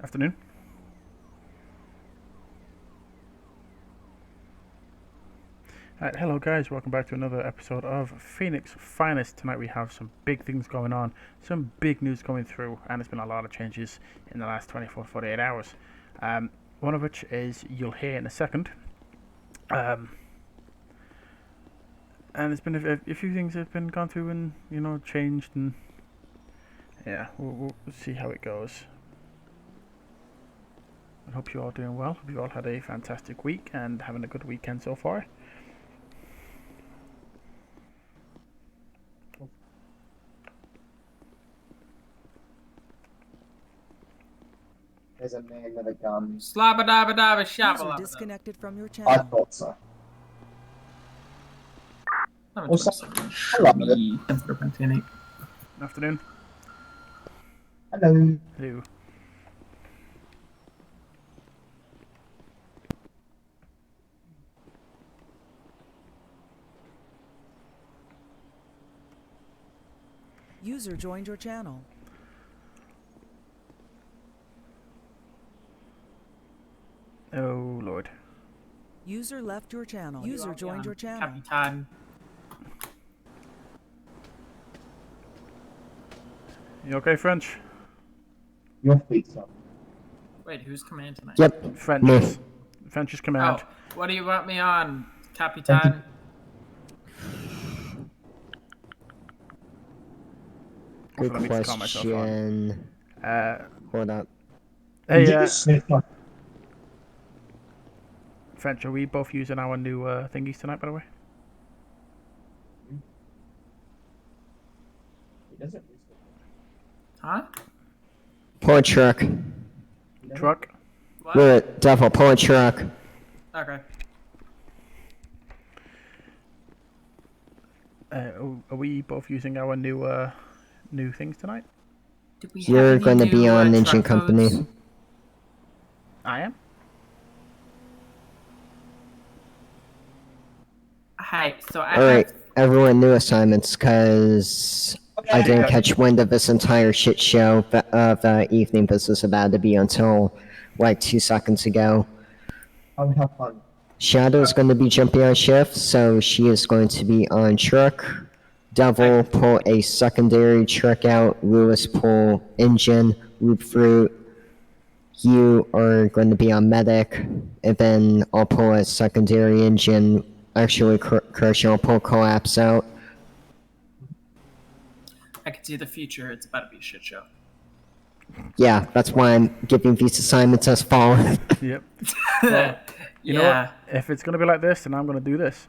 Afternoon. Alright, hello guys, welcome back to another episode of Phoenix Finest. Tonight we have some big things going on, some big news going through, and there's been a lot of changes in the last 24-48 hours. One of which is you'll hear in a second. And there's been a few things that have been gone through and, changed, and yeah, we'll see how it goes. I hope you're all doing well. Hope you all had a fantastic week and having a good weekend so far. There's a man with a gun. Slabba-dabba-dabba, User shabba disconnected from your I channel. thought so. Also, Afternoon. Hello. Hello. User joined your channel. Oh Lord. User left your channel. User joined your channel. Capitan. You okay, French? Your feet's up. Wait, who's command tonight? Yep. French's. French's command. Oh, what do you want me on, Capitan? Good Let me just calm myself on. question. Hold up. Hey, Did you just sniff my... French, are we both using our new thingies tonight, by the way? He doesn't Huh? Pull a truck. Truck? What? We're devil, pull a truck. Okay. Are we both using our new things tonight? Do we You're have going to any be new, on Engine truck Company. codes? I am? Hi, so I Alright, have... everyone new assignments, cause I didn't catch wind of this entire shit show of evening this was about to be until like 2 seconds ago. I'll have fun. Shadow's going to be jumping on shift, so she is going to be on truck. Devil pull a secondary truck out. Lewis pull engine. Loop fruit. You are going to be on medic, and then I'll pull a secondary engine. Actually, correction, I'll pull collapse out. I can see the future. It's about to be a shit show. Yeah, that's why I'm giving these assignments as follows. Yep. Well, you know what? If it's going to be like this, then I'm going to do this.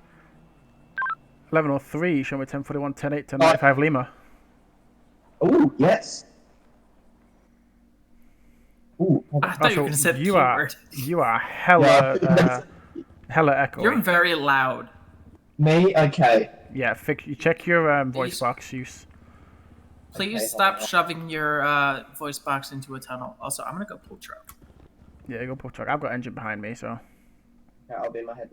11:03, show me 1041, 10:8, 10:95 Lima. Oh, yes. Ooh. I thought you were going to say the keyword. You are hella, hella echoey. You're very loud. Me? Okay. Yeah, you check your voice Please. box use. Please Okay, stop hold on. shoving your voice box into a tunnel. Also, I'm going to go pull truck. Yeah, go pull truck. I've got engine behind me, so. Yeah, I'll be in my head.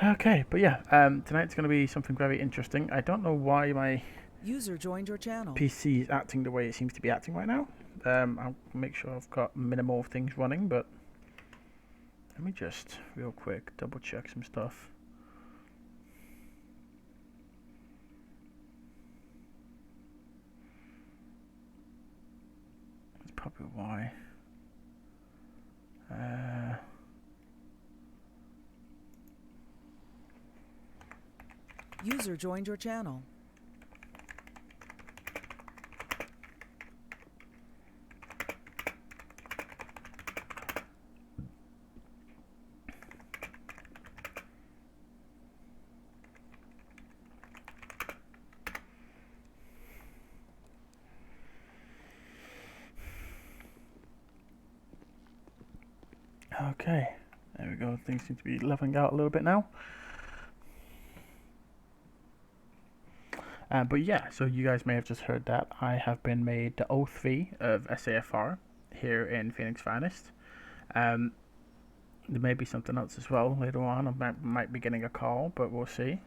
Okay, but yeah, tonight's going to be something very interesting. I don't know why my User joined your channel. PC is acting the way it seems to be acting right now. I'll make sure I've got minimal things running, but let me just real quick double check some stuff. That's probably why. User joined your channel. Okay, there we go. Things seem to be leveling out a little bit now. But yeah, so you guys may have just heard that I have been made the 03 of SAFR here in Phoenix Finest. There may be something else as well later on. I might be getting a call, but we'll see.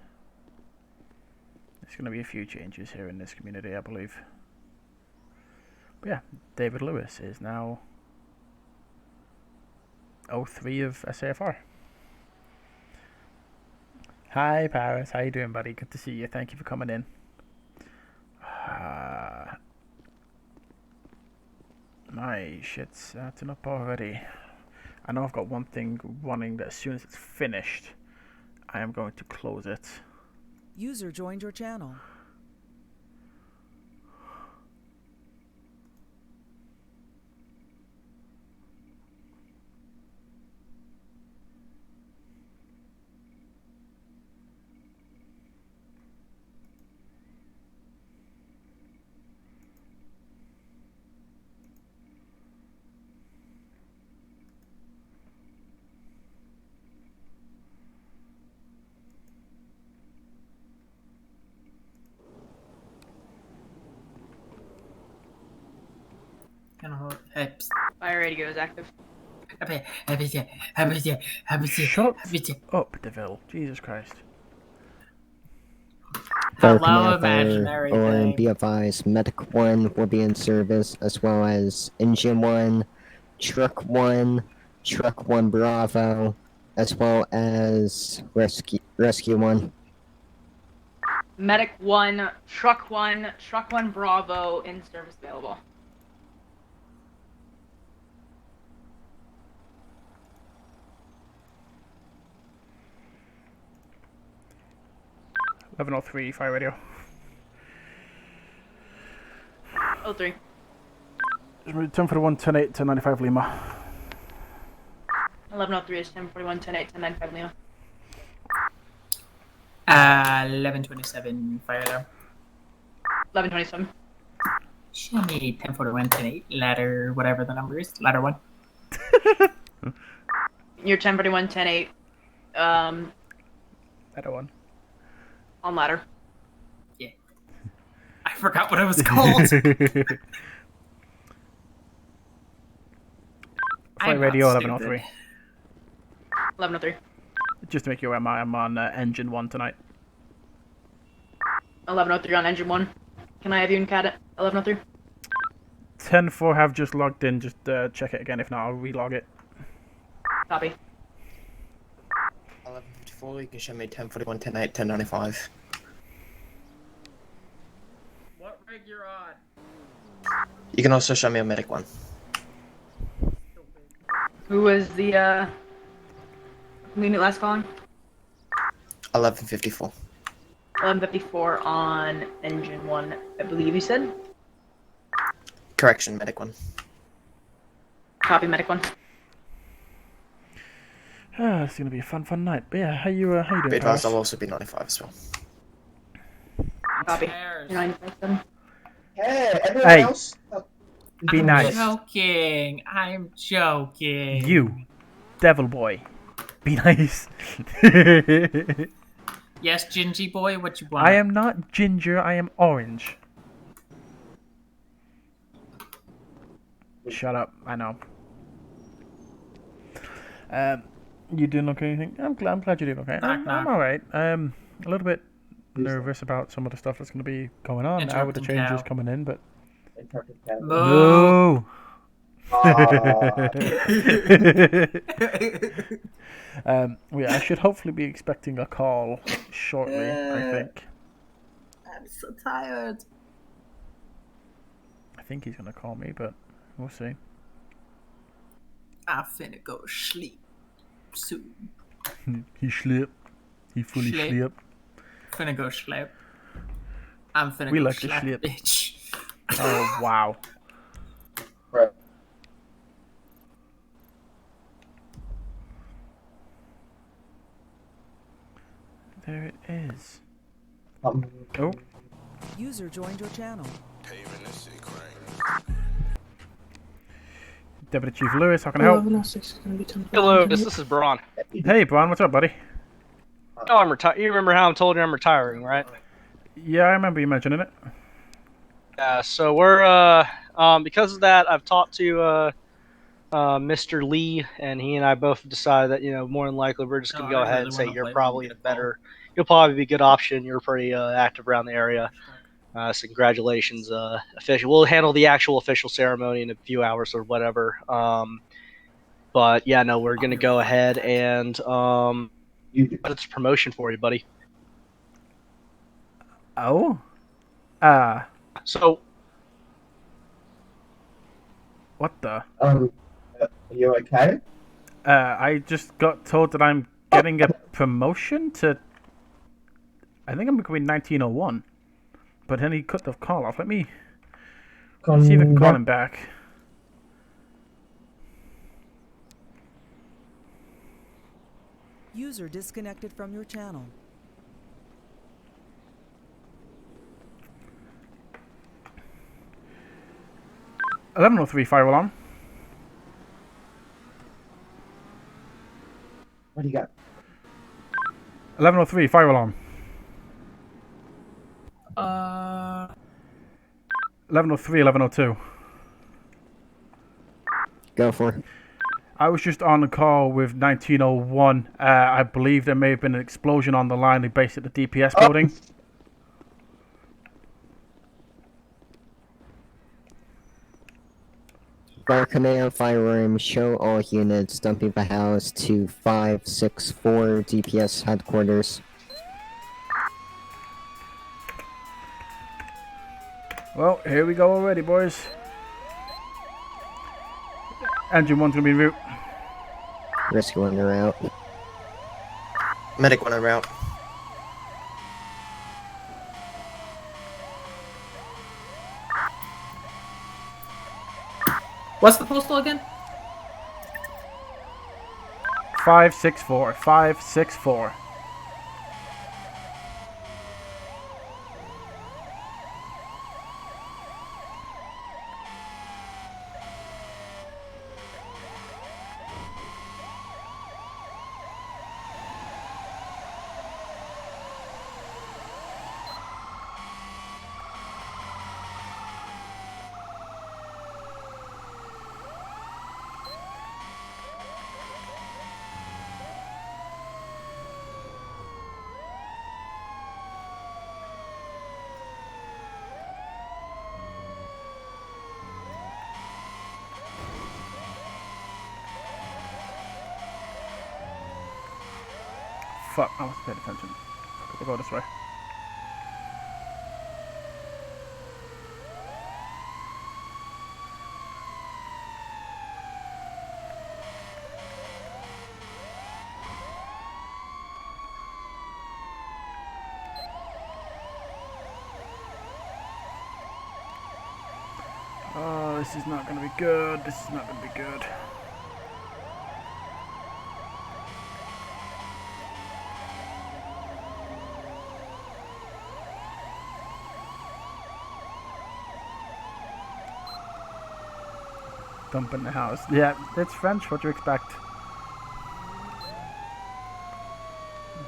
There's going to be a few changes here in this community, I believe. But yeah, David Lewis is now 03 of SAFR. Hi Paris, how you doing, buddy? Good to see you. Thank you for coming in. My shit's acting up already. I know I've got one thing running that as soon as it's finished, I am going to close it. User joined your channel. Hey, Fire radio is active. Shut up, DeVille. Jesus Christ. Fire Hello, Command Fire, imaginary or thing. be advised, Medic 1 will be in service, as well as Engine 1, Truck 1, Truck 1 Bravo, as well as Rescue 1. Medic 1, Truck 1, Truck 1 Bravo in service available. Level 03 fire radio. 03. 10 for the 1, 10 8 to 95 Lima. 1103 is 1041, 10 8, 10 95 Lima. 1127 fire alarm. 1127. Show me 1041, 10 8, ladder, whatever the number is. Ladder 1. You're 1041, 10 8. Ladder 1. On ladder. Yeah. I forgot what it was called. Fire I'm radio not 1103. 1103. Just to make you aware, I'm on engine 1 tonight. 1103 on engine 1. Can I have you in CAD at 1103? 10-4 have just logged in. Just check it again. If not, I'll relog it. Copy. 1154, you can show me 1041, 10 8, 1095. What rig you're on? You can also show me a medic 1. Who was the unit last calling? 1154. 1154 on engine 1, I believe you said. Correction, medic 1. Copy, medic 1. It's gonna be a fun night. But yeah, how you Be doing, advised, Paris? I'll also be 95 as well. Copy. Cares? 957. Hey, everyone Hey. else? Be I'm nice. joking. I'm joking. You, devil boy. Be nice. Yes, Gingy boy, what you want? I am not ginger. I am orange. Shut up. I know. You doing okay? Anything? I'm glad you're doing okay. Knock, I'm knock. all right. A little bit nervous about some of the stuff that's going to be going on now with the Interrupting changes cow. coming in, but Moo. no. Yeah, I should hopefully be expecting a call shortly. I think. I'm so tired. I think he's going to call me, but we'll see. I finna go sleep soon. He slept. He fully Sleep. slept. Finna go sleep. I'm finna We go like to slap, sleep. bitch. Oh wow. Right. There it is. Um, Oh, User joined your channel. Deputy Chief Lewis, how can I help? Hello, this is Braun. Hey, Brian, what's up, buddy? Oh, I'm retired. You remember how I'm told you I'm retiring, right? Yeah, I remember you mentioning it. Yeah. So we're because of that, I've talked to Mr. Lee, and he and I both decided that more than likely we're just gonna No, go I ahead really and say wanna you're play probably when we a get a call. better. You'll probably be a good option. You're pretty active around the area. So congratulations, official. We'll handle the actual official ceremony in a few hours or whatever. But yeah, no, we're gonna go ahead and it's a promotion for you, buddy. Oh? So What the? Are you okay? I just got told that I'm getting a promotion to. I think I'm becoming 1901. But then he cut the call off. Let me see if I can call him back. User disconnected from your channel. 1103 fire alarm. What do you got? 1103 fire alarm. 1103, 1102. Go for it. I was just on the call with 1901. I believe there may have been an explosion on the line based at the DPS building. Fire command, fire room, show all units dumping the house to 564 DPS headquarters. Well, here we go already, boys. Engine 1's gonna be en route. Rescue on the route. Medic 1 en route. What's the postal again? 564. 564. Fuck, I wasn't paying attention. We'll go this way. Oh, this is not gonna be good. This is not gonna be good. Dumping the house. Yeah, it's French. What do you expect?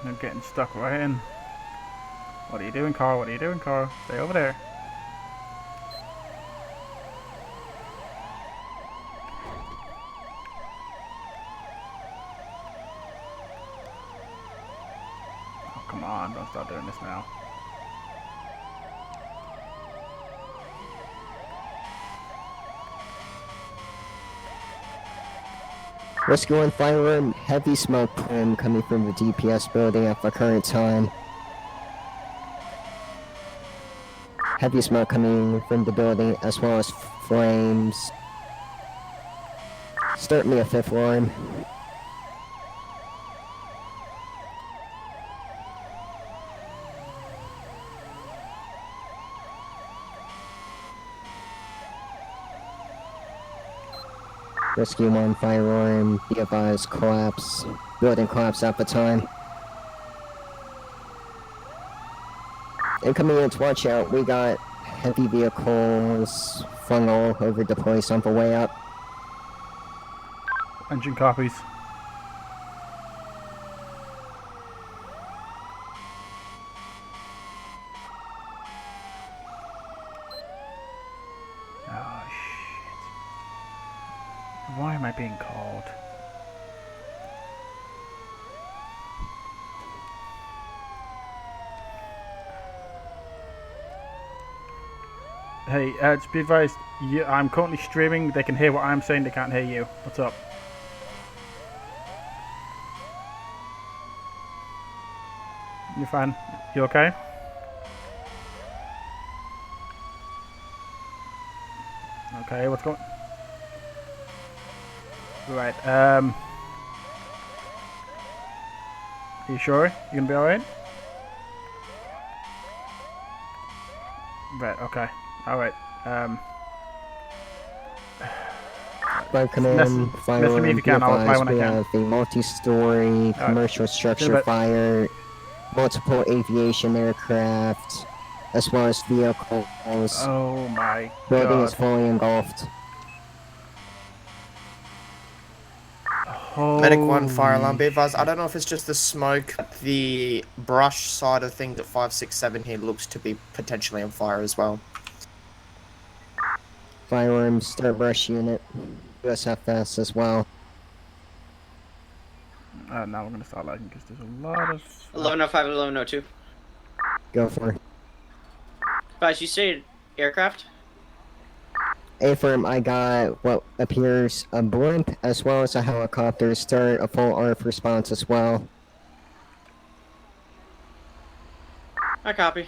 I'm getting stuck right in. What are you doing, Carl? What are you doing, Carl? Stay over there. Oh, come on. Don't start doing this now. Rescue on fire room, heavy smoke plume coming from the DPS building at the current time. Heavy smoke coming from the building as well as flames. Start me a 5th alarm. Rescue 1 fire alarm, be advised collapse. Building collapse at the time. Incoming units, watch out. We got heavy vehicles flung all over the place on the way up. Engine copies. Oh, shit. Why am I being called? Hey, just be advised, I'm currently streaming. They can hear what I'm saying, they can't hear you. What's up? You fine? You okay? Okay, what's going... Right, you sure? You gonna be alright? Right, okay. Alright, By command, message me if firearm, you be can, I'll reply advised, when I we can. have a multi-story commercial structure bit. fire, multiple aviation aircraft, as well as vehicles. Oh my Building god. is fully engulfed. Medic 1, fire alarm, Holy be advised. I shit. don't know if it's just the smoke, the brush side of things at 567 here looks to be potentially on fire as well. Firearm, start brush unit, USFS as well. Now we're gonna start lagging because there's a lot of... 1105 and 1102. Go for it. Guys, you say aircraft? Affirm, I got what appears a blimp as well as a helicopter. Start a full ARF response as well. I copy.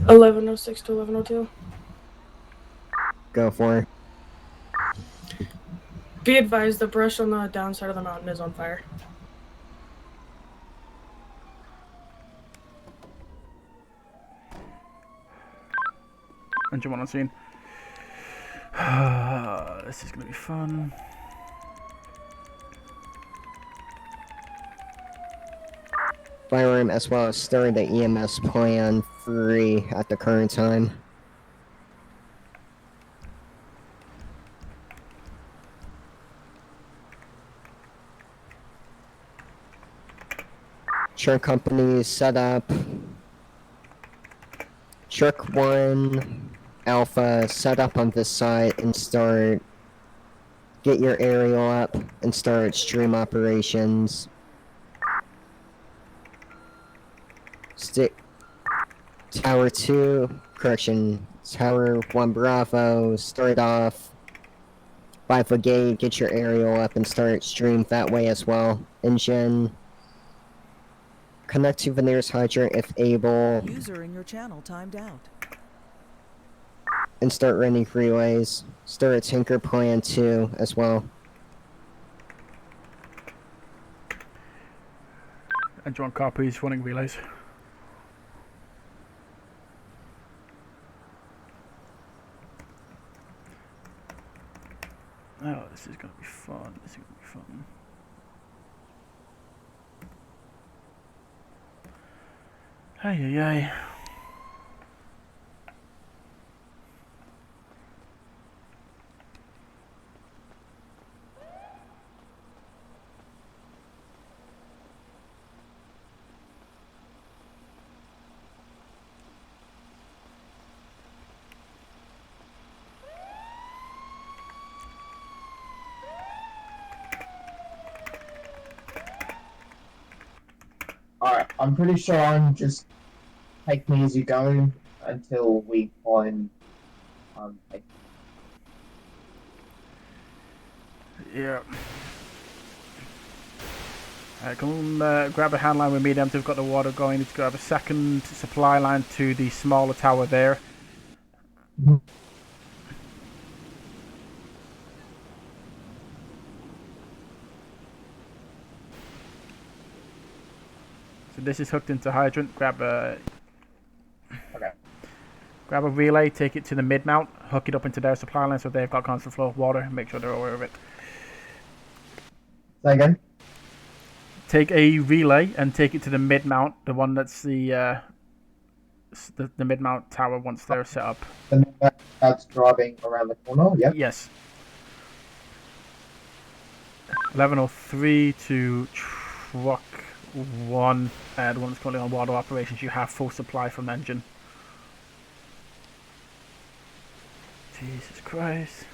1106 to 1102. Go for it. Be advised, the brush on the downside of the mountain is on fire. Engine 1 on scene. This is gonna be fun. Firearm as well as start the EMS plan 3 at the current time. Truck company set up. Truck 1 Alpha set up on this side and start. Get your aerial up and start stream operations. Stick. Tower 2, correction, Tower 1 Bravo, start off. 5 Brigade, get your aerial up and start stream that way as well. Engine. Connect to Veneers hydrant if able. User in your channel timed out. And start running relays. Start a tanker plan 2 as well. Engine 1 copies, running relays. Oh, this is gonna be fun. This is gonna be fun. Ay, ay, ay. Alright, I'm pretty sure I'm just take me as you go until we find a... Yeah. Come grab a hand line with me then to have got the water going. Need to grab a second supply line to the smaller tower there. So this is hooked into hydrant. Grab a relay, take it to the mid mount, hook it up into their supply line so they've got constant flow of water. Make sure they're aware of it. Say again? Take a relay and take it to the mid mount, the one that's the mid mount tower once they're set up. That's driving around the corner, yep. Yes. 1103 to truck 1, the one that's currently on water operations. You have full supply from the engine. Jesus Christ.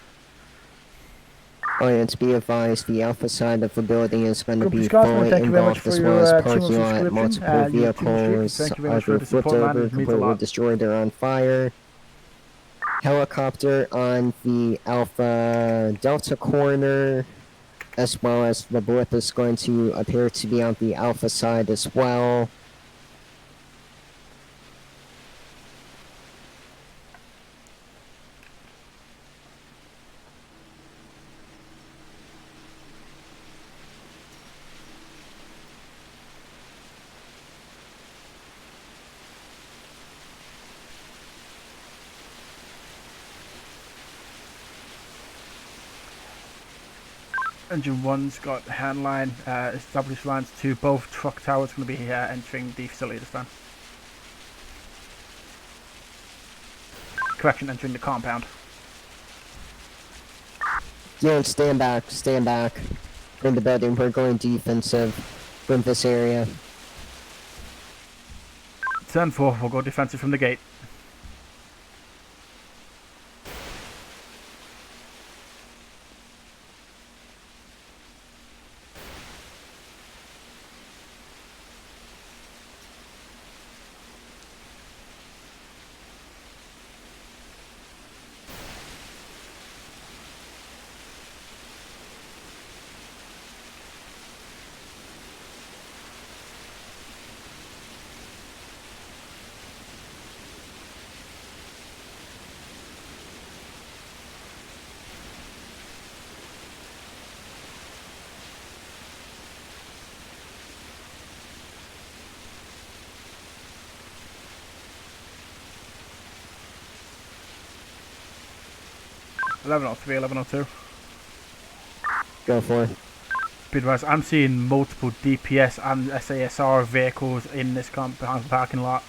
Audience, be advised, the alpha side of the building is going to Company be Scotsman, fully thank you very much engulfed, for as your well as 2 month parking lot. subscription. Multiple Your 2 month streak. vehicles Thank you very much for either the flipped support, man. over, It means a completely lot. destroyed, or on fire. Helicopter on the Alpha Delta corner, as well as the blip is going to appear to be on the Alpha side as well. Engine 1's got hand line, established lines to both truck towers going to be entering the facility this time. Correction, entering the compound. Yeah, stand back, stand back. In the building, we're going defensive from this area. 10-4, we'll go defensive from the gate. (1103, 1102). Go for it. Be advised, I'm seeing multiple DPS and SASR vehicles in this compound parking lot.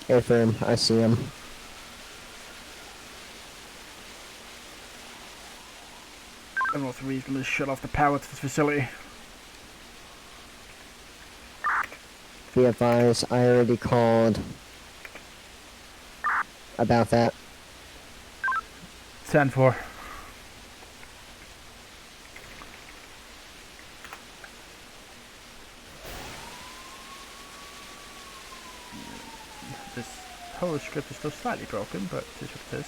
Affirm, I see him. (1103) is going to shut off the power to this facility. Be advised, I already called about that. 10-4. This whole script is still slightly broken, but it is what it is.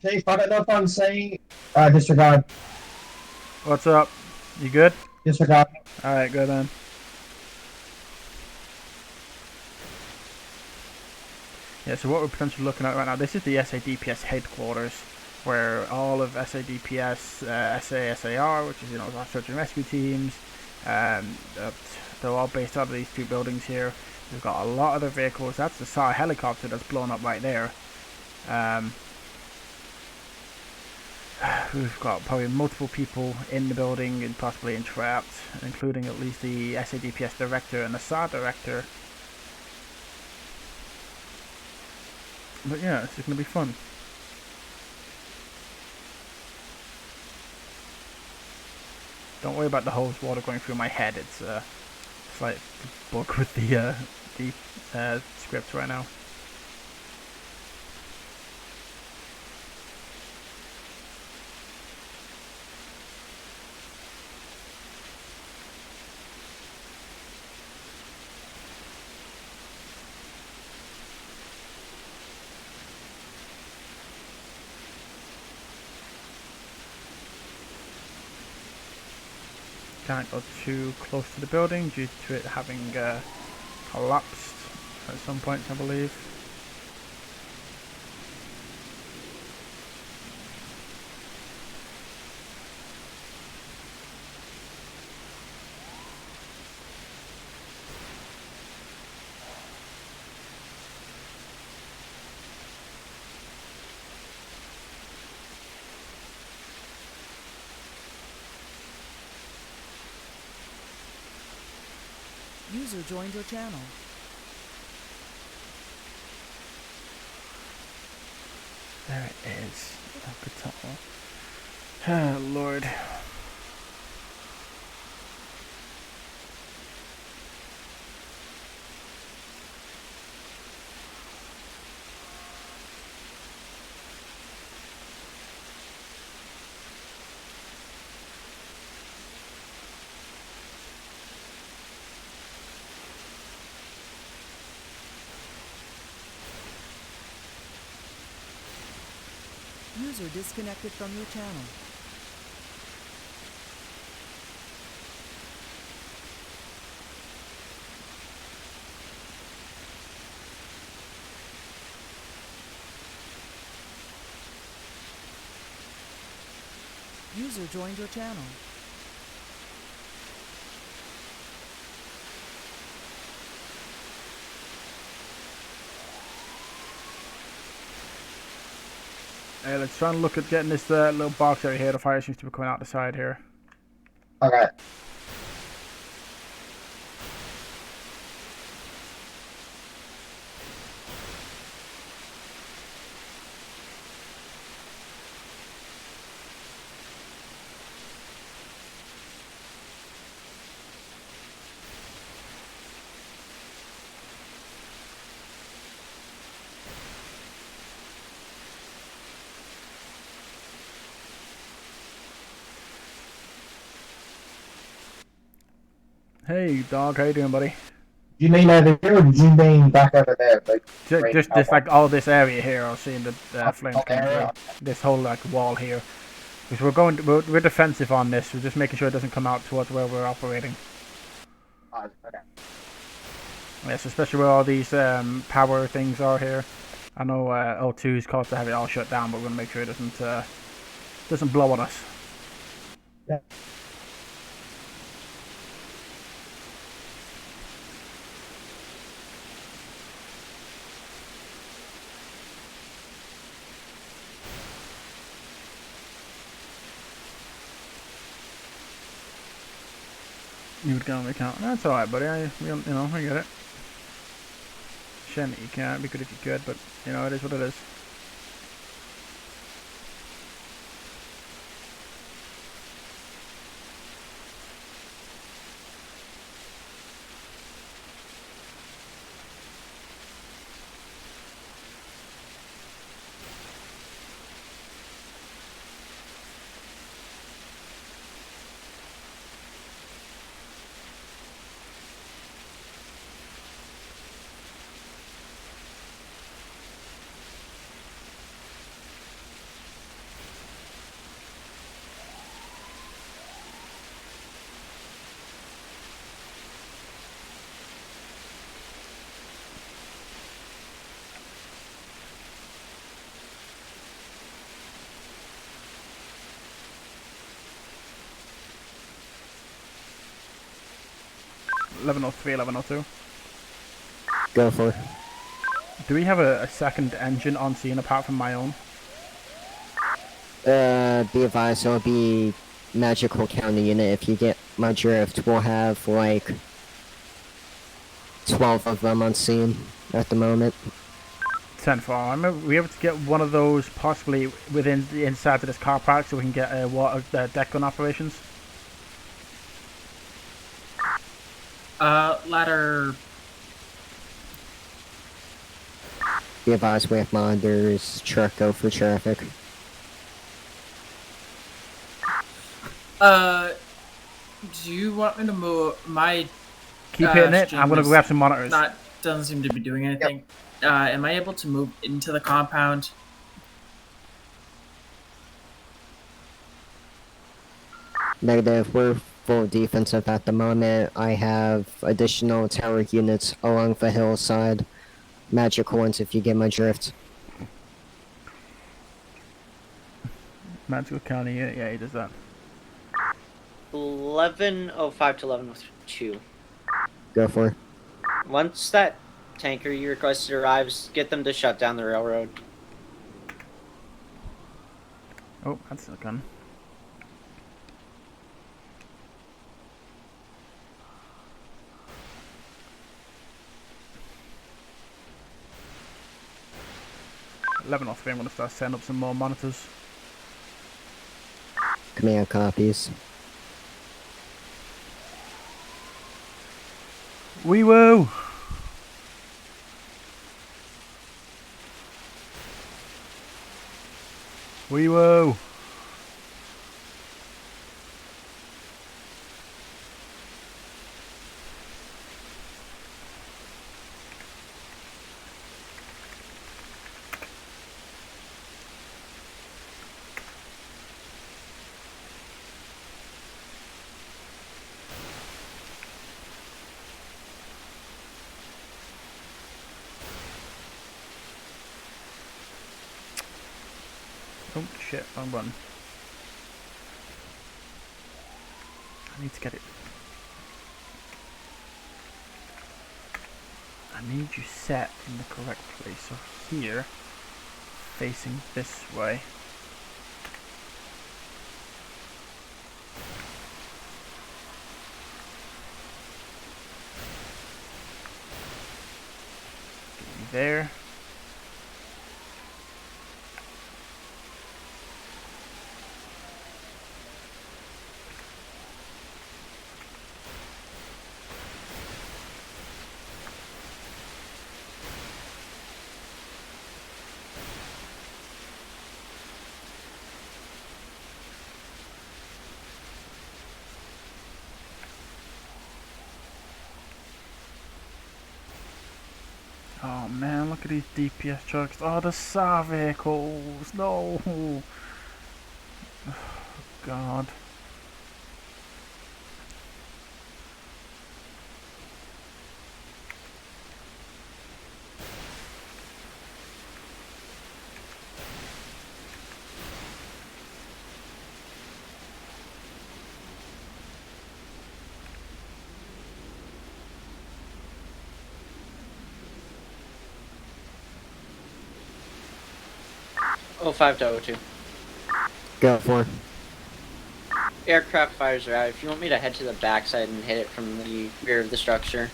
Chief, I don't know if I'm saying. Disregard. What's up? You good? Disregard. Alright, good then. Yeah, so what we're potentially looking at right now, this is the SADPS headquarters, where all of SADPS, SASAR, which is, you know, our search and rescue teams, they're all based out of these 2 buildings here. We've got a lot of their vehicles. That's the SAR helicopter that's blown up right there. We've got probably multiple people in the building and possibly entrapped, including at least the SADPS director and the SAR director. But yeah, it's going to be fun. Don't worry about the hose water going through my head. It's a slight bug with the script right now. Can't go too close to the building due to it having collapsed at some point, I believe. User joined your channel. There it is. Oh, Lord. User disconnected from your channel. User joined your channel. Hey, let's try and look at getting this little box area here. The fire seems to be coming out the side here. Okay. Hey, dog, how you doing, buddy? Do you mean over here or do you mean back over there? Like, Just this, like, all this area here, I was seeing the flames coming area. through. This whole, like, wall here. Because we're defensive on this. We're just making sure it doesn't come out towards where we're operating. Okay. Yes, especially where all these power things are here. I know O2's caused to have it all shut down, but we're gonna make sure it doesn't blow on us. Yeah. You would get on the account. That's alright, buddy. I get it. Shame that you can't. It'd be good if you could, but you know, it is what it is. (1103, 1102). Go for it. Do we have a second engine on scene apart from my own? Be advised, it'll be magical counter unit. If you get my drift, we'll have like 12 of them on scene at the moment. 10-4. I'm we able to get one of those possibly within the inside of this car park so we can get water deck gun operations. Ladder. Be advised, we have monitors. Truck, go for traffic. Do you want me to move my? Keep hitting it. I'm gonna grab some monitors. That doesn't seem to be doing anything. Am I able to move into the compound? Negative, we're full defensive at the moment. I have additional tower units along the hillside. Magical ones if you get my drift. Magical County, yeah, he does that. 1105 to 1102. Go for it. Once that tanker you requested arrives, get them to shut down the railroad. Oh, that's a gun. (1103). I'm gonna start setting up some more monitors. Command copies. Wee woo! Wee woo! Oh shit, wrong button. I need to get it. I need you set in the correct place. So here, facing this way. Get you there. Oh man, look at these DPS trucks. Oh, the SAFR vehicles. No. Oh, God. Oh, 05 to 02. Go for it. Aircraft fires are out. If you want me to head to the backside and hit it from the rear of the structure.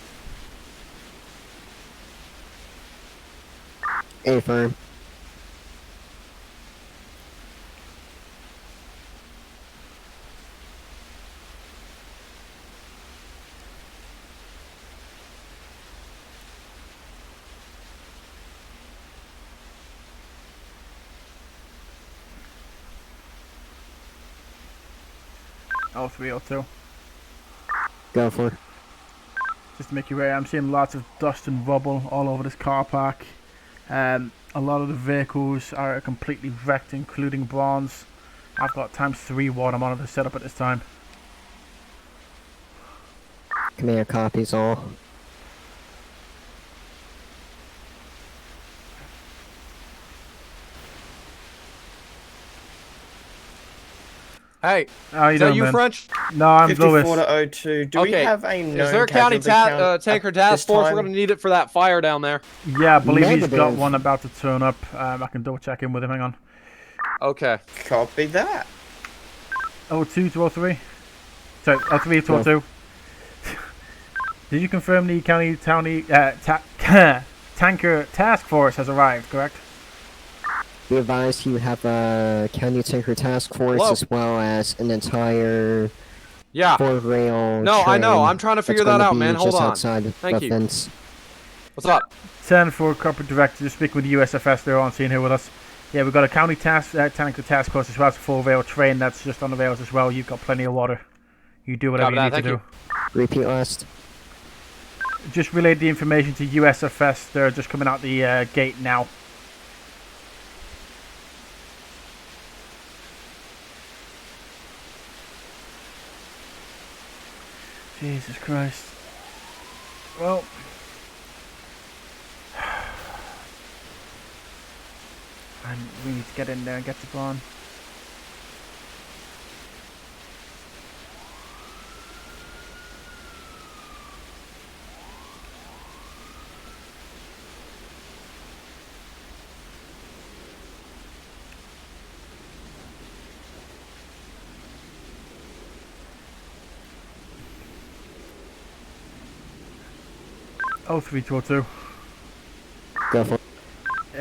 Affirm. Oh, 302. Go for it. Just to make you aware, I'm seeing lots of dust and rubble all over this car park. A lot of the vehicles are completely wrecked, including bronze. I've got ×3 water monitor set up at this time. Command copies all. Hey, How you is that doing, you, man? French? No, I'm 54 Lewis. to 02. Do we Okay. have a known Is there a county casualty count tanker at task this force? We're time? going to need it for that fire down there. Yeah, I believe he's got Negative. one about to turn up. I can double check in with him. Hang on. Okay. Copy that. 02 to 03? Sorry, 03 to 02. Did you confirm the county tanker task force has arrived, correct? Be advised you have a county tanker task force Hello? as well as an entire Yeah. 4-rail No, I know. train I'm trying to that's figure that gonna out, be man. Hold just on. outside Thank the you. fence. What's up? 10 for corporate director, just speaking with the USFS. They're on scene here with us. Yeah, we've got a county tanker task force as well as a 4-rail train that's just on the rails as well. You've got plenty of water. You do whatever Copy you that, need thank to you. do. Repeat last. Just relayed the information to USFS. They're just coming out the gate now. Jesus Christ. Well, and we need to get in there and get the bond. Oh, 322. Go for it.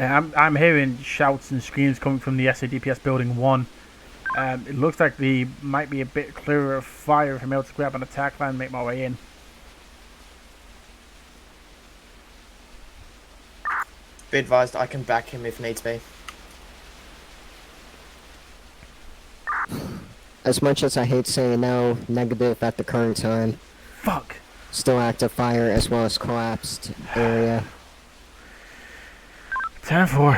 I'm hearing shouts and screams coming from the SADPS building 1. It looks like the might be a bit clearer of fire if I'm able to grab an attack line and make my way in. Be advised, I can back him if needs be. As much as I hate saying no, negative at the current time. Fuck. Still active fire as well as collapsed area. 10-4.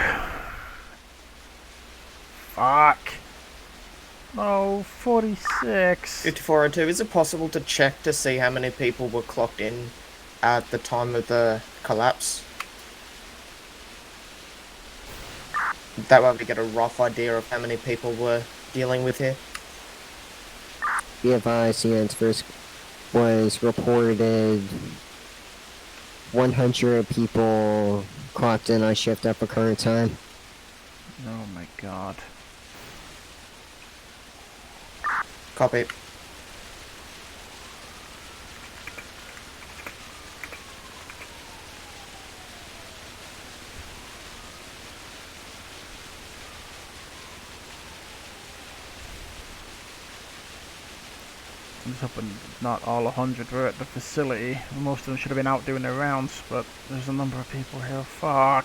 Fuck. No, 46. 5402, is it possible to check to see how many people were clocked in at the time of the collapse? That way we get a rough idea of how many people we're dealing with here. Be advised, the first was reported 100 people clocked in on shift at the current time. Oh my god. Copy. I'm just hoping not all 100 were at the facility. Most of them should have been out doing their rounds, but there's a number of people here. Fuck.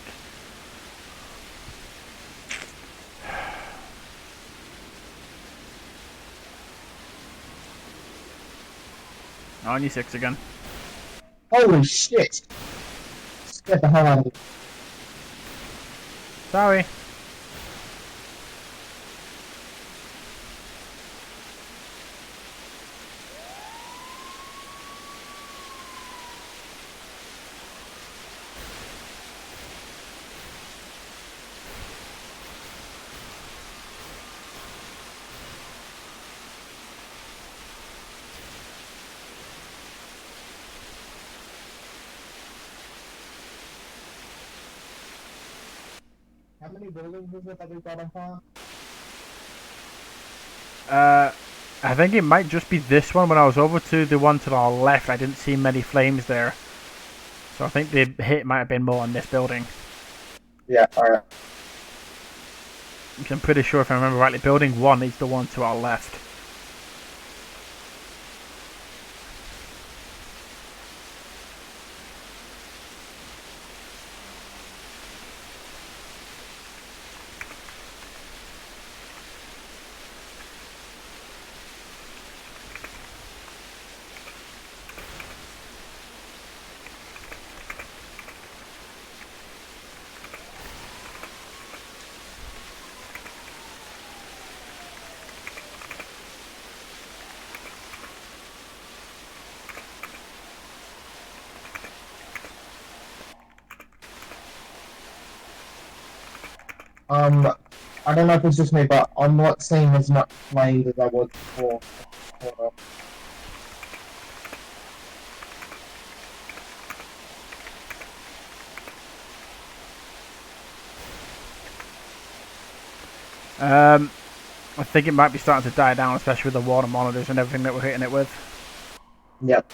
On you 6 again. Holy shit! Get the hell out of here. Sorry. How many buildings is it that we've got on fire? I think it might just be this one. When I was over to the one to our left, I didn't see many flames there. So I think the hit might have been more on this building. Yeah, alright. I'm pretty sure, if I remember rightly, building 1 is the one to our left. I don't know if it's just me, but I'm not seeing as much flames as I was before. I think it might be starting to die down, especially with the water monitors and everything that we're hitting it with. Yep.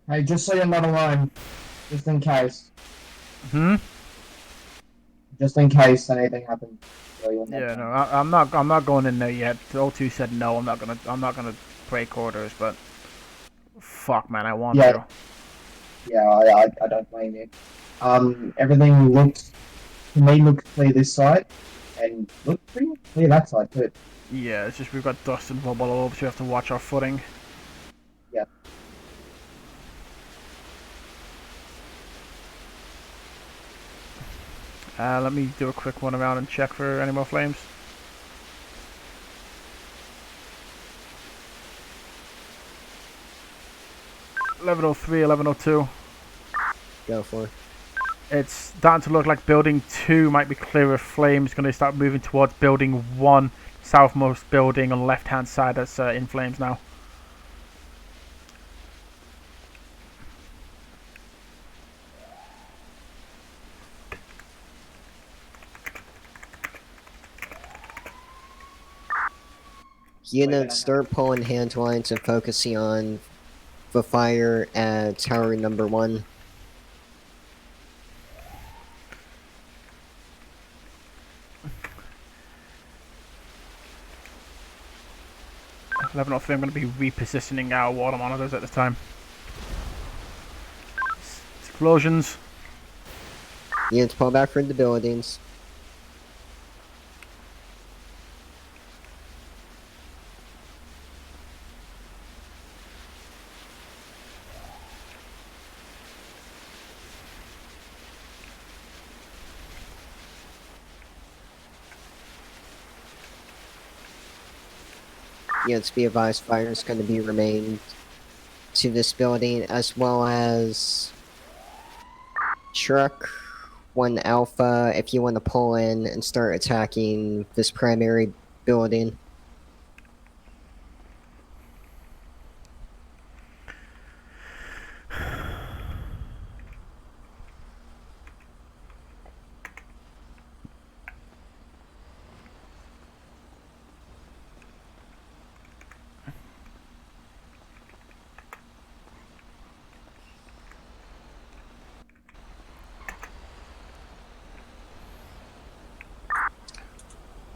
Hey, just so you're not alone, just in case. Just in case anything happens. So you're not Yeah, alone. no, I'm not going in there yet. O2 said no. I'm not gonna break orders, but fuck, man, I want Yeah. to. Yeah, I don't blame you. Everything looks to me looks clear this side, and looks pretty clear that side too. Yeah, it's just we've got dust and rubble all over, so we have to watch our footing. Yeah. Let me do a quick one around and check for any more flames. (11:03, 11:02). Go for it. It's starting to look like building 2 might be clear of flames. Going to start moving towards building 1, southmost building on the left hand side. That's in flames now. Units, start pulling hand lines and focusing on the fire at tower number 1. (11:03). I'm going to be repositioning our water monitors at this time. Explosions. Units, pull back from the buildings. Units, be advised, fire is going to be remained to this building, as well as truck 1 Alpha, if you want to pull in and start attacking this primary building.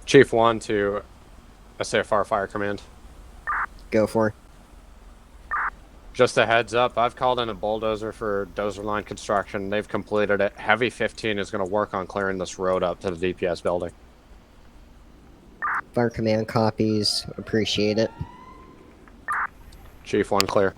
Chief 1 to SAFR Fire Command. Go for it. Just a heads up, I've called in a bulldozer for dozer line construction. They've completed it. Heavy 15 is going to work on clearing this road up to the DPS building. Fire Command copies. Appreciate it. Chief 1 clear.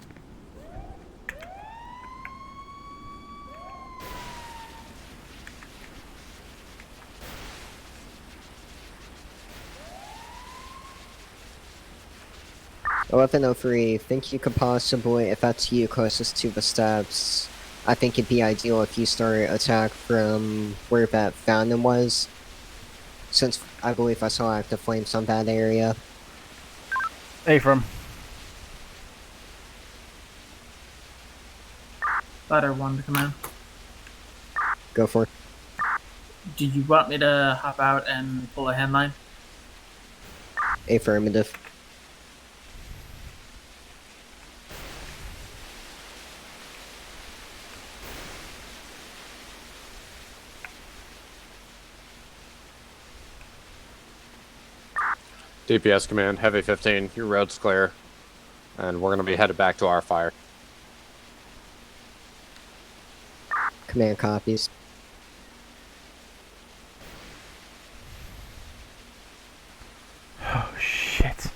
(11:03), think you could possibly, if that's you closest to the steps, I think it'd be ideal if you start attack from where that fountain was, since I believe I saw active flames on that area. (AFRM). Ladder 1 to command. Go for it. Do you want me to hop out and pull a handline? Affirmative. DPS command, heavy 15, your road's clear. And we're going to be headed back to our fire. Command copies. Oh shit.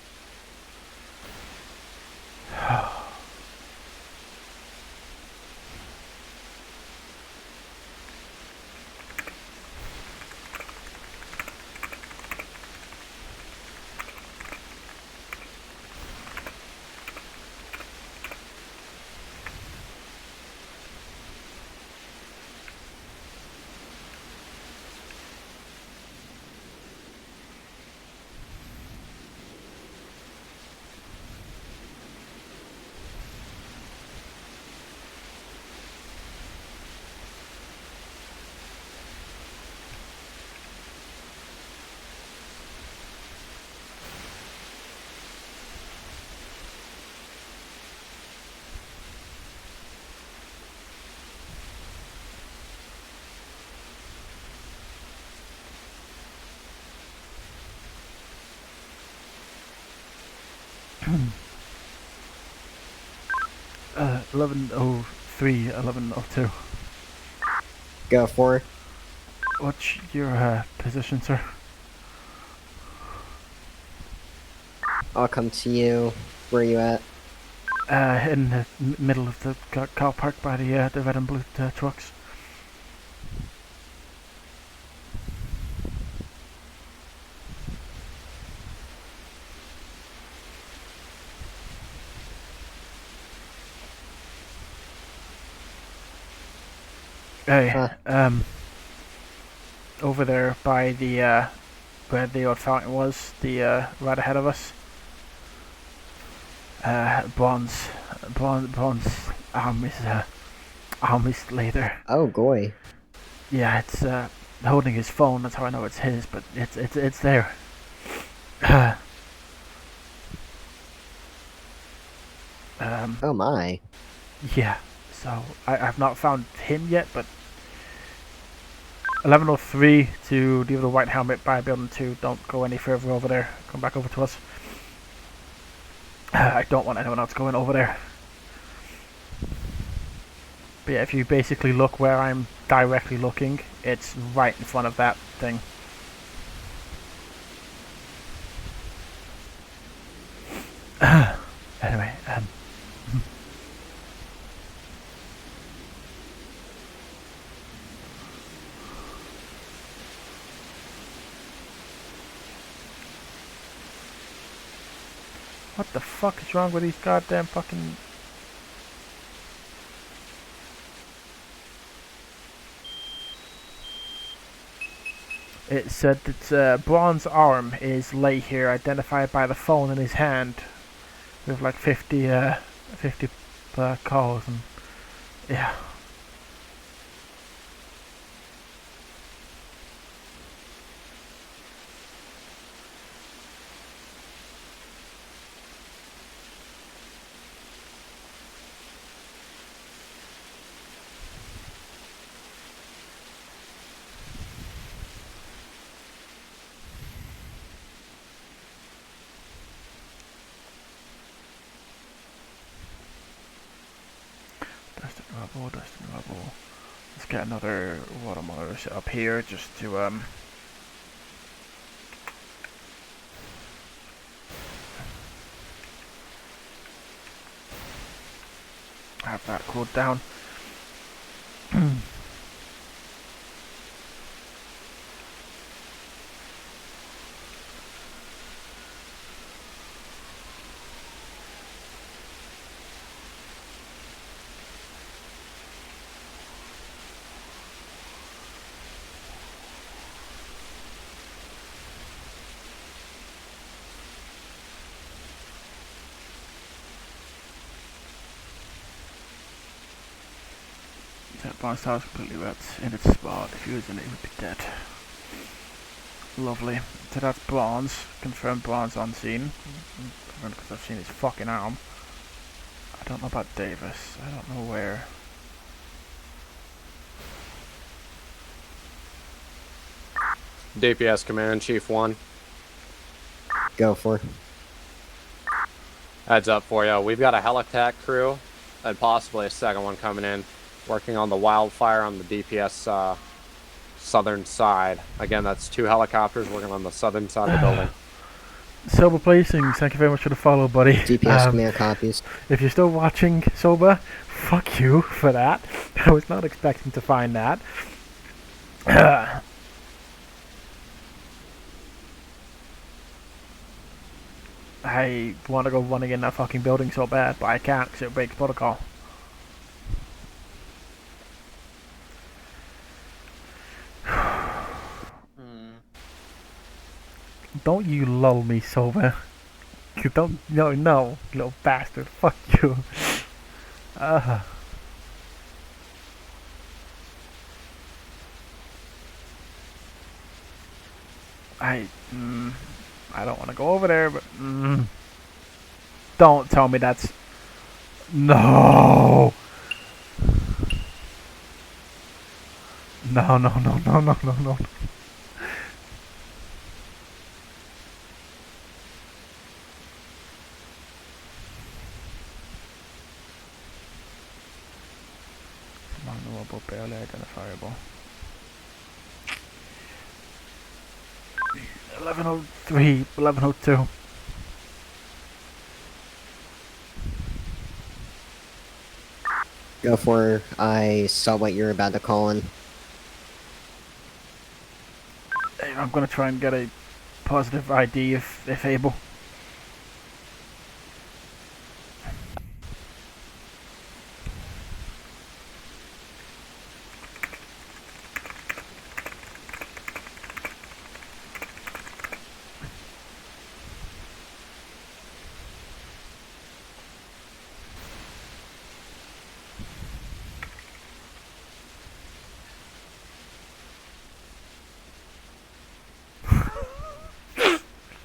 (11:03). 1103, 1102. Go for. What's your position, sir? I'll come to you. Where are you at? In the middle of the car park by the red and blue trucks. Hey, over there by the where the old fountain was, the right ahead of us. Bronze arm is later. Oh, goy. Yeah, it's holding his phone. That's how I know it's his, but it's there. Oh my. Yeah. So I've not found him yet, but 1103 to the other white helmet by building 2. Don't go any further over there. Come back over to us. I don't want anyone else going over there. But yeah, if you basically look where I'm directly looking, it's right in front of that thing. Anyway, what the fuck is wrong with these goddamn fucking... It said that Bronze arm is lay here, identified by the phone in his hand, with like 50 calls, and yeah. Dust and rubble. Let's get another water monitor set up here just to have that cooled down. That bounce house completely wrapped in its spot. If he was in it, he would be dead. Lovely. So that's bronze. Confirmed bronze on scene. Because I've seen his fucking arm. I don't know about Davis. I don't know where. DPS Command Chief 1. Go for. Heads up for you. We've got a helitac crew and possibly a second one coming in, working on the wildfire on the DPS southern side. Again, that's 2 helicopters working on the southern side of the building. Sober Placings, thank you very much for the follow, buddy. DPS command copies. If you're still watching, Sober, fuck you for that. I was not expecting to find that. I want to go running in that fucking building so bad, but I can't because it breaks protocol. Don't you lull me, Sober. You don't, no, you little bastard. Fuck you. I don't want to go over there, but don't tell me that's... No! No. unknowable, barely identifiable. 1103, 1102. Go for it. I saw what you're about to call in. Hey, I'm gonna try and get a positive ID if able.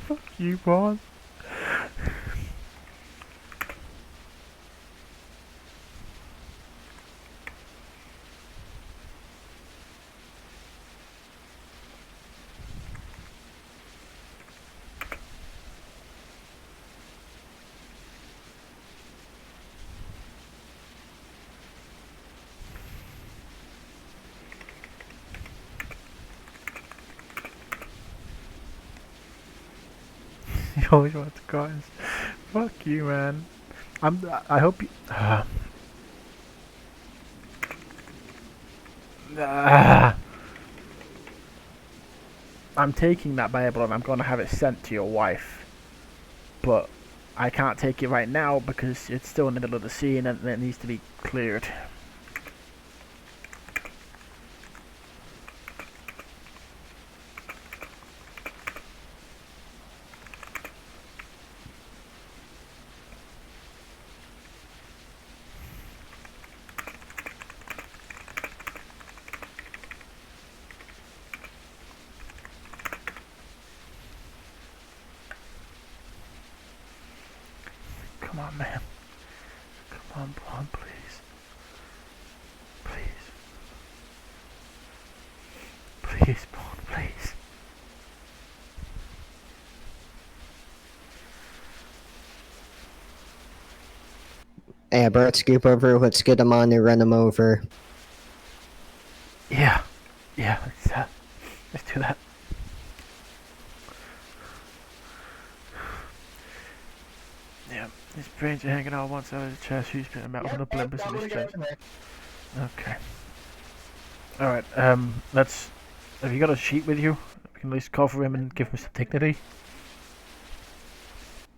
Fuck you, boss. You always want to guys. Fuck you, man. I hope you. I'm taking that Bible and I'm going to have it sent to your wife. But I can't take it right now because it's still in the middle of the scene and it needs to be cleared. Come on, man. Come on, blonde, please. Please. Please, blonde, please. Yeah, Bert, scoop over. Let's get him on and run him over. Yeah. Yeah, let's do that. Yeah, his brains are hanging out one side of the chest. He's been out with the blimpers in his chest. Okay. Alright, let's... Have you got a sheet with you? We can at least cover him and give him some dignity.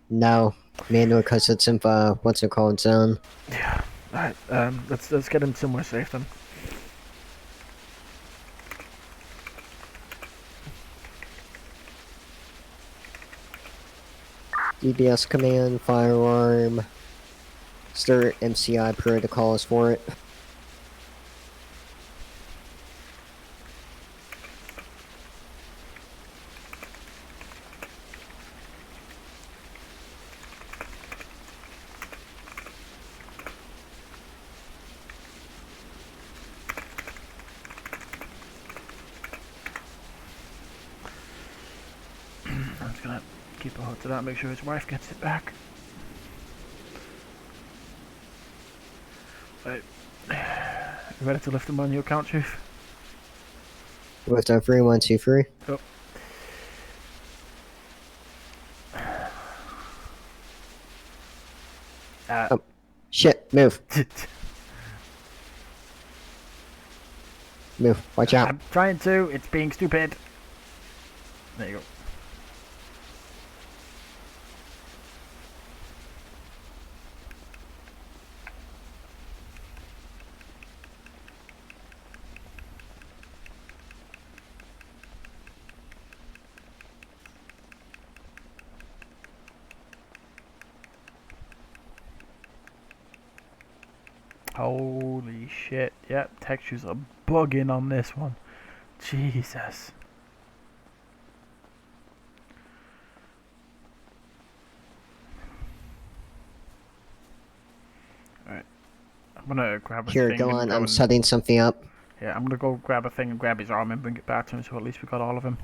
No, manual because it's in what's it called, zone. Yeah. Alright, let's get him somewhere safe then. DBS command, firearm, start MCI protocols for it. I'm just gonna keep a hold to that, make sure his wife gets it back. Right. You ready to lift him on your account, Chief? Lift on 3, 1, 2, 3. Go. Oh, shit, move. Move, watch out. I'm trying to, it's being stupid. There you go. Holy shit. Yep, textures are bugging on this one. Jesus. Alright. I'm gonna grab a Here, thing go and on, go I'm and- setting something up. Yeah, I'm gonna go grab a thing and grab his arm and bring it back to him, so at least we got all of him.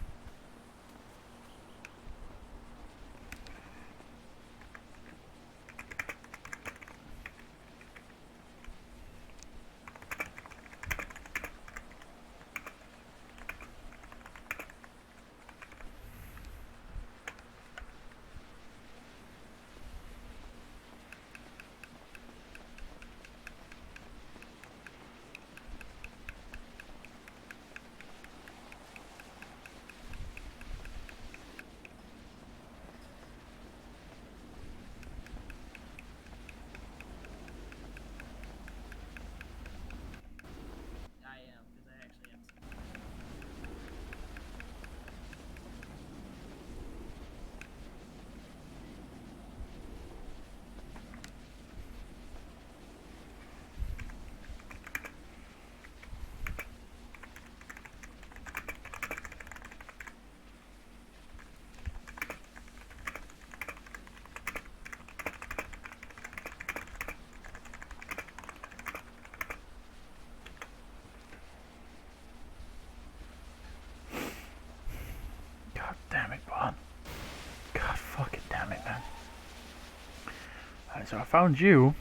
Alright, so I found you.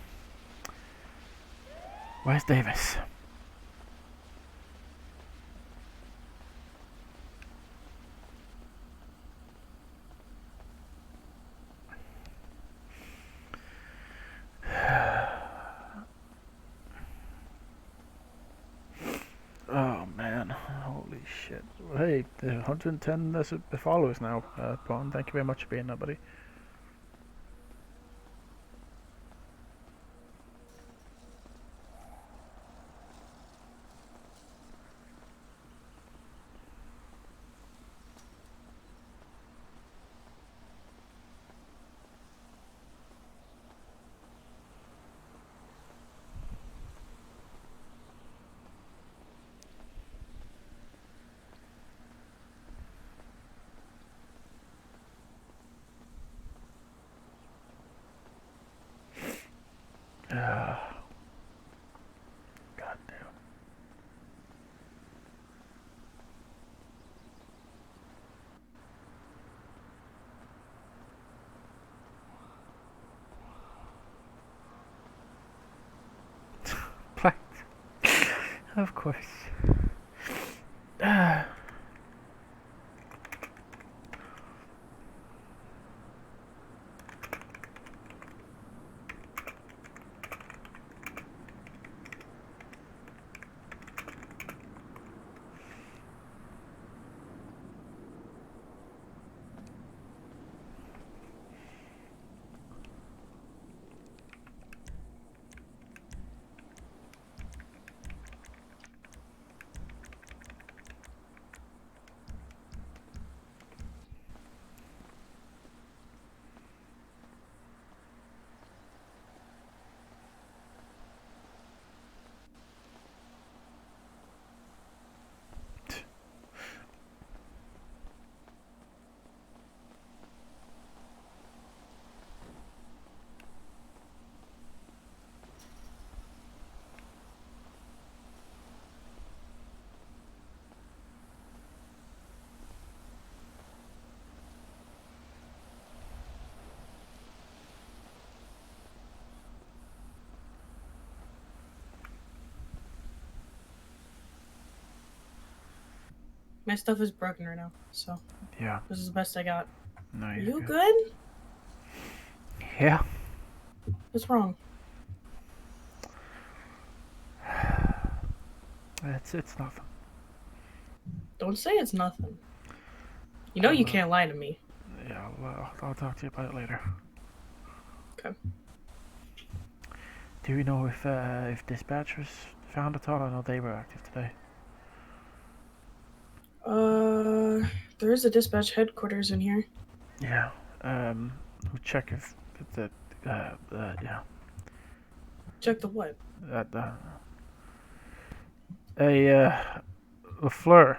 Where's Davis? Oh man, holy shit. Hey, the 110 followers now, Pawn. Thank you very much for being there, buddy. God damn. Black. Of course. My stuff is broken right now, so Yeah. this is the best I got. No, Are you're you good? Yeah. What's wrong? It's nothing. Don't say it's nothing. You know you can't lie to me. Yeah, I'll talk to you about it later. Okay. Do we know if dispatchers found at all? I know they were active today. There is a dispatch headquarters in here. Yeah. We'll check if the yeah. Check the what? LaFleur.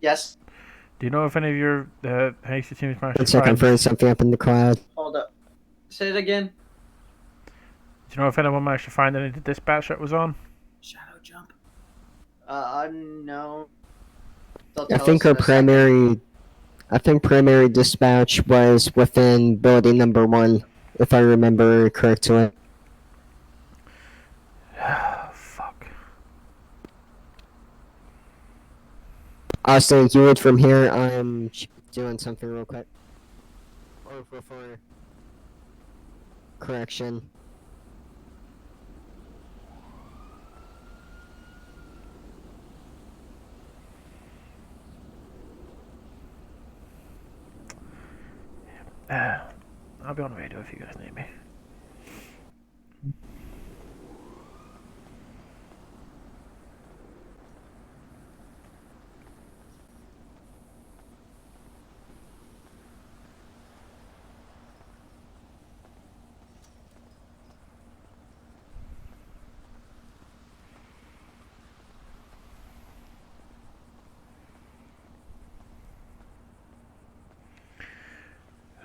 Yes. Do you know if any of your hasty teams managed One to second, find? for something up in the cloud. Hold up. Say it again. Do you know if anyone managed to find any of the dispatch that was on? Shadow jump. No. I think our primary dispatch was within building number 1, if I remember correctly. Fuck. Austin, you would from here. I'm doing something real quick. Or before correction. I'll be on the radio if you guys need me.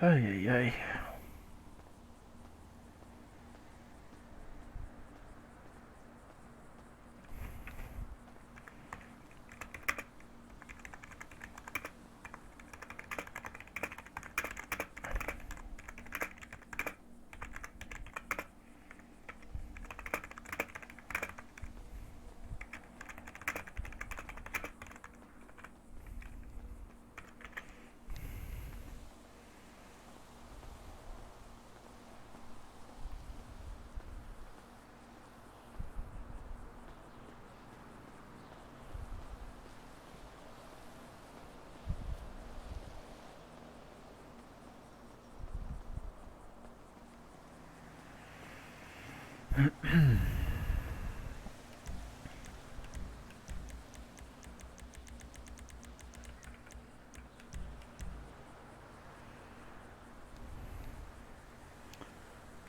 Ay, ay, ay.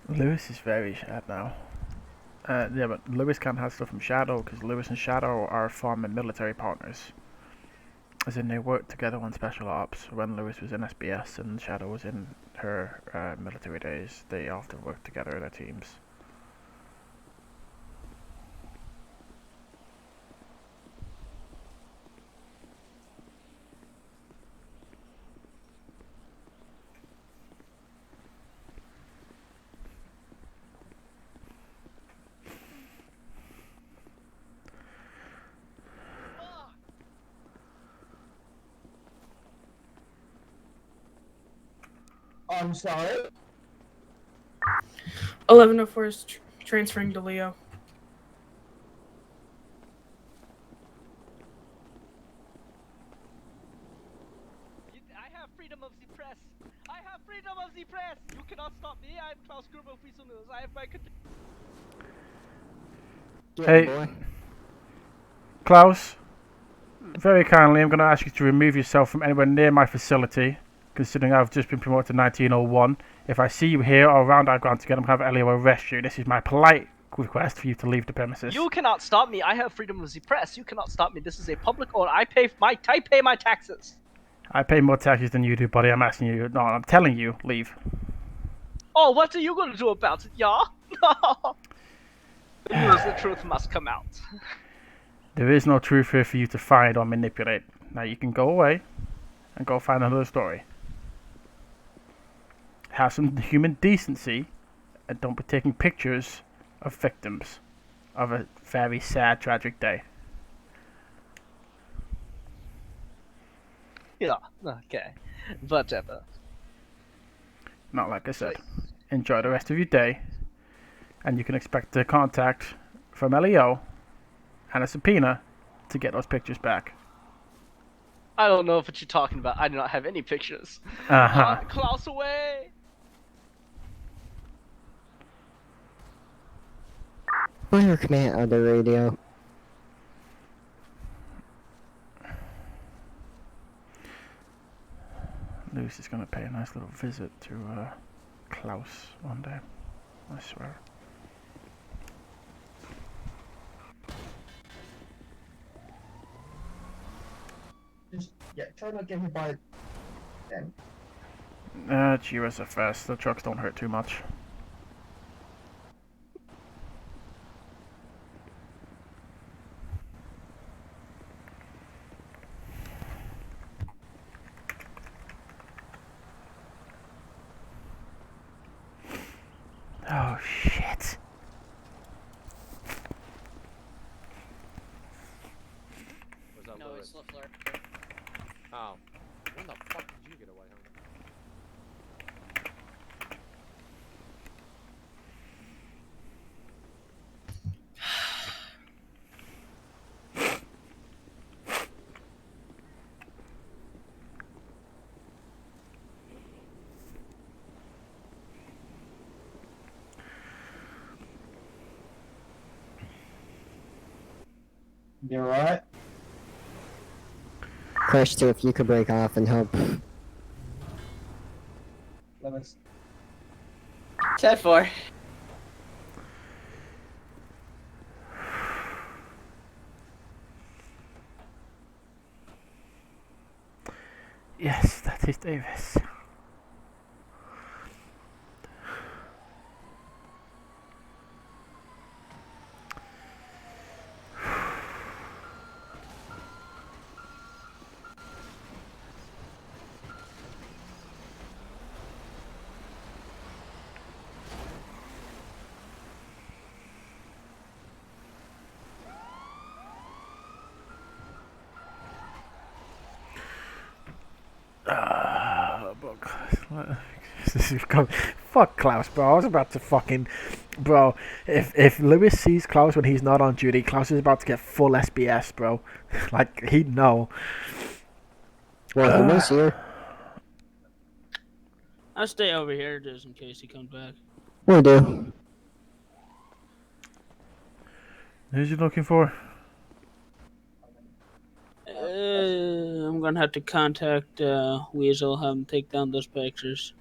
Lewis is very sad now. Yeah, but Lewis can't have stuff from Shadow because Lewis and Shadow are former military partners. As in, they worked together on special ops when Lewis was in SBS and Shadow was in her military days. They often worked together in their teams. I'm sorry. 1104 is transferring to Leo. I have freedom of the press. I have freedom of the press. You cannot stop me. I'm Klaus Gruber, Weasel News. I have my. Hey, Klaus, very kindly, I'm going to ask you to remove yourself from anywhere near my facility, considering I've just been promoted to 1901. If I see you here or around our grounds again, I'm going to have Elio arrest you. This is my polite request for you to leave the premises. You cannot stop me. I have freedom of the press. You cannot stop me. This is a public order. I pay my taxes. I pay more taxes than you do, buddy. I'm asking you. No, I'm telling you, leave. Oh, what are you going to do about it, yeah? The news, the truth must come out. There is no truth here for you to find or manipulate. Now you can go away and go find another story. Have some human decency and don't be taking pictures of victims of a very sad, tragic day. Yeah, okay. Whatever. Not like I said. Enjoy the rest of your day, and you can expect a contact from LEO and a subpoena to get those pictures back. I don't know what you're talking about. I do not have any pictures. Uh-huh. Klaus away! Fire command on the radio. Lewis is going to pay a nice little visit to Klaus one day, I swear. Just, yeah, try not to get hit by them. It's USFS. The trucks don't hurt too much. Oh, shit. No, it's LaFleur. Oh. When the fuck did you get away, homie? You alright? Crash 2, if you could break off and help. Lewis. 10-4. Yes, that is Davis. Fuck Klaus, bro. I was about to fucking... Bro, if Lewis sees Klaus when he's not on duty, Klaus is about to get full SBS, bro. Like, he'd know. Well, he was here. I'll stay over here just in case he comes back. Will do. Who's you looking for? I'm gonna have to contact Weasel, have him take down those pictures.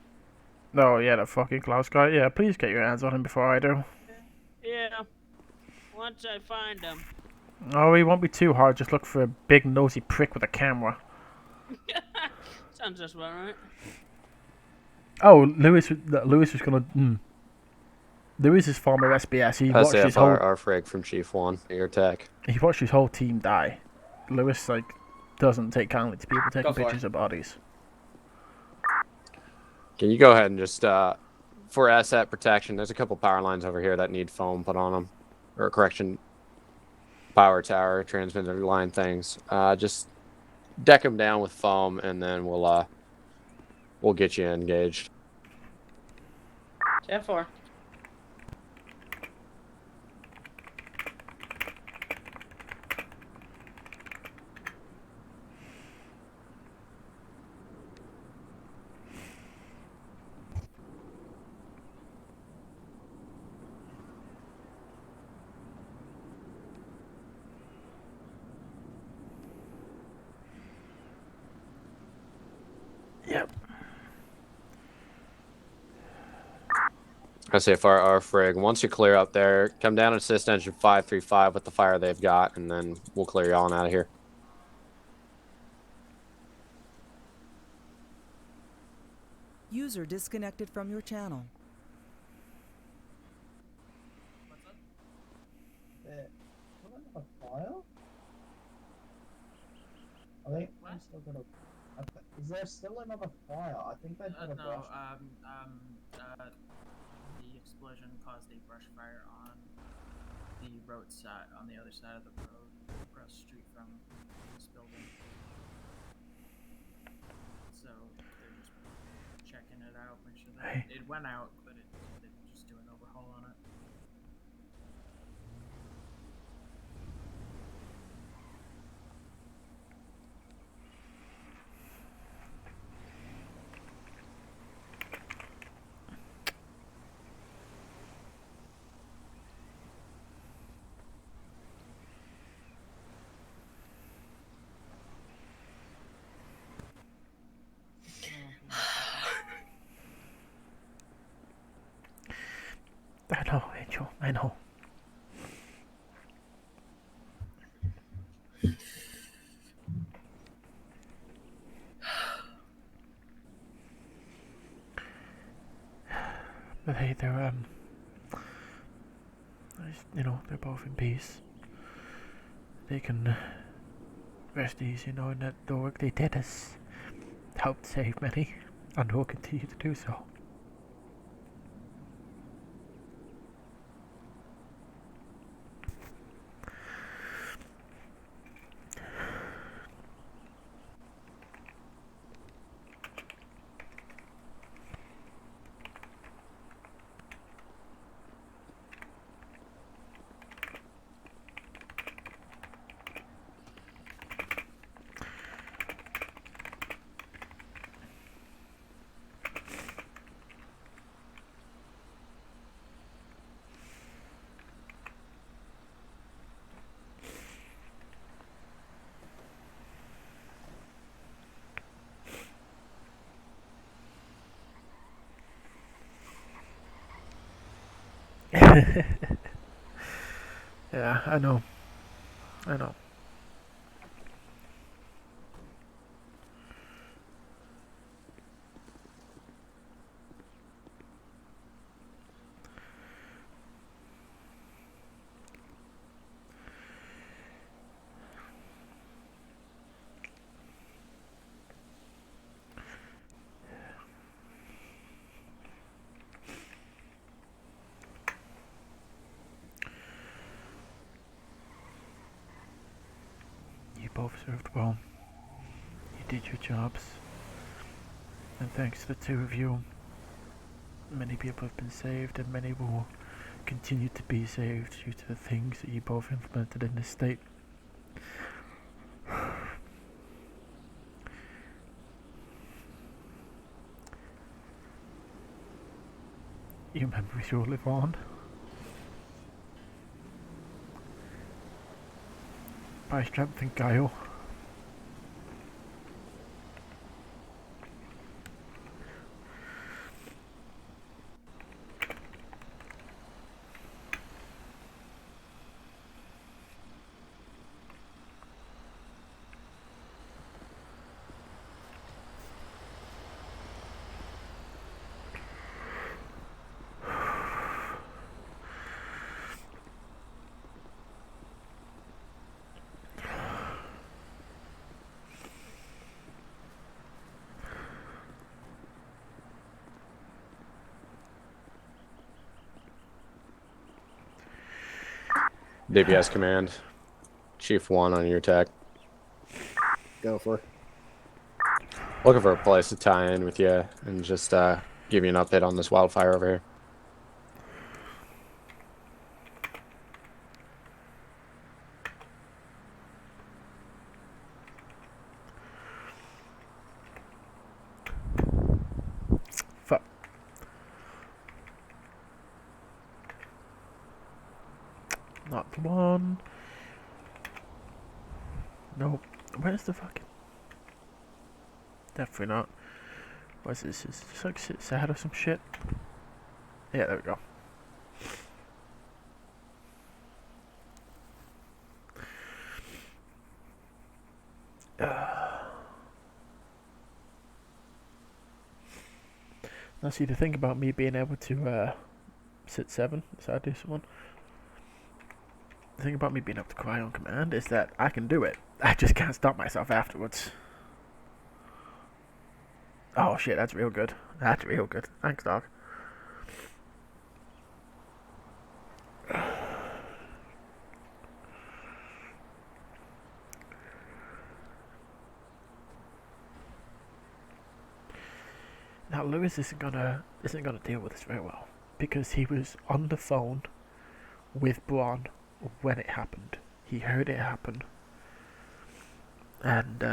Oh, yeah, the fucking Klaus guy. Yeah, please get your hands on him before I do. Yeah. Once I find him. Oh, he won't be too hard. Just look for a big nosy prick with a camera. Sounds just about right. Oh, Lewis was gonna. Lewis is former SBS. He watched his whole. SAFR Frig from Chief 1, your tech. He watched his whole team die. Lewis doesn't take kindly to people taking Go for it. pictures of bodies. Can you go ahead and just, for asset protection, there's a couple power lines over here that need foam put on them. Or correction, power tower, transmitter line things. Just deck them down with foam, and then we'll get you engaged. 10-4. Yep. SAFR Frig, once you clear up there, come down and assist engine 535 with the fire they've got, and then we'll clear you on out of here. User disconnected from your channel. A fire? I think I'm still gonna. Is there still another fire? I think they put a brush. The explosion caused a brush fire on the road side, on the other side of the road, across the street from this building. So they're just checking it out, make sure that it went out, but they're just doing an overhaul on it. I know, Angel. I know. But hey, they're they're both in peace. They can rest easy knowing that the work they did has helped save many, and will continue to do so. Yeah, I know. I know. You both served well. You did your jobs. And thanks to the two of you, many people have been saved and many will continue to be saved due to the things that you both implemented in this state. Your memories will live on. by strength and guile. DPS command. Chief 1 on your tech. Go for it. Looking for a place to tie in with you and just give you an update on this wildfire over here. Fuck. Not the one. Nope. Where's the fucking... Definitely not. What's this? Is this like sad or some shit? Yeah, there we go. Now see, the thing about me being able to sit 7, so I do someone. The thing about me being able to cry on command is that I can do it. I just can't stop myself afterwards. Oh shit, that's real good. That's real good. Thanks, dog. Now Lewis isn't gonna deal with this very well because he was on the phone with Braun when it happened. He heard it happen, and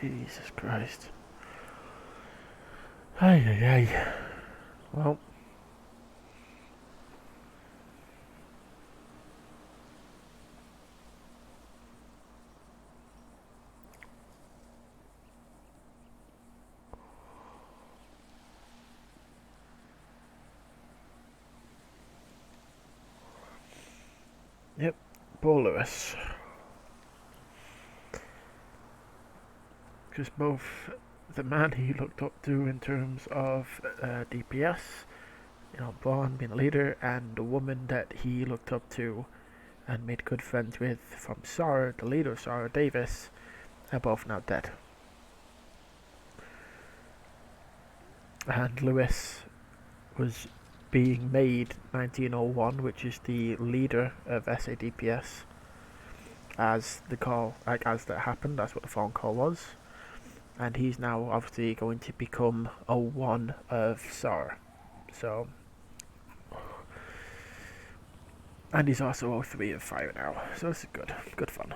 Jesus Christ. Ay, ay, ay. Well. Yep, poor Lewis. Because both the man he looked up to in terms of DPS, you know, Braun being a leader, and the woman that he looked up to and made good friends with from SAR, the leader of SAR, Davis, are both now dead. And Lewis was being made 1901, which is the leader of SADPS, as the call, like as that happened. That's what the phone call was. And he's now obviously going to become 01 of SAR. So, and he's also 03 of Fire now. So this is good fun.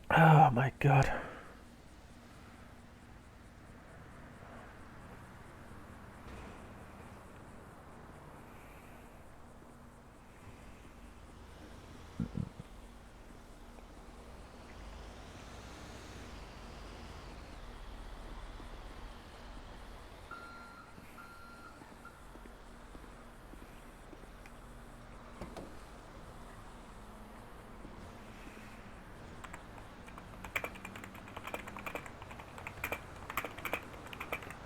Oh my god.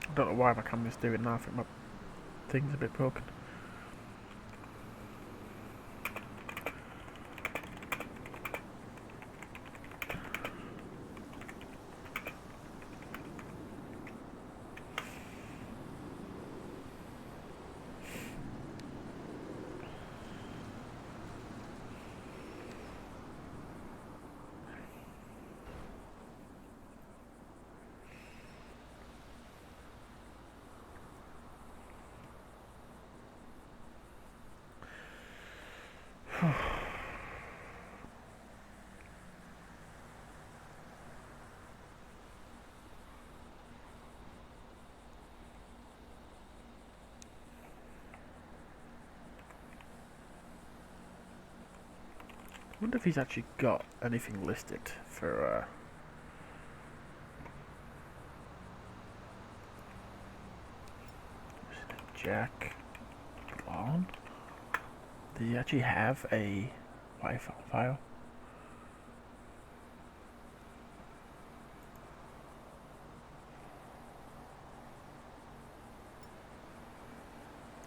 I don't know why my camera's doing that. I think my thing's a bit broken. wonder if he's actually got anything listed for Jack Long. Does he actually have a Wi-Fi file?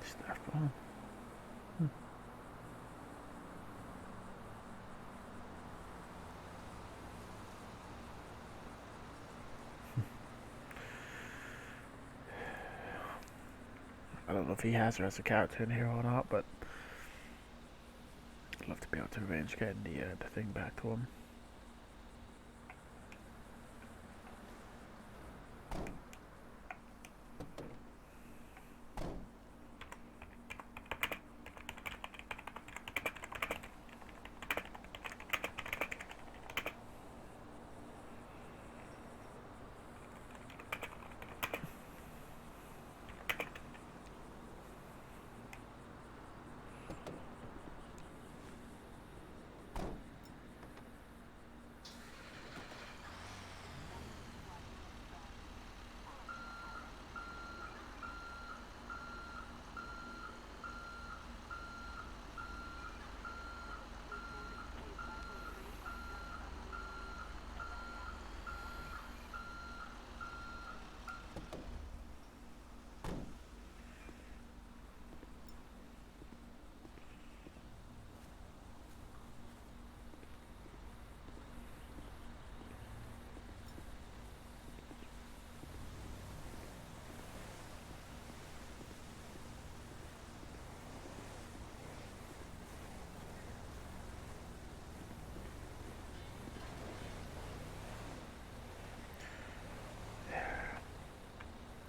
Staff Long. I don't know if he has her as a character in here or not, but I'd love to be able to arrange getting the thing back to him.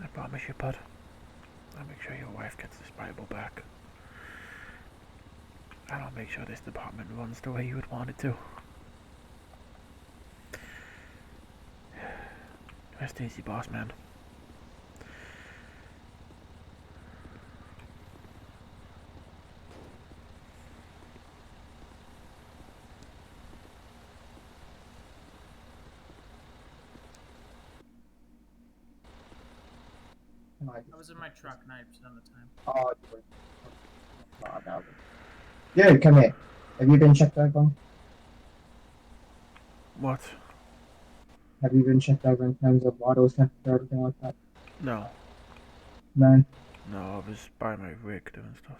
I promise you, bud. I'll make sure your wife gets this Bible back. And I'll make sure this department runs the way you would want it to. Rest easy, boss man. I was in my truck 90% of the time. Oh, no. Dude, come here. Have you been checked over? What? Have you been checked over in terms of vitals, temperature, everything like that? No. No. No, I was by my rig doing stuff.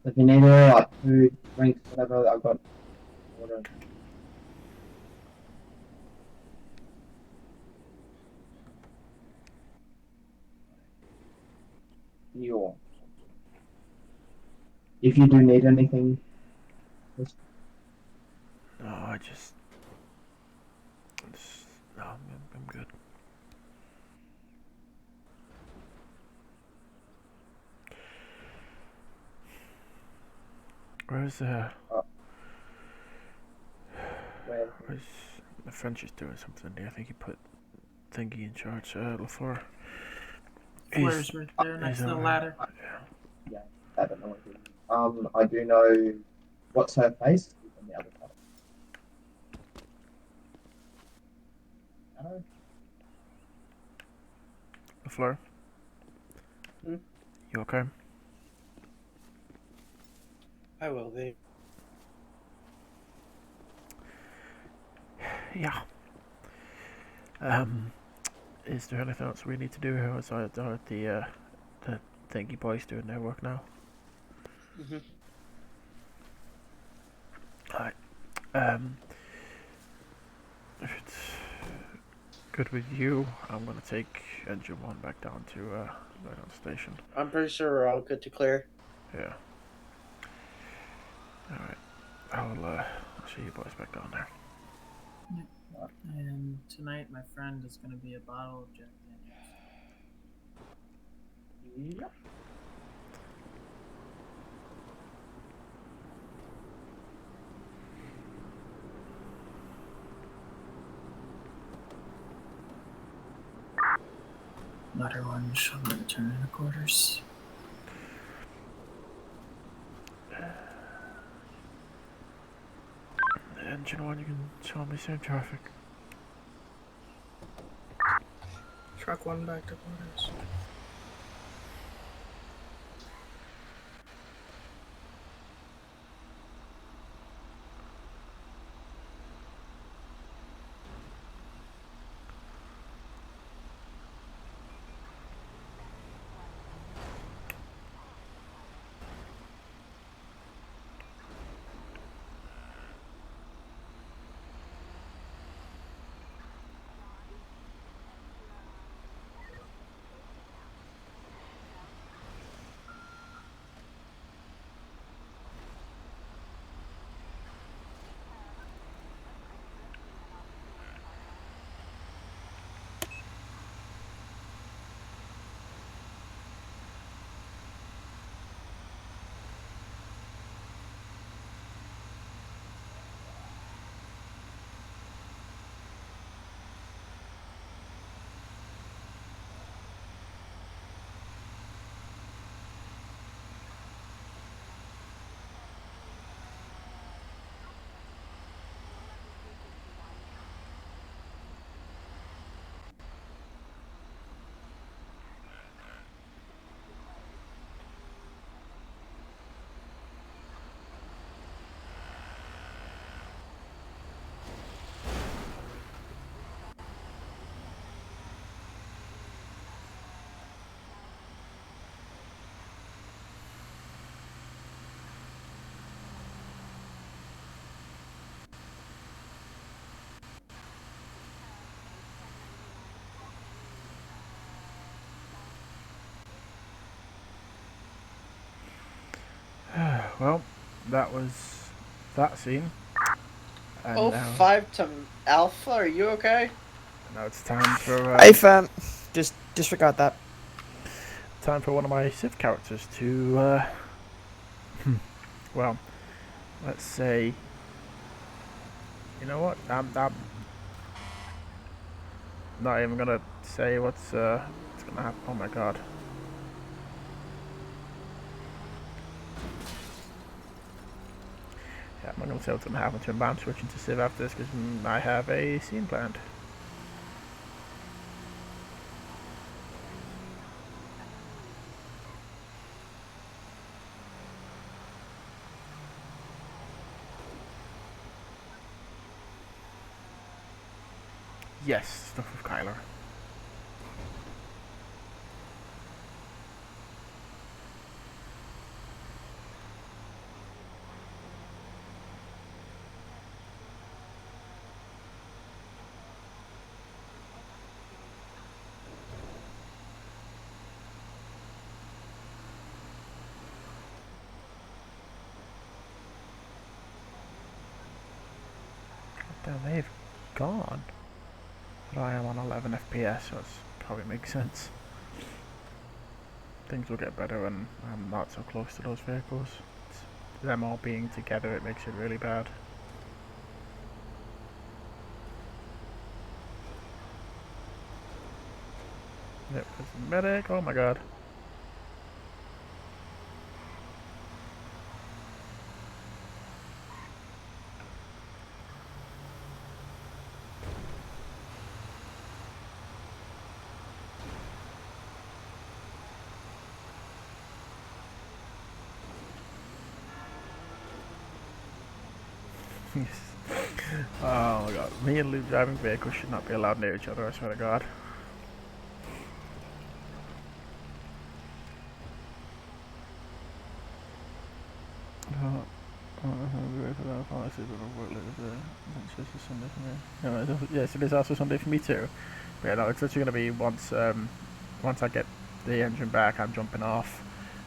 If you need any like food, drinks, whatever, I've got water. If you do need anything, just No, I just... no, I'm good. Where's the French is doing something there. I think he put Thingy in charge, LaFleur. Flare's right there next to the ladder. yeah, I don't know what it is. I do know what's her face on the other side. Hello? LaFleur? You okay? I will be. Yeah. Is there anything else we need to do here? Or are the Thingy boys doing their work now? Mhm. Alright. good with you, I'm gonna take engine 1 back down to right on station. I'm pretty sure we're all good to clear. Yeah. Alright. I'll see you boys back down there. And tonight, my friend is going to be a bottle of Jack Daniels. Yep. Letter 1 shall return to quarters. Engine 1, you can show me some traffic. Truck 1 back to quarters. Well, that was that scene. And Oh, 5 to Alpha, are you okay? now it's time for Hey fam, just disregard that. time for one of my Civ characters to well, let's say, you know what, I'm not even gonna say what's gonna happen. Oh my god. Yeah, I'm not gonna say what's gonna happen to him, but I'm switching to Civ after this because I have a scene planned. Yes, stuff with Kyler. Damn, they've gone. But I am on 11 FPS, so it probably makes sense. Things will get better when I'm not so close to those vehicles. It's them all being together, it makes it really bad. Yep, there's a medic, oh my god. Oh my god, me and Luke driving vehicles should not be allowed near each other, I swear to god. Sunday for me. No, yes, it is also Sunday for me too. But yeah, no, it's literally gonna be once I get the engine back, I'm jumping off.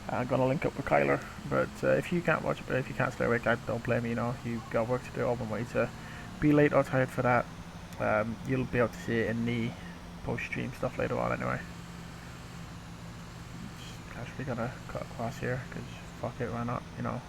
I'm gonna link up with Kyler. But if you can't watch it, if you can't stay awake, don't blame me. You know, you got work to do. Open way to be late or tired for that. You'll be able to see it in the post-stream stuff later on anyway. Just casually gonna cut across here because fuck it, why not? You know.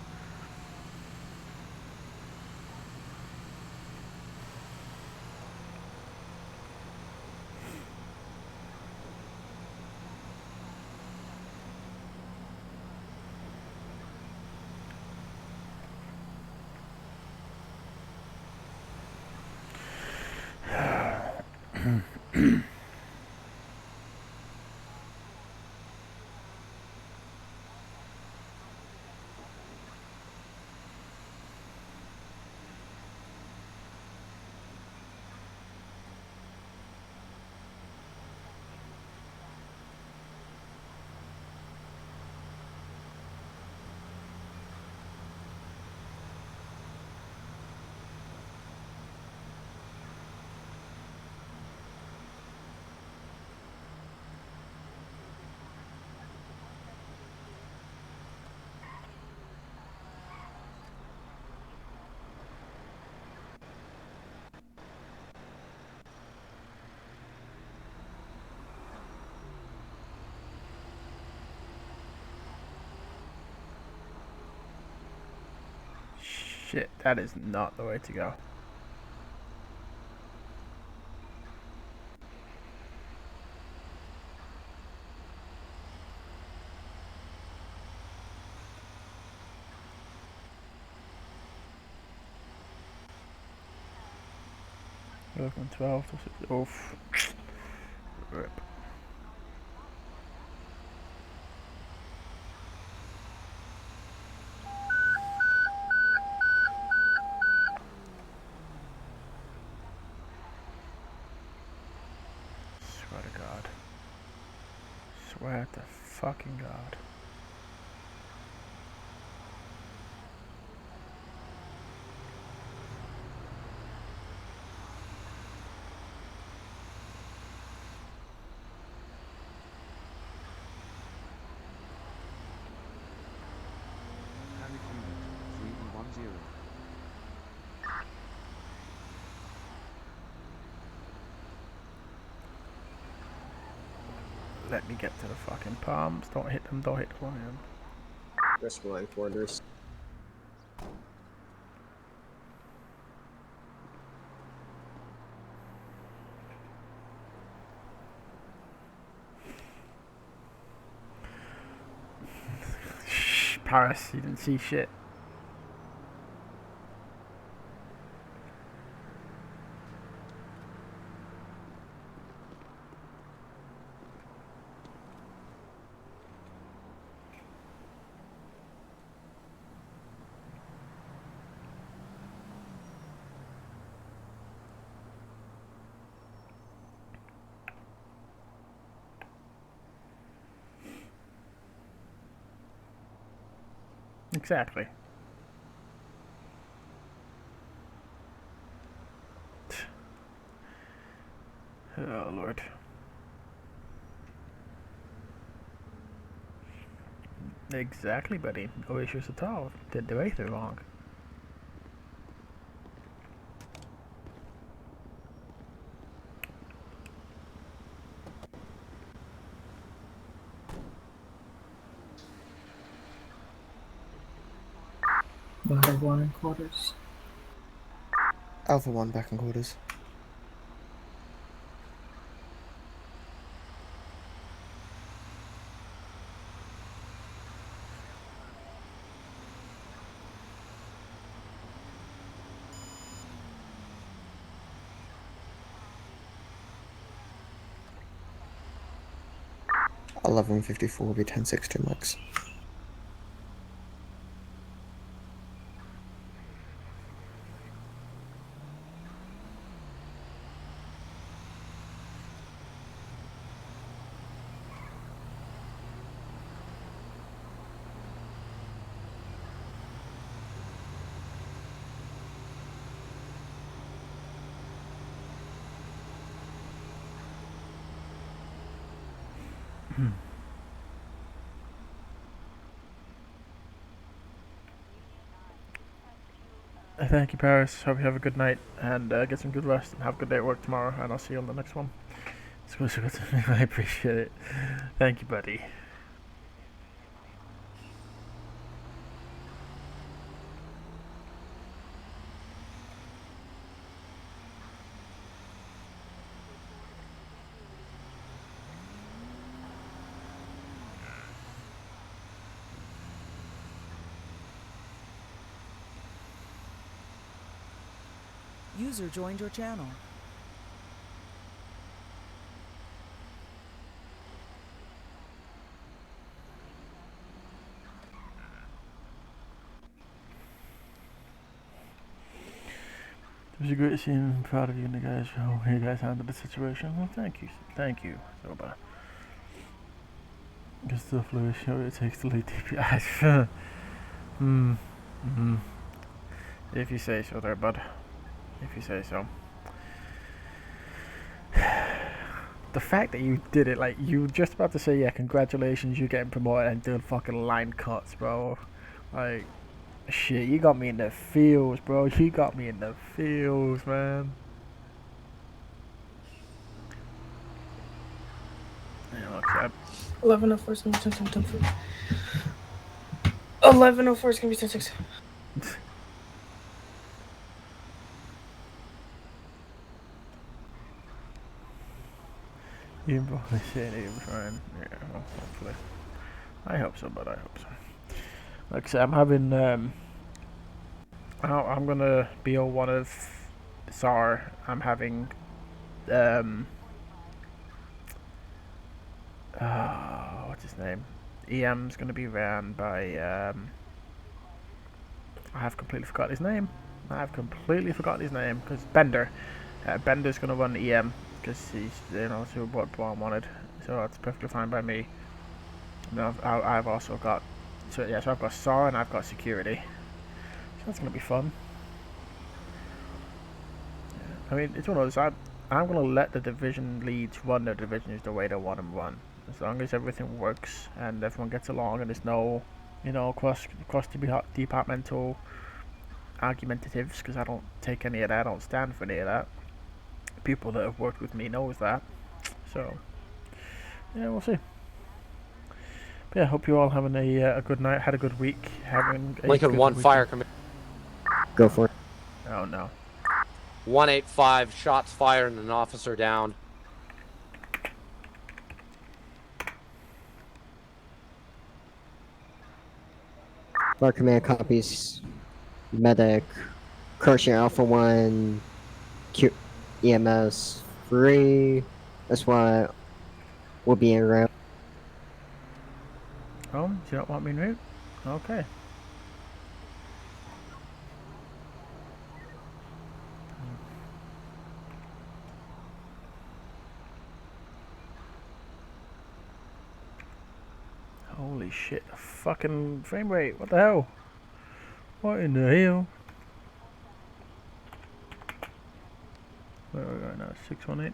Shit, that is not the way to go. From 12 to 6. Oof. Rip. Swear to God. Swear to fucking God. Let me get to the fucking palms. Don't hit them, don't hit the one. Risk line quarters. Shh, Paris, you didn't see shit. Exactly. Oh Lord. Exactly, buddy. No issues at all. Didn't do anything wrong. Bottle 1 in quarters. Alpha 1 back in quarters. $11.54 will be 10.62 max. Thank you, Paris. Hope you have a good night and get some good rest and have a good day at work tomorrow. And I'll see you on the next one. It's good. I appreciate it. Thank you, buddy. User joined your channel. It was great seeing and proud of you and the guys how you guys handled the situation. Well, thank you, Zoba. Just the fluid show it takes to lead DPI. If you say so there, bud. If you say so. The fact that you did it, like, you were just about to say, yeah, congratulations, you're getting promoted, and doing fucking line cuts, bro. Like, shit, you got me in the feels, bro. You got me in the feels, man. Yeah, look, 11:04 is gonna be 10:10. 11:04 is gonna be 10:06. You probably said it was fine. Yeah, well, hopefully. I hope so, but I hope so. Like I said, I'm having, I'm gonna be on one of SAR. I'm having, what's his name? EM's gonna be ran by, I have completely forgot his name. Because Bender. Bender's gonna run EM because he's, you know, so what Braun wanted. So that's perfectly fine by me. And then I've also got, so yeah, so I've got SAR and I've got security. So that's gonna be fun. I mean, it's one of those. I'm gonna let the division leads run their divisions the way they want them run. As long as everything works and everyone gets along and there's no, you know, cross departmental argumentatives, because I don't take any of that. I don't stand for any of that. People that have worked with me knows that. So yeah, we'll see. But yeah, hope you all having a good night, had a good week, having a Lincoln good 1 weekend. fire command. Go for it. Oh no. 185 shots fired and an officer down. Fire command copies. Medic. Crochet Alpha 1. EMS 3. That's why we'll be en route. Oh, do you not want me in route? Okay. Holy shit, fucking frame rate, what the hell? What in the hell? Where are we going now? 618?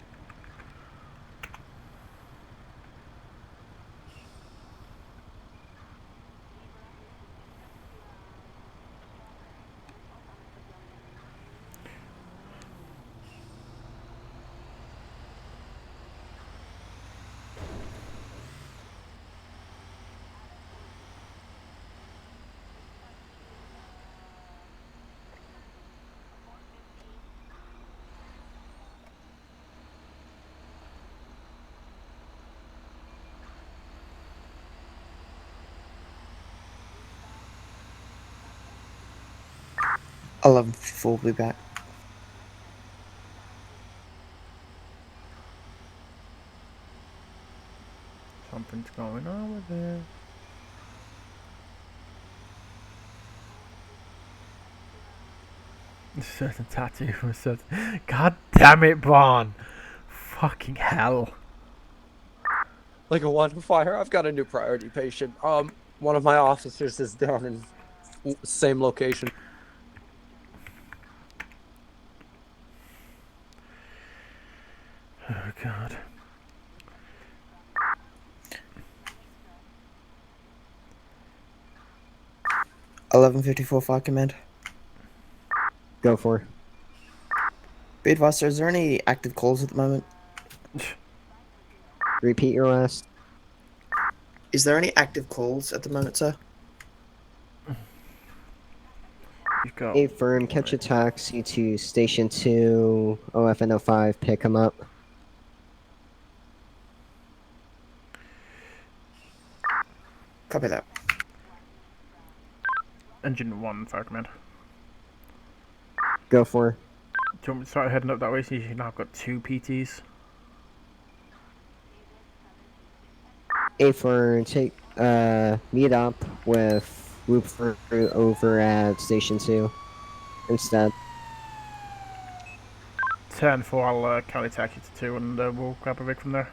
We'll be back. Something's going on with it. Certain tattoo was said. God damn it, Braun! Fucking hell. Lincoln 1 fire. I've got a new priority patient. One of my officers is down in same location. Oh god. 1154 Fire Command. Go for. Be advised, sir, is there any active calls at the moment? Repeat your last. Is there any active calls at the moment, sir? You go. A firm, catch a taxi to Station 2, OFN05, pick him up. Copy that. Engine 1, Fire Command. Go for. Do you want me to start heading up that way so you now got 2 PTs? A firm, meet up with Loop Fruit over at Station 2 instead. 10-4, I'll county taxi to 2 and we'll grab a rig from there.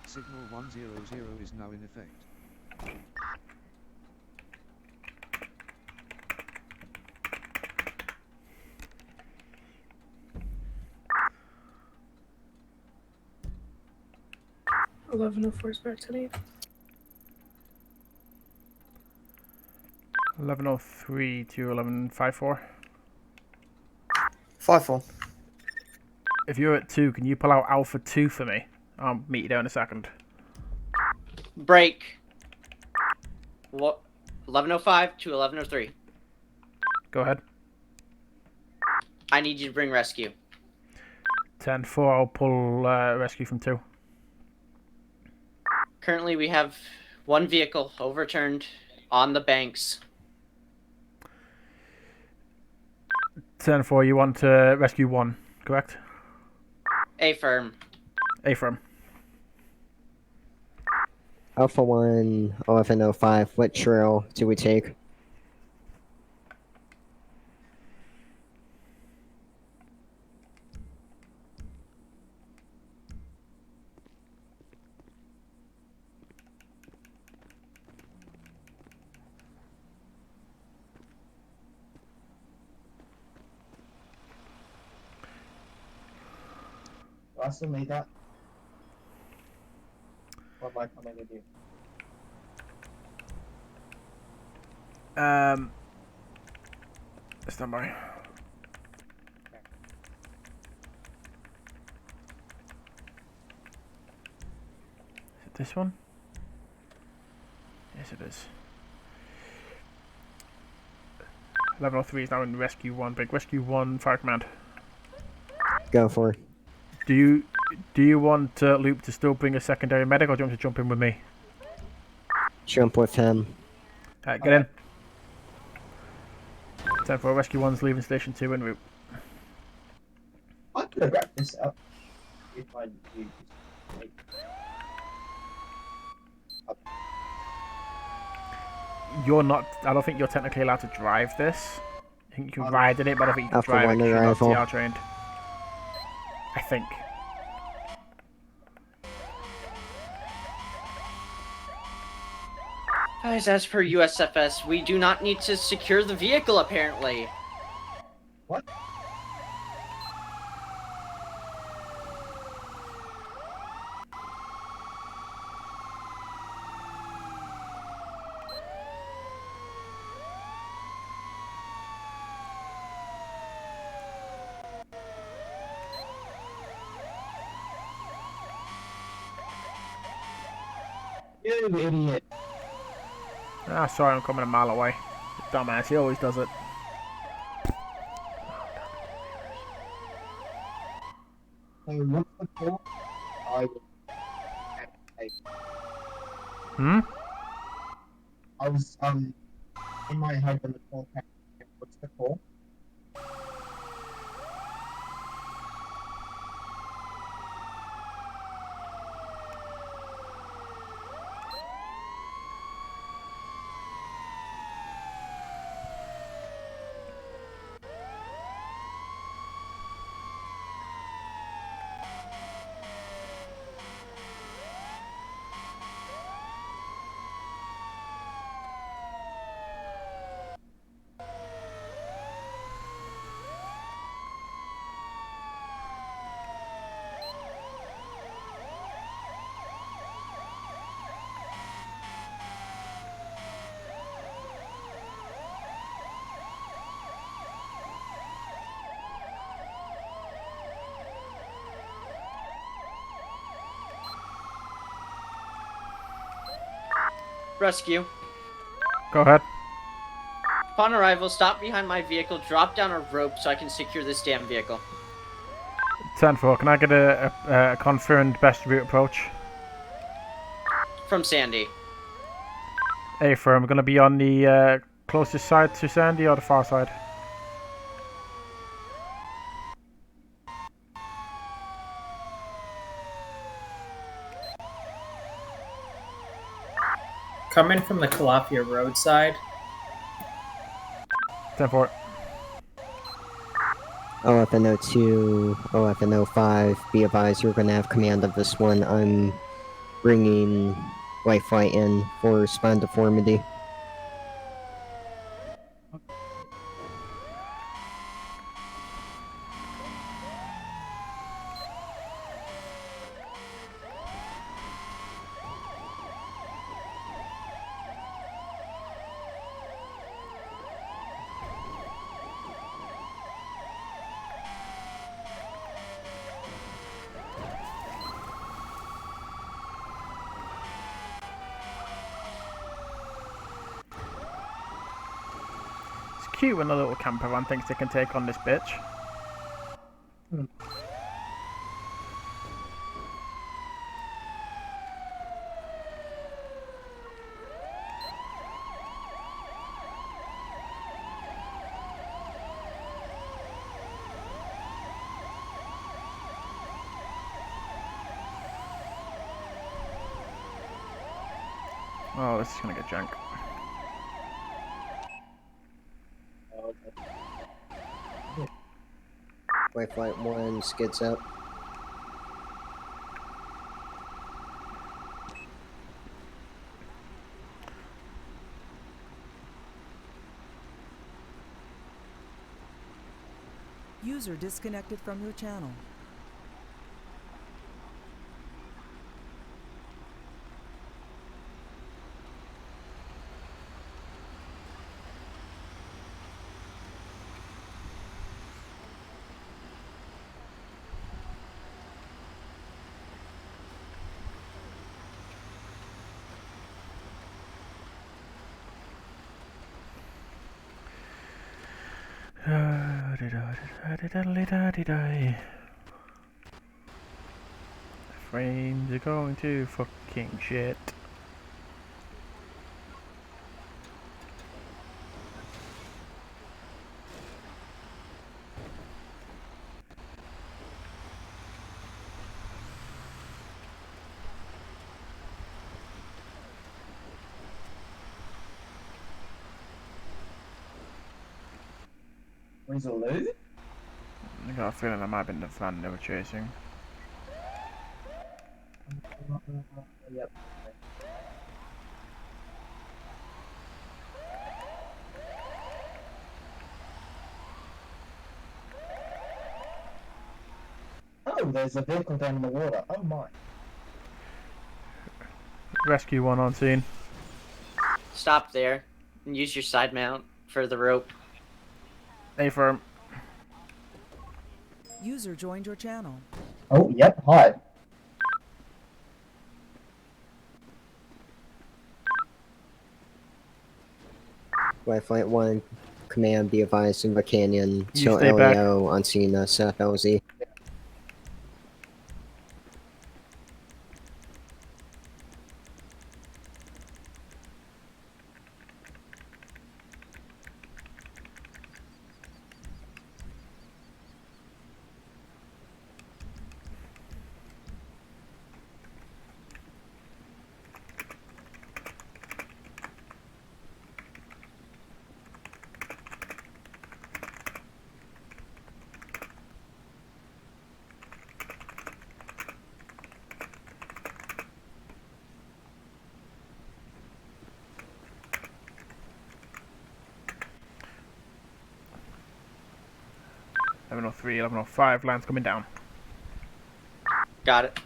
Signal 100 is now in effect. $11.04 is back today. 1103 to 1154. 5-4. If you're at 2, can you pull out Alpha 2 for me? I'll meet you there in a second. Break. What? 1105 to 1103. Go ahead. I need you to bring rescue. 10-4, I'll pull rescue from 2. Currently, we have one vehicle overturned on the banks. 10-4, you want to rescue 1, correct? A firm. A firm. Alpha 1, OFN05, what trail do we take? Do I still need that? Or am I coming with you? Stand by. Is it this one? Yes, it is. 1103 is now in rescue 1. Big rescue 1, Fire Command. Go for. Do you want Loop to still bring a secondary medic, or do you want to jump in with me? Jump with him. Alright, get in. 10-4, rescue 1's leaving station 2 en route. I could have wrapped this up if I knew. You're not. I don't think you're technically allowed to drive this. I think you can ride in it, but I don't think you can Alpha drive it 1 because you're not arrival. TR trained. I think. Guys, as per USFS, we do not need to secure the vehicle, apparently. What? You idiot. Ah, sorry, I'm coming a mile away. Dumbass, he always does it. So what's the call? I will. Hmm? I was in my head when the call came. What's the call? Rescue. Go ahead. Upon arrival, stop behind my vehicle, drop down a rope so I can secure this damn vehicle. 10-4, can I get a confirmed best route approach? From Sandy. A-firm, going to be on the closest side to Sandy or the far side? Coming from the Calafia roadside. 10-4. OFN02, OFN05, be advised you're going to have command of this one. I'm bringing White Flight in for spine deformity. Cute when a little camper van thinks they can take on this bitch. Oh, this is gonna get junk. White Flight 1 skids up. User disconnected from your channel. Frames are going to fucking shit. Weasel lose? I got a feeling that might have been the van they were chasing. Yep. Oh, there's a vehicle down in the water. Oh my. Rescue 1 on scene. Stop there and use your side mount for the rope. A-firm. User joined your channel. Oh, yep, hi. White Flight 1, command, be advised in the canyon You till stay back. LAO on scene, SAFR. .1103, 1105, lines coming down. Got it.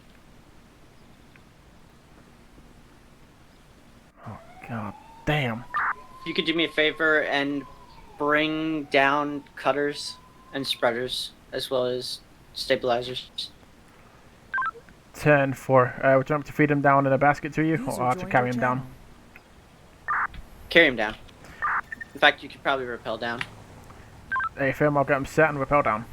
Oh, god damn. If you could do me a favor and bring down cutters and spreaders, as well as stabilizers. 10-4. Would you want me to feed him down in a basket to you, User or to joined carry your him down? channel. Carry him down. In fact, you could probably rappel down. Hey, Film, I'll get him set and rappel down.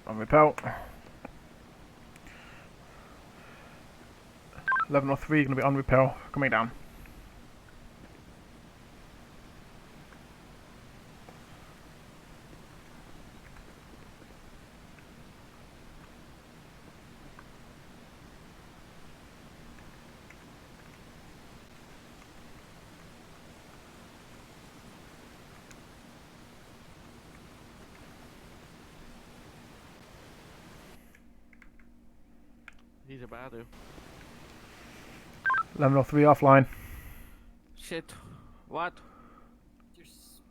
On rappel. 1103 going to be on rappel, coming down. He's about to. 1103 offline. Shit. What?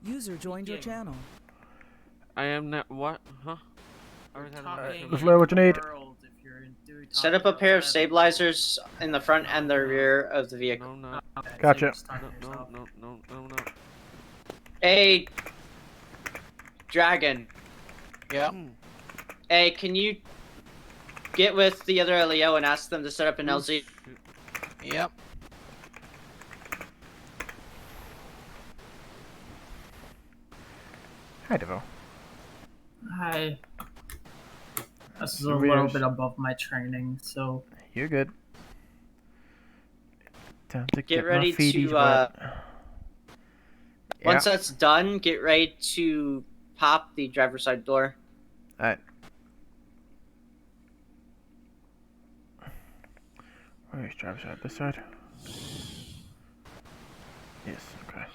User joined your channel. I am not. What? Huh? LaFleur, what you need? Set up a pair of stabilizers in the front and the rear of the vehicle. No. Gotcha. No. Hey, Dragon. Yeah. Hey, can you get with the other LEO and ask them to set up an LZ? Yep. Hi, Devo. Hi. This is a Some little readers. bit above my training, so You're good. Time to Get my ready feeties to, wet. Once Yeah. that's done, get ready to pop the driver's side door. Alright. Where's driver's side? This side? Yes, okay.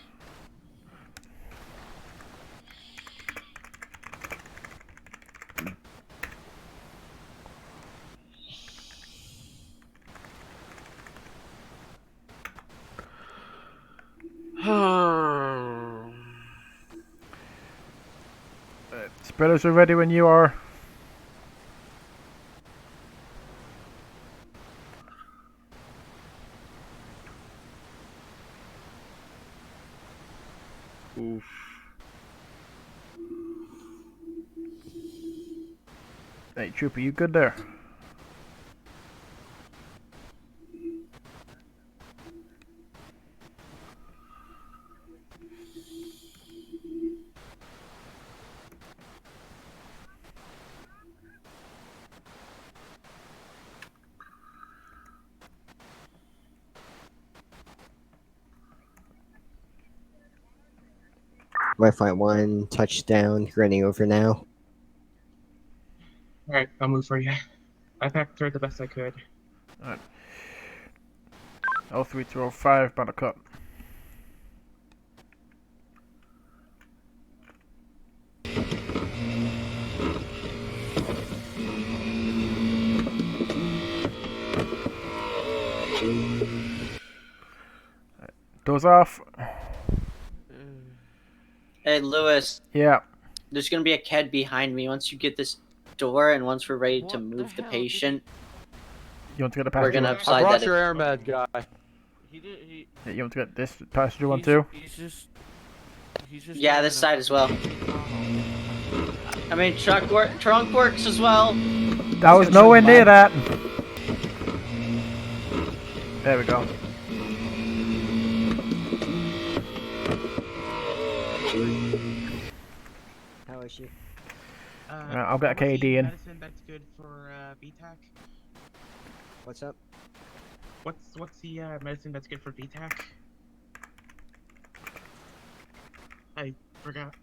Spreaders are ready when you are. Oof. Hey, Trooper, you good there? Wi-Fi 1, touchdown, running over now. Alright, I'll move for you. I packed through the best I could. Alright. 03205, Buttercup. Doors off. Hey, Lewis. Yeah. There's gonna be a KED behind me. Once you get this door and once we're ready to move the patient, You want to get the we're passenger gonna one? slide I brought that your in. air med guy. Yeah, you want to get this passenger one too? He's just Yeah, this side as well. I mean, trunk works as well. That was nowhere near that. There we go. How is she? I'll get a what's the KD in. medicine that's good for BTAC? What's up? What's the medicine that's good for BTAC? I forgot.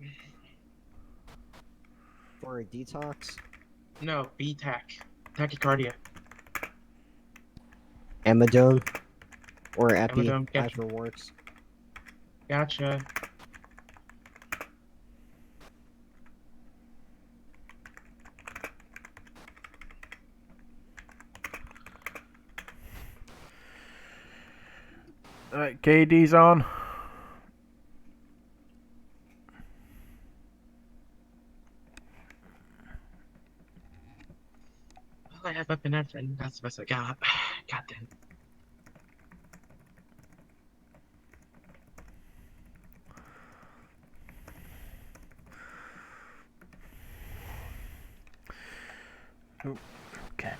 For a detox? No, BTAC. Tachycardia. Amidone? Or Epi? Amidone, gotcha. Either works. Gotcha. Alright, KD's on. I have up and everything. That's the best I got. God damn. Oh, okay.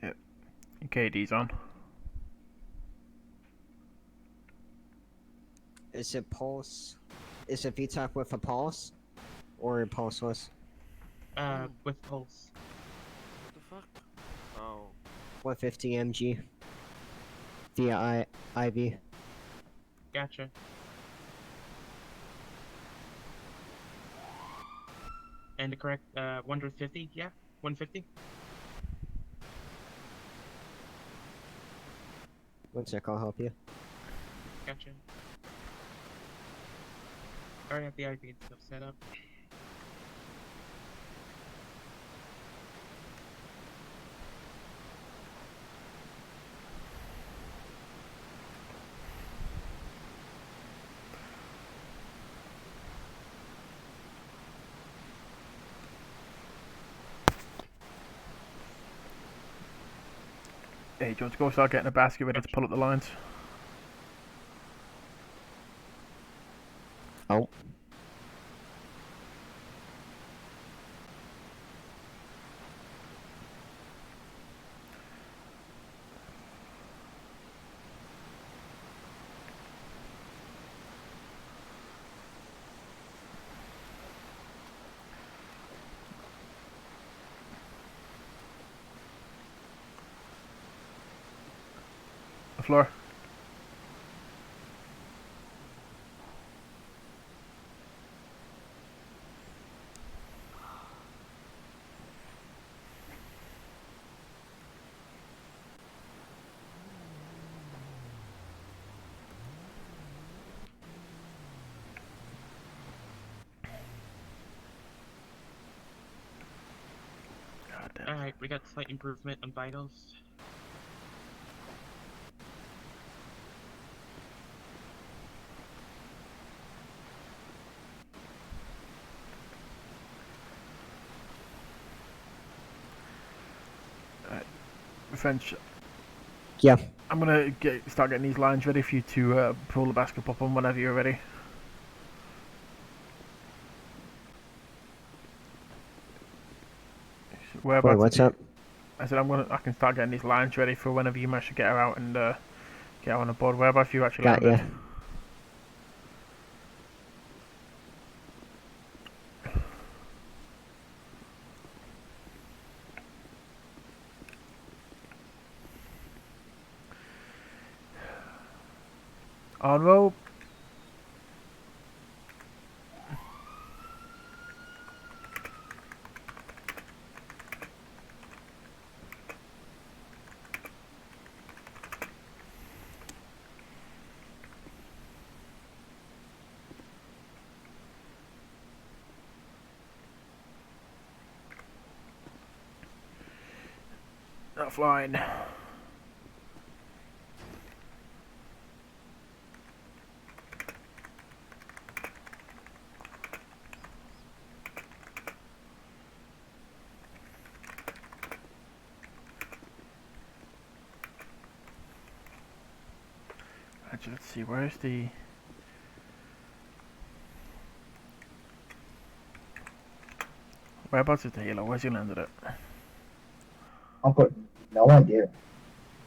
Yep. KD's on. Is it pulse? Is it VTAC with a pulse? Or pulseless? With pulse. What the fuck? Oh. 150 mg. Via IV. Gotcha. And the correct 150, yeah, 150. One sec, I'll help you. Gotcha. Already have the IV and stuff set up. Hey, do you want to go start getting a basket ready to pull up the lines? Oh. The floor. Alright, we got slight improvement on vitals. French. Yeah. I'm gonna start getting these lines ready for you to pull the basket up on whenever you're ready. Whereabouts? Wait, what's up? I said I can start getting these lines ready for whenever you manage to get her out and get her on the board. Whereabouts you actually Got landed? ya. On rope. Not flying. Actually, let's see. Where's the? Whereabouts is the helo? Where's he landed at? I've got no idea.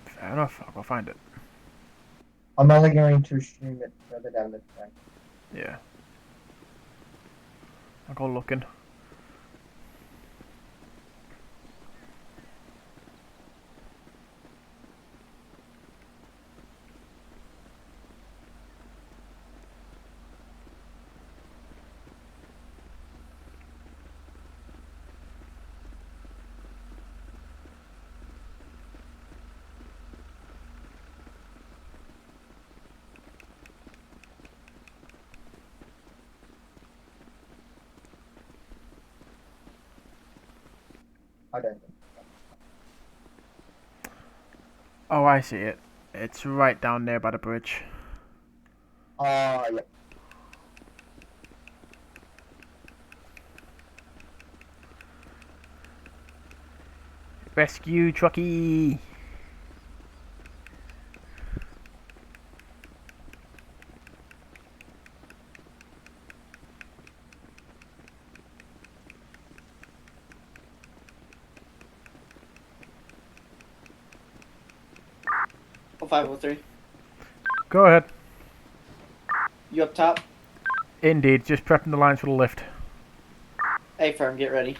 Fair enough. I'll go find it. I'm only going to stream it further down the track. Yeah. I'll go looking. I don't know. Oh, I see it. It's right down there by the bridge. Yeah. Rescue trucky. Oh, 503. Go ahead. You up top? Indeed, just prepping the lines for the lift. Hey, firm, get ready.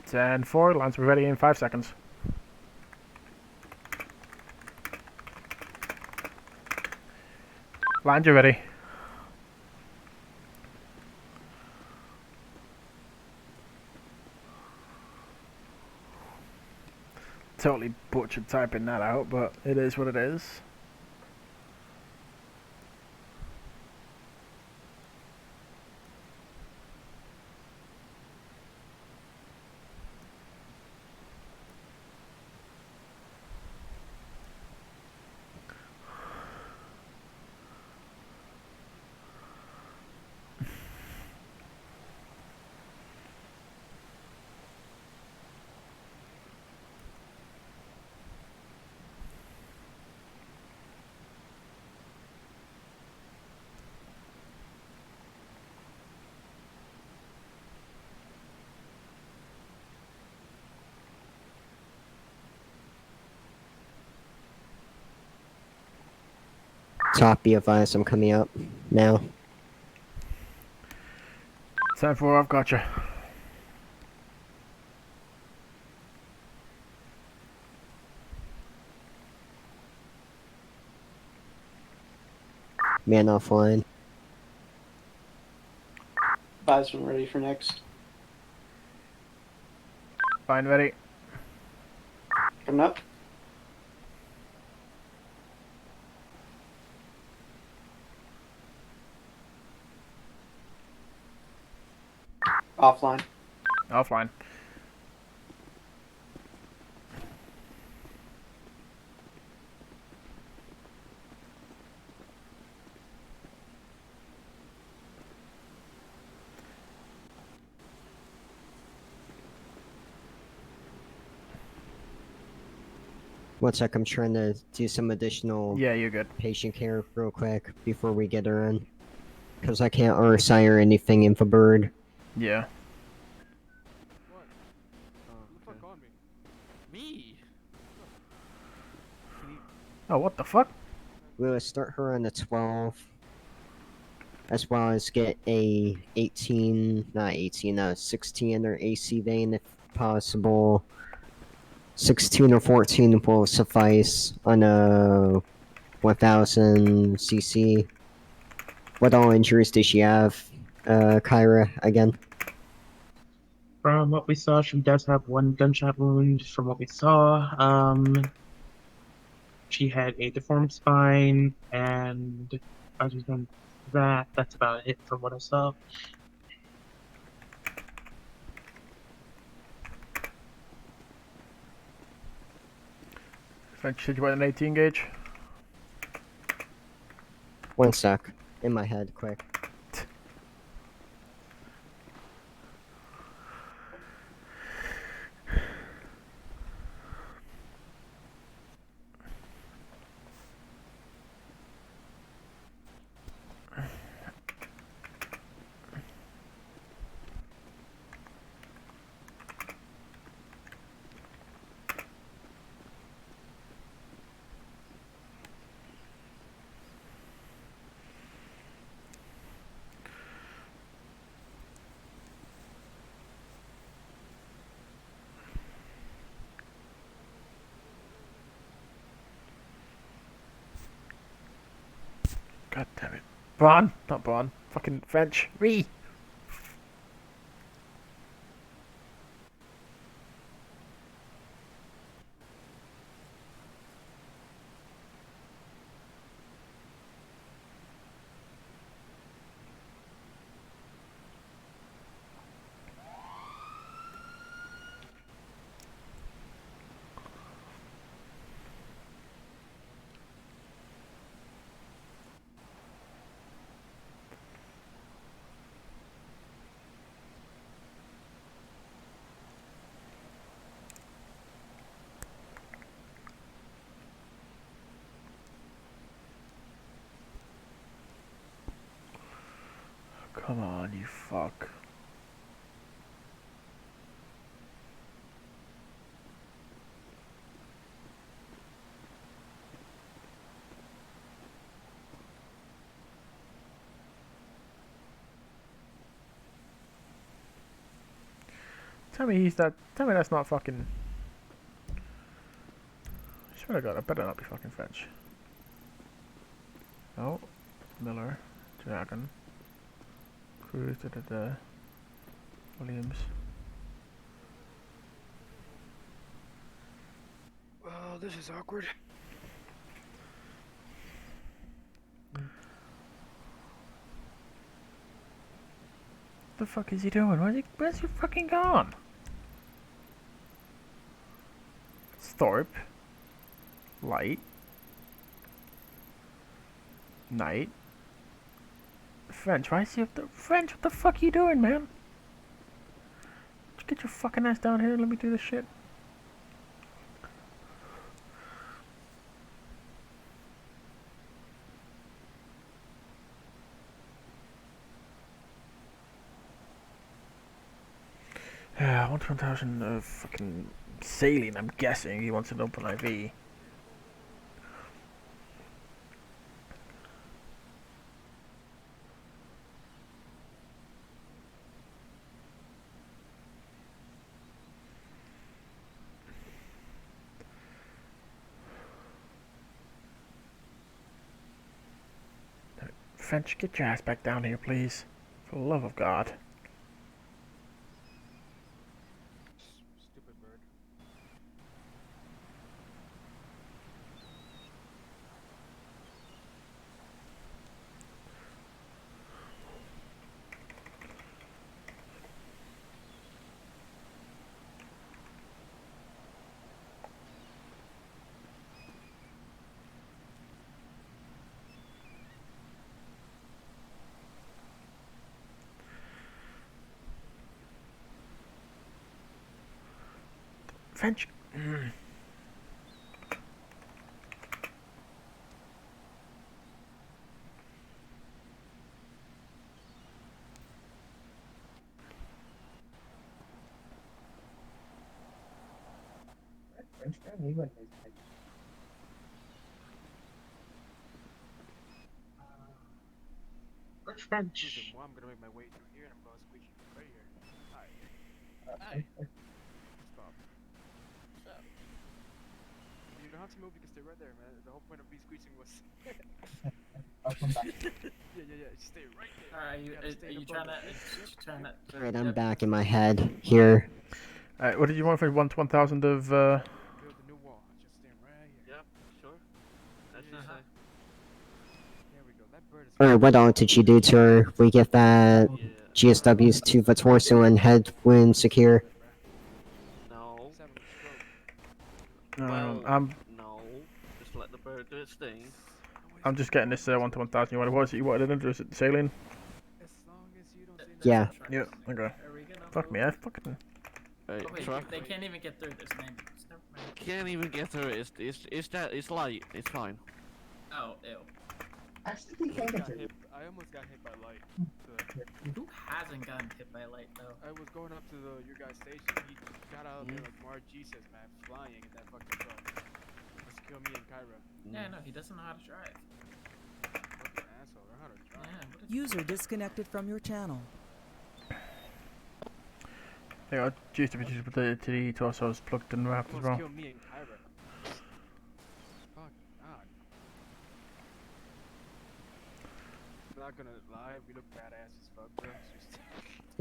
10-4, lines will be ready in 5 seconds. Lines are ready. Totally butchered typing that out, but it is what it is. Top, be advised, I'm coming up now. 10-4, I've got you. Man offline. 5's been ready for next. Fine, ready. Coming up. Offline. Offline. One sec, I'm trying to do some additional Yeah, you're good. patient care real quick before we get her in. Because I can't RSI or anything in for bird. Yeah. What? Who the fuck on me? Me? Oh, what the fuck? We'll start her on the 12. As well as get a 16 or AC vein if possible. 16 or 14 will suffice on a 1000 cc. What all injuries does she have, Kyra, again? From what we saw, she does have one gunshot wound. From what we saw, she had a deformed spine, and other than that, that's about it from what I saw. French situated an 18 gauge. One sec. In my head, quick. God damn it. Bon? Not Bon. Fucking French. Ree! Come on, you fuck. Tell me that's not fucking. I swear to God, I better not be fucking French. Oh, Miller, Dragon, Cruz, Williams. Oh, this is awkward. What the fuck is he doing? Where's he fucking gone? Thorpe. Light. Knight. French, why is he up the French? What the fuck are you doing, man? Just get your fucking ass down here and let me do this shit. Yeah, 1,000 fucking saline, I'm guessing. He wants an open IV. French, get your ass back down here, please. For the love of God. Stupid bird. French. French guy, he went his head. Listen, well, I'm gonna make my way through here and I'm gonna squeeze you right here. Hi. Stop. Stop. You don't have to move, you can stay right there, man. The whole point of me squeezing was. I'll come back. Yeah. Just stay right there. Are you trying to? Alright, I'm back in my head here. Alright, what did you want for 1,000 of Build a new wall. Just stay right here. Yep, sure. That's just There we go. That bird is. Alright, what all did you do to her? We get that GSWs to the torso and head wound secure. no. No, Well, no. Just let the bird do its thing. I'm just getting this 1 to 1,000. What was it you wanted it? Was it saline? As long as you don't say Yeah. Yeah, okay. Fuck me, I fucking. Right, Oh, wait, truck. they can't even get through this. Never mind. Can't even get through it. It's light. It's fine. Oh, ew. Actually, we can get it. I almost got hit by light. Who hasn't gotten hit by light though? I was going up to your guy's station. He got out of there like Mar Jesus, man, flying in that fucking truck. Let's kill me and Kyra. Yeah, no, he doesn't know how to drive. Fucking asshole. Learn how to drive. Yeah. User disconnected from your channel. They got juice to be to the torsos plugged and wrapped as well. Kill me and Kyra. Fuck God. I'm not gonna lie, we look badass as fuck, bro.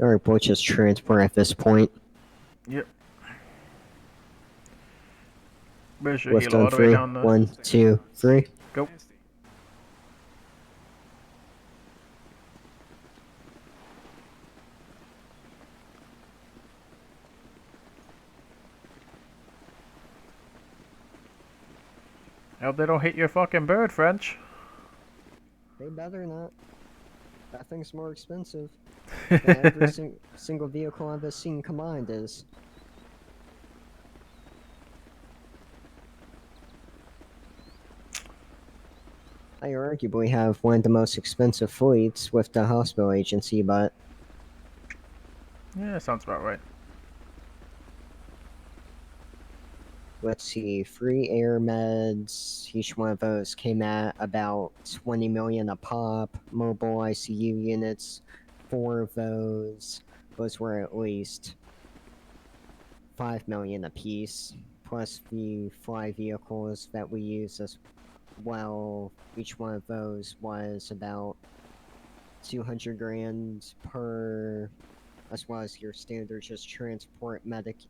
Alright, we'll just transport at this point. Yep. Where's your Lift healer all on the way 3. down there? 1, 2, 3. Go. I hope they don't hit your fucking bird, French. They better not. That thing's more expensive than every single vehicle I've ever seen combined is. I arguably have one of the most expensive fleets with the hospital agency, but Yeah, sounds about right. let's see, 3 air meds, each one of those came at about 20 million a pop. Mobile ICU units, 4 of those were at least 5 million apiece, plus the fly vehicles that we use as well. Each one of those was about 200 grand per, as well as your standard just transport medics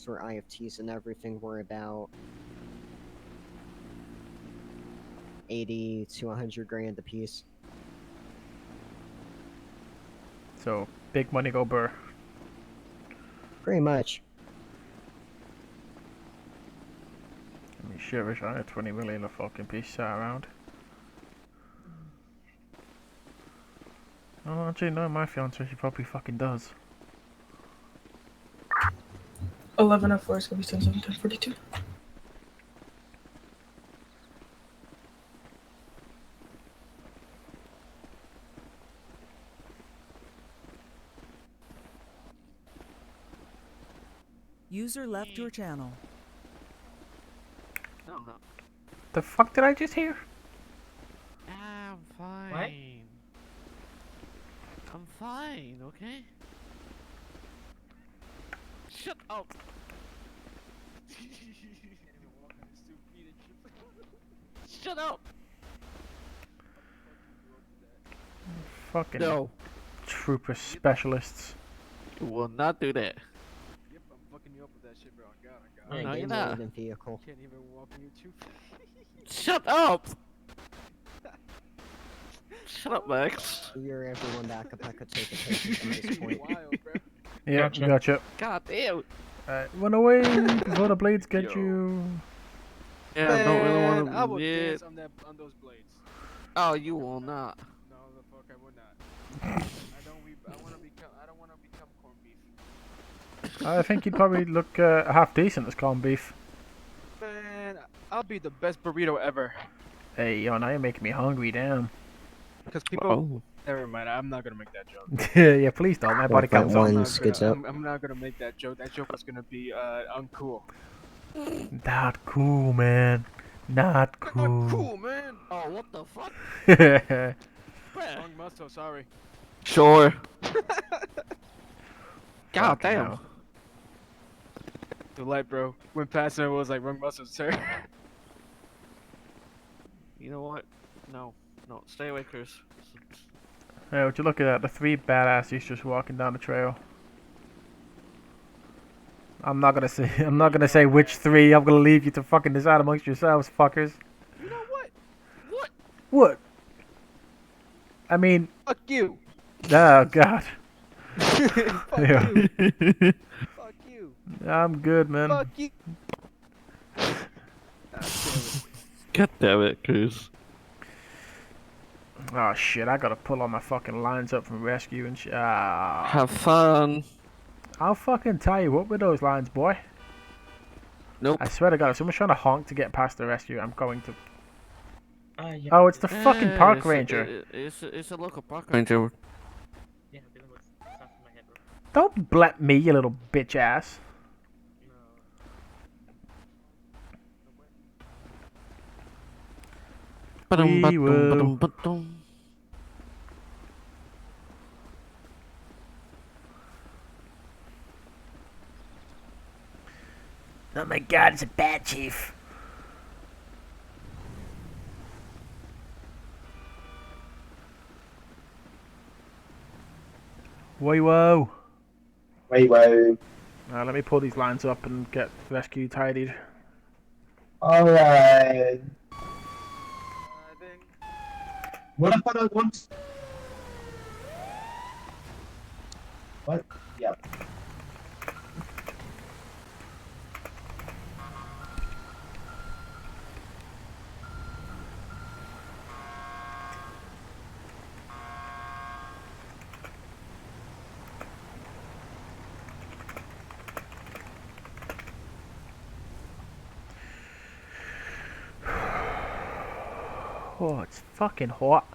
or IFTs and everything were about 80 to 100 grand a piece. So, big money go burr. Pretty much. I mean, sure wish I had 20 million a fucking piece sat around. Oh, actually, no, my fiance, she probably fucking does. 11:04 is gonna be 10:42. User left your channel. No, no. The fuck did I just hear? I'm fine. I'm fine, okay? Shut up! Shut up! Fucking No. trooper specialists. You will not do that. Yep, I'm fucking you up with that shit, bro. I got it. No, Alright, you're get not. in the vehicle. Can't even walk on your 2 Shut up! Shut up, Max. You're everyone back up. I could take a picture from this point. Wild, bro. Yeah, gotcha. God damn. Run away before the blades get you. Yeah, I don't really want Man, I will to. dance on those blades. Oh, you will not. No, the fuck I would not. I don't want to become corned beef. I think you'd probably look half decent as corned beef. Man, I'll be the best burrito ever. Hey, yo, now you're making me hungry, damn. Because people. Never mind. I'm not gonna make that joke. Yeah, please don't. My body count's on. I'm not gonna make that joke. That joke was gonna be uncool. Not cool, man. Not cool. Not cool, man. Oh, what the fuck? Wrong muscle. Sorry. Sure. God Fucking damn. hell. The light, bro. Went past and it was like wrong muscle, sir. You know what? No. No. Stay away, Chris. Hey, would you look at that? The 3 badasses just walking down the trail. I'm not gonna say which 3. I'm gonna leave you to fucking decide amongst yourselves, fuckers. You know what? What? What? I mean. Fuck you. Oh God. Fuck Yeah. you. Fuck you. I'm good, man. Fuck you. God damn it, Chris. Oh shit! I gotta pull all my fucking lines up from rescue and shit. Ah. Have fun. I'll fucking tie you up with those lines, boy. Nope. I swear to God, if someone's trying to honk to get past the rescue, I'm going to. Yeah. Oh, it's the fucking park it's ranger. It's a local park ranger. Yeah, I've been with stuff in my head, bro. Don't blep me, you little bitch ass. We will. Oh my God, it's a bat chief. Whoa, whoa. Wait, whoa. Let me pull these lines up and get rescue tidied. Alright. What if I don't want? What? Yep. Oh, it's fucking hot.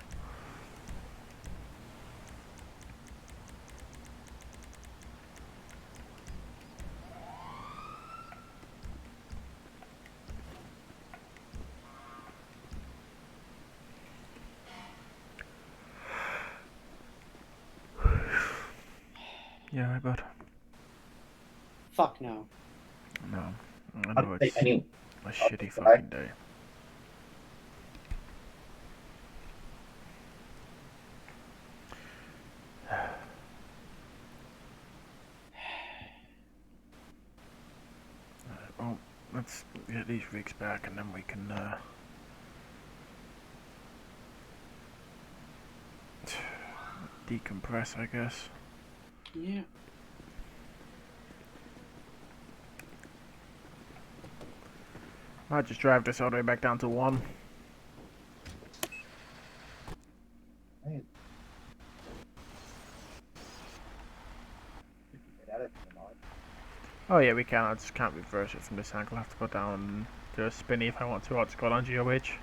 Yeah, I bet. Fuck no. No. I I know don't think it's any. a shitty fucking day. Well, let's get these rigs back and then we can decompress, I guess. Yeah. Might just drive this all the way back down to 1. Oh yeah, we can. I just can't reverse it from this angle. I have to go down and do a spinny if I want to. I'll just go down GOH.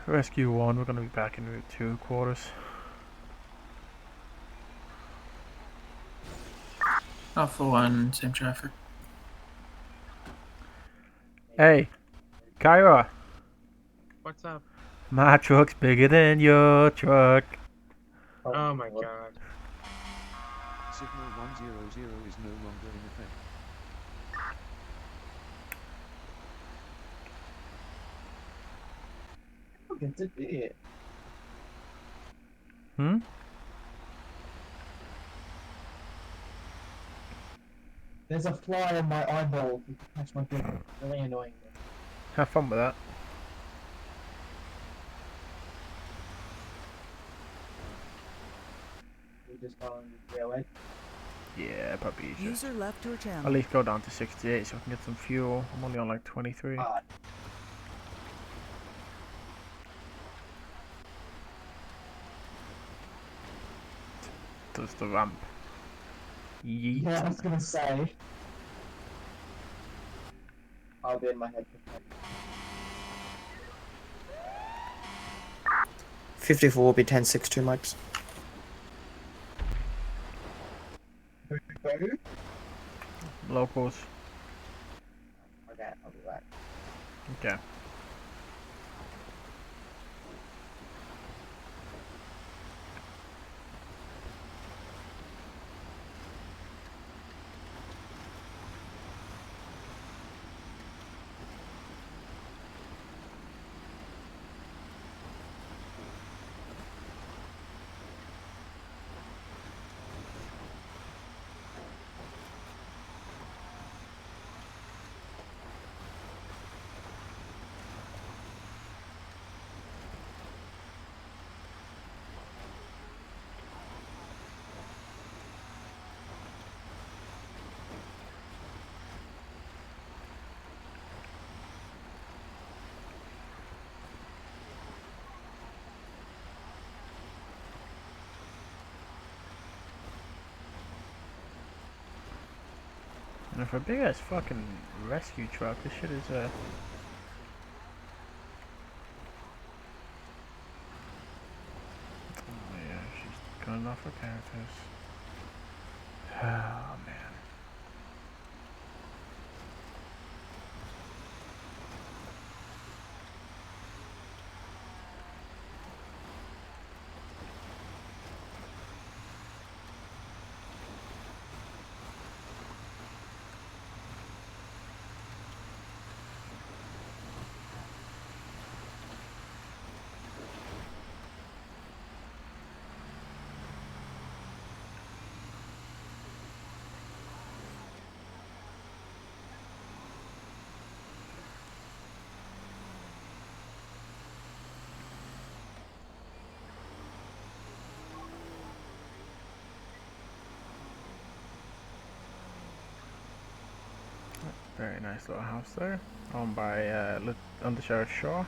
Rescue 1, we're going to be back in route 2 quarters. Alpha 1, same traffic. Hey, Kyra. What's up? My truck's bigger than your truck. Oh my god. Signal 100 is no longer in effect. Look at it. Hmm? There's a fly on my eyeball. You can catch my finger. Really annoying me. Have fun with that. We just go on the railway. Yeah, probably easier. User left your channel. At least go down to 68 so I can get some fuel. I'm only on like 23. Does the ramp. Yeet. Yeah, I was gonna say. I'll be in my head. 54 will be 1062 mics. Locals. Okay, I'll be back. Okay. And for a big ass fucking rescue truck, this shit is oh yeah, she's going off her characters. Oh man. Very nice little house there, owned by Under Sheriff Shaw.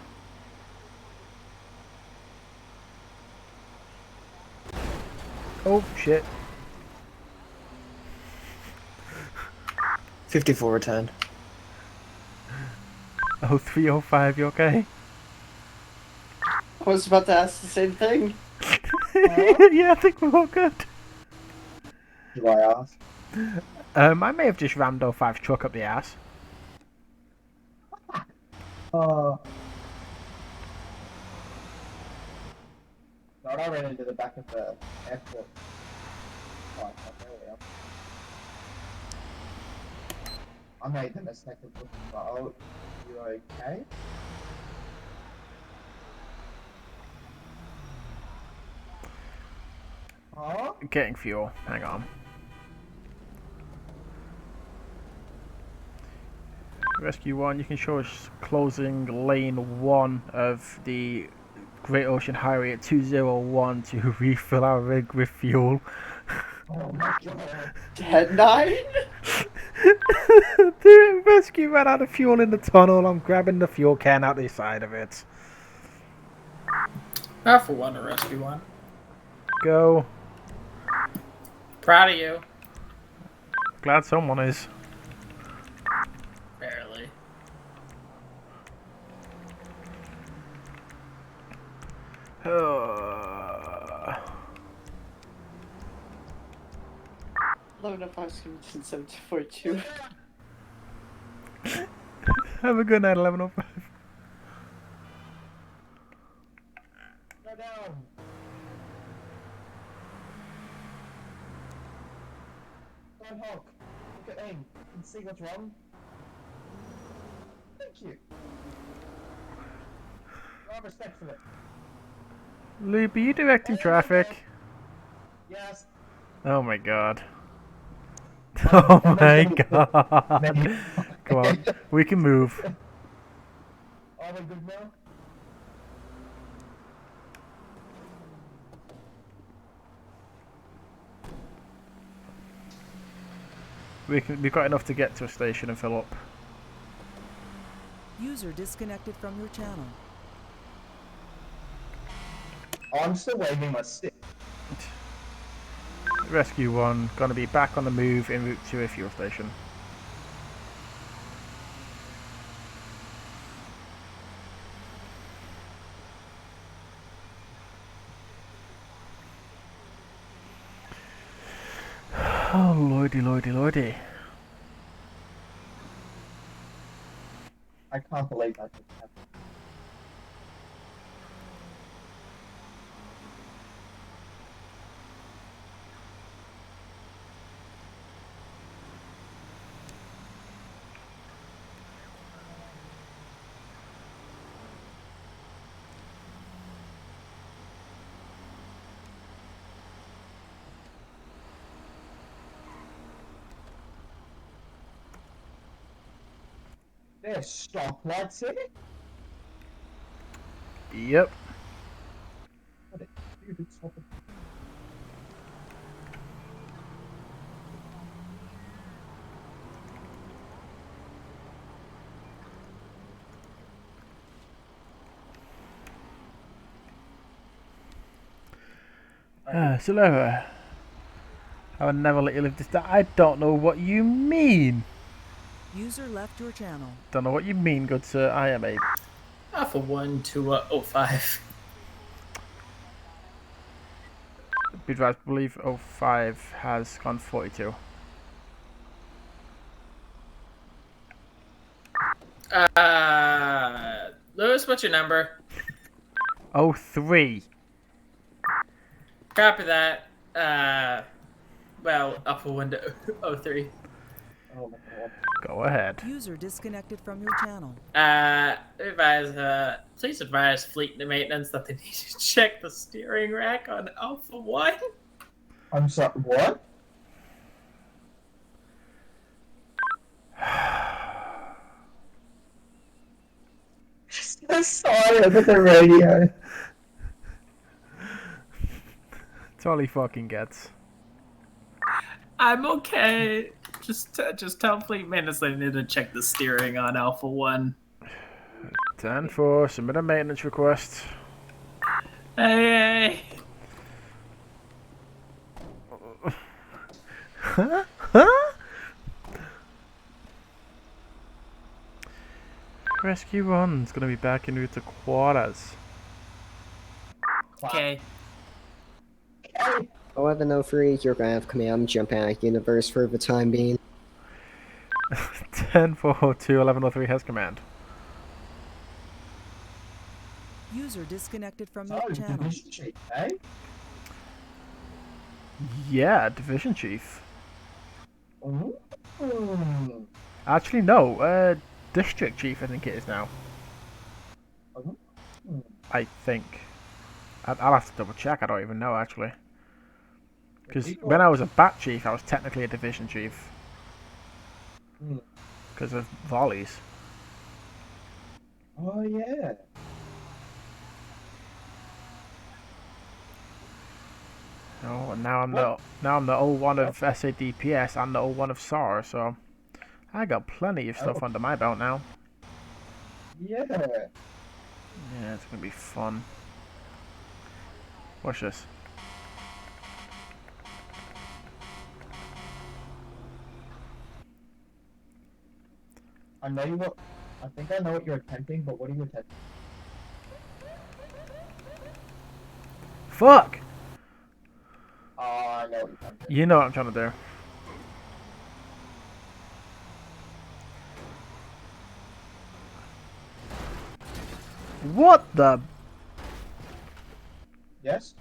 Oh shit. 54 returned. 0305, you okay? was about to ask the same thing. Yeah, I think we're all good. Do I ask? I may have just rammed 05's truck up the ass. No, I ran into the back of the airport. Oh, there we are. I made the mistake of looking for, oh, you okay? Huh? Getting fuel. Hang on. Rescue 1, you can show us closing lane 1 of the Great Ocean Highway at 201 to refill our rig with fuel. Oh my god. 10-9? The rescue ran out of fuel in the tunnel. I'm grabbing the fuel can out the side of it. For one to rescue one. Go. Proud of you. Glad someone is. Barely. Uh, 1105 742. Have a good night, 1105. Go down. Don't honk. Look at aim. You can see what's wrong. Thank you. I have respect for it. Loop, are you directing traffic? Yes. Oh my god. Oh my god. Come on, we can move. Are we good now? We've got enough to get to a station and fill up. User disconnected from your channel. I'm still waving my stick. Rescue 1, gonna be back on the move en route to a fuel station. Oh lordy, lordy, lordy. I can't believe that just happened. There's stoplights here? Yep. What a stupid stop. Silver, I would never let you live this down. I don't know what you mean. User left your channel. Don't know what you mean, good sir. I am a... For 1 to 05. Be advised, I believe 05 has gone 42. Lewis, what's your number? 03. Copy that. Well, upper window 03. Oh my god. Go ahead. User disconnected from your channel. Please advise fleet maintenance that they need to check the steering rack on Alpha 1. I'm sorry, what? So sorry about the radio. That's all he fucking gets. I'm okay. Just tell fleet maintenance they need to check the steering on Alpha 1. 10-4, submit a maintenance request. Hey. Huh? Huh? Rescue 1's gonna be back en route to quarters. Okay. 1103, you're gonna have command jump out of universe for the time being. 10-4-2, 1103 has command. User disconnected from your Oh, channel. Division Chief, eh? Yeah, division chief. Ooh. Actually, no. District chief, I think it is now. Ooh. I think. I'll have to double check. I don't even know actually. Because when I was a bat chief, I was technically a division chief. Because of volleys. Oh yeah. Oh, and now I'm the 01 of SADPS and the 01 of SAR, so I got plenty of stuff under my belt now. Yeah. Yeah, it's gonna be fun. Watch this. I know what. I think I know what you're attempting, but what are you attempting? Fuck! Oh, I know what you're trying to do. You know what I'm trying to do. What the? Yes?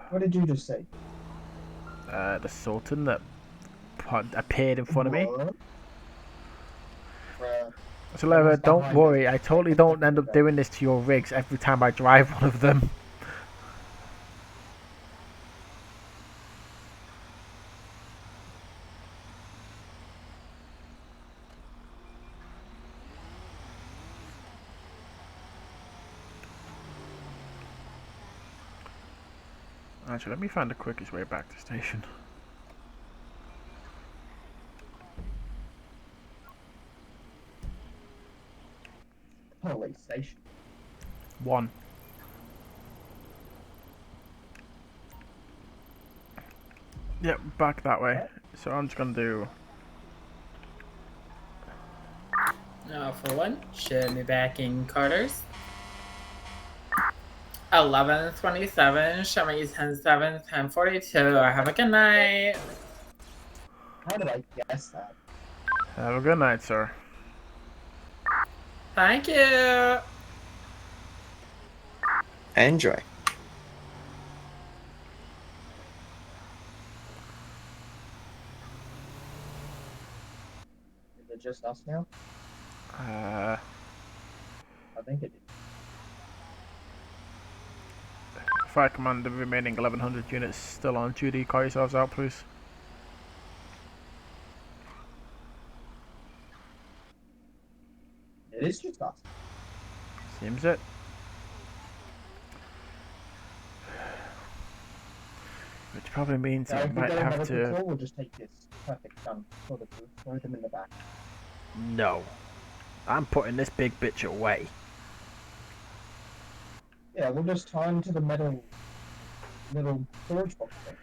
What did you just say? The Sultan that appeared in front of me. What? So, Leva, don't worry. I totally don't end up doing this to your rigs every time I drive one of them. Actually, let me find the quickest way back to station. Police station. 1. Yep, back that way. So I'm just gonna do. For one, show me back in quarters. 11:27, show me 10:07, 10:42. Have a good night. How did I guess that? Have a good night, sir. Thank you. Enjoy. Is it just us now? I think it is. Fire command, the remaining 1100 units still on duty. Call yourselves out, please. It is just us. Seems it. Which probably means So I if we might get a have medical to. call, we'll just take this perfect gun, sort of throw them in the back. No. I'm putting this big bitch away. Yeah, we'll just tie him to the metal little storage box thing.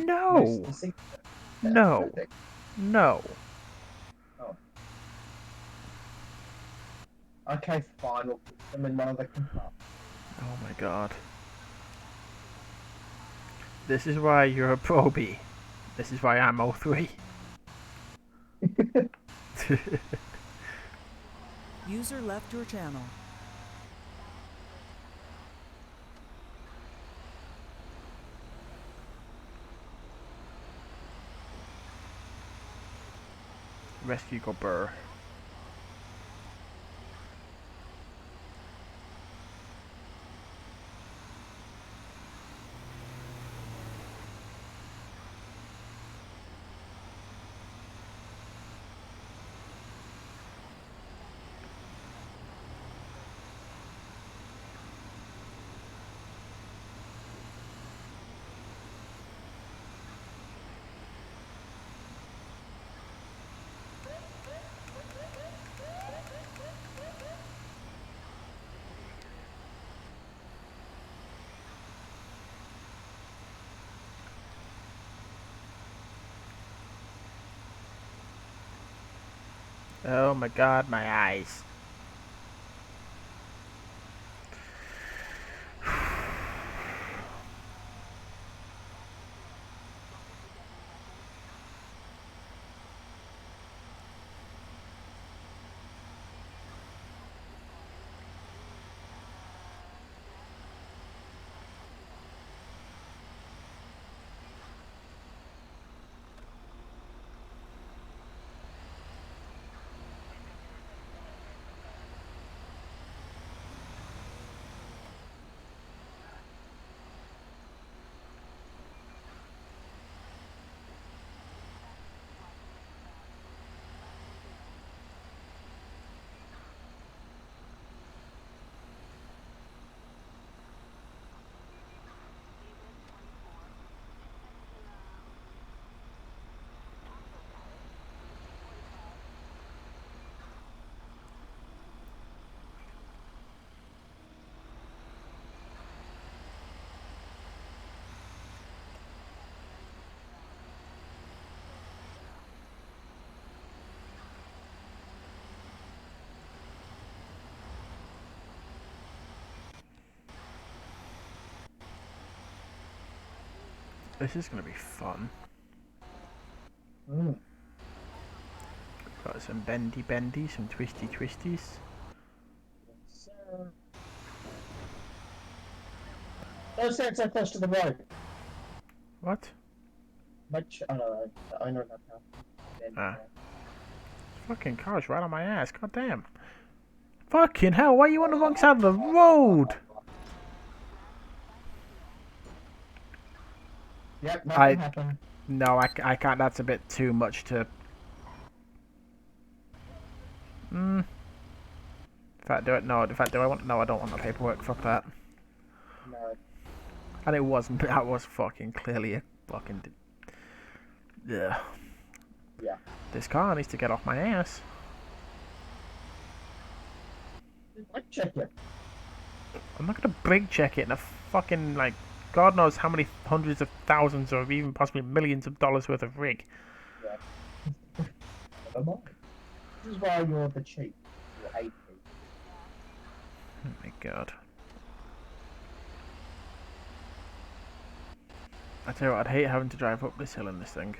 No. No. Perfect. No. Oh. Okay, fine. We'll put them in one of the compartments. Oh my god. This is why you're a probie. This is why I'm 03. User left your channel. Rescue got Burr. Oh my god, my eyes. This is gonna be fun. Got some bendy, some twisties. Don't stand so close to the road. What? Much, the owner of that house. Ah. Fucking car's right on my ass, god damn. Fucking hell, why are you on the wrong side of the road? Yep, nothing happened. No, I can't, that's a bit too much to... In fact, do I want... No, I don't want the paperwork, fuck that. No. And it wasn't, that was fucking clearly a fucking... Yeah. Yeah. This car needs to get off my ass. Brake check it. I'm not gonna brake check it in a fucking, like, God knows how many hundreds of thousands or even possibly millions of dollars worth of rig. Yeah. Never mind. This is why you're the cheap. You're AP. Oh my god. I tell you what, I'd hate having to drive up this hill in this thing.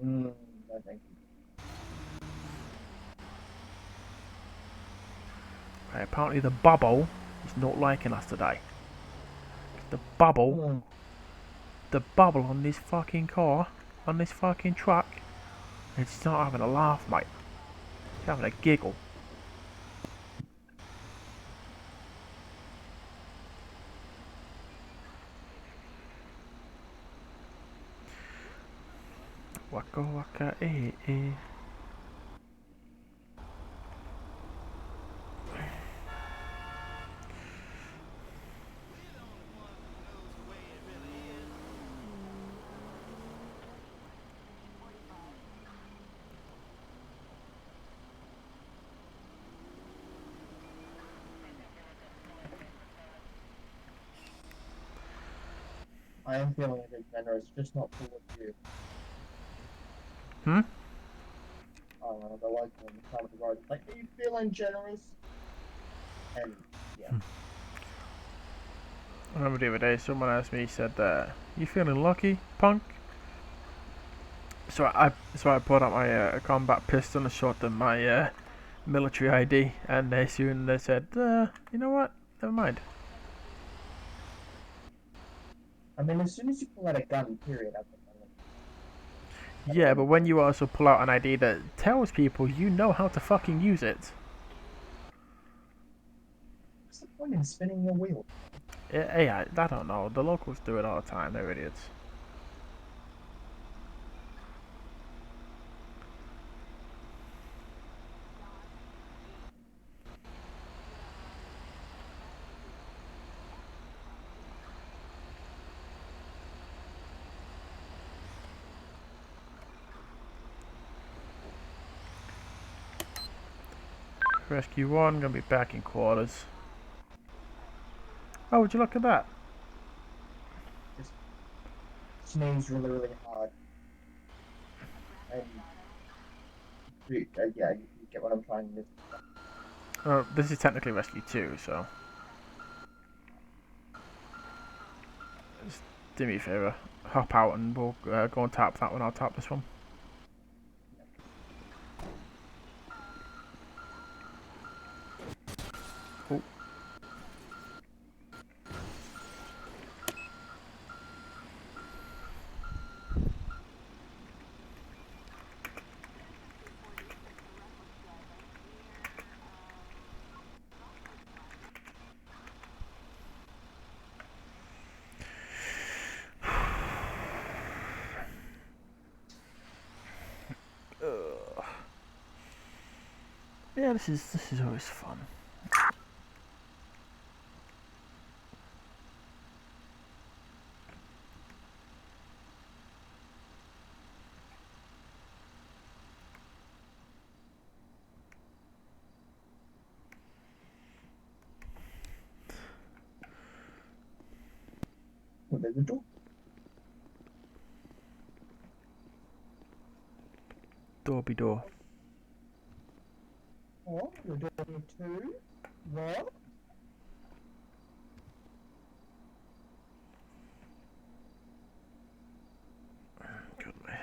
No thank you. Right, apparently the bubble is not liking us today. The bubble on this fucking car, on this fucking truck, it's not having a laugh, mate. It's having a giggle. Waka waka eh. I am feeling a bit generous, just not towards you. Hmm? I don't know, the like on the side of the road. It's like, are you feeling generous? And yeah. I remember the other day someone asked me, he said, you feeling lucky, punk? So I pulled out my combat pistol and showed them my military ID, and they said, you know what? Never mind. I mean, as soon as you pull out a gun, period, I think. Yeah, but when you also pull out an ID that tells people you know how to fucking use it. What's the point in spinning your wheel? Yeah, I don't know. The locals do it all the time. They're idiots. Rescue 1, gonna be back in quarters. Oh, would you look at that? Just sneeze really, really hard. And yeah, you get what I'm trying to do. Oh, this is technically Rescue 2, so... Just do me a favour. Hop out and we'll go and tap that one. I'll tap this one. Oh. Yeah, this is always fun. What did it do? Door be door. Oh, you're doing two? What?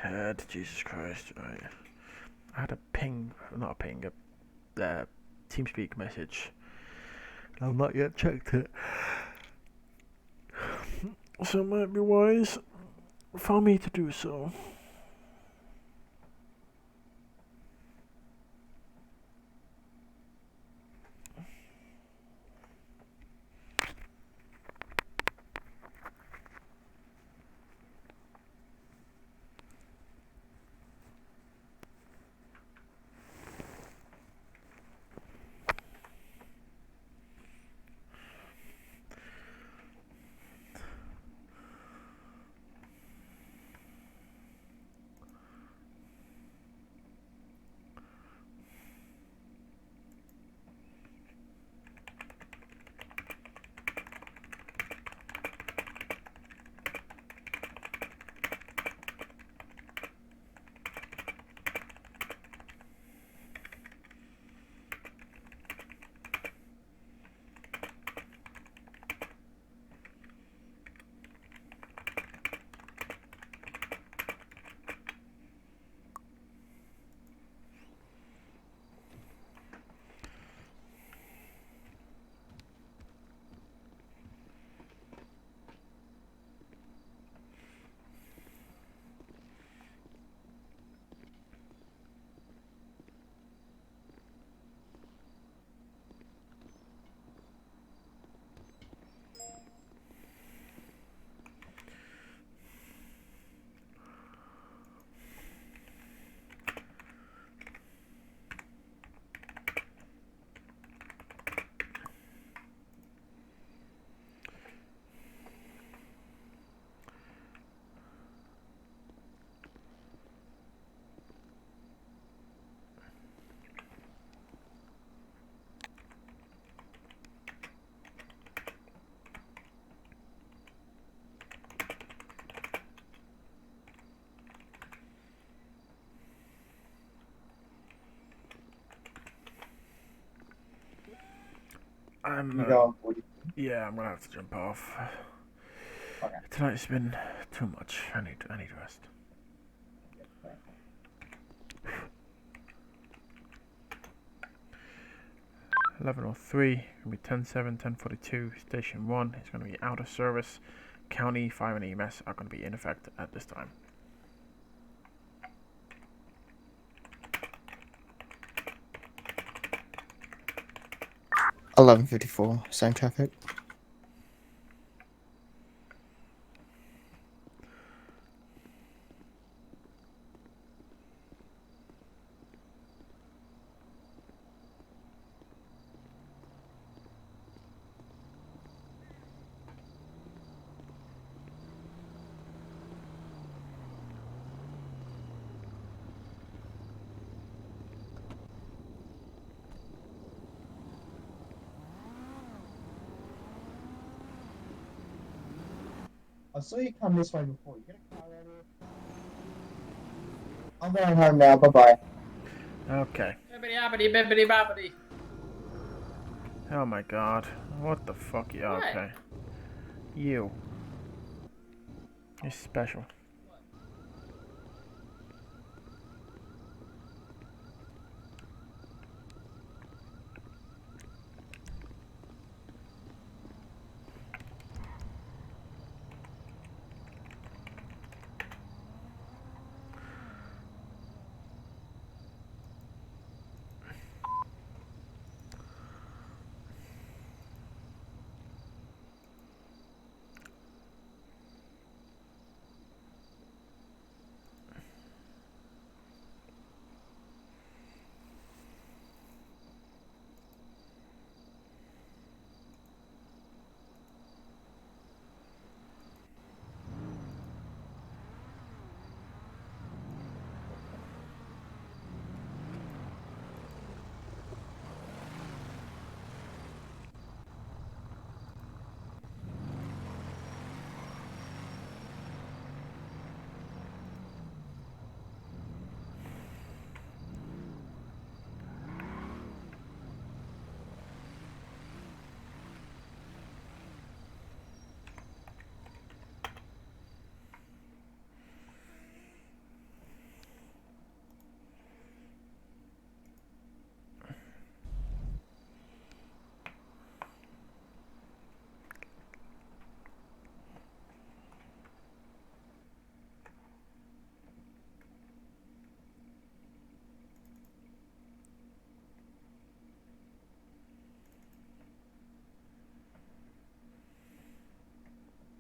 ahead. Jesus Christ. Right. I had a ping, not a ping, a TeamSpeak message. I've not yet checked it. So it might be wise for me to do so. You go. Yeah, I'm gonna have to jump off. Okay. Tonight's been too much. I need rest. 11:03, gonna be 10:07, 10:42. Station 1 is gonna be out of service. County Fire and EMS are gonna be in effect at this time. $11:54. Same traffic. I saw you come this way before. You get a car out here. I'm going home now. Bye bye. Okay. Bibbidi bobbidi bibbidi bobbidi. Oh my god. What the fuck? Yeah, What? okay. You're special.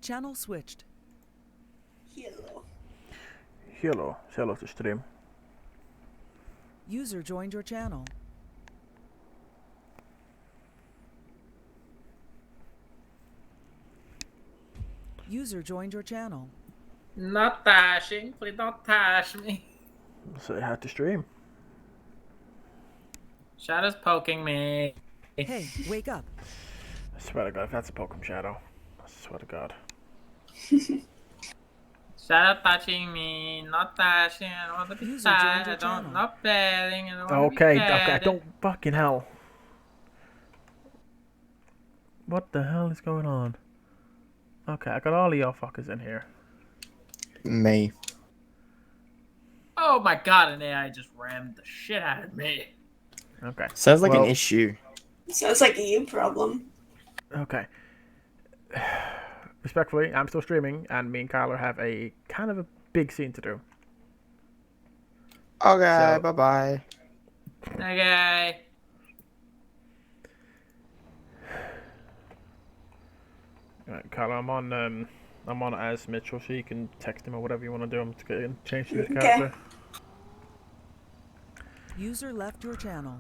Channel switched. Hello. Hello. Say hello to stream. User joined your channel. User joined your channel. Not dashing. Please don't dash me. Say hi to stream. Shadow's poking me. Hey, wake up. I swear to God, if that's a Pokemon Shadow. I swear to God. Shadow touching me. Not dashing. I don't want to be User joined sad. your I don't. channel. Not betting. I don't want to be Okay, petted. don't fucking hell. What the hell is going on? Okay, I got all of y'all fuckers in here. Me. Oh my god, an AI just rammed the shit out of me. Okay. Sounds like well, an issue. Sounds like a you problem. Okay. Respectfully, I'm still streaming, and me and Kyler have a kind of a big scene to do. Okay, So- bye-bye. Okay. Alright, Kyler, I'm on as Mitchell, so you can text him or whatever you want to do. I'm to change to his character. User left your channel.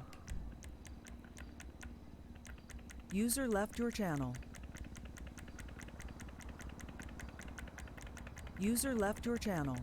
User left your channel. User left your channel.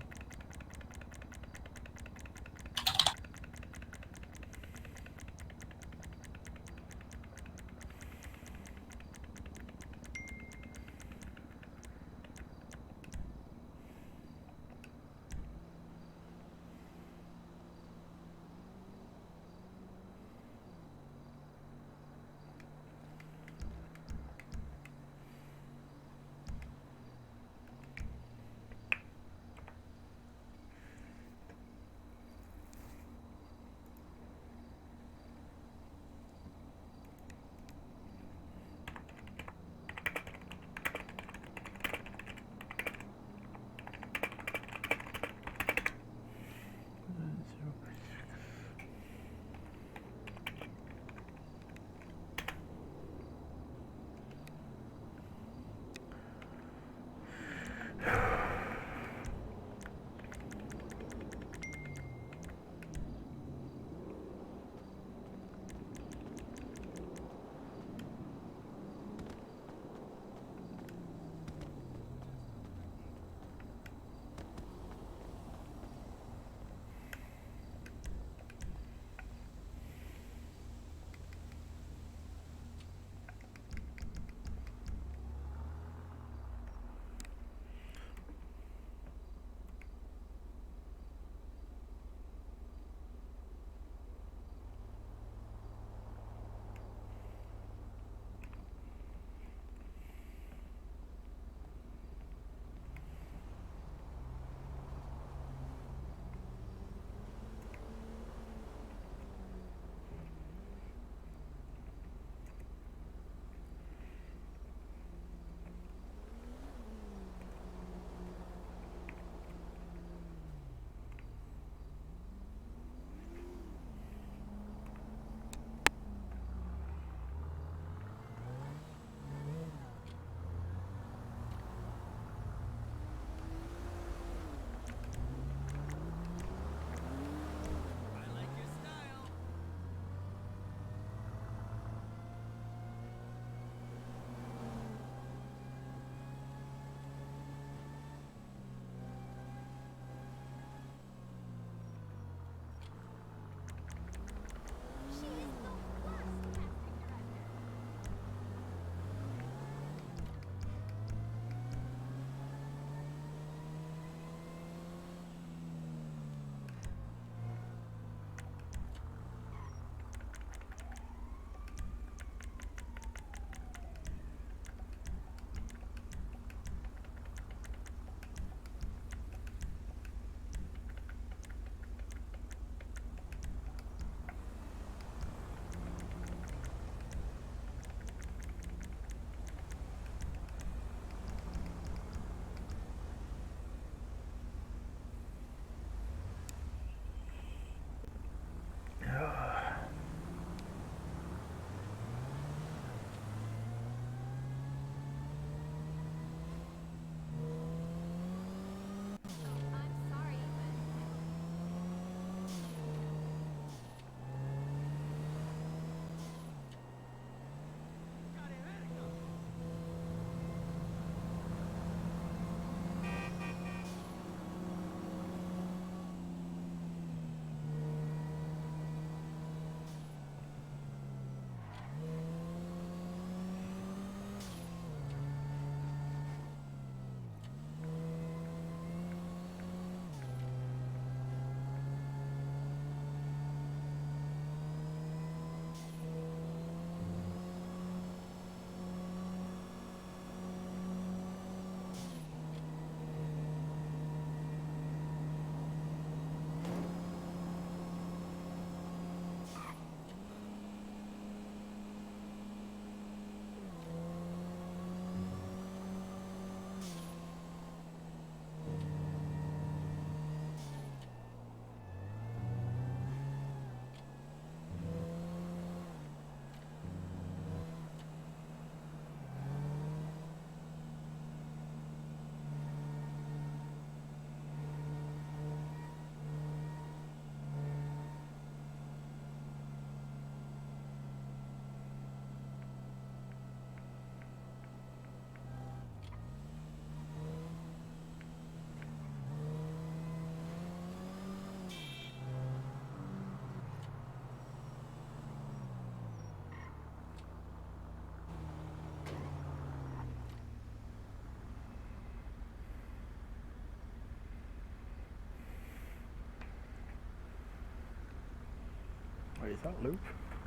is that loop?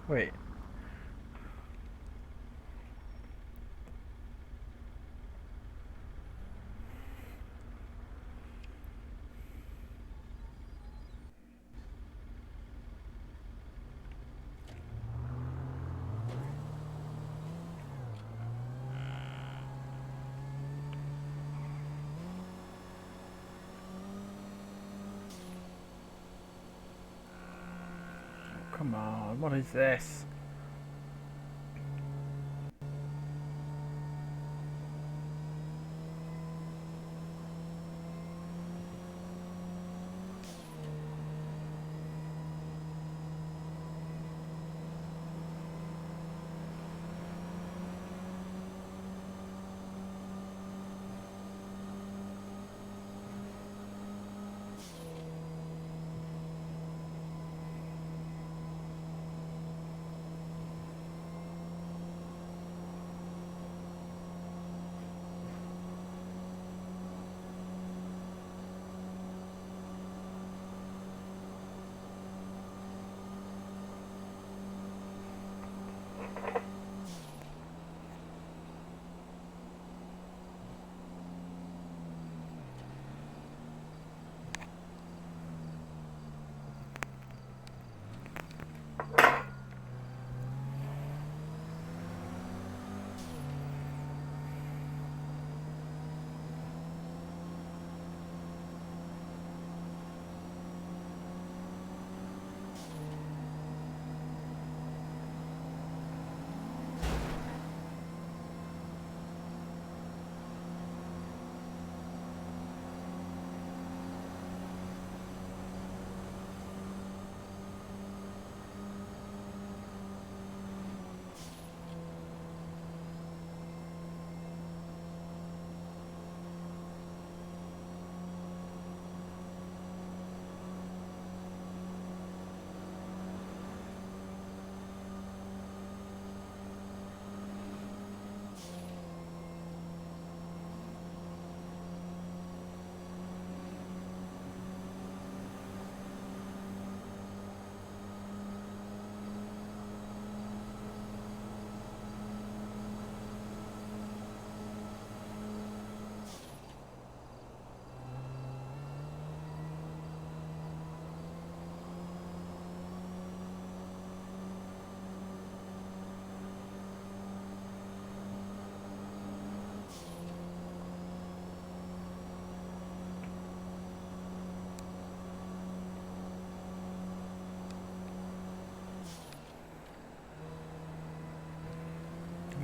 Wait. Come on, what is this?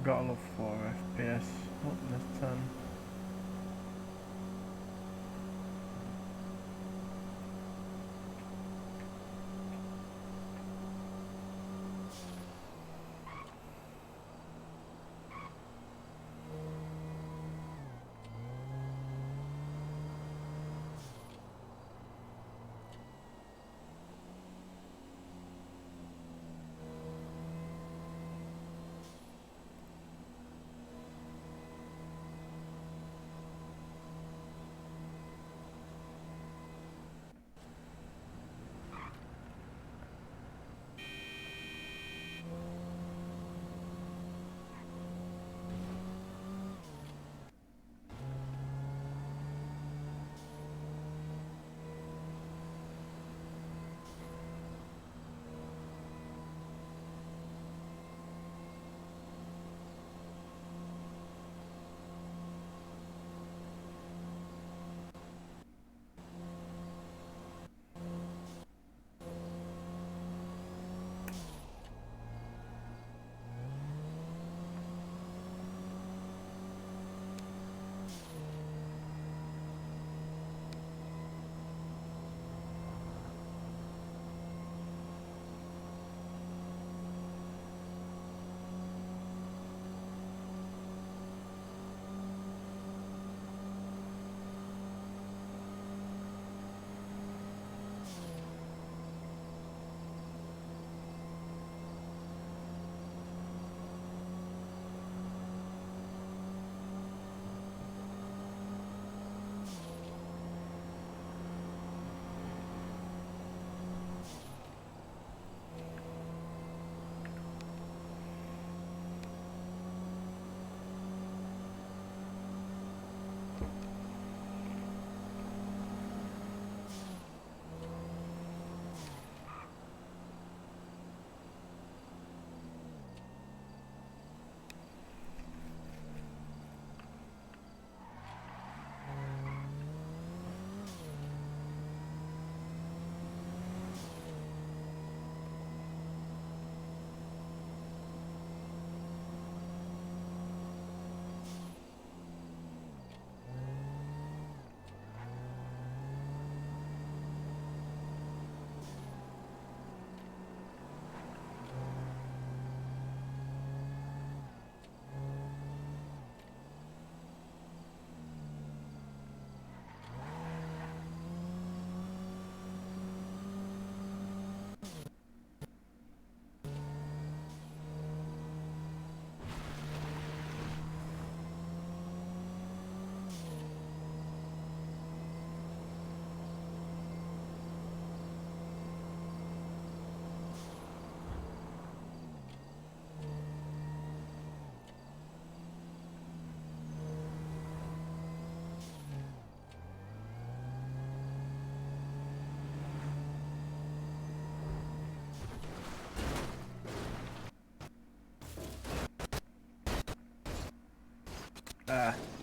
Gotta love 4 FPS. Oh, there's 10.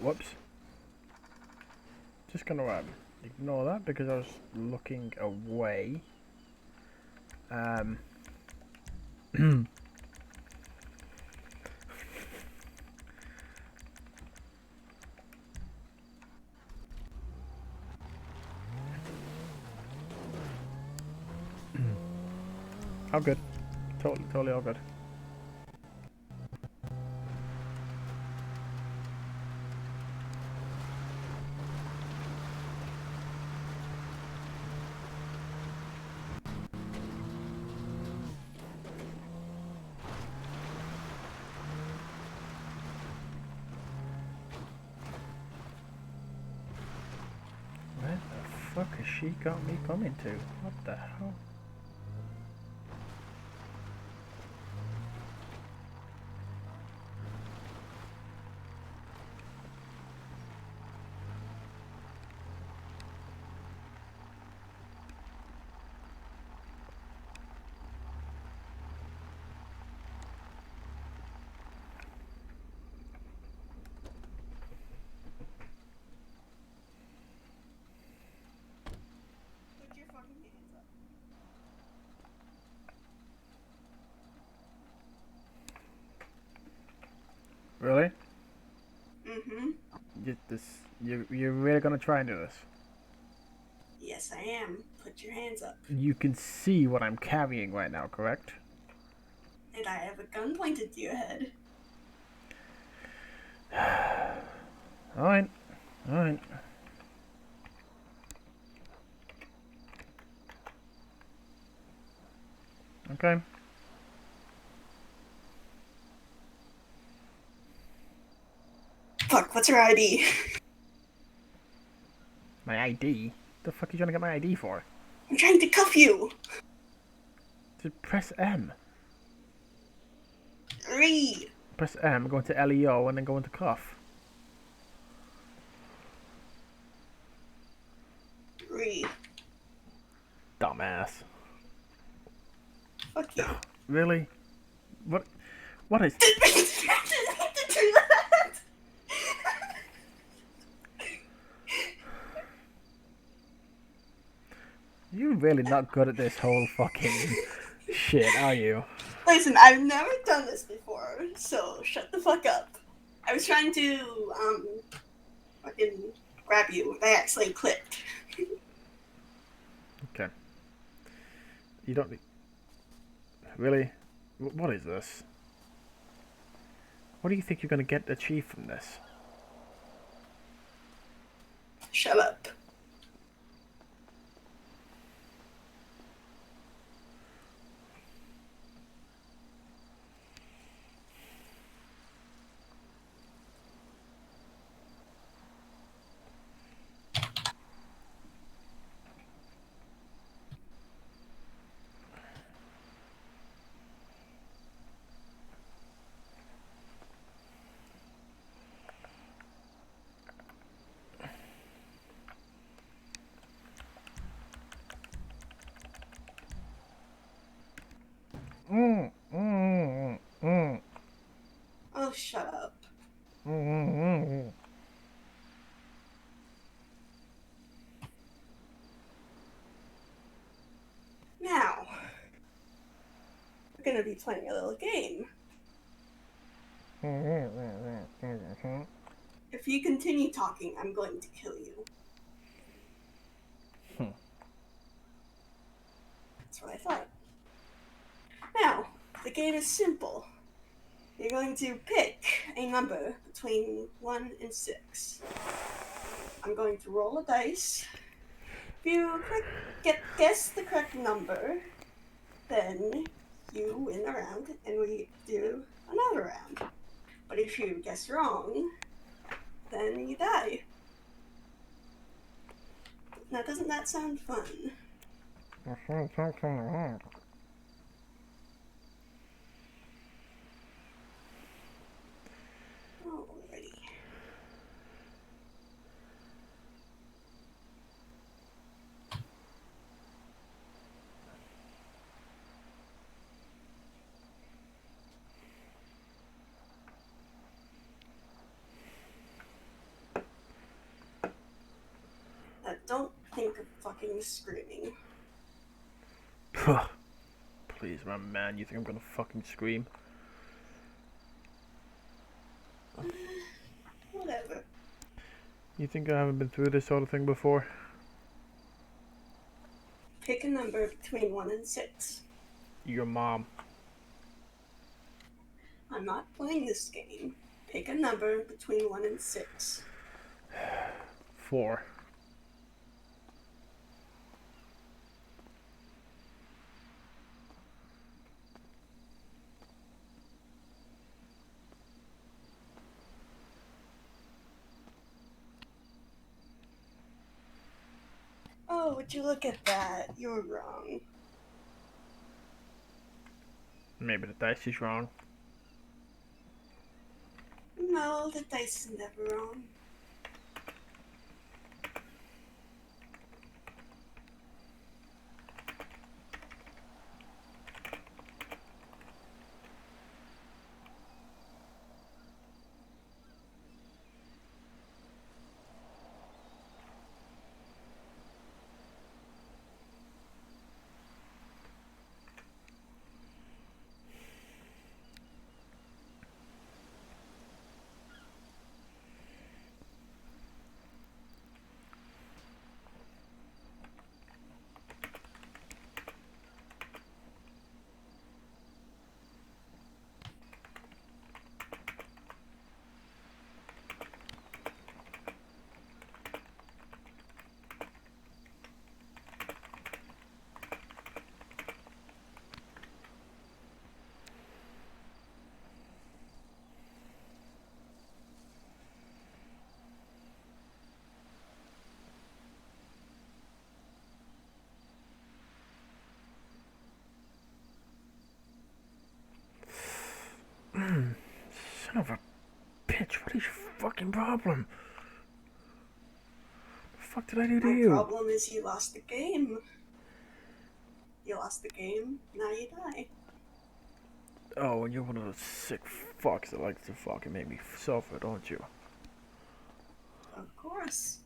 Whoops. Just gonna ignore that because I was looking away. All good. Totally all good. Where the fuck has she got me coming to? What the hell? Put your fucking hands up. Really? Mm-hmm. You're really gonna try and do this? Yes, I am. Put your hands up. You can see what I'm carrying right now, correct? And I have a gun pointed to your head. Alright. Alright. Okay. Fuck, what's your ID? My ID? The fuck are you trying to get my ID for? I'm trying to cuff you. To press M. Read. Press M, go into LEO, and then go into cuff. Read. Dumbass. Fuck you. Really? What? What is? You're really not good at this whole fucking shit, are you? Listen, I've never done this before, so shut the fuck up. I was trying to, fucking grab you. I actually clicked. Okay. You don't... Really? What is this? What do you think you're going to get achieved from this? Shut up. Oh, shut up. Now, we're gonna be playing a little game. If you continue talking, I'm going to kill you. That's what I thought. Now, the game is simple. You're going to pick a number between 1 and 6. I'm going to roll a dice. If you guess the correct number, then you win a round and we do another round. But if you guess wrong, then you die. Now, doesn't that sound fun? Alrighty. fucking screaming. Please, my man, you think I'm gonna fucking scream? Whatever. You think I haven't been through this sort of thing before? Pick a number between 1 and 6. Your mom. I'm not playing this game. Pick a number between 1 and 6. 4. Oh, would you look at that? You're wrong. Maybe the dice is wrong. No, the dice is never wrong. Son of a bitch, what is your fucking problem? The fuck did I do to My you? problem is you lost the game. You lost the game, now you die. Oh, and you're one of those sick fucks that likes to fucking make me suffer, don't you? Of course.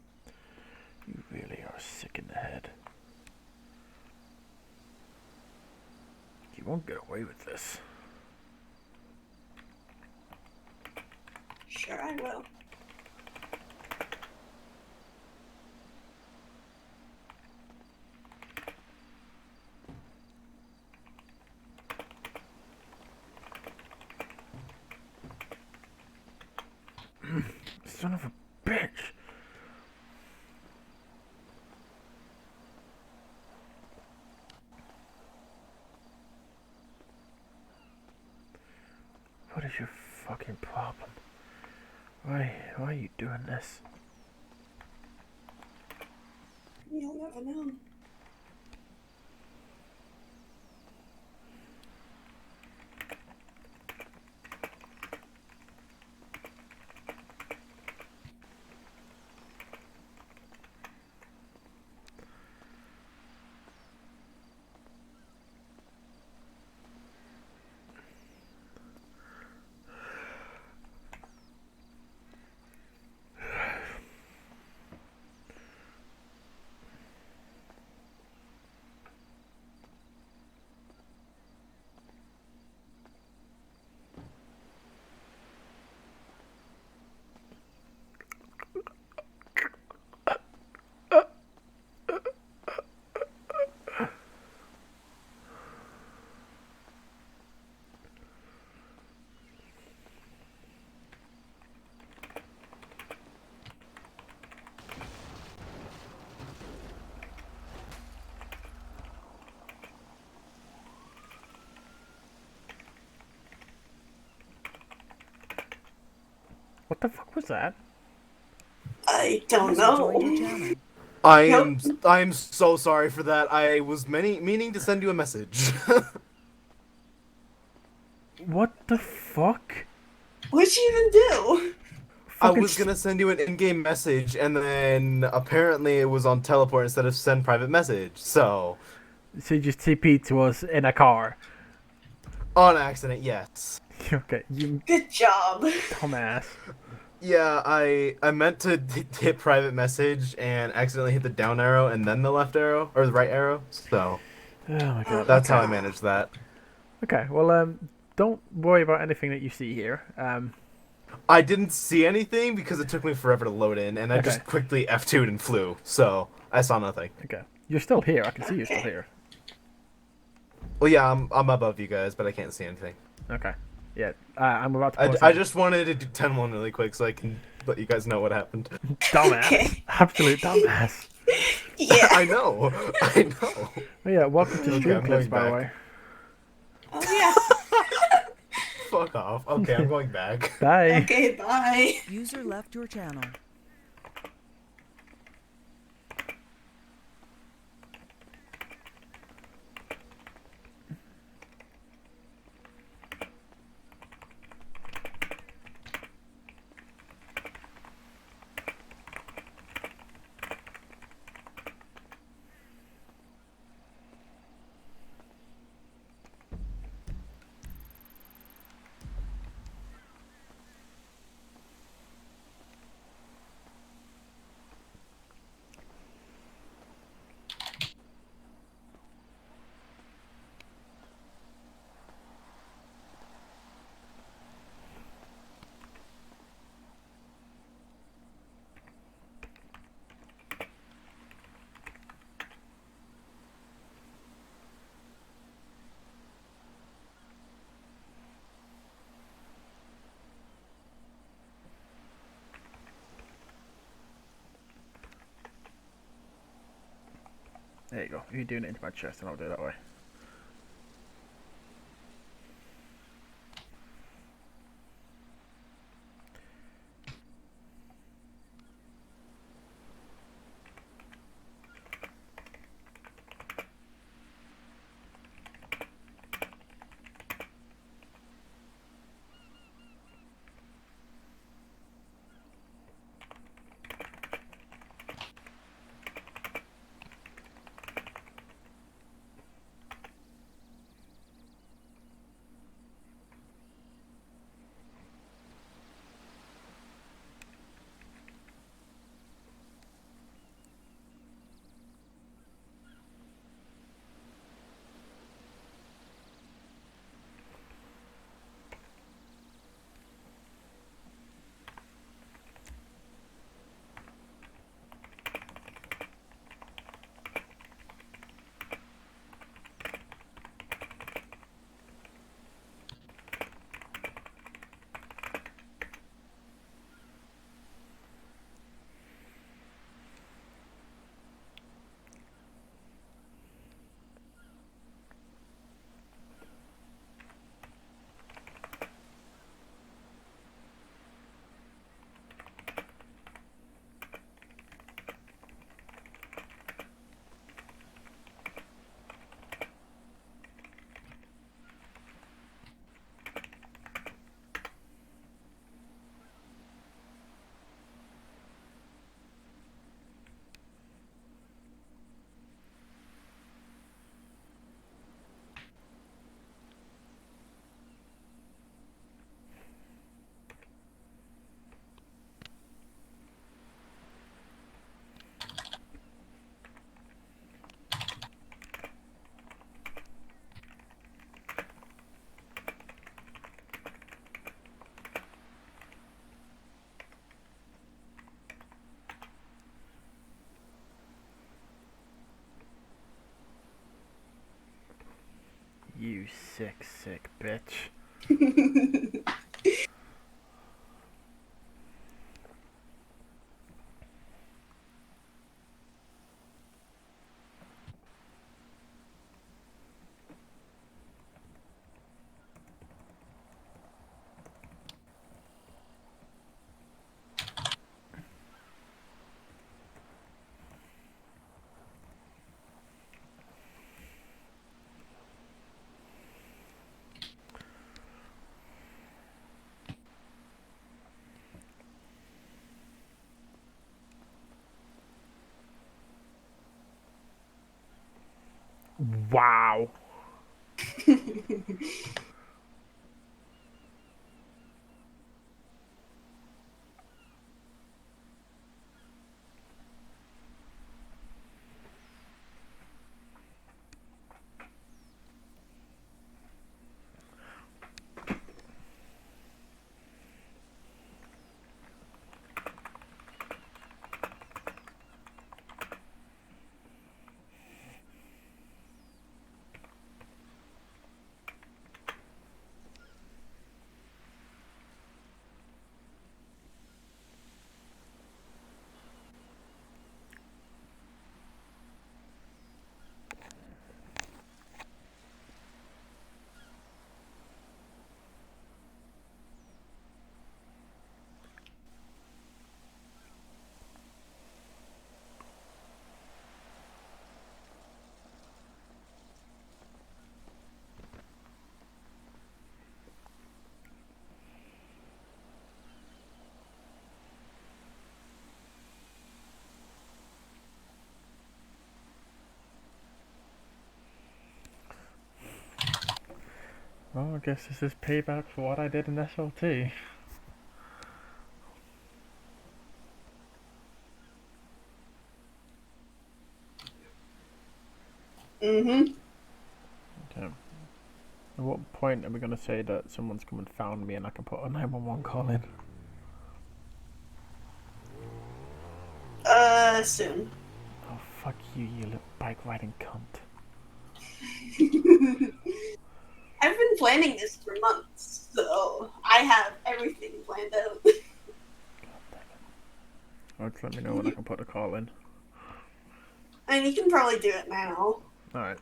You really are sick in the head. You won't get away with this. Sure I will. Son of a bitch! What is your fucking problem? Why are you doing this? You'll never know. What the fuck was that? I don't know. I am so sorry for that. I was meaning to send you a message. What the fuck? What'd you even do? I was gonna send you an in-game message, and then apparently it was on teleport instead of send private message. So you just TP'd to us in a car. On accident, yes. Okay, you Good job. dumbass. Yeah, I meant to hit private message and accidentally hit the down arrow and then the left arrow or the right arrow. So Oh my god. that's how Okay. I managed that. Okay. Well, don't worry about anything that you see here. I didn't see anything because it took me forever to load in, and I Okay. just quickly F2'd and flew. So I saw nothing. Okay. You're still here. I can see you're still here. Well, yeah, I'm above you guys, but I can't see anything. Okay. Yeah. I'm about to post. I just wanted to do 10-1 really quick so I can let you guys know what happened. Dumbass. Okay. Absolute dumbass. Yeah. I know. I know. Oh, yeah. Welcome to Okay, Stream I'm Clips, going by the back. way. Oh yeah. Fuck off. Okay, I'm going back. Bye. Okay, bye. User left your channel. There you go. You're doing it into my chest, and I'll do it that way. You sick, sick bitch. Wow. Well, I guess this is payback for what I did in SLT. Mm-hmm. Okay. At what point are we going to say that someone's come and found me and I can put a 911 call in? Soon. Oh, fuck you, you little bike riding cunt. I've been planning this for months, so I have everything planned out. Oh, just let me know when I can put a call in. And you can probably do it now. Alright.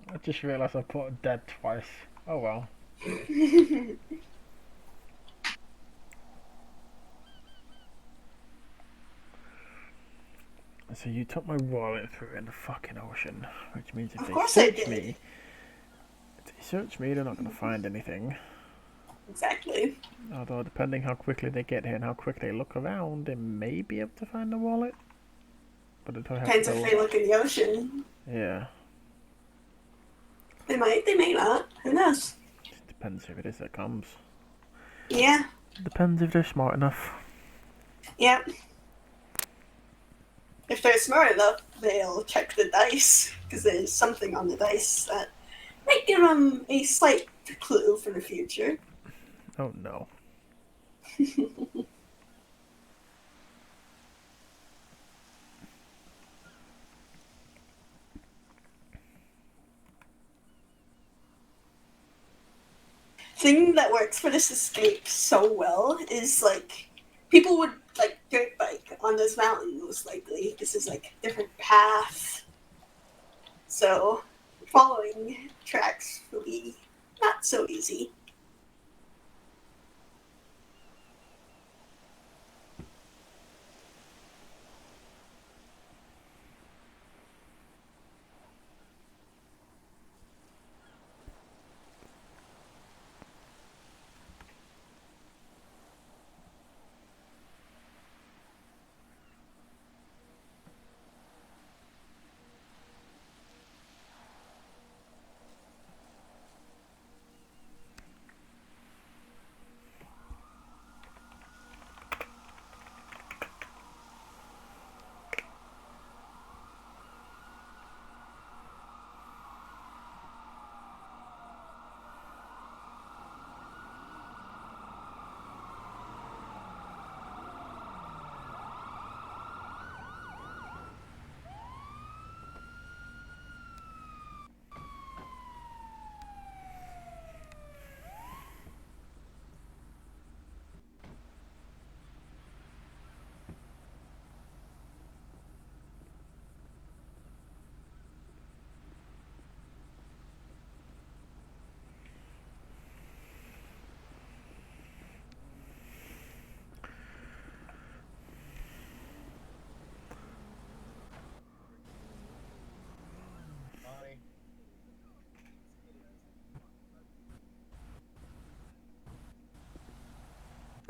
I just realised I put dead twice. Oh well. So you took my wallet through in the fucking ocean, which means if Of they course I search did. me, they're not going to find anything. Exactly. Although depending how quickly they get here and how quick they look around, they may be able to find the wallet. But it'll have Depends to if go. they look in the ocean. Yeah. They might, they may not. Who knows? Depends who it is that comes. Yeah. Depends if they're smart enough. Yep. If they're smart enough, they'll check the dice, because there's something on the dice that might give them a slight clue for the future. Oh no. Thing that works for this escape so well is like people would like dirt bike on this mountain most likely. This is like a different path. So following tracks will be not so easy.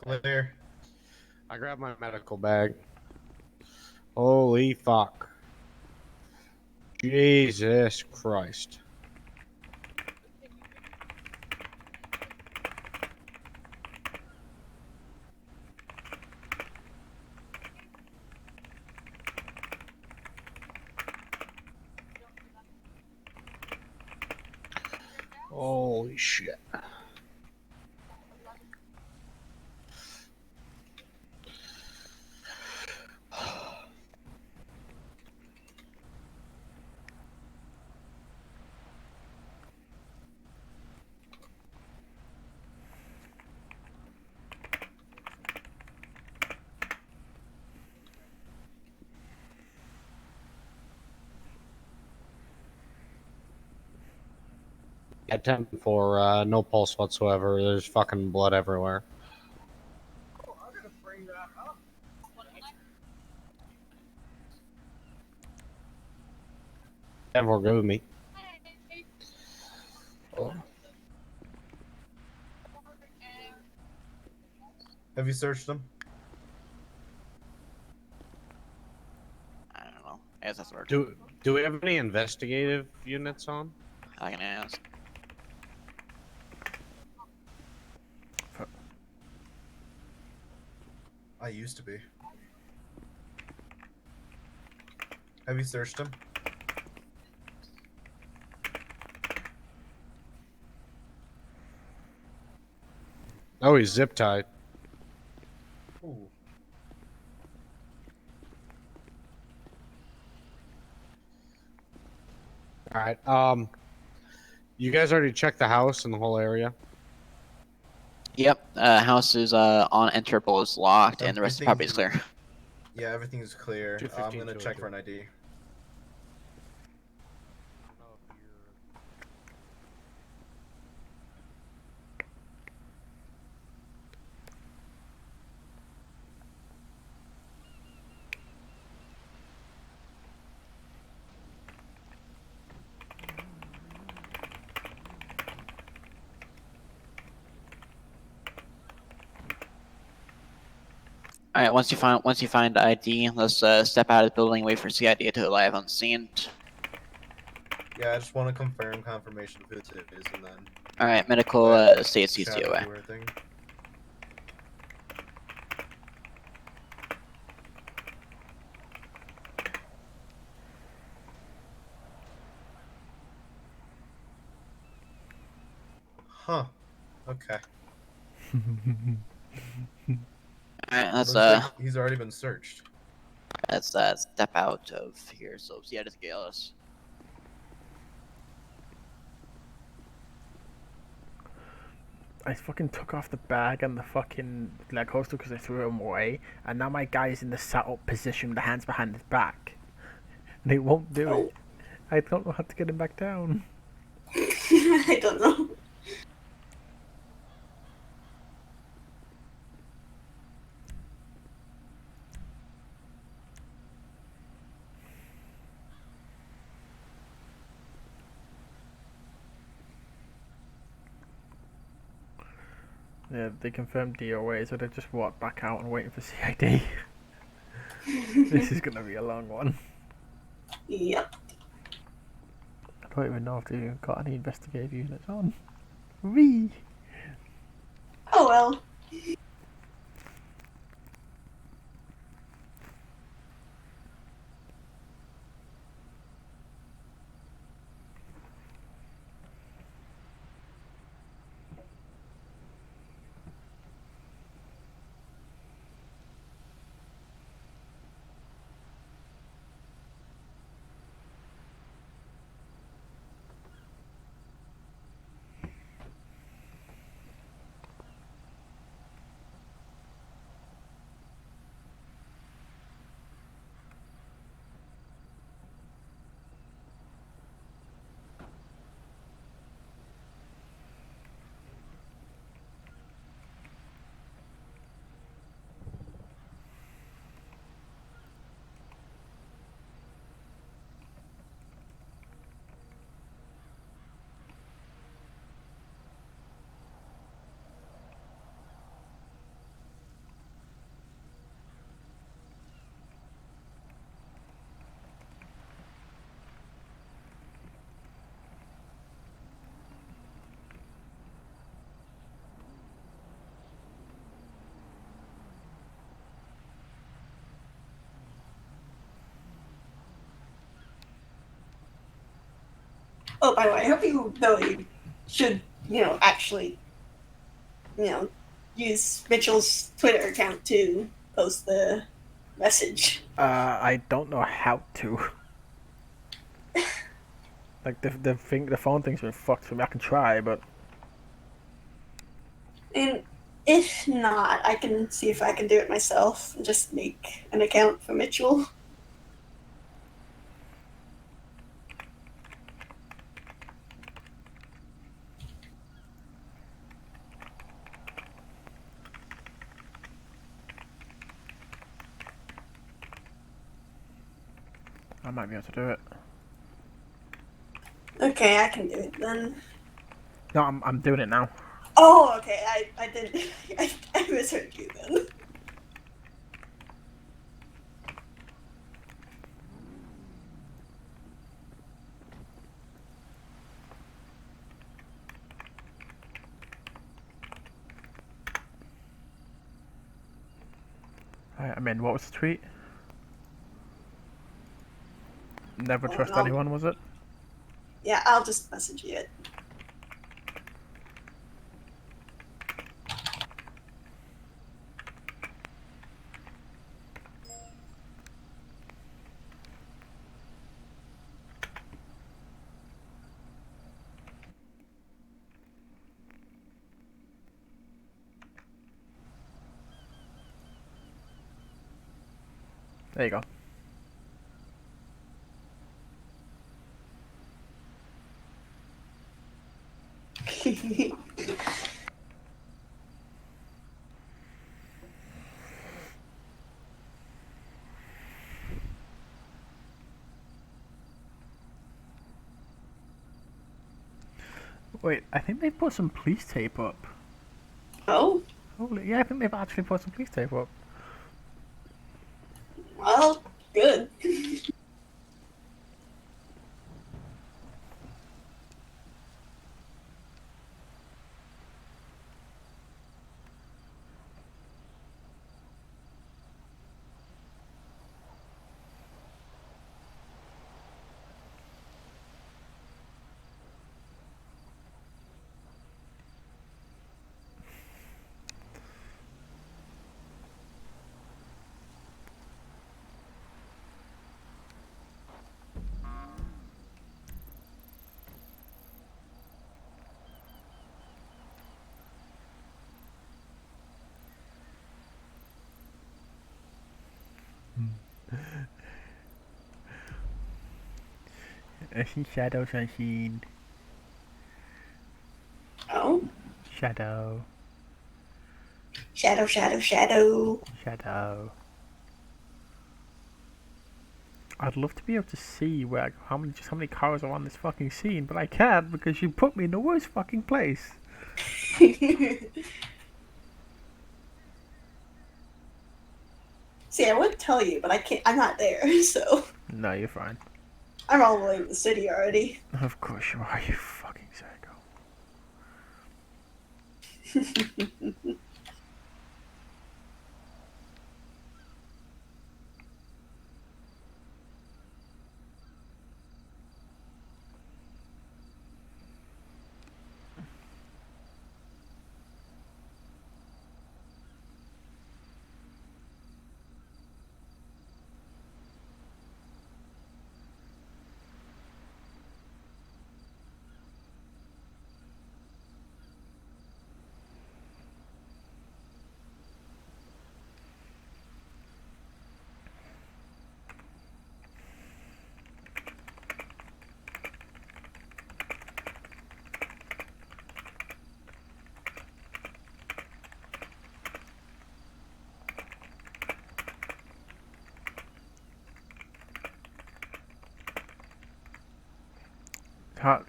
Clear. I grabbed my medical bag. Holy fuck. Jesus Christ. Holy shit. At 10-4, no pulse whatsoever. There's fucking blood everywhere. Everyone go with me. Have you searched them? I don't know. I guess that's work. Do we have any investigative units on? I can ask. I used to be. Have you searched them? Oh, he's zip tied. Ooh. Alright, you guys already checked the house and the whole area? Yep. House is on Interpol is locked, and the rest of the property is clear. Yeah, everything's clear. I'm gonna check for an ID. All right. Once you find ID, let's step out of the building, wait for CID to arrive on scene. Yeah, I just want to confirm confirmation of who it is, and then. All right. Medical states chat CTOA. and do everything. Huh. Okay. Alright, let's Looks like he's already been searched. let's step out of here so CID doesn't get us. I fucking took off the bag and the fucking leg holster because I threw them away, and now my guy is in the sat up position with the hands behind his back. And he won't do it. I don't know how to get him back down. I don't know. Yeah, they confirmed DOA, so they just walked back out and waiting for CID. This is gonna be a long one. Yep. I don't even know if they've got any investigative units on. Wee! Oh well. Oh, by the way, I hope you really should, actually, use Mitchell's Twitter account to post the message. I don't know how to. Like the phone thing's been fucked for me. I can try, but And if not, I can see if I can do it myself and just make an account for Mitchell. I might be able to do it. Okay, I can do it then. No, I'm doing it now. Oh, okay. I didn't. I misheard you then. I mean, what was the tweet? Never Oh, trust no. anyone, was it? Yeah, I'll just message you it. There you go. Wait, I think they've put some police tape up. Oh? Holy, yeah, I think they've actually put some police tape up. Well, good. I see shadows unseen. Oh? Shadow. Shadow, shadow, shadow. Shadow. I'd love to be able to see where how many cars are on this fucking scene, but I can't because you put me in the worst fucking place. See, I would tell you, but I can't. I'm not there, so No, you're fine. I'm all the way in the city already. Of course you are, you fucking psycho.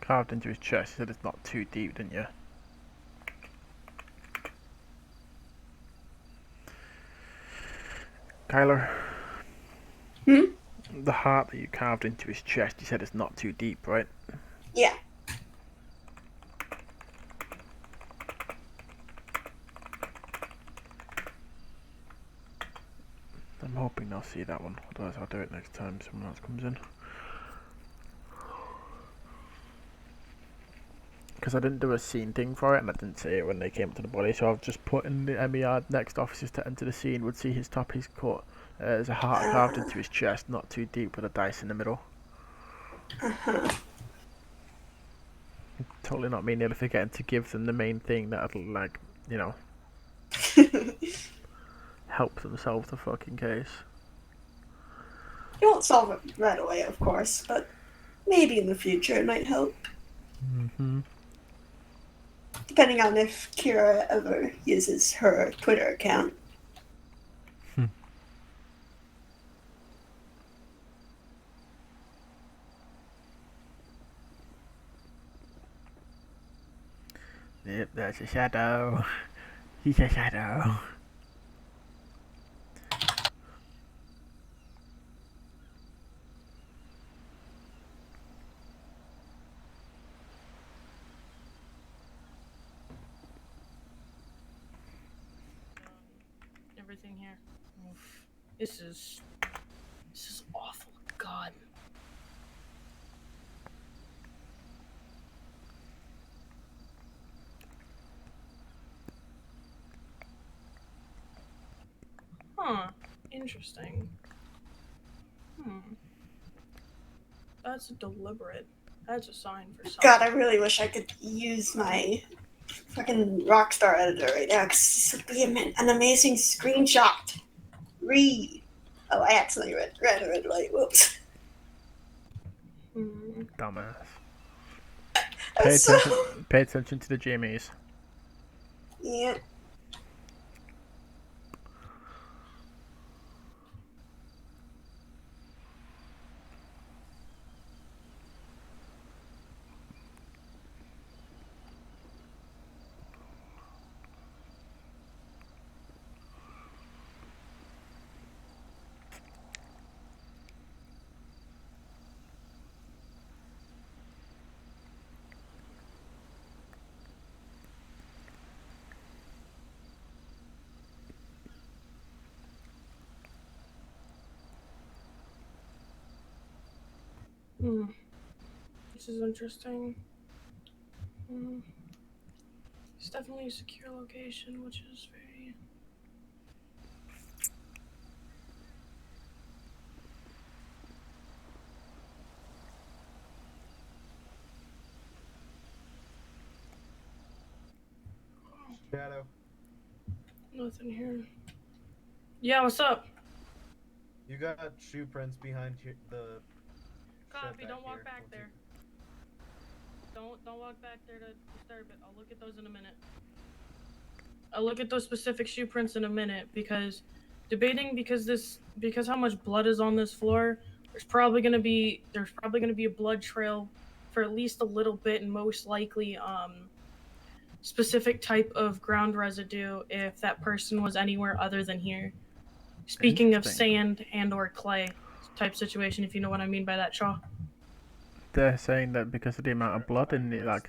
Carved into his chest, he said it's not too deep, didn't you? Kyler? Hmm? The heart that you carved into his chest, you said it's not too deep, right? Yeah. I'm hoping they'll see that one, otherwise I'll do it next time someone else comes in. because I didn't do a scene thing for it, and I didn't see it when they came to the body, so I've just put in the MER next officers to enter the scene would see his top is cut. There's a heart carved into his chest, not too deep, with a dice in the middle. Totally not me nearly forgetting to give them the main thing that'll, like, you know, help them solve the fucking case. You won't solve it right away, of course, but maybe in the future it might help. Mm-hmm. Depending on if Kira ever uses her Twitter account. Yep, that's a shadow. He's a shadow. Everything here. Oof. This is awful. God. Huh. Interesting. That's deliberate. That's a sign for something. God, I really wish I could use my fucking Rockstar editor right now, because this would be an amazing screenshot. Read. Oh, I accidentally read red light. Whoops. Dumbass. I'm Pay attention to the GMEs. Yeah. This is interesting. It's definitely a secure location, which is very... Shadow. Nothing here. Yeah, what's up? You got shoe prints behind the. Copy, don't walk back there. Don't walk back there to disturb it. I'll look at those in a minute. I'll look at those specific shoe prints in a minute, because because how much blood is on this floor, there's probably gonna be a blood trail for at least a little bit, and most likely specific type of ground residue if that person was anywhere other than here. Speaking of sand and or clay type situation, if you know what I mean by that, Shaw. They're saying that because of the amount of blood in it, like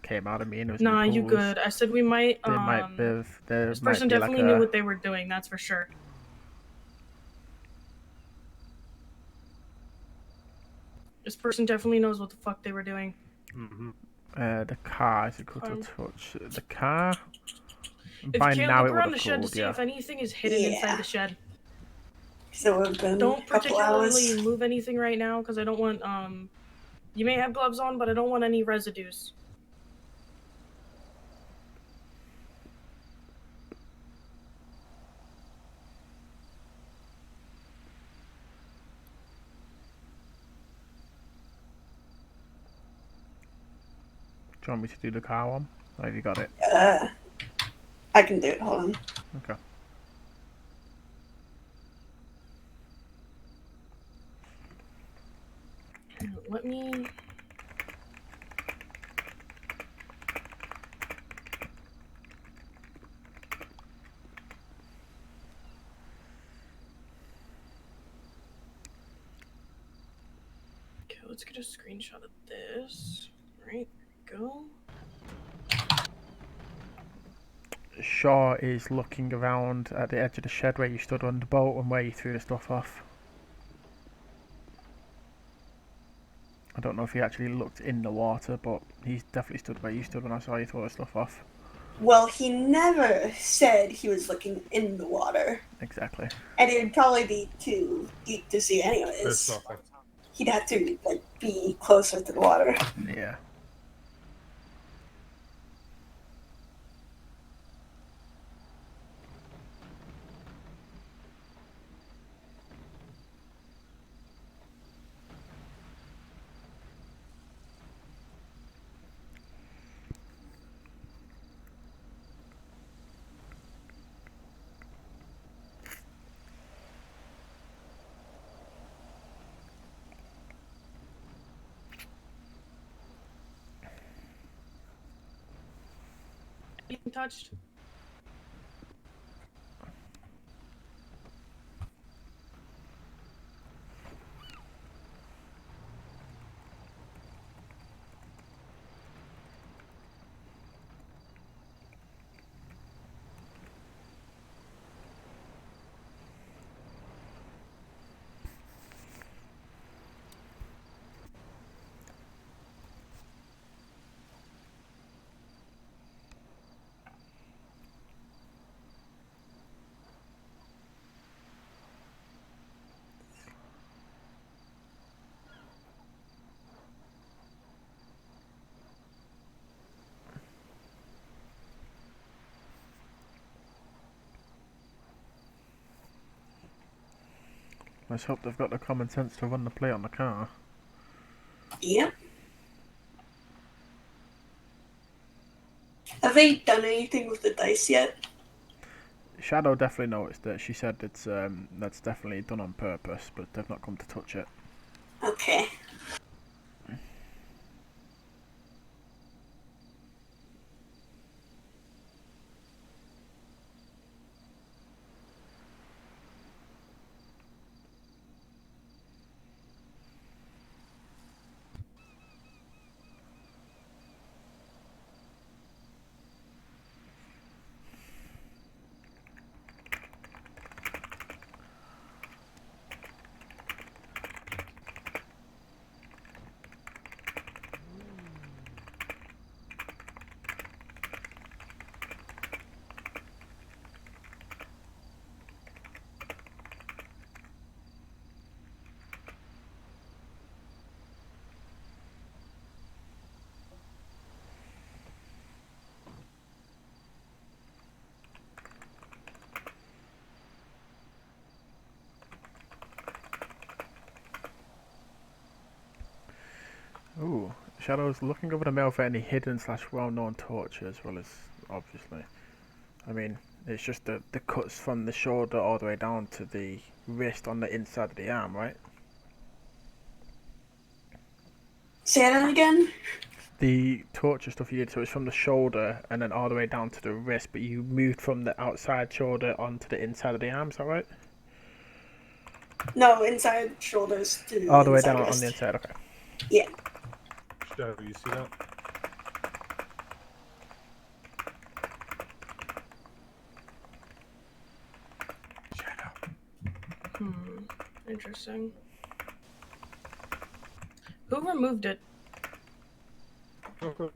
came out of me and it was in Nah, the you pools, good. I said we might. There might be. This person definitely knew what they were doing. That's for sure. This person definitely knows what the fuck they were doing. The car is equal to touch. The car. If By you can't now look it would around the have shed to cooled, see yeah. if anything is hidden inside the shed. So it would have been Don't a couple particularly hours. move anything right now, because I don't want you may have gloves on, but I don't want any residues. Do you want me to do the car one? Or have you got it? I can do it. Hold on. Okay. Let me... Okay, let's get a screenshot of this. Right, go. Shaw is looking around at the edge of the shed where you stood on the boat and where you threw the stuff off. I don't know if he actually looked in the water, but he definitely stood where you stood when I saw you throw the stuff off. Well, he never said he was looking in the water. Exactly. And it would probably be too deep to see anyways. He'd have to like be closer to the water. Yeah. Being touched. Let's hope they've got the common sense to run the plate on the car. Yep. Have they done anything with the dice yet? Shadow definitely noticed it. She said it's that's definitely done on purpose, but they've not come to touch it. Okay. Ooh, Shadow's looking over the mail for any hidden / well-known torture, as well as obviously. I mean, it's just the cuts from the shoulder all the way down to the wrist on the inside of the arm, right? Say that again? The torture stuff you did, so it's from the shoulder and then all the way down to the wrist, but you moved from the outside shoulder onto the inside of the arm, is that right? No, inside shoulders to All the way inside down wrist. on the inside, okay. Yeah. Shadow, you see that? Interesting. Who removed it? Okay.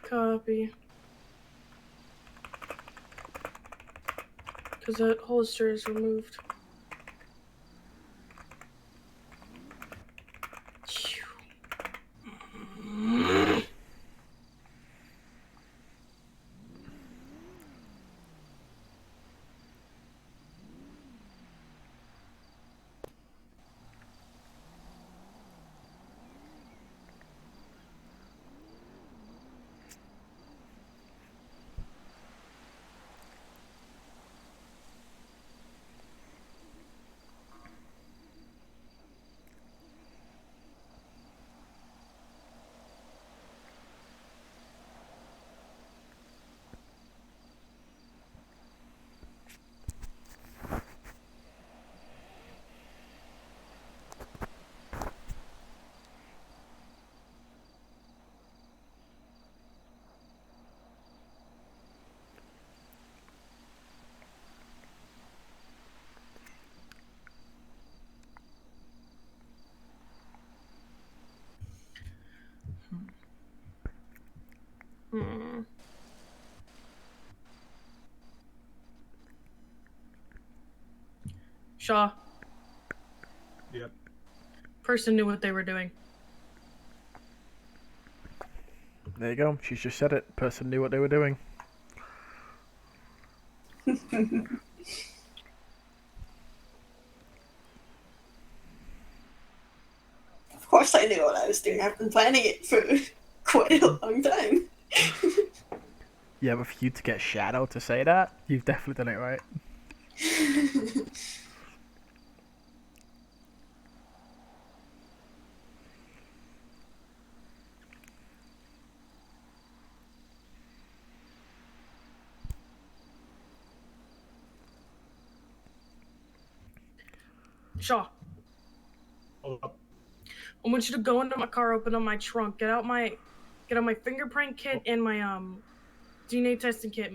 Copy. Because that holster is removed. Shaw. Yep. Person knew what they were doing. There you go. She's just said it. Person knew what they were doing. Of course I knew what I was doing. I've been planning it for quite a long time. Yeah, but for you to get Shadow to say that, you've definitely done it right. Shaw. Hold up. I want you to go into my car, open up my trunk, get out my fingerprint kit and my DNA testing kit.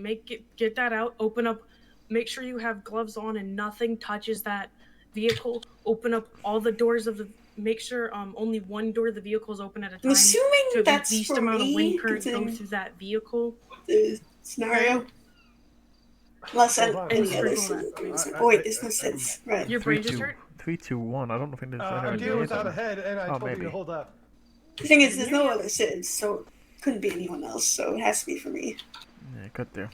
Get that out, open up, make sure you have gloves on and nothing touches that vehicle. Open up all the doors of the make sure only one door of the vehicle is open at a time. I'm assuming so that's the least for amount of me, wind current go considering through that vehicle. the scenario. Unless Hold on. any other Oh wait, there's no sense. Right. Your brain just hurt? 3, 2, 1. I don't think there's anyone I'm dealing near without them. a head, and I Oh, told you maybe. to hold up. The thing is, there's no other SIDS, so it couldn't be anyone else, so it has to be for me. Yeah, could do.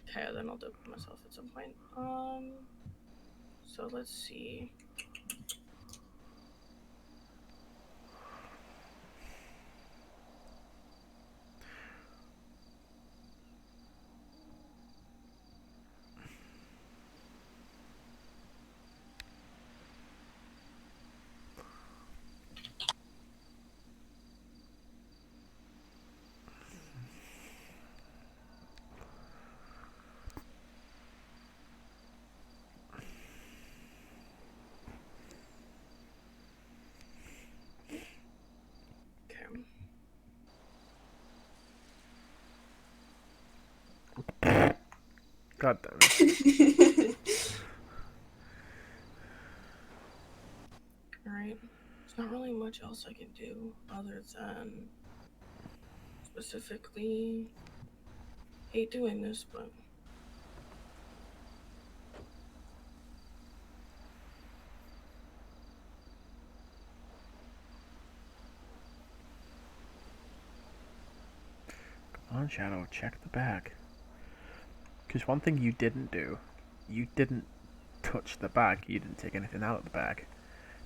Okay, then I'll do it myself at some point. So let's see. God damn it. Alright. There's not really much else I can do other than specifically hate doing this, but Come on, Shadow, check the bag. Because one thing you didn't do, you didn't touch the bag. You didn't take anything out of the bag.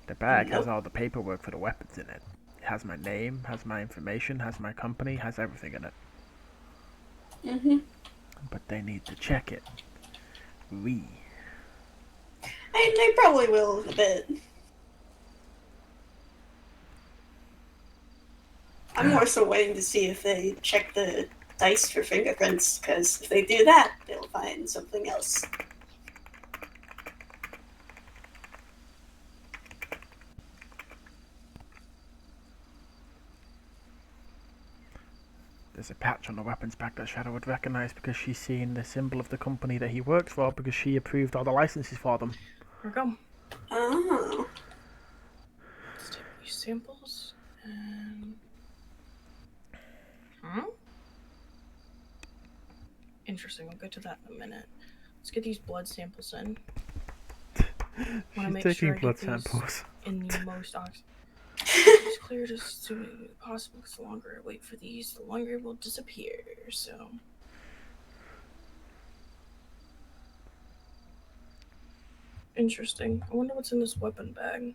The bag has all the paperwork for the weapons in it. It has my name, has my information, has my company, has everything in it. Mm-hmm. But they need to check it. We. And they probably will in a bit. I'm more so waiting to see if they check the dice for fingerprints, because if they do that, they'll find something else. There's a patch on the weapons bag that Shadow would recognize because she's seen the symbol of the company that he works for because she approved all the licenses for them. here we go. Oh. Let's take these samples and interesting, I'll get to that in a minute. Let's get these blood samples in. She's taking blood samples. In the most oxygen. It's cleared as soon as possible because the longer I wait for these, the longer it will disappear. So. Interesting. I wonder what's in this weapon bag.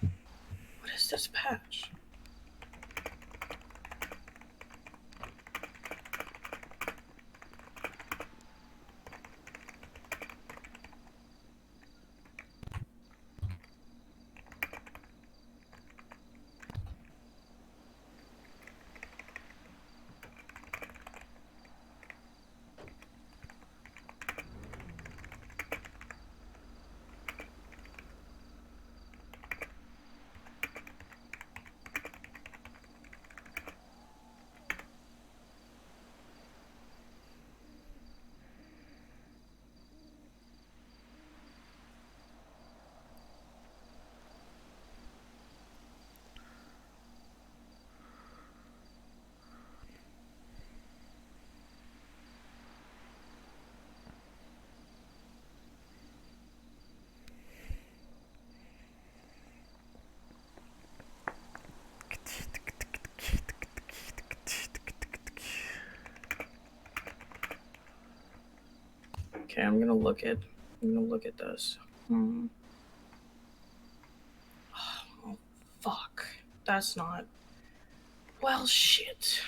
What is this patch? Okay, I'm gonna look at this. Oh, fuck. That's not. Well, shit.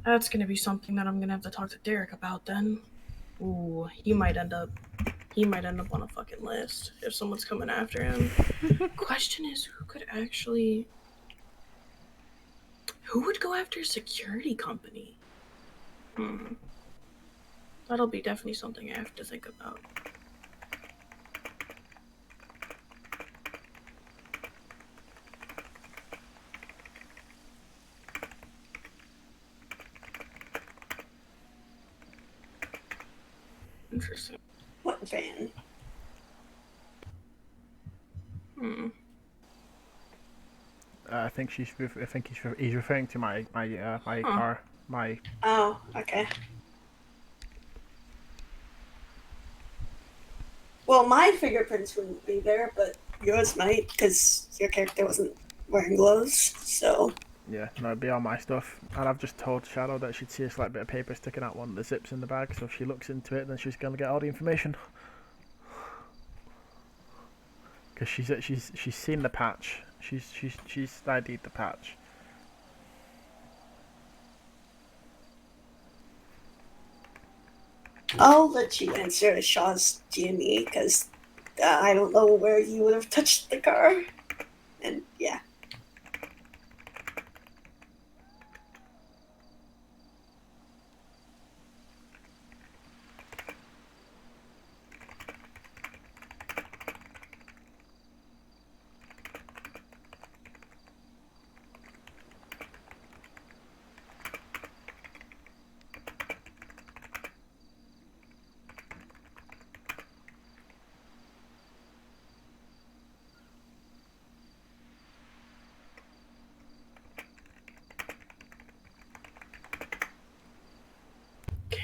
That's gonna be something that I'm gonna have to talk to Derek about then. Ooh, he might end up on a fucking list if someone's coming after him. Question is, who would go after a security company? That'll be definitely something I have to think about. Interesting. What van? I think he's referring to my car. My. Oh, okay. Well, my fingerprints wouldn't be there, but yours might, because your character wasn't wearing gloves, so... Yeah, no, it'd be all my stuff. And I've just told Shadow that she'd see a slight bit of paper sticking out one of the zips in the bag, so if she looks into it, then she's gonna get all the information. Because she's seen the patch. She's ID'd the patch. I'll let you answer Shaw's GME, because I don't know where you would have touched the car. And, yeah.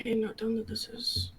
Okay, note down that this is...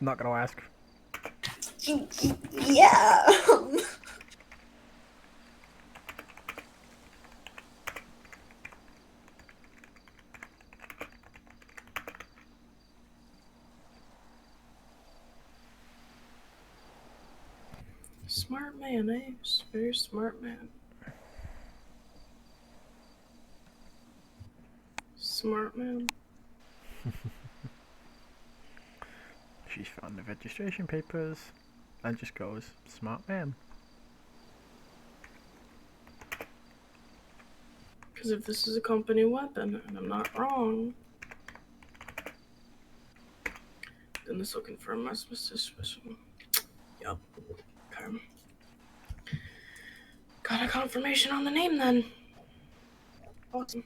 Not gonna ask. Yeah. Smart man, eh? Very smart man. Smart man. She's found the registration papers and just goes, smart man. Because if this is a company weapon, and I'm not wrong, then this will confirm my suspicion. Yup. Okay. Got a confirmation on the name then. Awesome.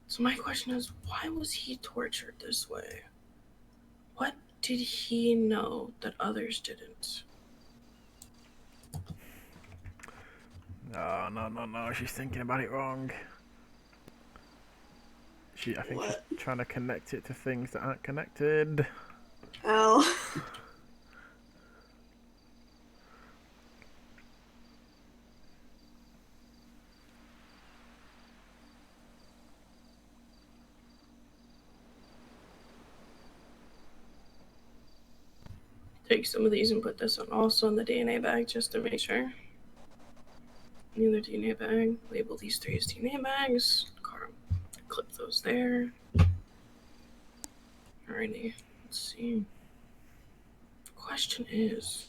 So my question is, why was he tortured this way? What did he know that others didn't? No, she's thinking about it wrong. I think she's trying to connect it to things that aren't connected. Oh. take some of these and put this on also in the DNA bag just to make sure. Another DNA bag. Label these 3 as DNA bags. Clip those there. Alrighty. Let's see. The question is.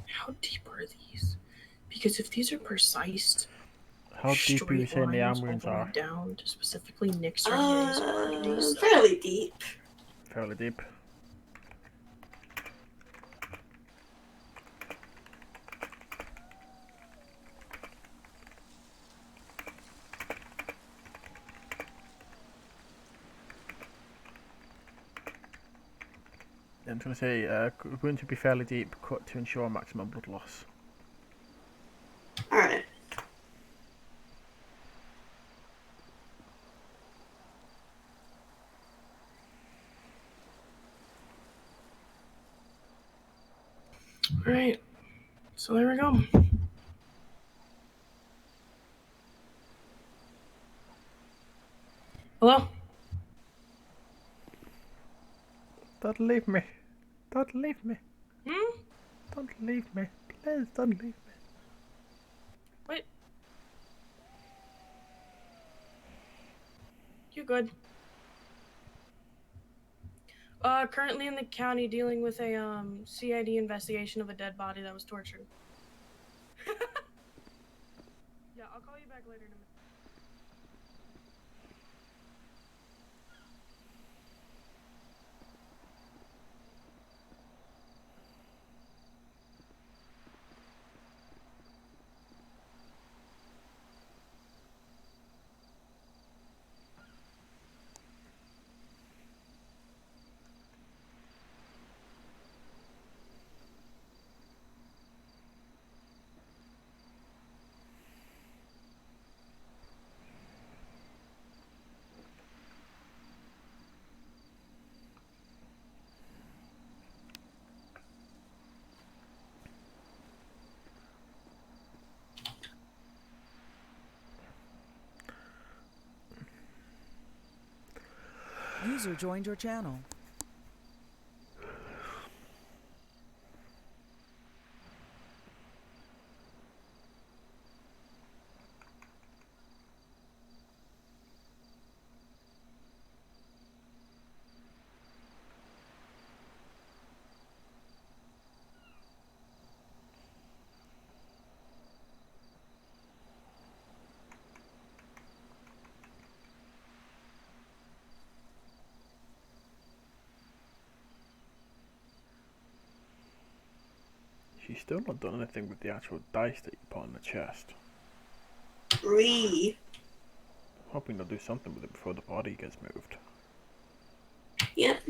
How deep are these? Because if these are precise, How deep are you straight saying the lines arm all wounds the way are? down to specifically nicks or hearings or arteries. Fairly deep. Fairly deep. I'm going to say going to be fairly deep, cut to ensure maximum blood loss. Alright. Alright. So there we go. Hello? Don't leave me. Don't leave me. Hmm? Don't leave me. Please don't leave me. Wait. You good? Currently in the county dealing with a CID investigation of a dead body that was tortured. Yeah, I'll call you back later in a minute. User joined your channel. She's still not done anything with the actual dice that you put on the chest. Hoping they'll do something with it before the body gets moved. Yep.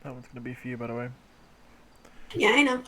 That one's going to be for you, by the way. Yeah, I know.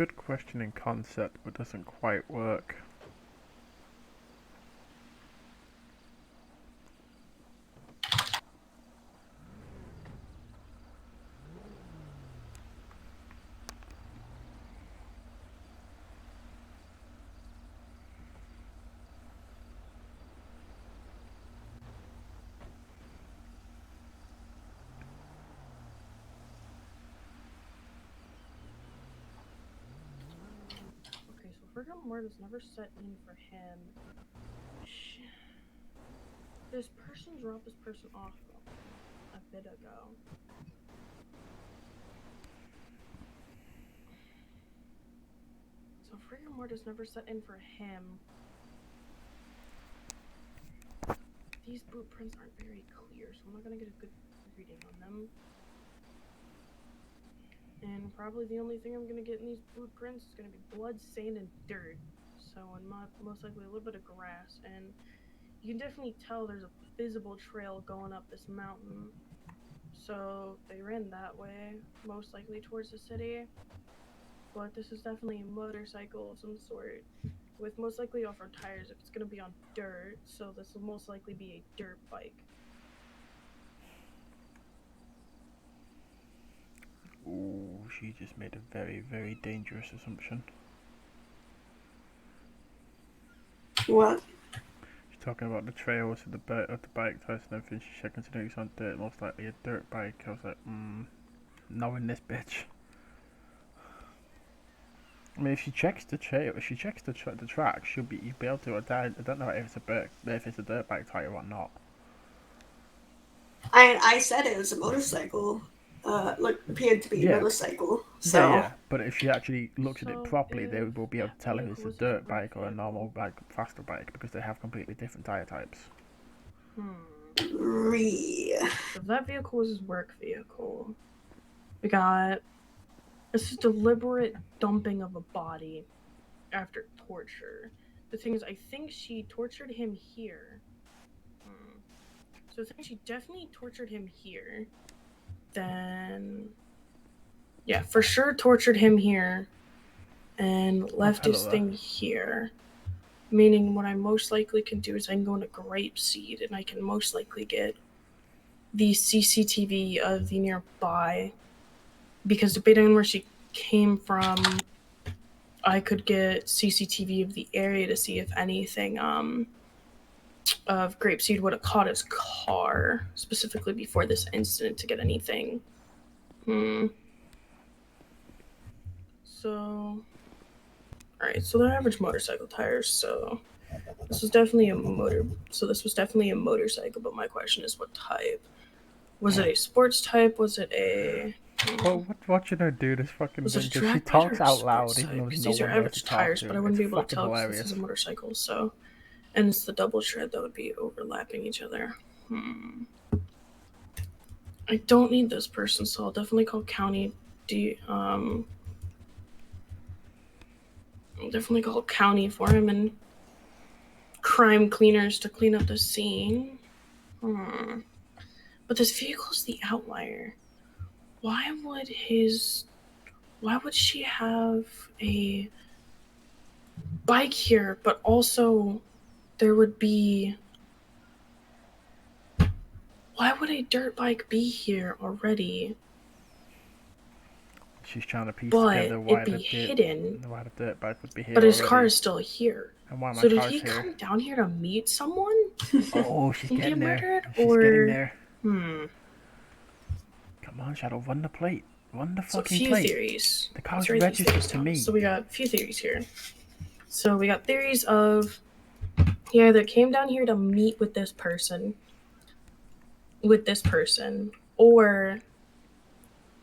good question in concept, but doesn't quite work. Okay, so rigor mortis never set in for him. This person dropped this person off a bit ago. So if rigor mortis never set in for him, these boot prints aren't very clear, so I'm not gonna get a good reading on them. And probably the only thing I'm gonna get in these boot prints is gonna be blood, sand, and dirt. So, and most likely a little bit of grass. And you can definitely tell there's a visible trail going up this mountain. So they ran that way, most likely towards the city. But this is definitely a motorcycle of some sort, with most likely off-road tires if it's gonna be on dirt. So this will most likely be a dirt bike. Ooh, she just made a very, very dangerous assumption. What? She's talking about the trails of the bike tires and everything. She's considering it's on dirt, most likely a dirt bike. I was like, knowing this bitch. I mean, if she checks the trail, if she checks the track, you'll be able to. I don't know if it's a dirt bike tire or not. I said it was a motorcycle. Appeared to be a motorcycle. So Yeah. But if she actually looks at it properly, they will be able to tell if it's a dirt bike or a normal bike, faster bike, because they have completely different tire types. So if that vehicle was his work vehicle, we got this is deliberate dumping of a body after torture. The thing is, I think she tortured him here. So I think she definitely tortured him here. Then, yeah, for sure tortured him here and left his thing here. Meaning what I most likely can do is I can go into Grapeseed and I can most likely get the CCTV of the nearby. Because depending on where she came from, I could get CCTV of the area to see if anything of Grapeseed would have caught his car, specifically before this incident, to get anything. So, alright, so they're average motorcycle tires, so this was definitely a motorcycle, but my question is what type? Was it a sports type? Was it a... Well, watching her do this fucking Was thing, it a because she drag bike or talks a out sports loud, type? even though there's Because no these are one there to average talk tires, to. but I wouldn't be It's able to fucking tell because hilarious. this is a motorcycle, so... And it's the double tread that would be overlapping each other. I don't need this person, so I'll definitely call county I'll definitely call county for him and crime cleaners to clean up the scene. But this vehicle's the outlier. Why would she have a bike here, but also there would be... Why would a dirt bike be here already? She's trying to piece But together why it'd be hidden. Why the dirt bike would be here But his already. car is still here. And why my So did car's he here. come down here to meet someone? Oh, she's getting there. Murdered, She's getting there. Come on, Shadow, run the plate. Run the So a fucking few plate. theories. The car's Let's write these registered theories to down. me. So we got a few theories here. So we got theories of he either came down here to meet with this person, or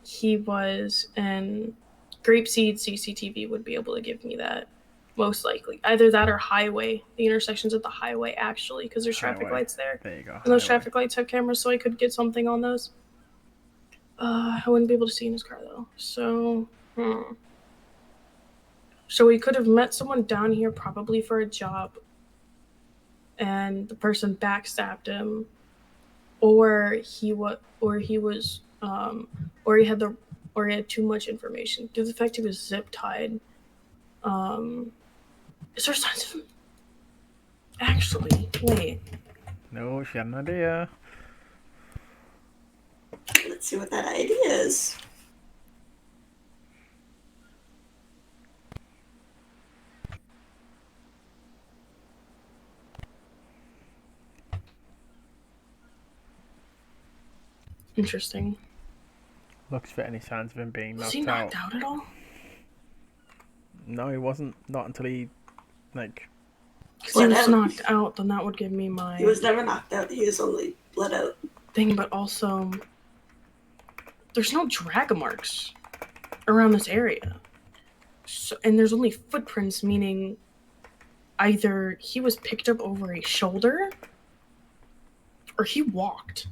he was in Grapeseed. CCTV would be able to give me that, most likely. Either that or highway. The intersections at the highway, actually, because there's traffic lights there. There you go. And those traffic lights have cameras, so I could get something on those. I wouldn't be able to see in his car, though. So, So he could have met someone down here, probably for a job, and the person backstabbed him, or he had the or he had too much information. Due to the fact he was zip tied, is there signs of him? Actually, wait. No, she had an idea. Let's see what that idea is. Interesting. Looks for any signs of him being Was knocked he knocked out. out at all? No, he wasn't. Not until he, like... Because he was knocked out, then that would give me my... He was never knocked out. He was only bled out. Thing, but also... There's no drag marks around this area. So, and there's only footprints, meaning either he was picked up over a shoulder or he walked.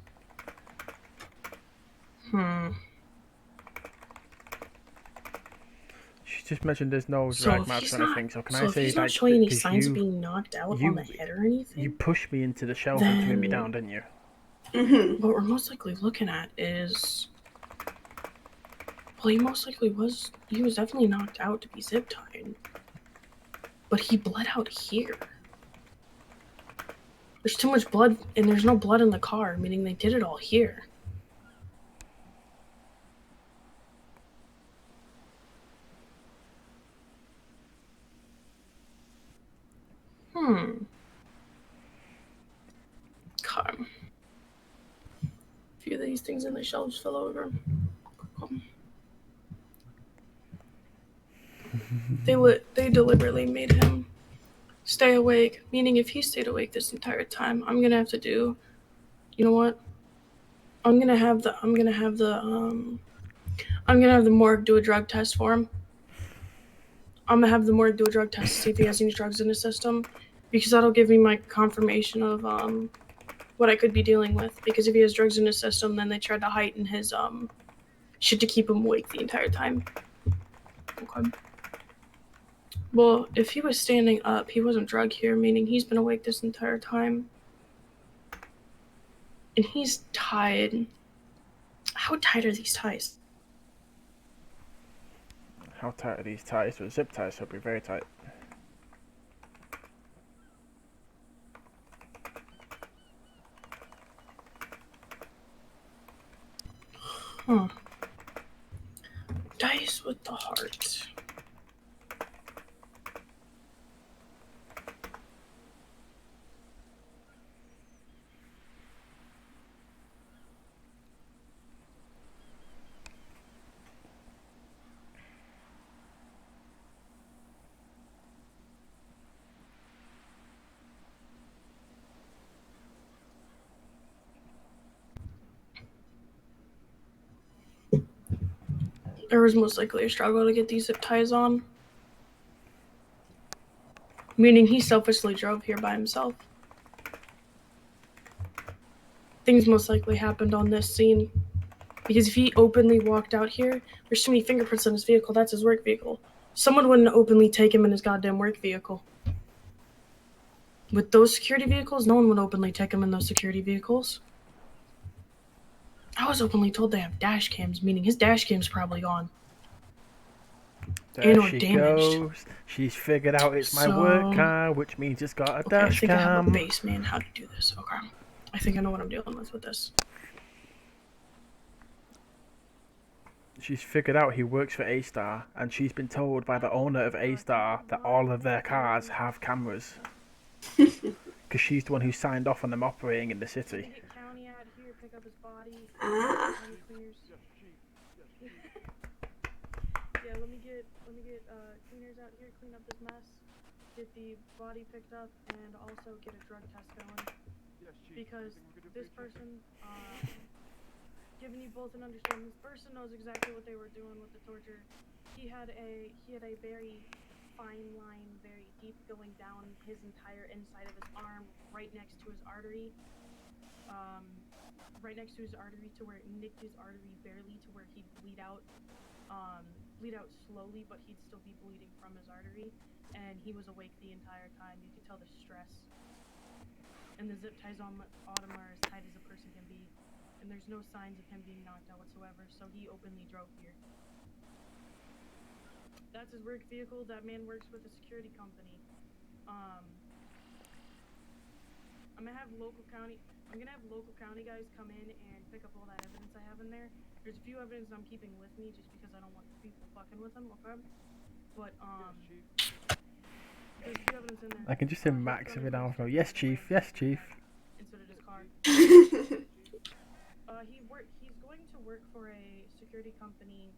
She just mentioned there's no So drag if marks he's or not, anything, so can so I if say, he's like... not showing any 'cause signs you, of being knocked out you, on the head or anything, you pushed me into the shelf and threw me then- down, didn't you? What we're most likely looking at is... Well, he most likely was... He was definitely knocked out to be zip tied. But he bled out here. There's too much blood, and there's no blood in the car, meaning they did it all here. Okay. A few of these things in the shelves fell over. They deliberately made him stay awake, meaning if he stayed awake this entire time, I'm gonna have to do, you know what? I'm gonna have the morgue do a drug test for him. I'm gonna have the morgue do a drug test to see if he has any drugs in his system, because that'll give me my confirmation of what I could be dealing with. Because if he has drugs in his system, then they tried to heighten his shit to keep him awake the entire time. Okay. Well, if he was standing up, he wasn't drugged here, meaning he's been awake this entire time. And he's tied. How tight are these ties? How tight are these ties? They're zip ties, so it'll be very tight. Dice with the heart. There was most likely a struggle to get these zip ties on. Meaning he selfishly drove here by himself. Things most likely happened on this scene. Because if he openly walked out here, there's too many fingerprints on his vehicle. That's his work vehicle. Someone wouldn't openly take him in his goddamn work vehicle. With those security vehicles, no one would openly take him in those security vehicles. I was openly told they have dash cams, meaning his dash cam's probably gone. There or she damaged. goes. She's figured out it's my work car, which means it's got a Okay, I dash think I have a cam. base man how to do this. Okay. I think I know what I'm dealing with this. She's figured out he works for A-Star, and she's been told by the owner of A-Star that all of their cars have cameras. Because she's the one who signed off on them operating in the city. Ah. Yeah, let me get cleaners out here, clean up this mess, get the body picked up, and also get a drug test going. Because this person, giving you both an understanding, this person knows exactly what they were doing with the torture. He had a very fine line, very deep, going down his entire inside of his arm, right next to his artery. Right next to his artery, to where it nicked his artery barely, to where he'd bleed out slowly, but he'd still be bleeding from his artery. And he was awake the entire time. You could tell the stress. And the zip ties on Autumn are as tight as a person can be. And and there's no signs of him being knocked out whatsoever, so he openly drove here. That's his work vehicle. That man works with a security company. I'm gonna have local county guys come in and pick up all that evidence I have in there. There's a few evidence I'm keeping with me just because I don't want people fucking with them, okay? But there's a few evidence in there. I can just hear Max every now and then. Yes, chief. Yes, chief. Instead of his car. He's going to work for a security company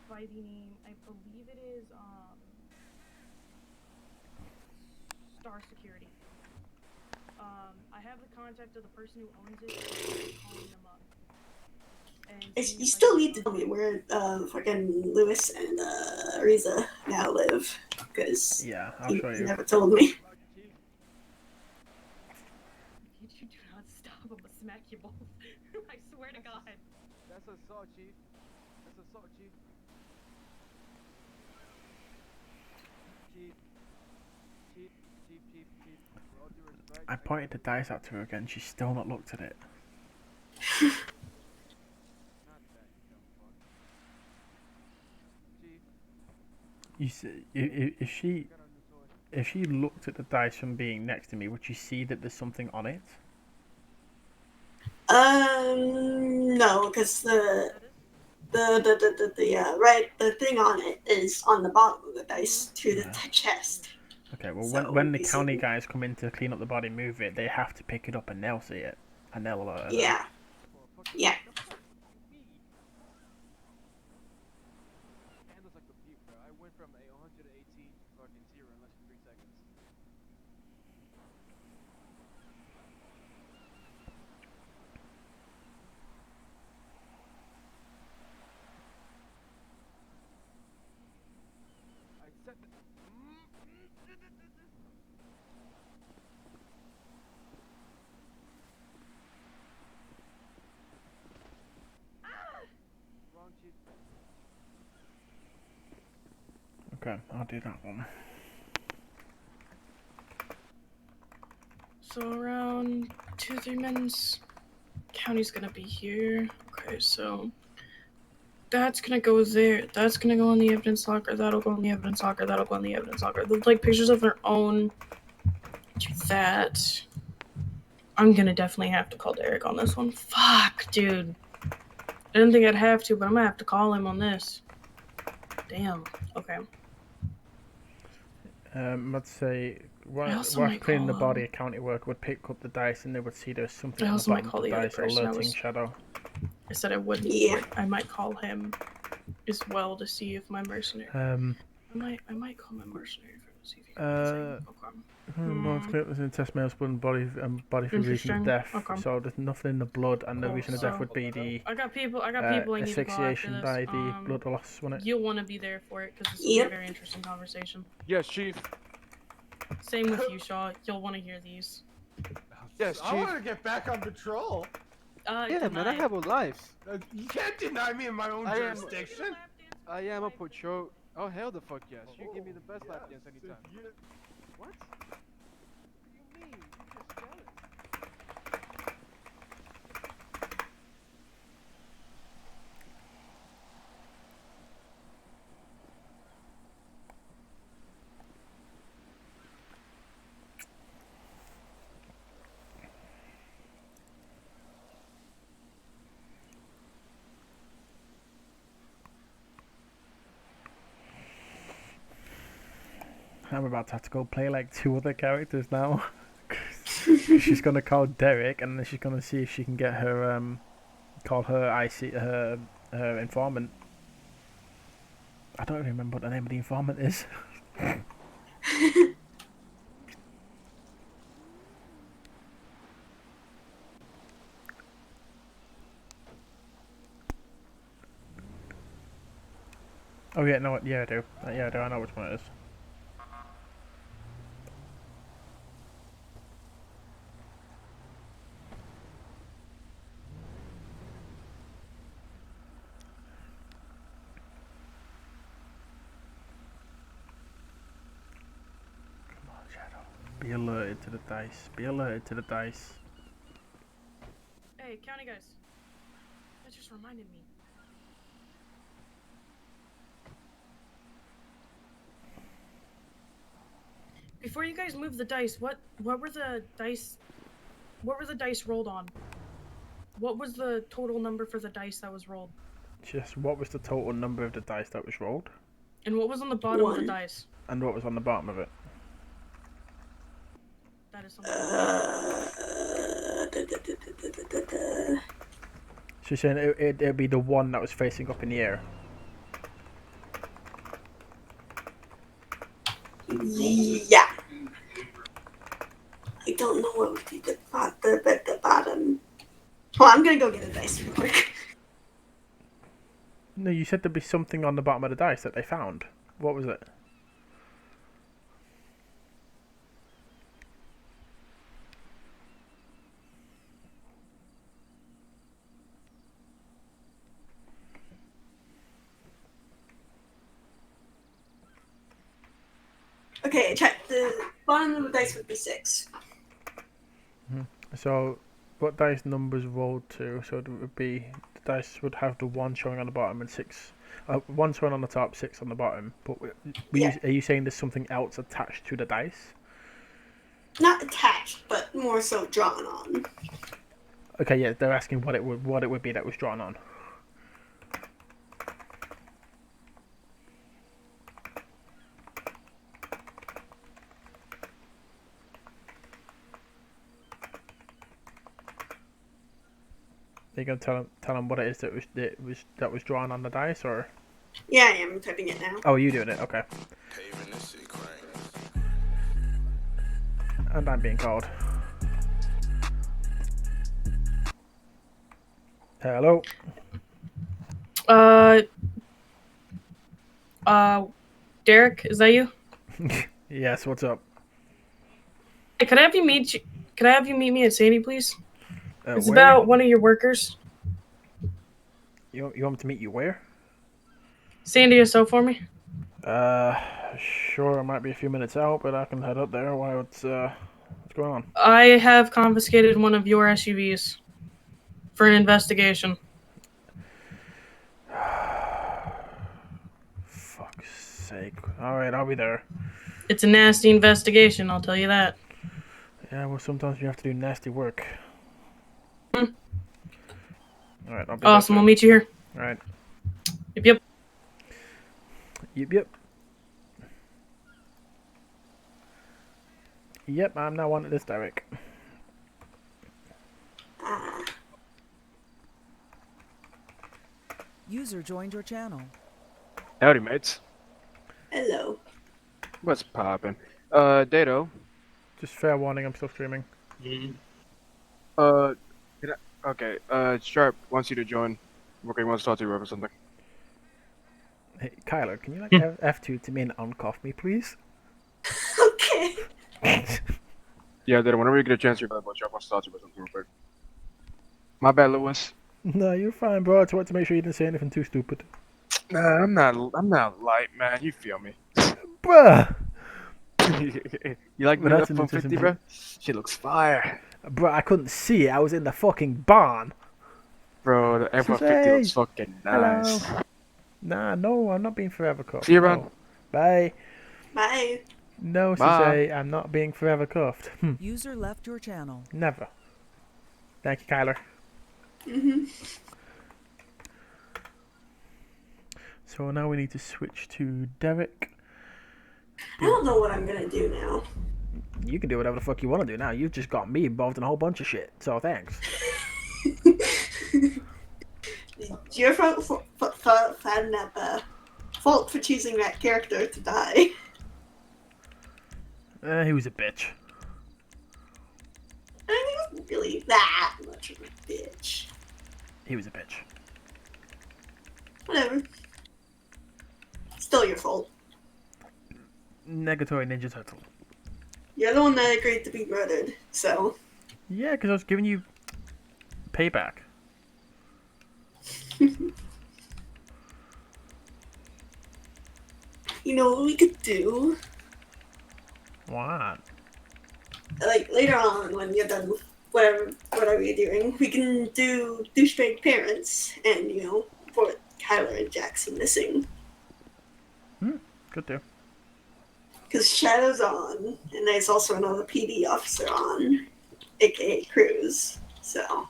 by the name, I believe it is Star Security. I have the contact of the person who owns it, so I'm calling them up. You still need to tell me where fucking Lewis and Riza now live, because yeah, I'll show you. Never told me. If you do not stop, I'm gonna smack you both. I swear to God. That's assault, Chief. That's assault, Chief. Chief. Chief. Chief. Chief. Chief. With all due respect, I pointed the dice out to her again. She's still not looked at it. You see, if she looked at the dice from being next to me, would she see that there's something on it? No, because the thing on it is on the bottom of the dice to the chest. Okay, well, So when the county guys come in to clean up the body, move it, they have to pick it up and they'll see it, and they'll alert her. Yeah. Yeah. handles like a compute, bro. I went from a 118 to fucking 0 in less than 3 seconds. I set the... Wrong, Chief. Okay, I'll do that one. So around 2-3 minutes, county's gonna be here. Okay, so that's gonna go there. That's gonna go in the evidence locker. That'll go in the evidence locker. That'll go in the evidence locker. They'll take pictures of their own. Do that. I'm gonna definitely have to call Derek on this one. Fuck, dude. I didn't think I'd have to, but I'm gonna have to call him on this. Damn. Okay. Let's say whilst might cleaning the call, body, a county worker would pick up the dice and they would see there's something I on the also might bottom call of the the other dice, person. alerting Shadow. I said I wouldn't. Yeah. I might call him as well to see if my mercenary. I might call my mercenary friend to see if he can Bones clear up in test male blood and body for reason of Interesting. death. Okay. So there's nothing in the blood, and the Cool. reason of death would be the I got people I need to call after asphyxiation this. by the blood loss, wasn't it? You'll want to be there for it because this will be a very interesting conversation. Yes, Chief. Same with you, Shaw. You'll want to hear these. Yes, Chief. I want to get back on patrol. Yeah, man, I have a life. You can't deny me in my own jurisdiction. I am a patrol. Oh, hell the fuck yes. You give me the best lap dance anytime. What? What do you mean? You just jealous. I'm about to have to go play like 2 other characters now. She's gonna call Derek, and then she's gonna see if she can get her call her her informant. I don't even remember what the name of the informant is. Oh yeah, no, yeah I do. Yeah I do. I know which one it is. Be alerted to the dice. Be alerted to the dice. Hey, county guys. That just reminded me. Before you guys move the dice, what were the dice? What were the dice rolled on? What was the total number for the dice that was rolled? Just what was the total number of the dice that was rolled? And what was on the bottom of the dice? And what was on the bottom of it? That is something. So you're saying it'd be the one that was facing up in the air? Yeah. I don't know what would be the bottom. Well, I'm gonna go get a dice real quick. No, you said there'd be something on the bottom of the dice that they found. What was it? Okay, check. The bottom of the dice would be 6. So, what dice numbers rolled to? So it would be the dice would have the 1 showing on the bottom and 6, 1 showing on the top, 6 on the bottom. But are you saying there's something else attached to the dice? Not attached, but more so drawn on. Okay, yeah, they're asking what it would be that was drawn on. Are you gonna tell them what it is that was drawn on the dice, or? Yeah, I am typing it now. Oh, you doing it? Okay. And I'm being called. Hello. Derek, is that you? Yes. What's up? Hey, could I have you meet me at Sandy, please? It's where? about one of your workers. You want me to meet you where? Sandy, so for me. Sure. I might be a few minutes out, but I can head up there. What's going on? I have confiscated one of your SUVs for an investigation. Fuck's sake. Alright, I'll be there. It's a nasty investigation, I'll tell you that. Yeah, well, sometimes you have to do nasty work. Alright, I'll be awesome, there. We'll meet you here. Alright. Yep. Yep, I'm now on this Derek. User joined your channel. Howdy, mates. Hello. What's poppin'? Dato. Just fair warning, I'm still streaming. Okay, Sharp wants you to join. Okay, wants to talk to you about something. Hey, Kyler, can you like F2 to me and uncuff me, please? Okay. Yeah, Dato, whenever you get a chance, you're available. Sharp wants to talk to you about something real quick. My bad, Lewis. No, you're fine, bro. I just wanted to make sure you didn't say anything too stupid. Nah, I'm not light, man. You feel me. Bruh! You like But the that's an F-150, interesting bro? She looks fire. Bro, I couldn't see it. I was in the fucking barn. Bro, the F-150 looks fucking nice. Hello. Nah, no, I'm not being forever cuffed. See you around. No. Bye. Bye. No, Bye. Suzay, I'm not being forever cuffed. User left your channel. Never. Thank you, Kyler. So now we need to switch to Derek. I don't know what I'm gonna do now. You can do whatever the fuck you want to do now. You've just got me involved in a whole bunch of shit. So thanks. It's your fault for choosing that character to die. He was a bitch. I mean, he wasn't really that much of a bitch. He was a bitch. Whatever. Still your fault. Negatory Ninja Turtle. You're the one that agreed to be murdered, so. Yeah, because I was giving you payback. You know what we could do? What? Like, later on, when you're done with whatever you're doing. We can do douchebag parents and, you know, report Kyler and Jackson missing. Good do. Because Shadow's on, and there's also another PD officer on, aka Cruz. So.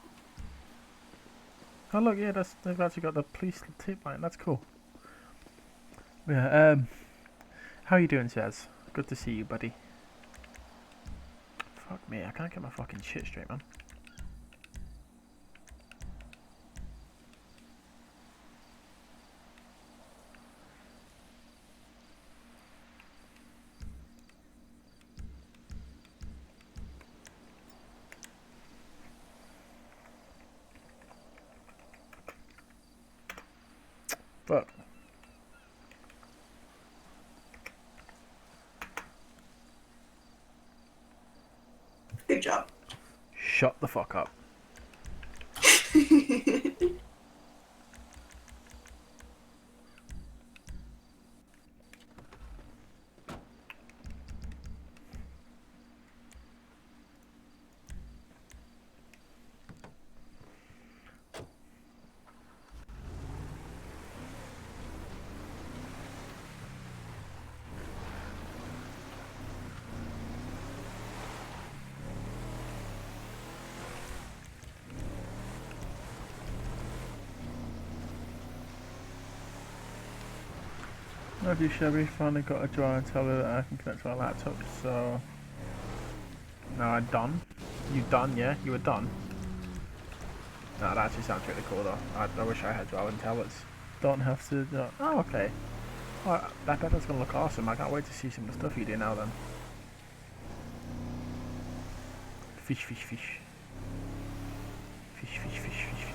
Oh look, yeah, they've actually got the police tip line. That's cool. Yeah. How you doing, Saz? Good to see you, buddy. Fuck me, I can't get my fucking shit straight, man. Fuck. Good job. Shut the fuck up. Love you, Chevy. Finally got a drawer and tell her that I can connect to my laptop, so... No, I'm done. You done, yeah? You were done? No, that actually sounds really cool, though. I wish I had drawer and tellers. Don't have to... Oh, okay. Oh, I bet that's gonna look awesome. I can't wait to see some of the stuff you do now, then. Fish, fish, fish. Fish, fish, fish, fish, fish.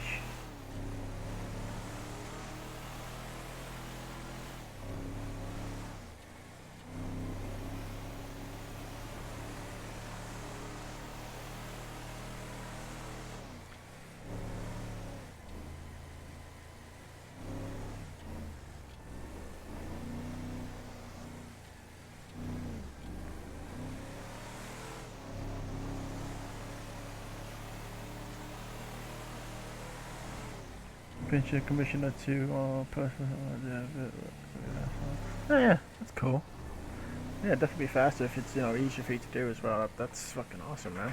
Pinch a commissioner to person. Oh yeah, that's cool. Yeah, definitely faster if it's, you know, easier for you to do as well. That's fucking awesome, man.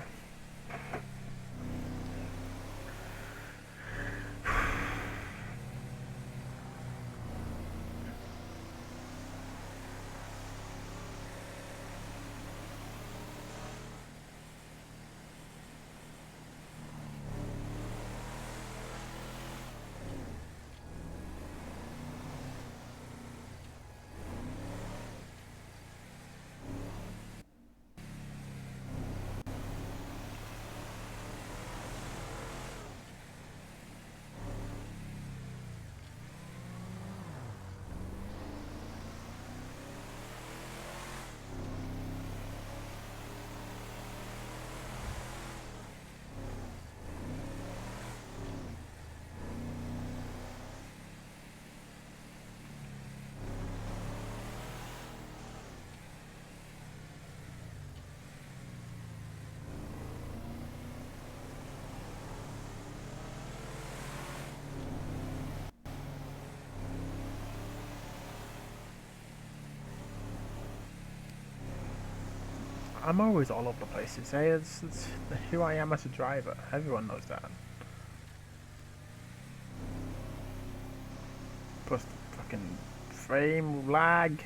I'm always all over the place. It's who I am as a driver. Everyone knows that. Plus the fucking frame lag,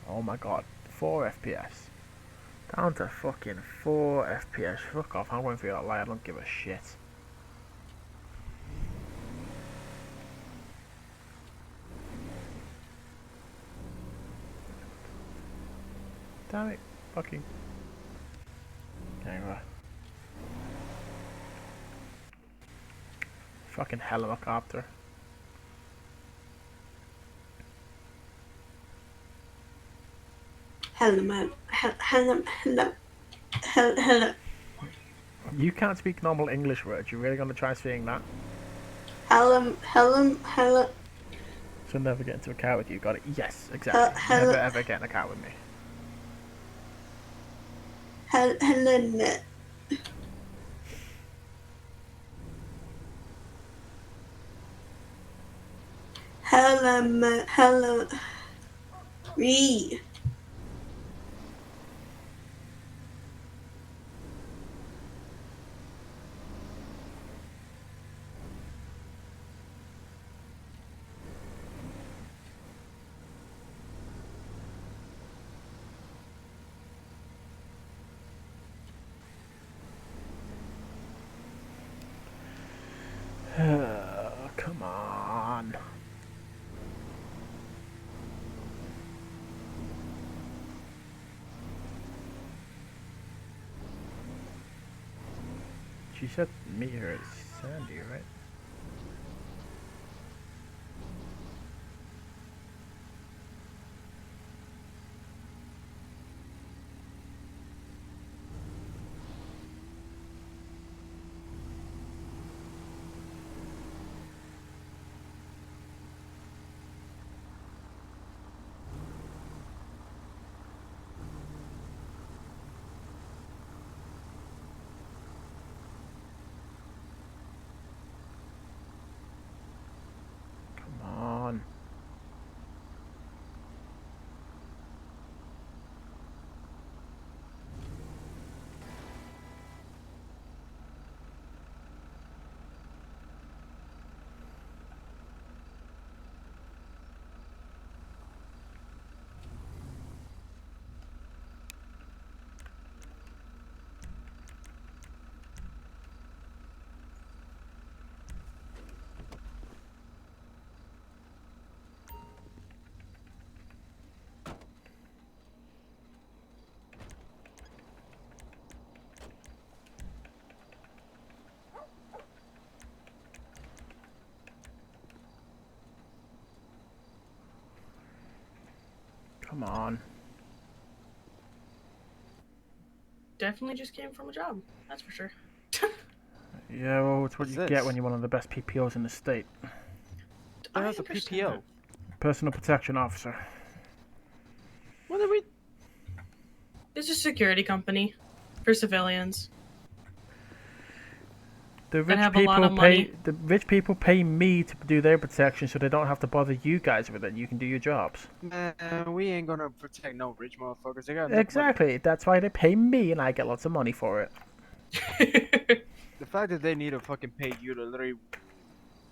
oh my god, 4 FPS. Down to fucking 4 FPS. Fuck off, I'm going through that light, I don't give a shit. Damn it, fucking. Anyway. Fucking helicopter. Hello, man. Hello. You can't speak normal English words. You're really gonna try saying that? Hello. So never get into a car with you. Got it? Yes, exactly. Never ever get in a car with me. Helena. Hello. Come on. She said meet her at Sandy, right? Come on. Come on. Definitely just came from a job. That's for sure. Yeah, well, it's what What's you get this? when you're one of the best PPOs in the state. There's a PPO. Personal Protection Officer. What are we? It's a security company for civilians. The That rich have a lot of people pay me to do their protection, so they don't have to bother you guys with it. You can do your jobs. Man, we ain't gonna protect no rich motherfuckers. They got enough money. Exactly. That's why they pay me, and I get lots of money for it. The fact that they need to fucking pay you to literally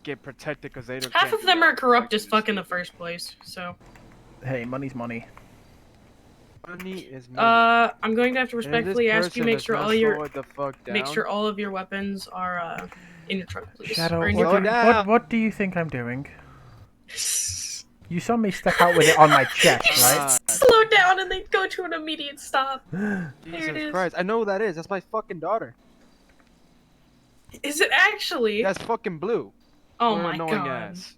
get protected because they don't. Half of them are corrupt as fuck in the first place. So. Hey, money's money. Money is money. I'm going to have to respectfully ask you make sure all your down. all of your weapons are in your truck, please. Shadow, Or in what your do, car. what do you think I'm doing? You saw me step out with it on my chest, right? Slow down and then go to an immediate stop. There it Jesus is. Christ, I know who that is. That's my fucking daughter. Is it actually? That's fucking blue. Oh Her my annoying god. ass.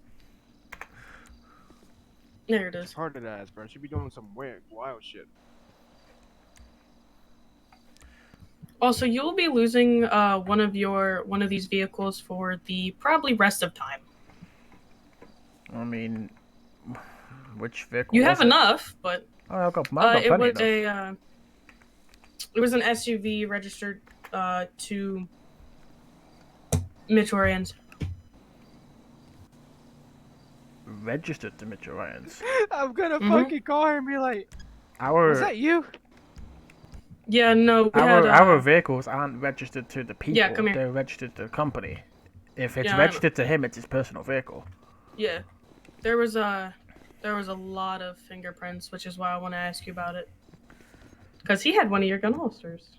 There it is. Retarded ass, bro. She be doing some weird, wild shit. Also, you'll be losing one of these vehicles for the probably rest of time. I mean, which vehicle? You was have it? enough, but Oh, I've got plenty it was enough. it was an SUV registered to Mitch Orions. Registered to Mitch Orions. I'm gonna fucking call her and be like, "Was that you?" Yeah, no. Our vehicles aren't registered to the people. Yeah, come here. They're registered to the company. If it's Yeah, registered to him, it's his personal vehicle. Yeah, there was a lot of fingerprints, which is why I want to ask you about it. Because he had one of your gun holsters.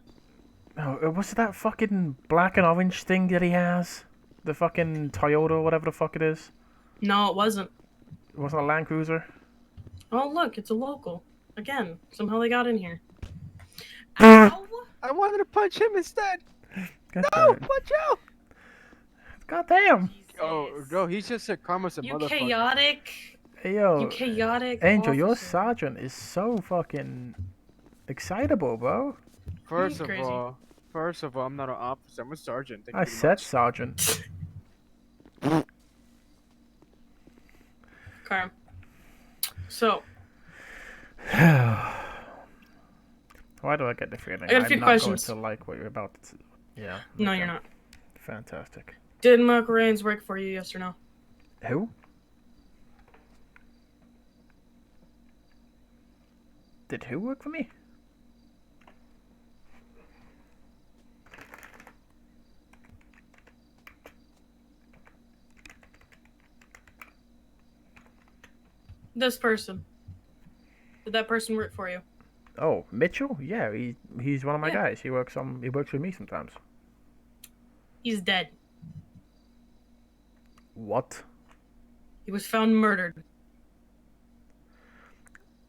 Oh, what's that fucking black and orange thing that he has? The fucking Toyota, or whatever the fuck it is. No, it wasn't. It wasn't a Land Cruiser. Oh look, it's a local. Again, somehow they got in here. Ow! I wanted to punch him instead. God No, damn it. punch out! God damn. Oh no, he's just a karma's a You motherfucker. chaotic. Hey, yo, You chaotic. Angel, your officer. sergeant is so fucking excitable, bro. First crazy. of all, I'm not an officer. I'm a sergeant. Thank I you very said much. sergeant. Okay. So. Why do I get the feeling I got a few I'm not questions. going to like what you're about to... Yeah. No, okay. you're not. Fantastic. Did Mark Rains work for you, yes or no? Who? Did who work for me? This person. Did that person work for you? Oh, Mitchell? Yeah, he's one of my Yeah. guys. He works with me sometimes. He's dead. What? He was found murdered.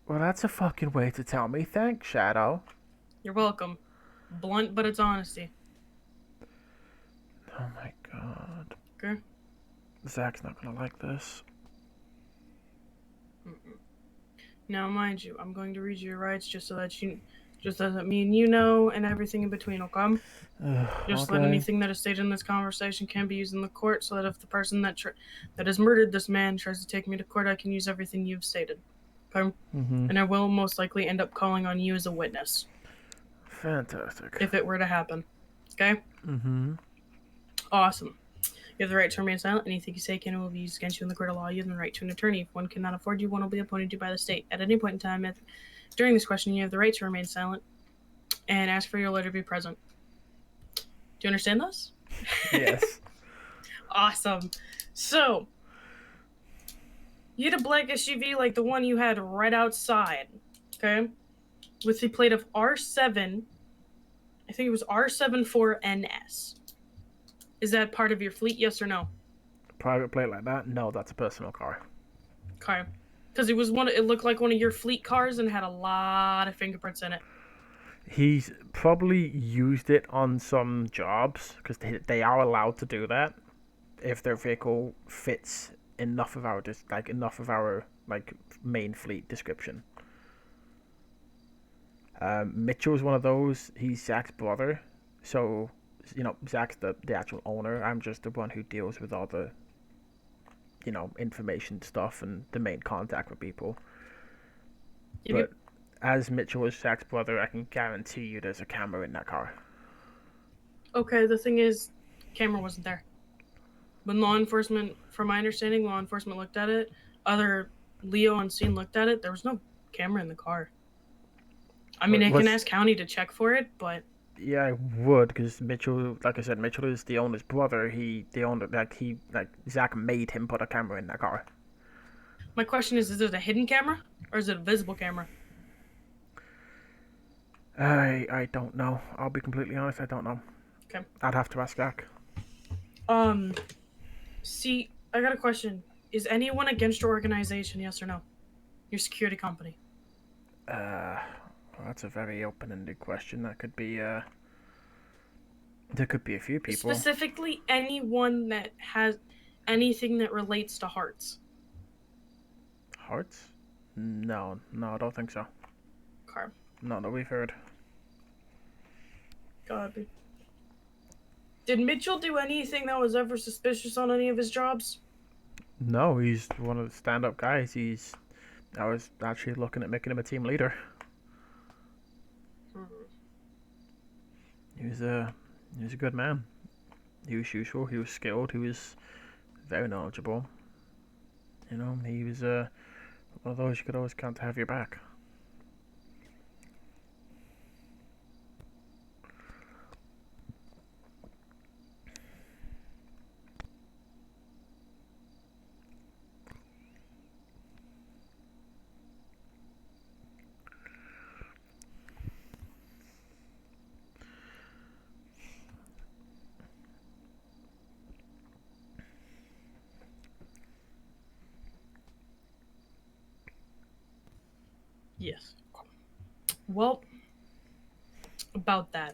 Well, that's a fucking way to tell me. Thanks, Shadow. You're welcome. Blunt, but it's honesty. Oh my god. Okay. Zach's not gonna like this. Now, mind you, I'm going to read you your rights just so that me and you know, and everything in between, okay? Just that Okay. anything that is stated in this conversation can be used in the court, so that if the person that has murdered this man tries to take me to court, I can use everything you've stated. Okay? Mhm. And I will most likely end up calling on you as a witness. Fantastic. If it were to happen. Okay? Mhm. Awesome. You have the right to remain silent. Anything you say can and will be used against you in the court of law. You have the right to an attorney. If one cannot afford you, one will be appointed to you by the state. At any point in time during this question, you have the right to remain silent and ask for your lawyer to be present. Do you understand this? Yes. Awesome. So, you had a black SUV like the one you had right outside, okay? With the plate of R7, I think it was R74NS. Is that part of your fleet, yes or no? Private plate like that? No, that's a personal car. Okay. Because it looked like one of your fleet cars and had a lot of fingerprints in it. He's probably used it on some jobs because they are allowed to do that if their vehicle fits enough of our main fleet description. Mitchell's one of those. He's Zach's brother, so Zach's the actual owner. I'm just the one who deals with all the information stuff and the main contact with people. But as Mitchell is Zach's brother, I can guarantee you there's a camera in that car. Okay, the thing is, camera wasn't there. When law enforcement, from my understanding, law enforcement looked at it, other Leo on scene looked at it, there was no camera in the car. I mean, I can ask County to check for it, but... Yeah, I would, because Mitchell, like I said, Mitchell is the owner's brother. Zach made him put a camera in that car. My question is it a hidden camera, or is it a visible camera? I don't know. I'll be completely honest, I don't know. Okay. I'd have to ask Zach. See, I got a question. Is anyone against your organization, yes or no? Your security company? Well, that's a very open-ended question. That could be, there could be a few people. Specifically, anyone that has anything that relates to hearts. Hearts? No, I don't think so. Okay. Not that we've heard. God. Did Mitchell do anything that was ever suspicious on any of his jobs? No, he's one of the stand-up guys. I was actually looking at making him a team leader. He was a good man. He was useful. He was skilled. He was very knowledgeable. He was one of those you could always count to have your back. Yes. Well, about that.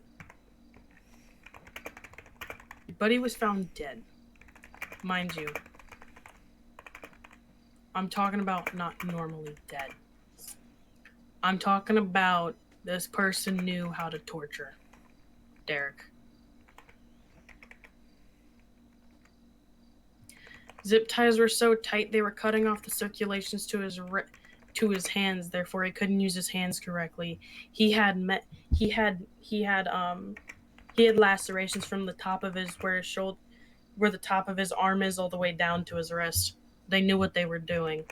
Your buddy was found dead. Mind you. I'm talking about not normally dead. I'm talking about this person knew how to torture Derek. Zip ties were so tight they were cutting off the circulations to to his hands, therefore he couldn't use his hands correctly. He had lacerations from the top of his where the top of his arm is all the way down to his wrist. They knew what they were doing.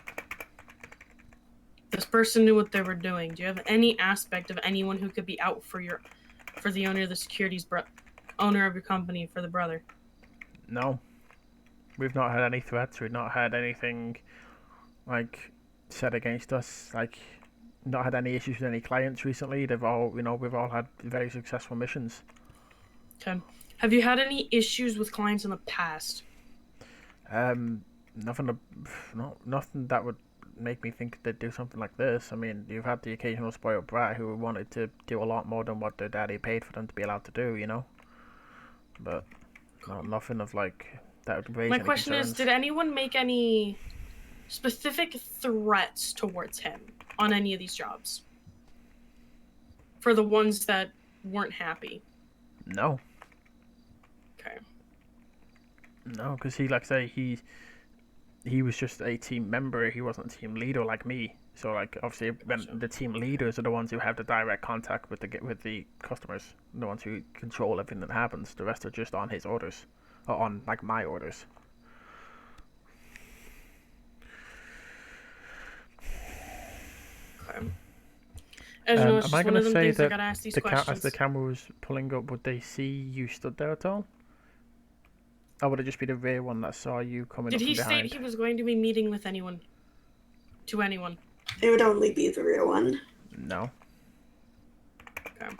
This person knew what they were doing. Do you have any aspect of anyone who could be out for the owner of the owner of your company for the brother? No. We've not had any threats. We've not had anything like said against us. Like, not had any issues with any clients recently. They've all, we've all had very successful missions. Okay. Have you had any issues with clients in the past? Nothing that would make me think they'd do something like this. I mean, you've had the occasional spoiled brat who wanted to do a lot more than what their daddy paid for them to be allowed to do, But nothing of like that would raise My any question concerns. is, did anyone make any specific threats towards him on any of these jobs? For the ones that weren't happy? No. Okay. No, because he, like I say, he was just a team member. He wasn't a team leader like me. So, like, obviously, when the team leaders are the ones who have the direct contact with the customers, the ones who control everything that happens. The rest are just on his orders, or on like my orders. Okay. As you know, it's Am just I one going of to them say things I that gotta ask these as questions. the camera was pulling up, would they see you stood there at all? Or would it just be the rear one that saw you coming Did up from he behind? state he was going to be meeting with anyone? To anyone? It would only be the real one. No. Okay.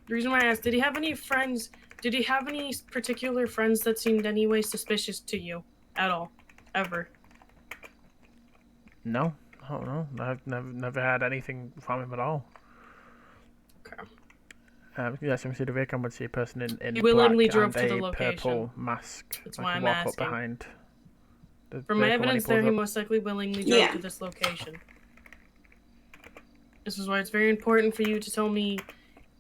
The reason why I asked, did he have any friends? Did he have any particular friends that seemed any way suspicious to you at all, ever? No. Oh no. I've never had anything from him at all. Okay. Yes, I see the rear camera would see a person in He willingly black drove and to the a location. purple mask. That's like why I'm walk asking. up behind the From my vehicle when evidence there, pulls he up. most likely willingly drove to this location. This is why it's very important for you to tell me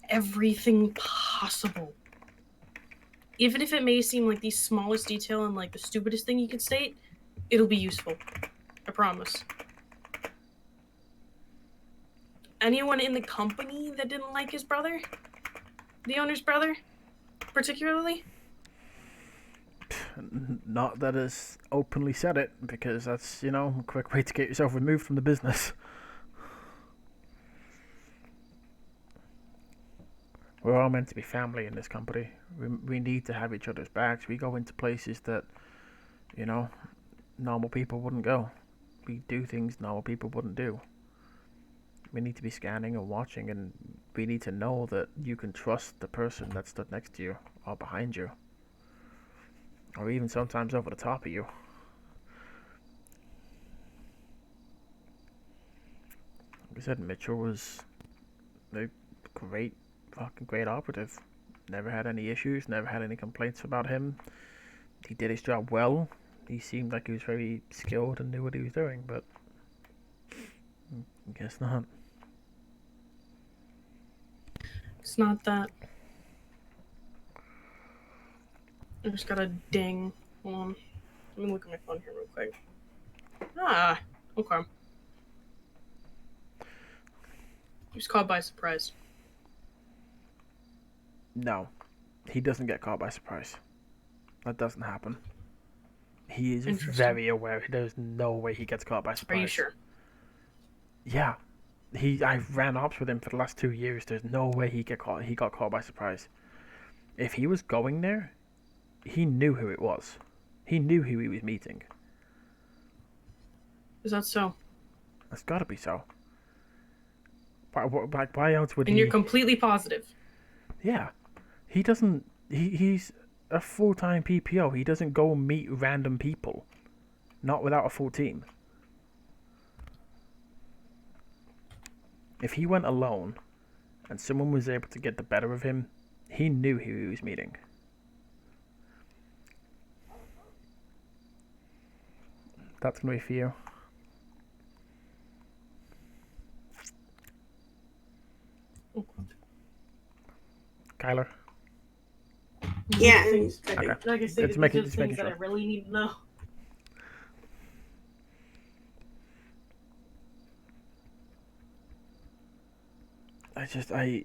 everything possible. Even if it may seem like the smallest detail and like the stupidest thing you could state, it'll be useful. I promise. Anyone in the company that didn't like his brother? The owner's brother? Particularly? Not that has openly said it, because that's, a quick way to get yourself removed from the business. We're all meant to be family in this company. We need to have each other's backs. We go into places that, normal people wouldn't go. We do things normal people wouldn't do. We need to be scanning and watching, and we need to know that you can trust the person that stood next to you or behind you, or even sometimes over the top of you. Like I said, Mitchell was a fucking great operative. Never had any issues, never had any complaints about him. He did his job well. He seemed like he was very skilled and knew what he was doing, but I guess not. It's not that. I just got a ding. Hold on. Let me look at my phone here real quick. Ah, okay. He was caught by surprise. No, he doesn't get caught by surprise. That doesn't happen. He is very aware. There's no way he gets caught by surprise. Are you sure? Yeah. I ran ops with him for the last 2 years. There's no way he got caught by surprise. If he was going there, he knew who it was. He knew who he was meeting. Is that so? That's gotta be so. Why else would he... And you're completely positive? Yeah. He doesn't... He's a full-time PPO. He doesn't go and meet random people. Not without a full team. If he went alone, and someone was able to get the better of him, he knew who he was meeting. That's gonna be for you. Kyler? Yeah. Okay. Like I said, It's these making are things that I sure. really need to know. I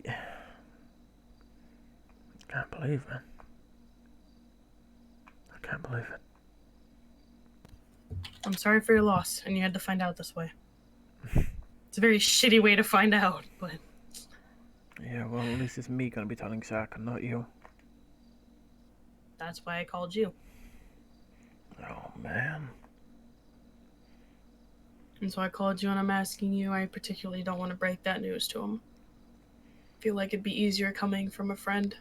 can't believe it. I can't believe it. I'm sorry for your loss, and you had to find out this way. It's a very shitty way to find out, but... Yeah, well, at least it's me gonna be telling Zach and not you. That's why I called you. Oh, man. And so I called you and I'm asking you. I particularly don't want to break that news to him. I feel like it'd be easier coming from a friend.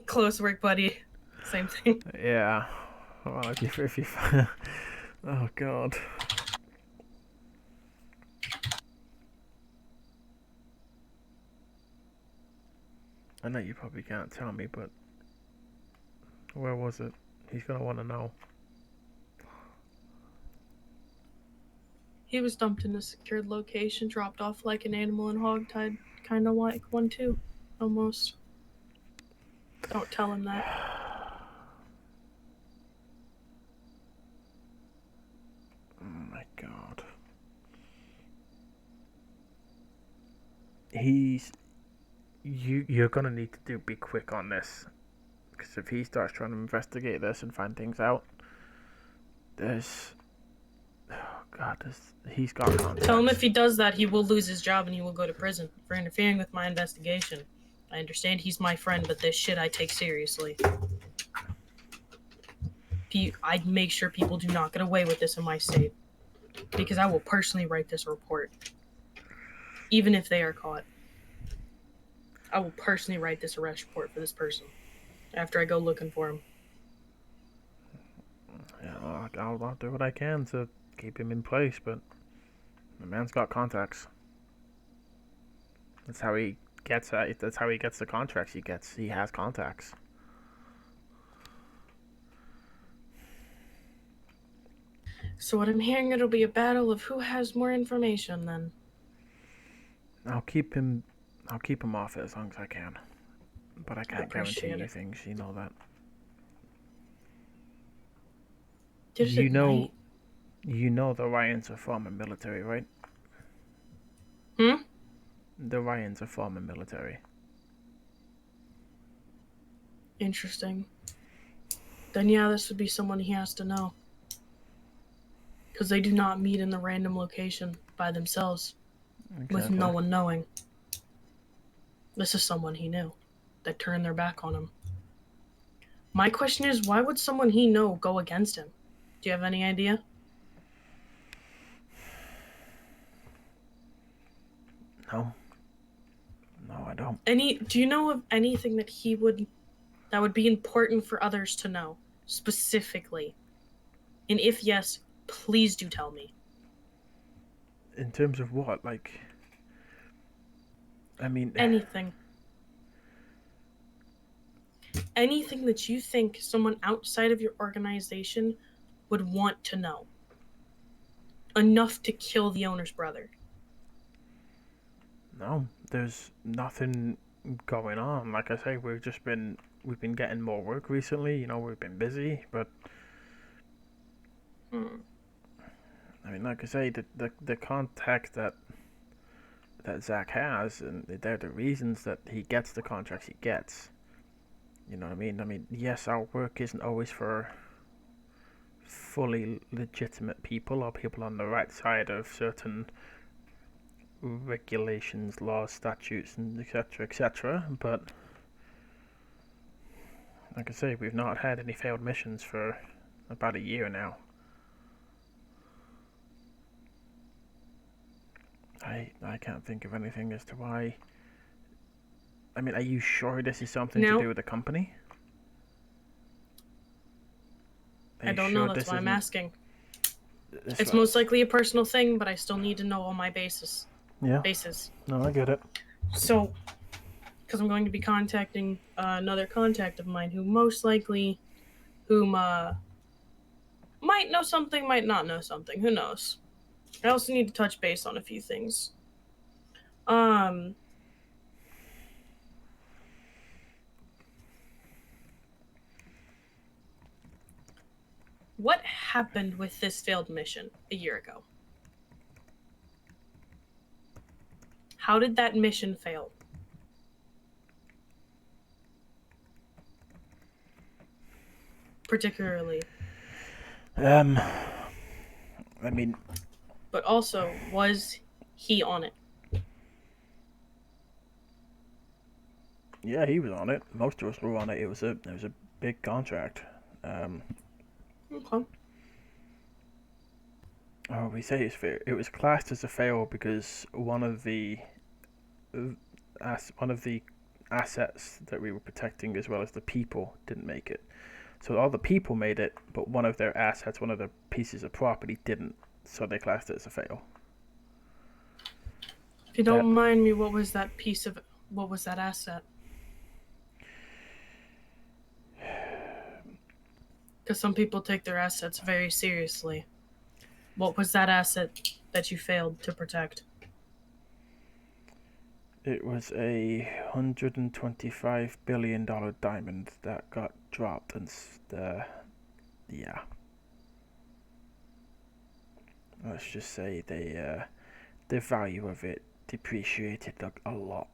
Close work buddy. Same thing. Yeah. Well, if you oh, God. I know you probably can't tell me, but where was it? He's gonna want to know. He was dumped in a secured location, dropped off like an animal and hogtied, kind of like one too, almost. Don't tell him that. Oh my God. You're gonna need to be quick on this, because if he starts trying to investigate this and find things out, he's got contacts. Tell him if he does that, he will lose his job and he will go to prison for interfering with my investigation. I understand he's my friend, but this shit I take seriously. I'd make sure people do not get away with this in my state, because I will personally write this report, even if they are caught. I will personally write this arrest report for this person after I go looking for him. Yeah, I'll do what I can to keep him in place, but the man's got contacts. That's how he gets the contracts he gets. He has contacts. So what I'm hearing, it'll be a battle of who has more information then. I'll keep him off it as long as I can. But I can't guarantee appreciate you it. things, you know that. Just You at know night. you know the Ryans are former military, right? Hmm? The Ryans are former military. Interesting. Then yeah, this would be someone he has to know. Because they do not meet in the random location by themselves, with no one knowing. This is someone he knew that turned their back on him. My question is, why would someone he know go against him? Do you have any idea? No. No, I don't. Do you know of anything that that would be important for others to know, specifically? And if yes, please do tell me. In terms of what? Like, I mean... Anything. Anything that you think someone outside of your organization would want to know. Enough to kill the owner's brother. No, there's nothing going on. Like I say, we've been getting more work recently. You know, we've been busy, but I mean, like I say, the contact that Zach has, and they're the reasons that he gets the contracts he gets. You know what I mean? I mean, yes, our work isn't always for fully legitimate people or people on the right side of certain regulations, laws, statutes, and etc. But like I say, we've not had any failed missions for about a year now. I can't think of anything as to why. I mean, are you sure this is something to do with the company? I don't know, that's why I'm asking. It's most likely a personal thing, but I still need to know all my bases. Yeah. Bases. No, I get it. So, because I'm going to be contacting another contact of mine who most likely, might know something, might not know something. Who knows? I also need to touch base on a few things. What happened with this failed mission a year ago? How did that mission fail? Particularly. I mean, but also, was he on it? yeah, he was on it. Most of us were on it. It was a big contract. Okay. Oh, we say it's fair. It was classed as a fail because one of the assets that we were protecting, as well as the people, didn't make it. So all the people made it, but one of their assets, one of their pieces of property, didn't. So they classed it as a fail. If you don't mind me, what was that asset? Because some people take their assets very seriously. What was that asset that you failed to protect? It was a $125 billion diamond that got dropped, and yeah. Let's just say the value of it depreciated a lot.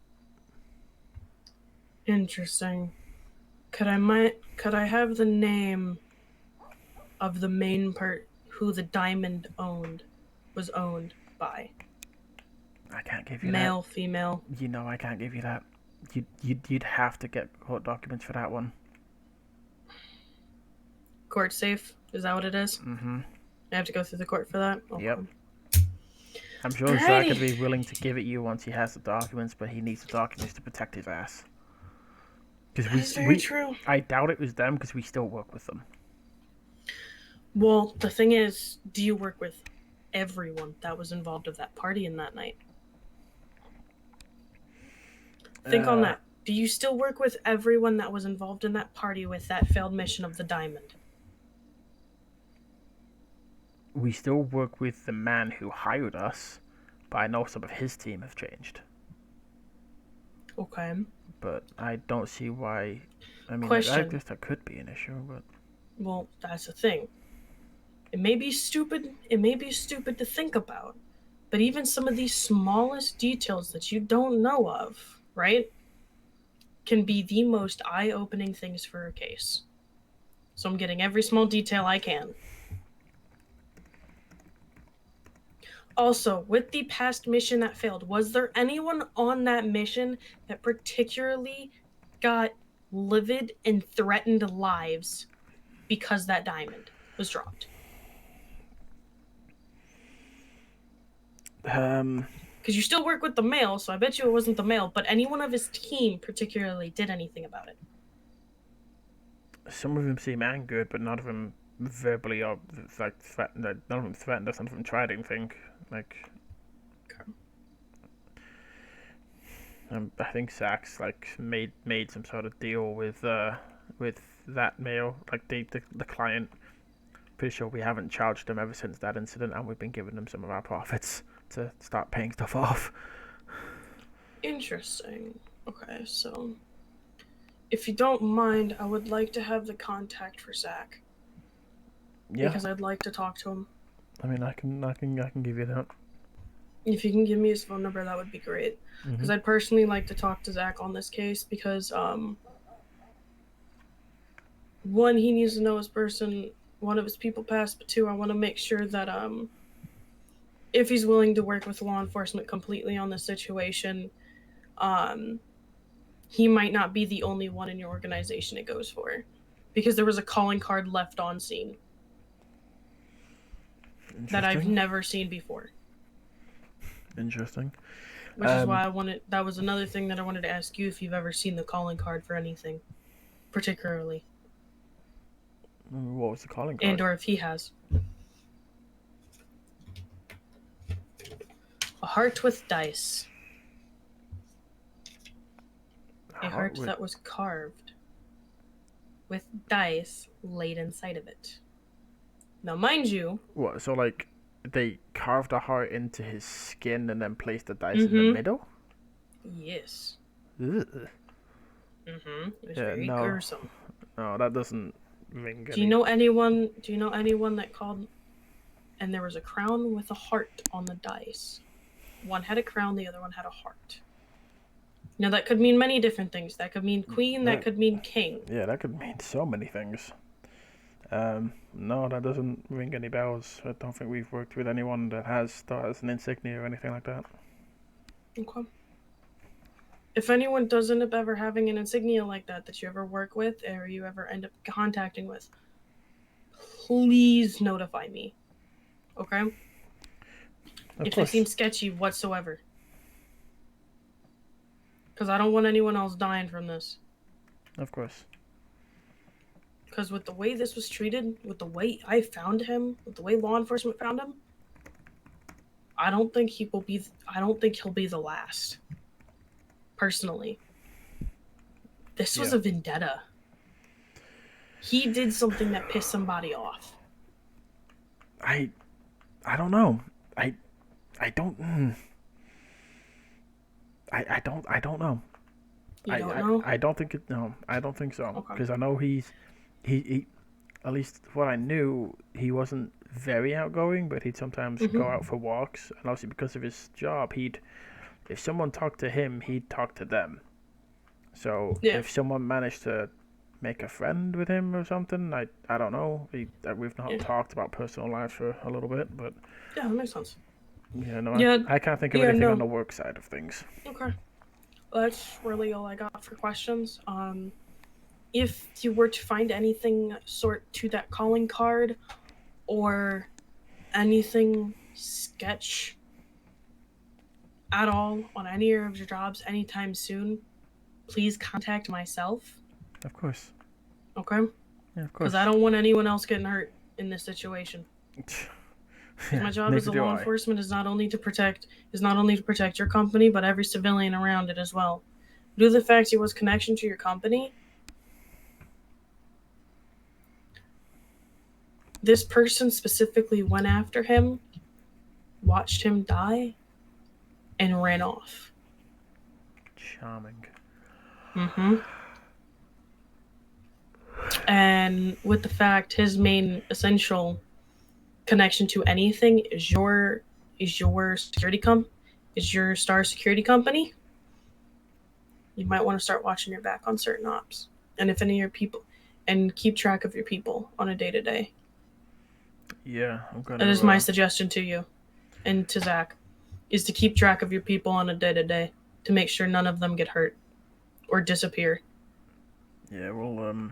Interesting. Could I have the name of the main who the diamond was owned by? I can't give you Male, that. female. You know I can't give you that. You'd have to get court documents for that one. Court safe? Is that what it is? Mm-hmm. I have to go through the court for that? Okay. Yep. I'm sure Zach would be willing to give it you once he has the documents, but he needs the documents to protect his ass. That's very true. I doubt it was them because we still work with them. Well, the thing is, do you work with everyone that was involved of that party in that night? Think on that. Do you still work with everyone that was involved in that party with that failed mission of the diamond? We still work with the man who hired us, but I know some of his team have changed. Okay. But I don't see why. I mean, Question. I guess that could be an issue, but. Well, that's the thing. It may be stupid. It may be stupid to think about, but even some of these smallest details that you don't know of, right, can be the most eye-opening things for a case. So I'm getting every small detail I can. Also, with the past mission that failed, was there anyone on that mission that particularly got livid and threatened lives because that diamond was dropped? Because you still work with the male, so I bet you it wasn't the male, but anyone of his team particularly did anything about it? Some of them seem angered, but none of them verbally or like threatened. None of them threatened us. None of them tried anything. Like, I think Zach's like made some sort of deal with that male, like the client. Pretty sure we haven't charged them ever since that incident, and we've been giving them some of our profits to start paying stuff off. Interesting. Okay, so if you don't mind, I would like to have the contact for Zach. Yeah. Because I'd like to talk to him. I mean, I can give you that. If you can give me his phone number, that would be great. Because I'd personally like to talk to Zach on this case because, one, he needs to know his person, one of his people passed, but two, I want to make sure that, if he's willing to work with law enforcement completely on this situation, he might not be the only one in your organization it goes for. Because there was a calling card left on scene that I've never seen before. Interesting. Which is why that was another thing that I wanted to ask you if you've ever seen the calling card for anything, particularly. What was the calling card? And or if he has. A heart with dice. A heart that was carved with dice laid inside of it. Now, mind you... What, so like they carved a heart into his skin and then placed the dice in the middle? Yes. Ugh. It was very gruesome. No, that doesn't ring. Do you know anyone that called and there was a crown with a heart on the dice? One had a crown, the other one had a heart. Now that could mean many different things. That could mean queen, that could mean king. Yeah, that could mean so many things. No, that doesn't ring any bells. I don't think we've worked with anyone that has an insignia or anything like that. Okay. If anyone does end up ever having an insignia like that you ever work with or you ever end up contacting with, please notify me. Okay? If they seem sketchy whatsoever. Because I don't want anyone else dying from this. Of course. Because with the way this was treated, with the way I found him, with the way law enforcement found him, I don't think he'll be the last. Personally. This was a vendetta. He did something that pissed somebody off. I don't know. I don't know. You don't know? I don't think it. No, I don't think so. Okay. Because I know he, at least what I knew, he wasn't very outgoing, but he'd sometimes go out for walks, and obviously because of his job, if someone talked to him, he'd talk to them. So if someone managed to make a friend with him or something, I don't know. We've not talked about personal life for a little bit, but yeah, that makes sense. Yeah, no, I can't think of anything on the work side of things. Okay. Well, that's really all I got for questions. If you were to find anything sort to that calling card or anything sketch at all on any of your jobs anytime soon, please contact myself. Of course. Okay? Yeah, of course. Because I don't want anyone else getting hurt in this situation. My job as a law enforcement is not only to protect your company, but every civilian around it as well. Due to the fact he was connection to your company, this person specifically went after him, watched him die, and ran off. Charming. And with the fact his main essential connection to anything is your star security company, you might want to start watching your back on certain ops. And if any of your people, and keep track of your people on a day-to-day. Yeah, I'm gonna. That is my suggestion to you and to Zach, is to keep track of your people on a day-to-day to make sure none of them get hurt or disappear. Yeah, well,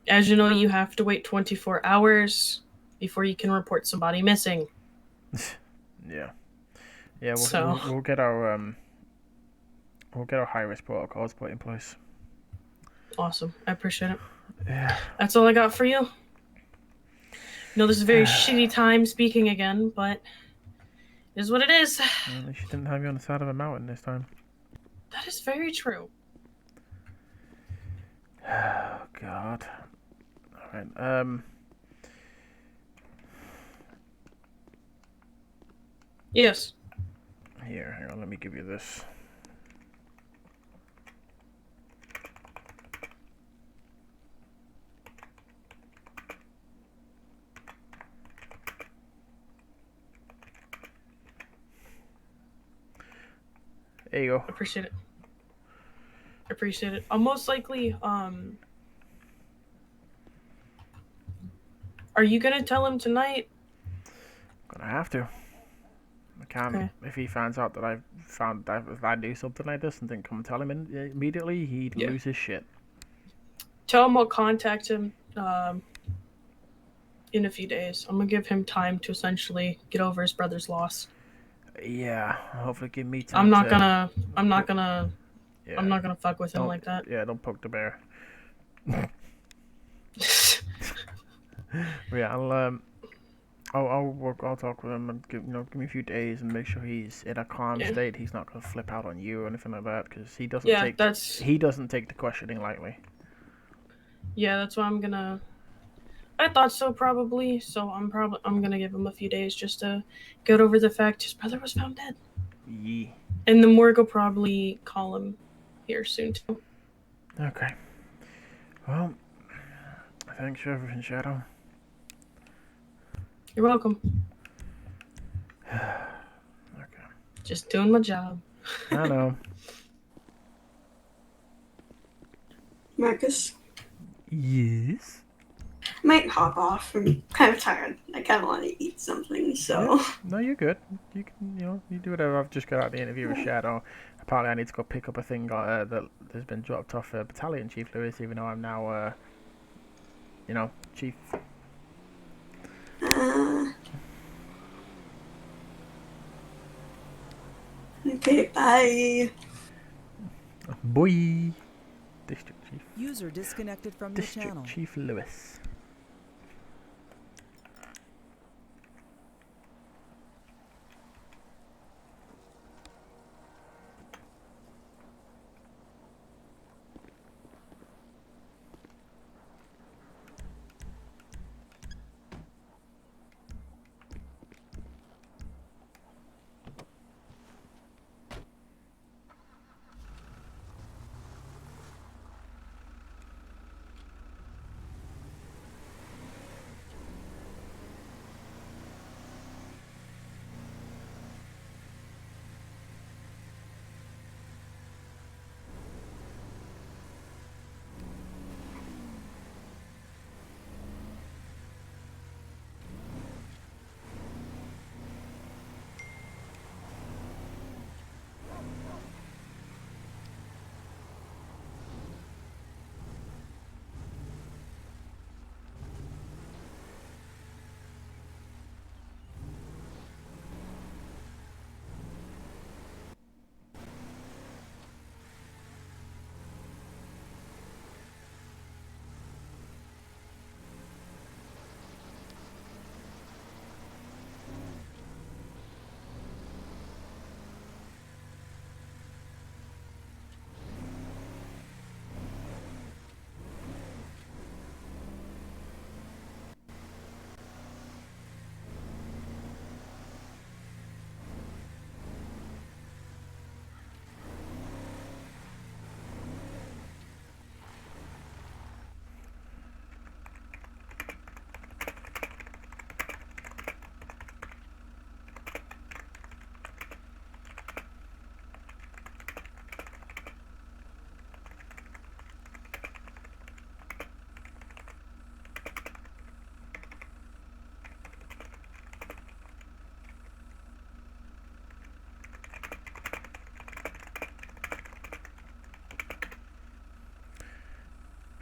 As you know, you have to wait 24 hours before you can report somebody missing. Yeah. We'll get our high-risk protocols put in place. Awesome. I appreciate it. Yeah. That's all I got for you. No, this is a very shitty time speaking again, but it is what it is. At least she didn't have you on the side of a mountain this time. That is very true. Oh, God. Alright, Yes. Here, hang on, let me give you this. There you go. Appreciate it. I'll most likely, are you gonna tell him tonight? Gonna have to. I can't. Okay. If he finds out that if I do something like this and didn't come and tell him immediately, he'd lose his shit. Tell him I'll contact him in a few days. I'm gonna give him time to essentially get over his brother's loss. Yeah, hopefully give me time. I'm not gonna fuck with him like that. Yeah, don't poke the bear. Yeah, I'll talk with him and give me a few days and make sure he's in a calm state. He's not gonna flip out on you or anything like that because he doesn't take the questioning lightly. Yeah, that's why I'm gonna. I thought so probably. So I'm gonna give him a few days just to get over the fact his brother was found dead. Yeah. And the morgue will probably call him here soon too. Okay. Well, thanks for everything, Shadow. You're welcome. Okay. Just doing my job. I know. Marcus, Yes. I might hop off. I'm kind of tired. I kind of want to eat something, so. Yeah. No, you're good. You can, you do whatever. I've just got out of the interview with Shadow. Apparently, I need to go pick up a thing that has been dropped off Battalion Chief Lewis, even though I'm now, Chief. Okay, bye. Boy. District Chief. User disconnected from your District channel. Chief Lewis.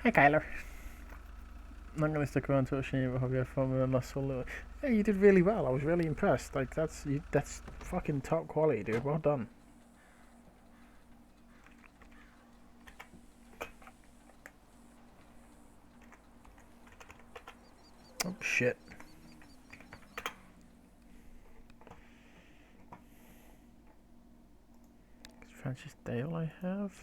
Hey, Kyler. I'm not going to stick around to watch you. I hope you had fun with Lost Soul. Yeah, you did really well. I was really impressed. Like, that's fucking top quality, dude. Well done. Oh, shit. Francis Dale I have.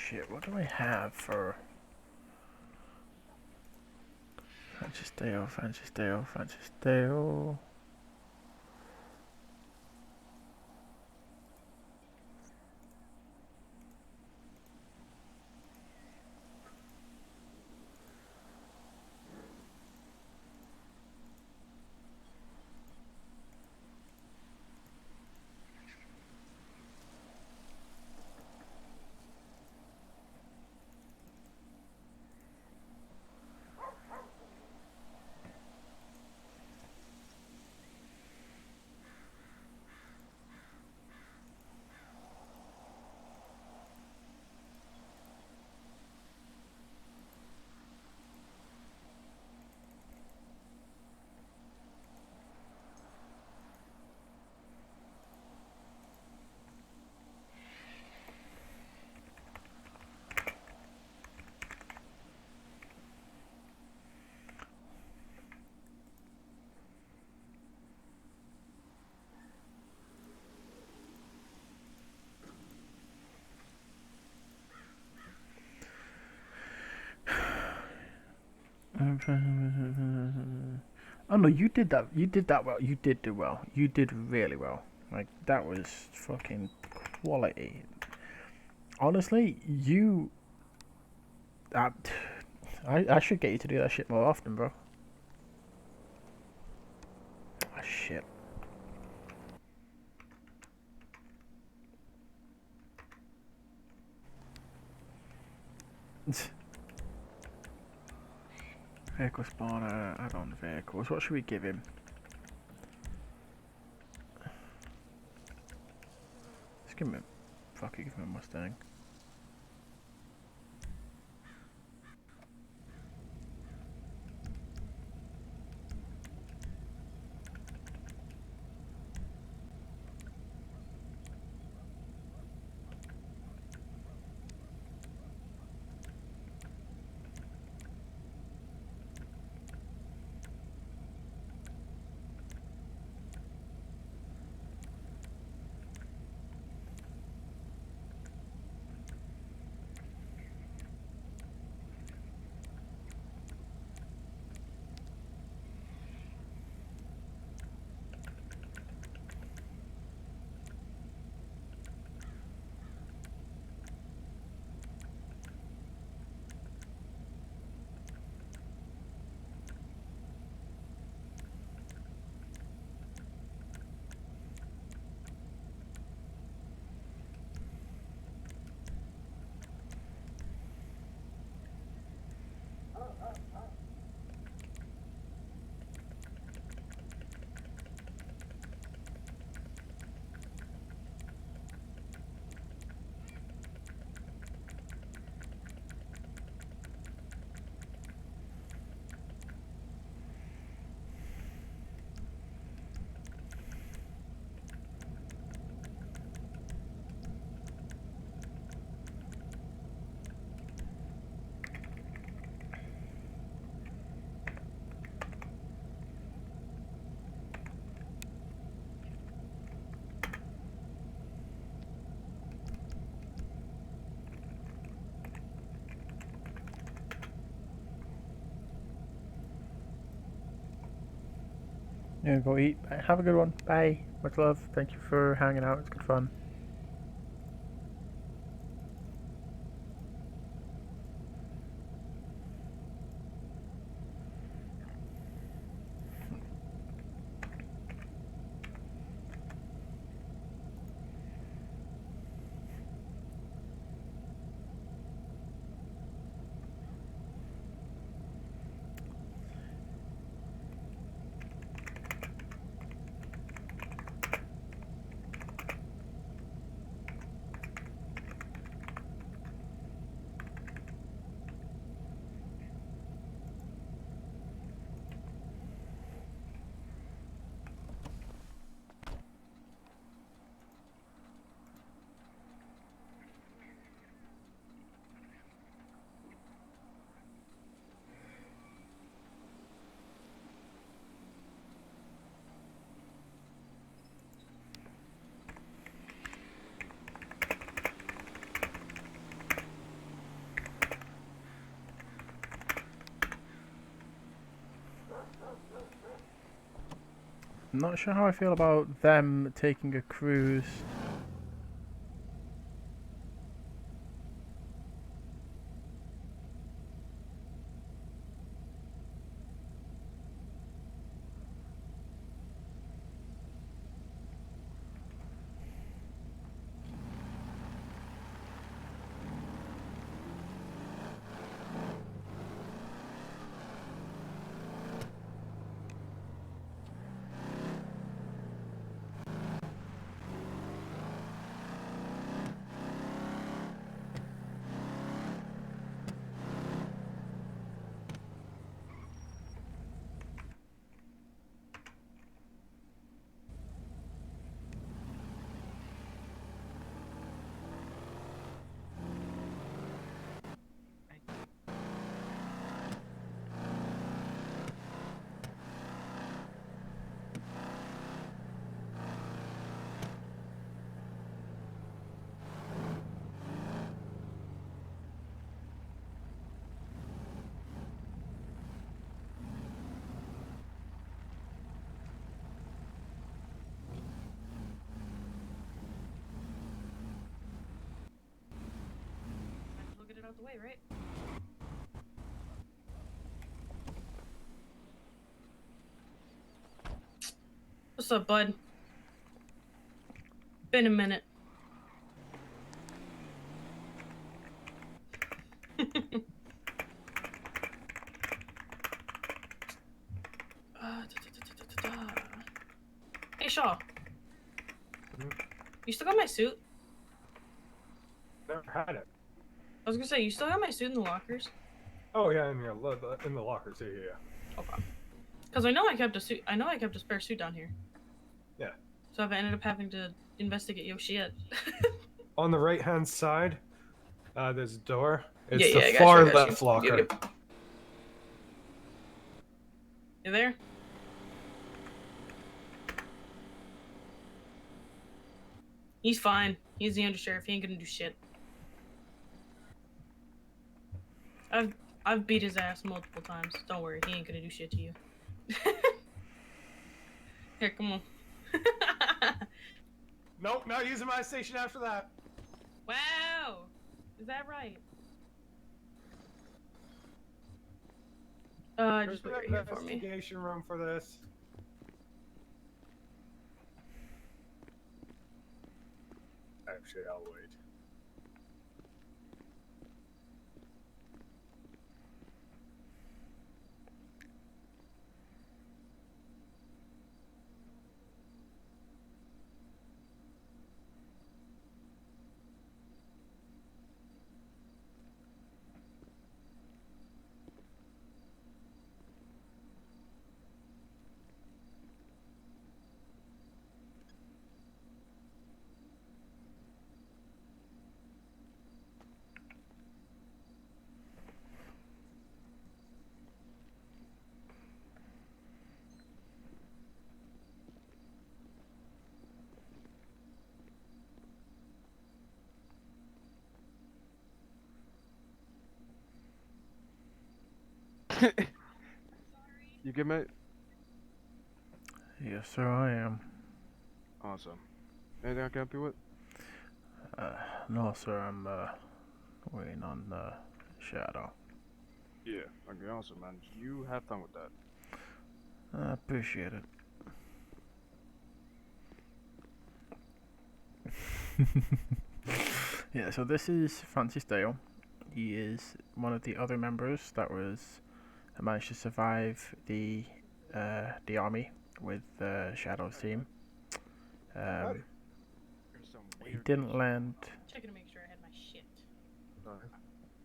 Shit, what do I have for Francis Dale? Oh no, you did that. You did that well. You did do well. You did really well. Like that was fucking quality. Honestly, you. I should get you to do that shit more often, bro. Ah, shit. Vehicle spawner, add-on vehicles. What should we give him? Let's give him a... Fuck it, give him a Mustang. Yeah, go eat. Have a good one. Bye. Much love. Thank you for hanging out. It's good fun. I'm not sure how I feel about them taking a cruise. out the way, right? What's up, bud? Been a minute. Hey, Shaw. You still got my suit? Never had it. I was gonna say, you still got my suit in the lockers? Oh yeah, in the lockers. Yeah. Okay. Because I know I kept a suit. I know I kept a spare suit down here. Yeah. So I've ended up having to investigate your shit. On the right hand side, there's a door. It's Yeah, I the got far you, I got left you. locker. Yep. You there? He's fine. He's the undersheriff. He ain't gonna do shit. I've beat his ass multiple times. Don't worry, he ain't gonna do shit to you. Here, come on. Nope, not using my station after that. Wow! Is that right? Just wait right here for me. Investigation room for this. Actually, I'll wait. You good, mate? Yes, sir, I am. Awesome. Anything I can help you with? No, sir, I'm waiting on Shadow. Yeah. Okay, awesome, man. You have fun with that. I appreciate it. Yeah, so this is Francis Dale. He is one of the other members that managed to survive the army with Shadow's team. He didn't land. Checking to make sure I had my shit.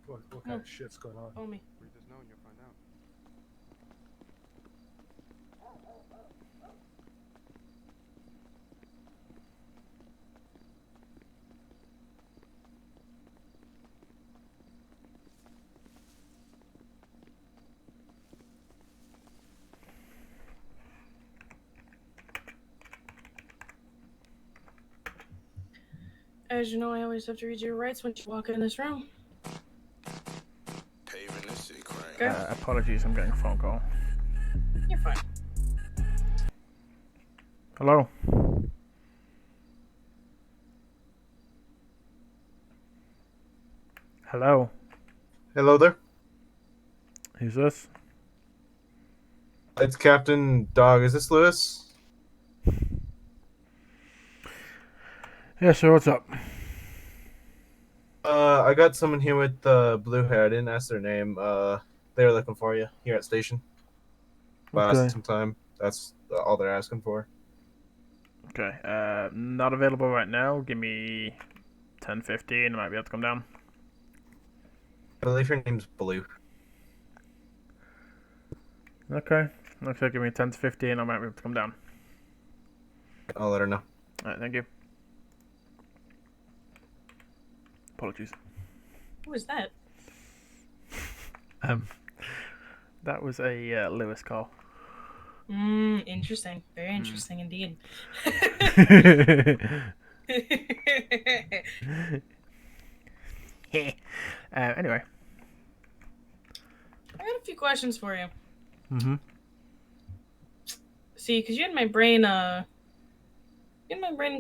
What kind of shit's going on? Oh, me. Read this note and you'll find out. As you know, I always have to read your rights when you walk in this room. Okay. Apologies, I'm getting a phone call. You're fine. Hello? Hello? Hello there. Who's this? It's Captain Dog. Is this Lewis? Yeah, sure, what's up? I got someone here with blue hair. I didn't ask their name. They were looking for you here at station. Okay. Some time. That's all they're asking for. Okay, not available right now. Give me 10:15. I might be able to come down. I believe your name's Blue. Okay. Okay, give me 10 to 15. I might be able to come down. I'll let her know. Alright, thank you. Apologies. Who was that? That was a Lewis call. Interesting. Very interesting indeed. Anyway. I got a few questions for you. Mm-hmm. See, because you had my brain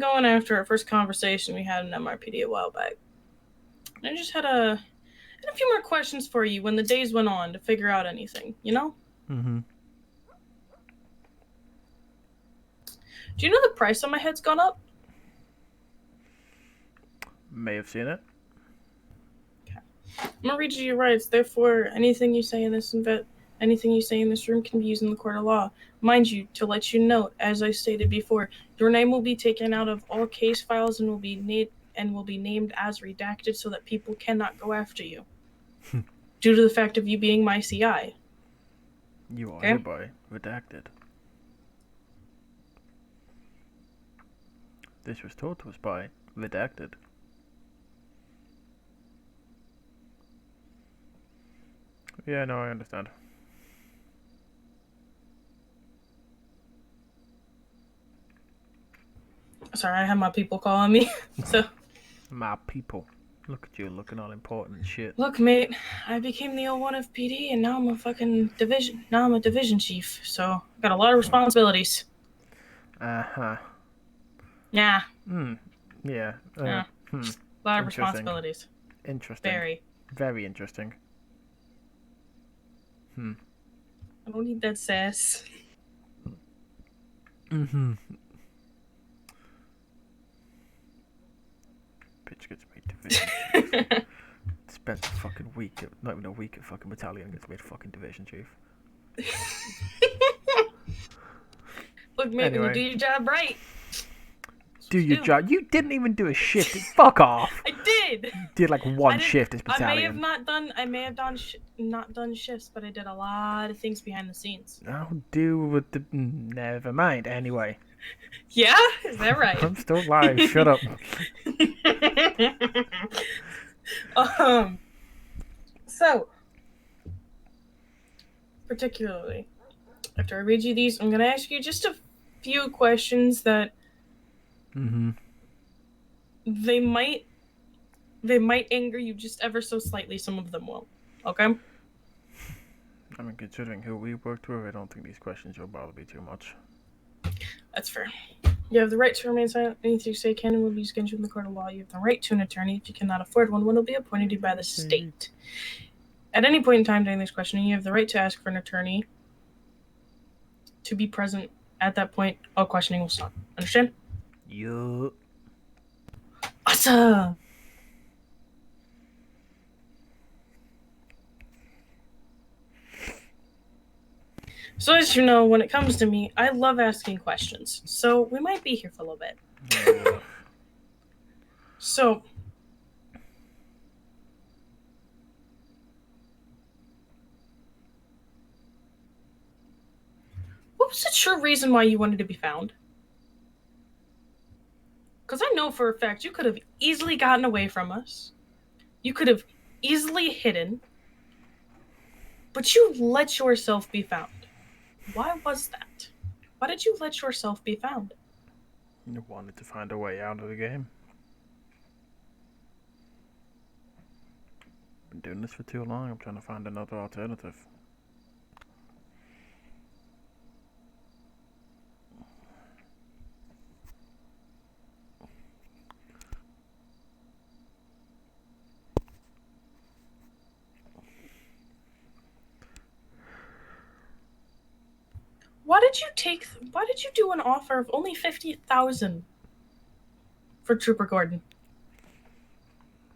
going after our first conversation we had in MRPD a while back. And I had a few more questions for you when the days went on to figure out anything, you know? Mm-hmm. Do you know the price on my head's gone up? May have seen it. I'm gonna read you your rights. Therefore, anything you say in this room can be used in the court of law. Mind you, to let you know, as I stated before, your name will be taken out of all case files and will be named as redacted so that people cannot go after you. Due to the fact of you being my CI. You are Okay? hereby redacted. This was told to us by redacted. Yeah, no, I understand. Sorry, I have my people calling me. So My people. Look at you looking all important and shit. look, mate, I became the 01 of PD and now I'm a fucking division. Now I'm a division chief, so I got a lot of responsibilities. Uh-huh. Yeah. Yeah. Yeah. A lot of responsibilities. Interesting. Very interesting. I don't need that sass. Mm-hmm. Bitch gets made division chief. Spends a fucking week, not even a week at fucking battalion, gets made fucking division chief. Look, mate, when you do your job right. Do your job. You didn't even do a shift. Fuck off. I did. You did like one shift as battalion. I may have not done shifts, but I did a lot of things behind the scenes. I'll deal with the. Never mind. Anyway. Yeah, is that right? I'm still live. Shut up. So, particularly, after I read you these, I'm gonna ask you just a few questions that. Mm-hmm. They might anger you just ever so slightly. Some of them will. Okay. I mean, considering who we worked with, I don't think these questions will bother me too much. That's fair. You have the right to remain silent. Anything you say can and will be used against you in the court of law. You have the right to an attorney. If you cannot afford one will be appointed to you by the state. At any point in time during this questioning, you have the right to ask for an attorney to be present. At that point, all questioning will stop. Understand? Yup. Awesome. So as you know, when it comes to me, I love asking questions. So we might be here for a little bit. So, what was the true reason why you wanted to be found? Because I know for a fact you could have easily gotten away from us. You could have easily hidden. But you let yourself be found. Why was that? Why did you let yourself be found? You wanted to find a way out of the game. Been doing this for too long. I'm trying to find another alternative. Why did you do an offer of only 50,000 for Trooper Gordon?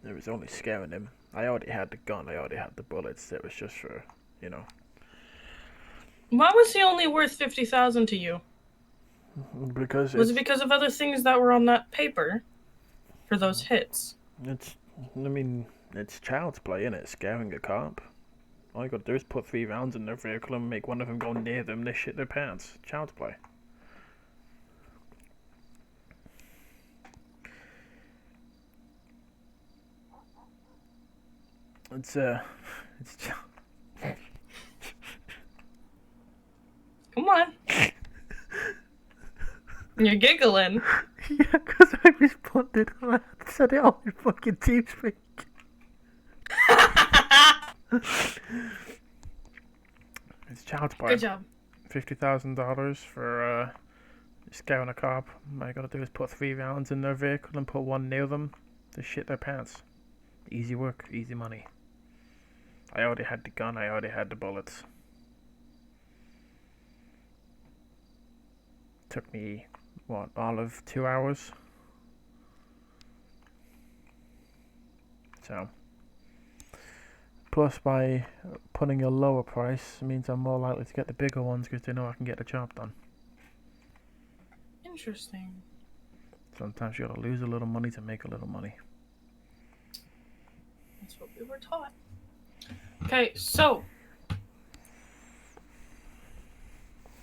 It was only scaring him. I already had the gun. I already had the bullets. It was just for, you know. Why was he only worth 50,000 to you? Because was it because of other things that were on that paper for those hits? It's child's play, innit? Scaring a cop. All you gotta do is put 3 rounds in their vehicle and make one of them go near them. They shit their pants. Child's play. It's Come on. You're giggling. Yeah, because I responded and I said it on your fucking TeamSpeak. It's child's play. Good job. $50,000 for scaring a cop. All I gotta do is put 3 rounds in their vehicle and put one near them to shit their pants. Easy work, easy money. I already had the gun, I already had the bullets. Took me, what, all of 2 hours? So, plus by putting a lower price means I'm more likely to get the bigger ones because they know I can get the job done. Interesting. Sometimes you gotta lose a little money to make a little money. That's what we were taught. Okay, so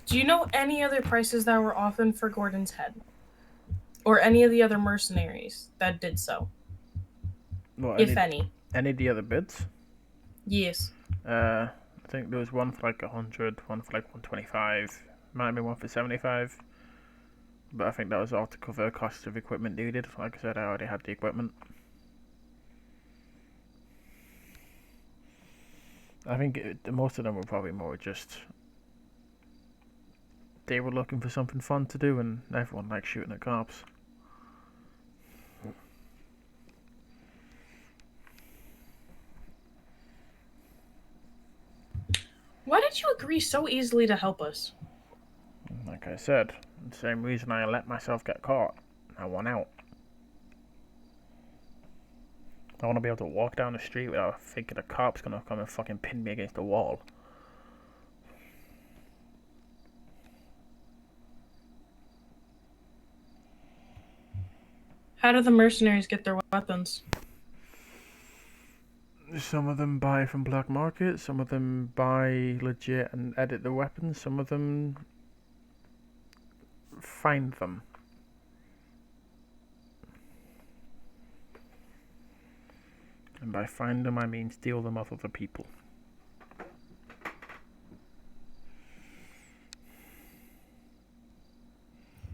do you know any other prices that were offered for Gordon's head? Or any of the other mercenaries that did so? Well, If any. Any of the other bids? Yes. I think there was one for like 100, one for like 125, might be one for 75. But I think that was all to cover costs of equipment needed. Like I said, I already had the equipment. I think most of them were probably more just they were looking for something fun to do, and everyone likes shooting at cops. Why did you agree so easily to help us? Like I said, the same reason I let myself get caught. I want out. I want to be able to walk down the street without thinking a cop's gonna come and fucking pin me against the wall. How do the mercenaries get their weapons? Some of them buy from black market, some of them buy legit and edit the weapons, some of them find them. And by find them, I mean steal them off other people.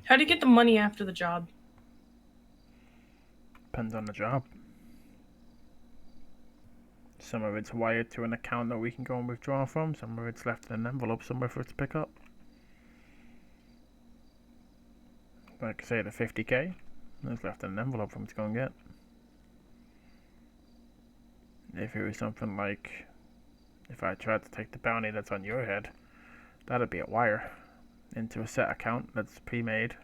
How do you get the money after the job? Depends on the job. Some of it's wired to an account that we can go and withdraw from, some of it's left in an envelope somewhere for us to pick up. Like say the 50k, it's left in an envelope for me to go and get. If it was something like, if I tried to take the bounty that's on your head, that'd be a wire into a set account that's pre-made.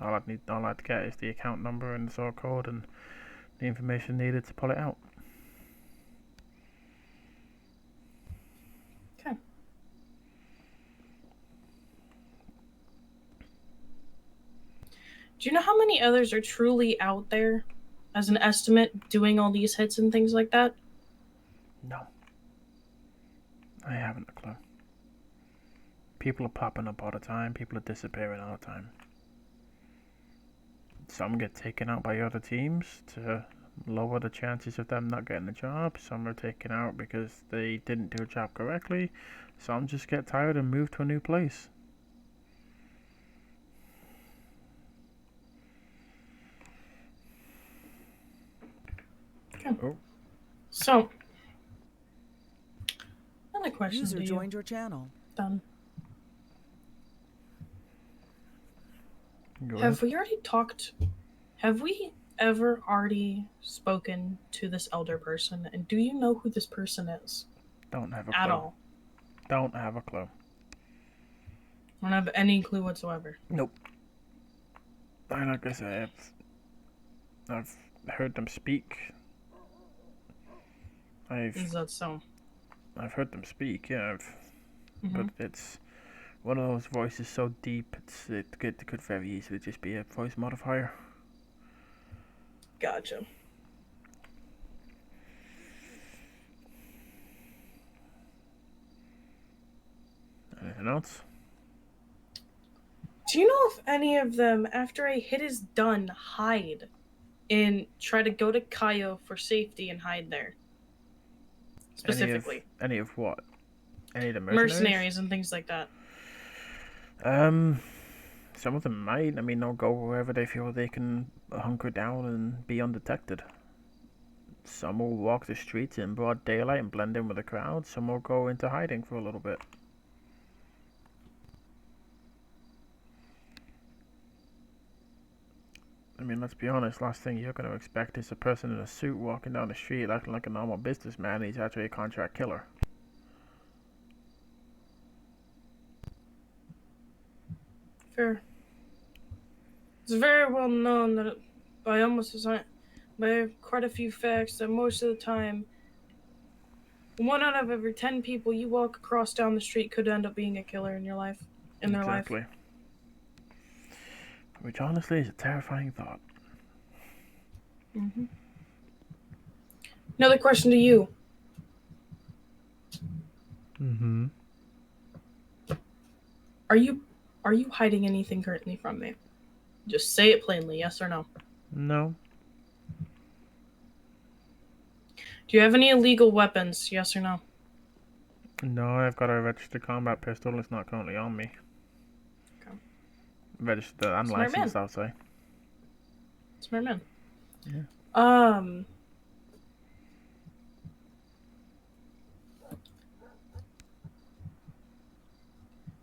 All I'd get is the account number and the sort code and the information needed to pull it out. Okay. Do you know how many others are truly out there, as an estimate, doing all these hits and things like that? No. I haven't a clue. People are popping up all the time, people are disappearing all the time. Some get taken out by other teams to lower the chances of them not getting the job. Some are taken out because they didn't do a job correctly. Some just get tired and move to a new place. Okay. Oh. So, another question. User joined your channel. Done. Go Have ahead. we already talked? Have we ever already spoken to this elder person? And do you know who this person is? Don't have a clue. At all? Don't have a clue. I don't have any clue whatsoever. Nope. Like I said, I've heard them speak. Is that so? I've heard them speak, yeah. Mhm. But it's one of those voices so deep, it could very easily just be a voice modifier. Gotcha. Anything else? Do you know if any of them, after a hit is done, hide and try to go to Kaio for safety and hide there? Specifically. Any of what? Any of the Mercenaries and things like that. Some of them might. I mean, they'll go wherever they feel they can hunker down and be undetected. Some will walk the streets in broad daylight and blend in with the crowd. Some will go into hiding for a little bit. I mean, let's be honest, last thing you're going to expect is a person in a suit walking down the street acting like a normal businessman. He's actually a contract killer. Fair. It's very well known that by quite a few facts that most of the time, 1 out of every 10 people you walk across down the street could end up being a killer in their life. Exactly. Which honestly is a terrifying thought. Mm-hmm. Another question to you. Mm-hmm. Are you hiding anything currently from me? Just say it plainly, yes or no. No. Do you have any illegal weapons, yes or no? No, I've got a registered combat pistol. It's not currently on me. Okay. Registered and Smart licensed, man. I'll say. Smart man. Yeah.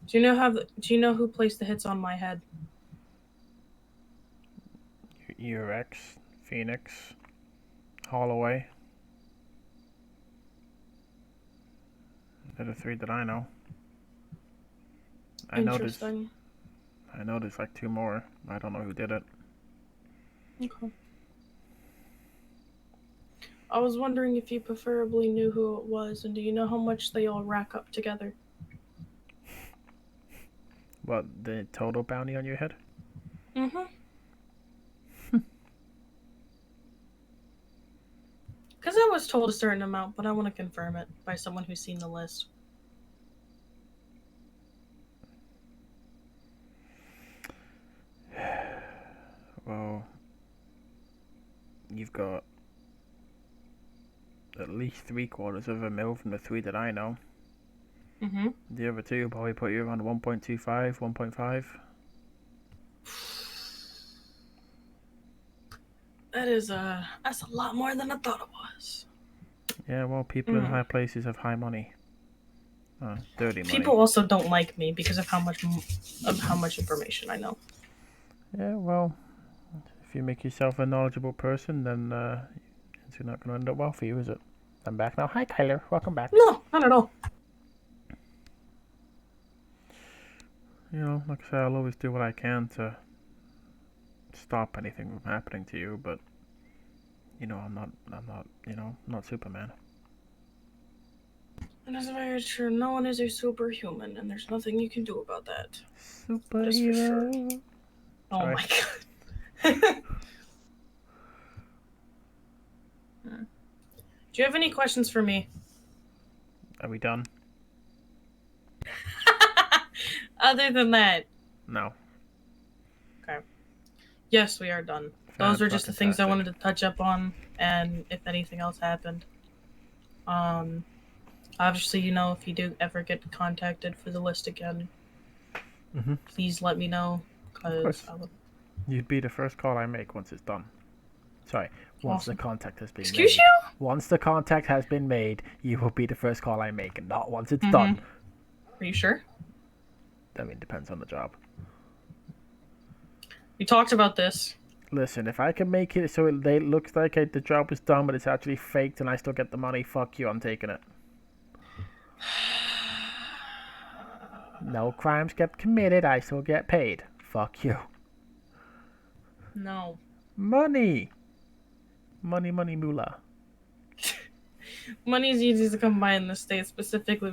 Do you know who placed the hits on my head? Your ex, Phoenix, Holloway. They're the 3 that I know. I know there's like 2 more. I don't know who did it. Okay. I was wondering if you preferably knew who it was, and do you know how much they all rack up together? What, the total bounty on your head? Mm-hmm. Because I was told a certain amount, but I want to confirm it by someone who's seen the list. Well, you've got at least 3/4 of a mil from the 3 that I know. Mm-hmm. The other 2 probably put you around 1.25, 1.5. That's a lot more than I thought it was. Yeah, well, people in high places have high money. Dirty money. People also don't like me because of how much information I know. Yeah, well, if you make yourself a knowledgeable person, then it's not going to end up well for you, is it? I'm back now. Hi, Tyler. Welcome back. No, not at all. You know, like I say, I'll always do what I can to stop anything from happening to you, but you know, I'm not, not Superman. And that's very true. No one is a superhuman, and there's nothing you can do about that. Superhero. That's for sure. Oh Sorry. my god. Do you have any questions for me? Are we done? Other than that. No. Okay. Yes, we are done. Those are just the things I wanted to touch up on, and if anything else happened. Obviously, you know, if you do ever get contacted for the list again, please let me know, because I would... You'd be the first call I make once it's done. Sorry, once the contact has been made. Excuse you? Once the contact has been made, you will be the first call I make, and not once it's done. Are you sure? I mean, depends on the job. We talked about this. Listen, if I can make it so it looks like the job is done, but it's actually faked and I still get the money, fuck you, I'm taking it. No crimes get committed, I still get paid. Fuck you. No. Money! Money, money, moolah. Money is easy to come by in the States, specifically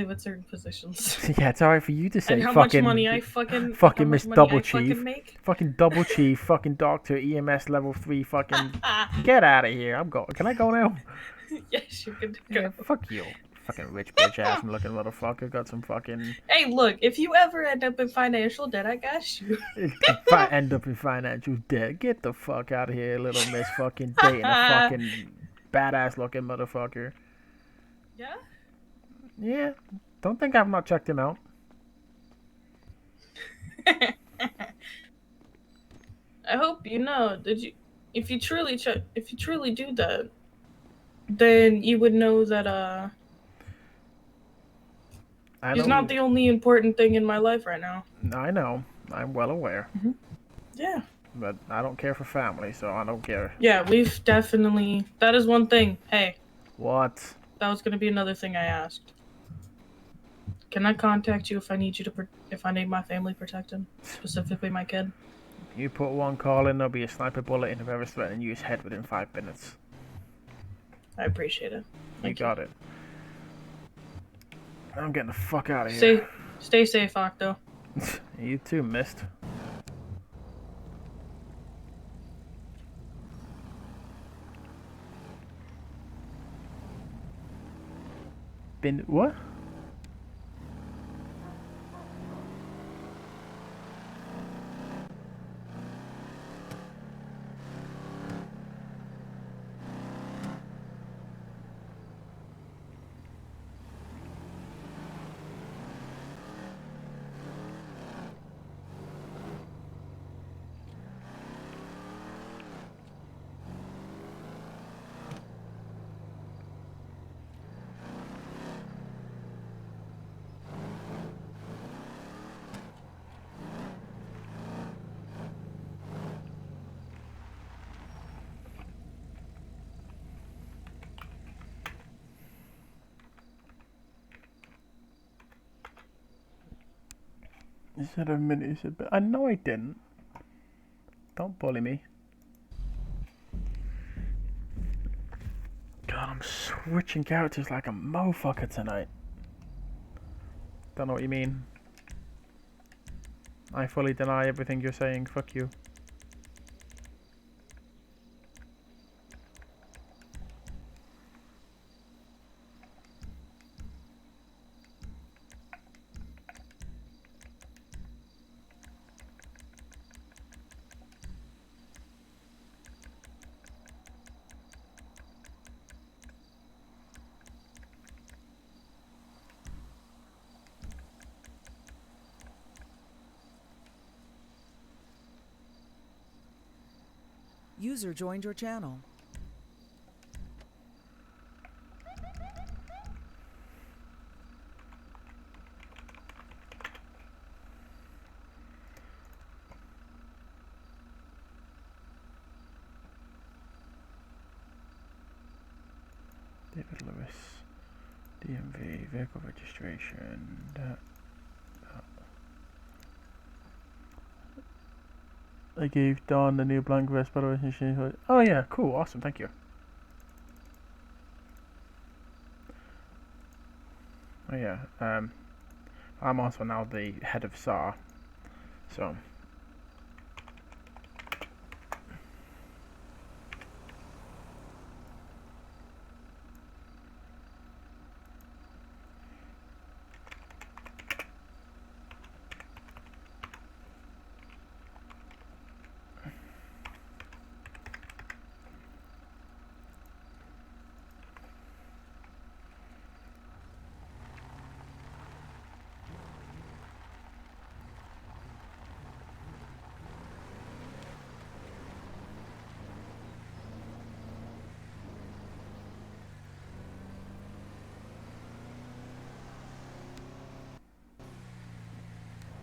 with certain positions. Yeah, it's alright for you to say. And how fucking, much money I fucking Miss Double Chief. Make? Fucking Double Chief, fucking Doctor, EMS level 3, fucking... Get out of here, I'm going. Can I go now? Yes, you can go. Yeah, fuck you. Fucking rich bitch ass looking motherfucker. Got some fucking... Hey, look, if you ever end up in financial debt, I got you. If I end up in financial debt, get the fuck out of here, little miss fucking dating a fucking badass looking motherfucker. Yeah? Yeah. Don't think I've not checked him out. I hope you know that if you truly do that, then you would know that he's not the only important thing in my life right now. I know. I'm well aware. Yeah. But I don't care for family, so I don't care. Yeah, we've definitely... That is one thing. Hey. What? That was going to be another thing I asked. Can I contact you if I need you to if I need my family protected, specifically my kid? You put one call in, there'll be a sniper bullet in whoever's threatening you's head within 5 minutes. I appreciate it. You got it. I'm getting the fuck out of Stay, here. stay safe, Octo. You too, Mist. Been what? You said a minute, you said, but I know I didn't. Don't bully me. God, I'm switching characters like a motherfucker tonight. Don't know what you mean. I fully deny everything you're saying. Fuck you. User joined your channel. David Lewis, DMV, vehicle registration. I gave Dawn the new blank vest, by the way. Oh yeah, cool, awesome, thank you. Oh yeah, I'm also now the head of SAR, so.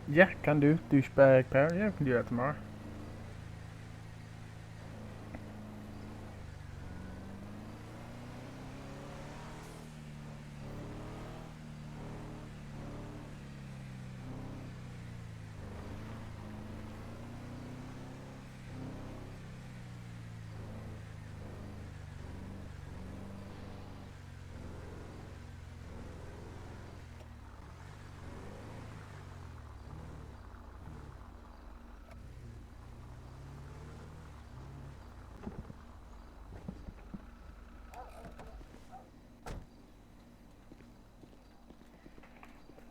Yeah, can do. Douchebag parent. Yeah, we can do that tomorrow.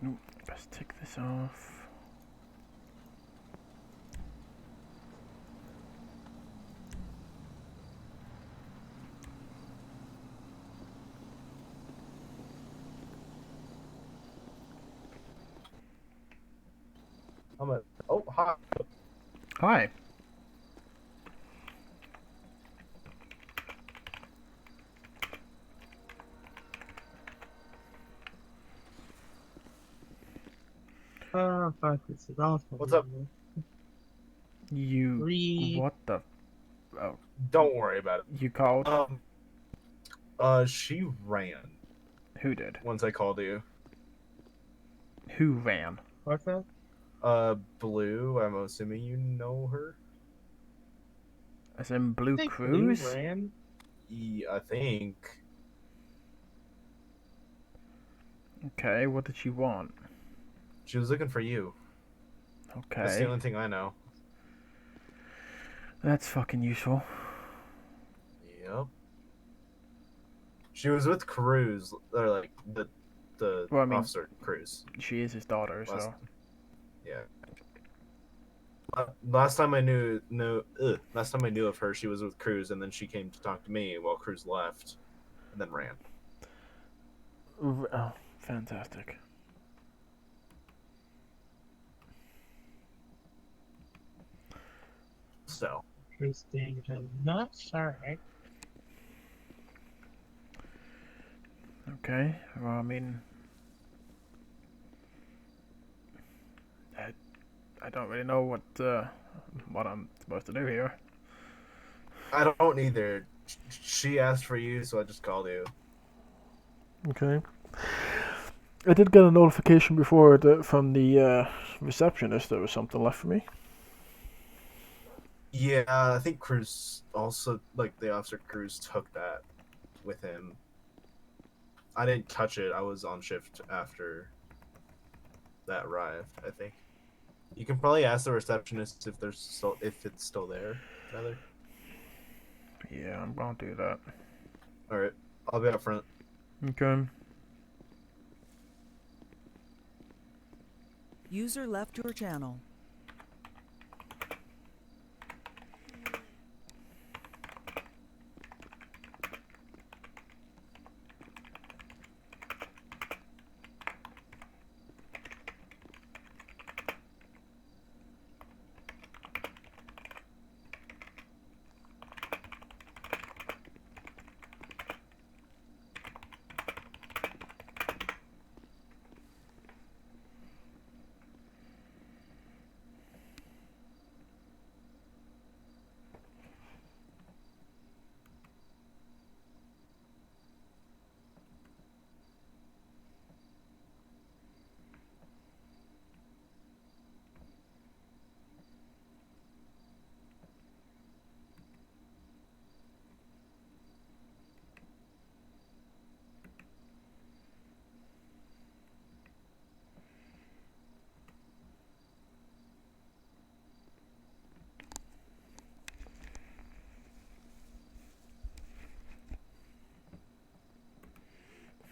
Nope, best tick this off. Oh, hi. Hi. Fuck, this is awful. What's up? You. Three. What the? Oh. Don't worry about it. You called? She ran. Who did? Once I called you. Who ran? What's that? Blue. I'm assuming you know her. As in Blue I think Cruise? Blue ran. I think. Okay, what did she want? She was looking for you. Okay. That's the only thing I know. That's fucking useful. Yep. She was with Cruz, or like the Well, I mean, officer Cruz. She is his daughter, so. Yeah. Last time I knew of her, she was with Cruz, and then she came to talk to me while Cruz left, and then ran. Oh, fantastic. So. Interesting enough. Alright. Okay, well, I mean, I don't really know what I'm supposed to do here. I don't either. She asked for you, so I just called you. Okay. I did get a notification before from the receptionist there was something left for me. Yeah, I think Cruz also, like, the officer Cruz took that with him. I didn't touch it. I was on shift after that arrived, I think. You can probably ask the receptionist if it's still there, Tyler. Yeah, I'm gonna do that. Alright, I'll be up front. Okay. User left your channel.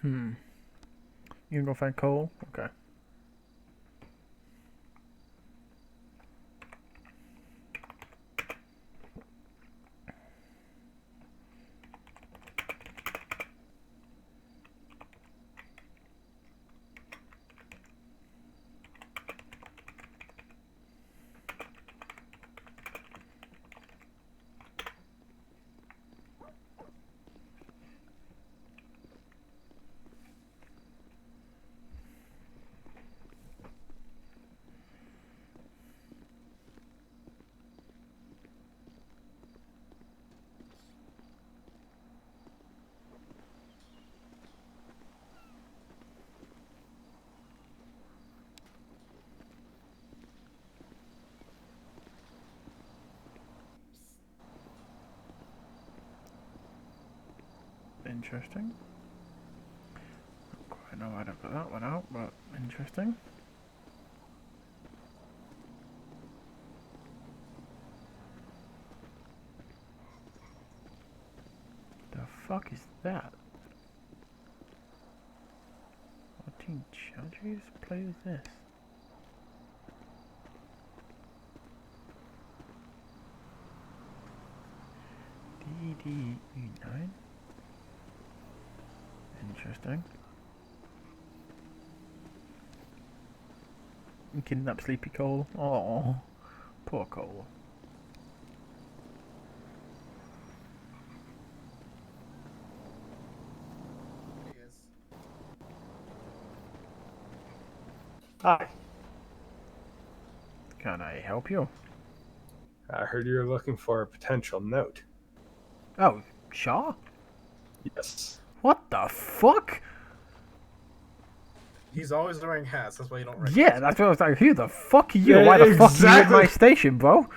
You can go find Cole? Okay. Interesting. Don't quite know how to put that one out, but interesting. The fuck is that? What team charges play is this? DD9? Interesting. Kidnap Sleepy Cole. Oh, poor Cole. Hi. Can I help you? I heard you were looking for a potential note. Oh, Shaw? Yes. What the fuck? He's always wearing hats. That's why you don't recognize Yeah, him. that's what I was like. Who the fuck are you? Why the fuck are you in my station, bro?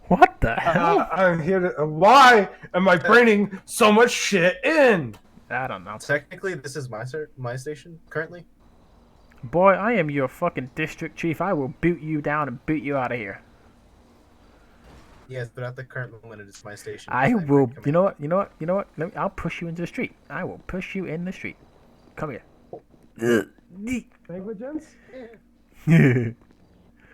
What the hell? I'm here to. Why am I bringing so much shit in? I don't know. Technically, this is my station currently. Boy, I am your fucking district chief. I will boot you down and boot you out of here. Yes, but at the current moment, it is my station. I will. You know what? You know what? You know what? I'll push you into the street. I will push you in the street. Come here. Negligence?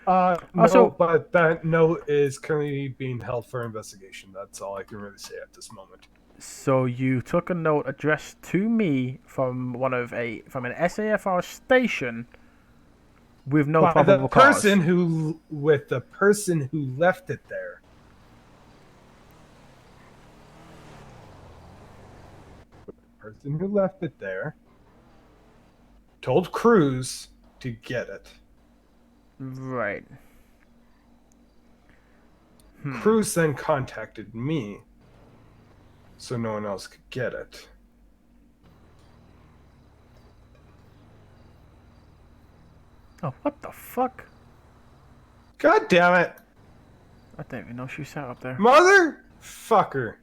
Also- No, but that note is currently being held for investigation. That's all I can really say at this moment. So you took a note addressed to me from an SAFR station with no By probable the cause. person who left it there. The person who left it there told Cruz to get it. Right. Cruz then contacted me, so no one else could get it. Oh, what the fuck? God damn it! I didn't even know she sat up there. Motherfucker!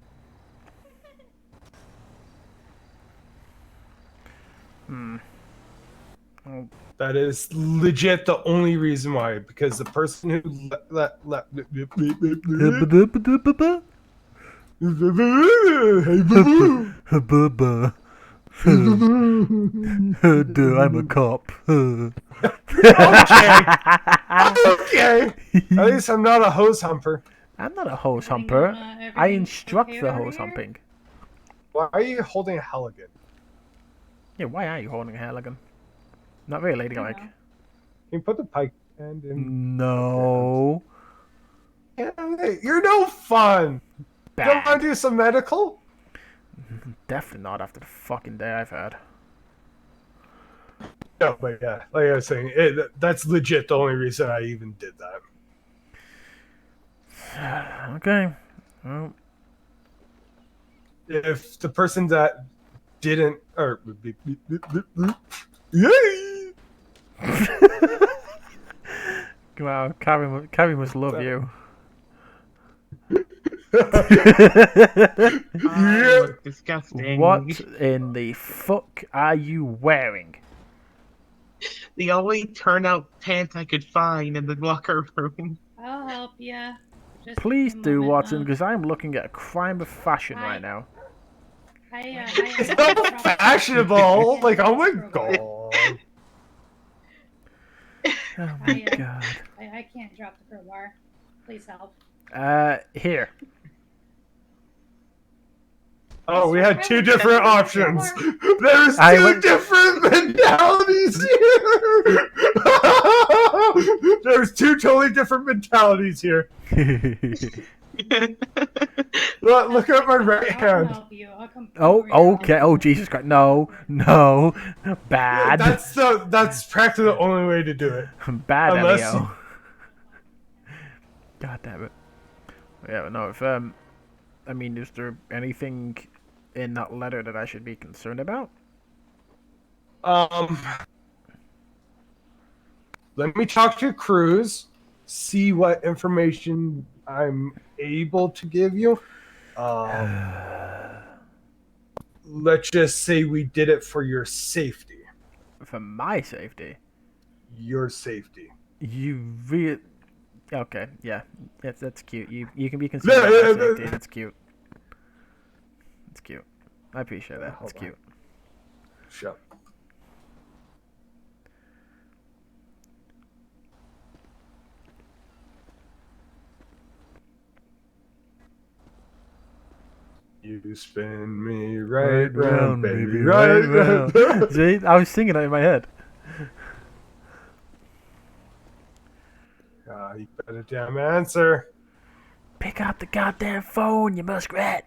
Oh. That is legit the only reason why, because the person who I'm a cop. Okay. At least I'm not a hose humper. I'm not a hose humper. I instruct the hose humping. Why are you holding a Halligan? Yeah, why are you holding a Halligan? Not very ladylike. Can you put the pike hand in? No. Yeah, you're no fun. Bad. Don't want to do some medical? Definitely not after the fucking day I've had. No, but yeah, like I was saying, that's legit the only reason I even did that. Okay. Well. If the person that didn't, or yay! Wow, Carrie must love you. Yeah. Disgusting. What in the fuck are you wearing? The only turnout pants I could find in the locker room. I'll help ya. Just Please a do, moment, Watson, because I'm looking at a crime of fashion Hi. right now. It's not fashionable. Like, oh my god. Oh my god. I can't drop the crowbar. Please help. Here. Oh, we had two different options. There's two different mentalities here. There's two totally different mentalities here. Look at my right hand. Oh, okay. Oh, Jesus Christ. No. Bad. That's practically the only way to do it. Bad, Unless Elio. God damn it. Yeah, no, if, I mean, is there anything in that letter that I should be concerned about? Let me talk to Cruz, see what information I'm able to give you. Let's just say we did it for your safety. For my safety? Your safety. You really... Okay, yeah. That's cute. You can be concerned about my safety. That's cute. It's cute. I appreciate that. It's cute. Shut. You spin me right round, baby, right round. See, I was singing it in my head. You better damn answer. Pick up the goddamn phone, you muskrat.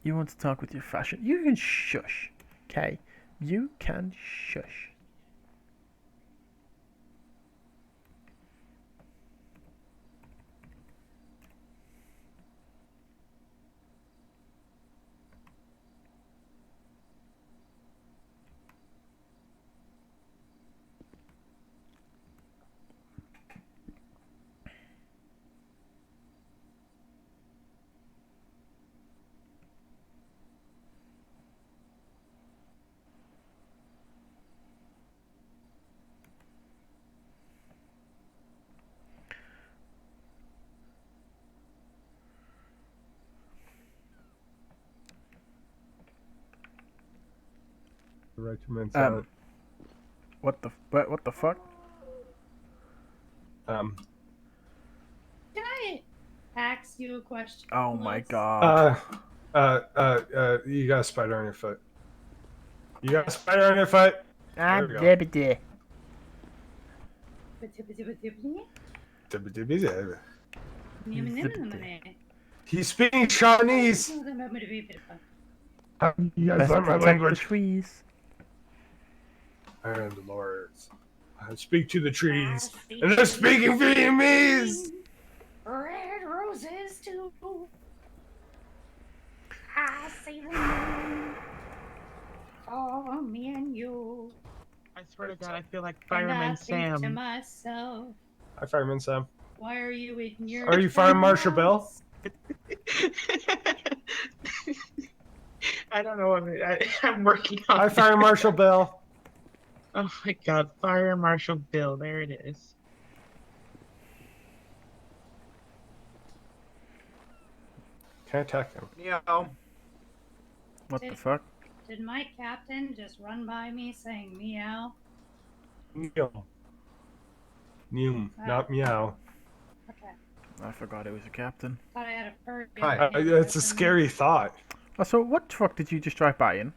You want to talk with your fashion? You can shush, okay? You can shush. regiments Um, out. What the fuck? Can I ask you a question? Oh my god. You got a spider on your foot. You got a spider on your foot. There we go. Dibby. He's speaking Chinese. You guys Best learn my protect language. the trees. And lords. I speak to the trees. And they're speaking Vietnamese! Red roses too. I see the moon for me and you. I swear to God, I feel like And I Fireman think to Sam. myself, Hi, Fireman Sam. why are you in your Are you Fire Marshal Bill? I don't know. I'm working on Hi, it. Fire Marshal Bill. Oh my God, Fire Marshal Bill. There it is. Can't attack him. Meow. What the fuck? Did my captain just run by me saying meow? Meow. Mew, not meow. Okay. I forgot it was a captain. Thought I had a furry. It's a scary thought. Oh, so what truck did you just drive by in?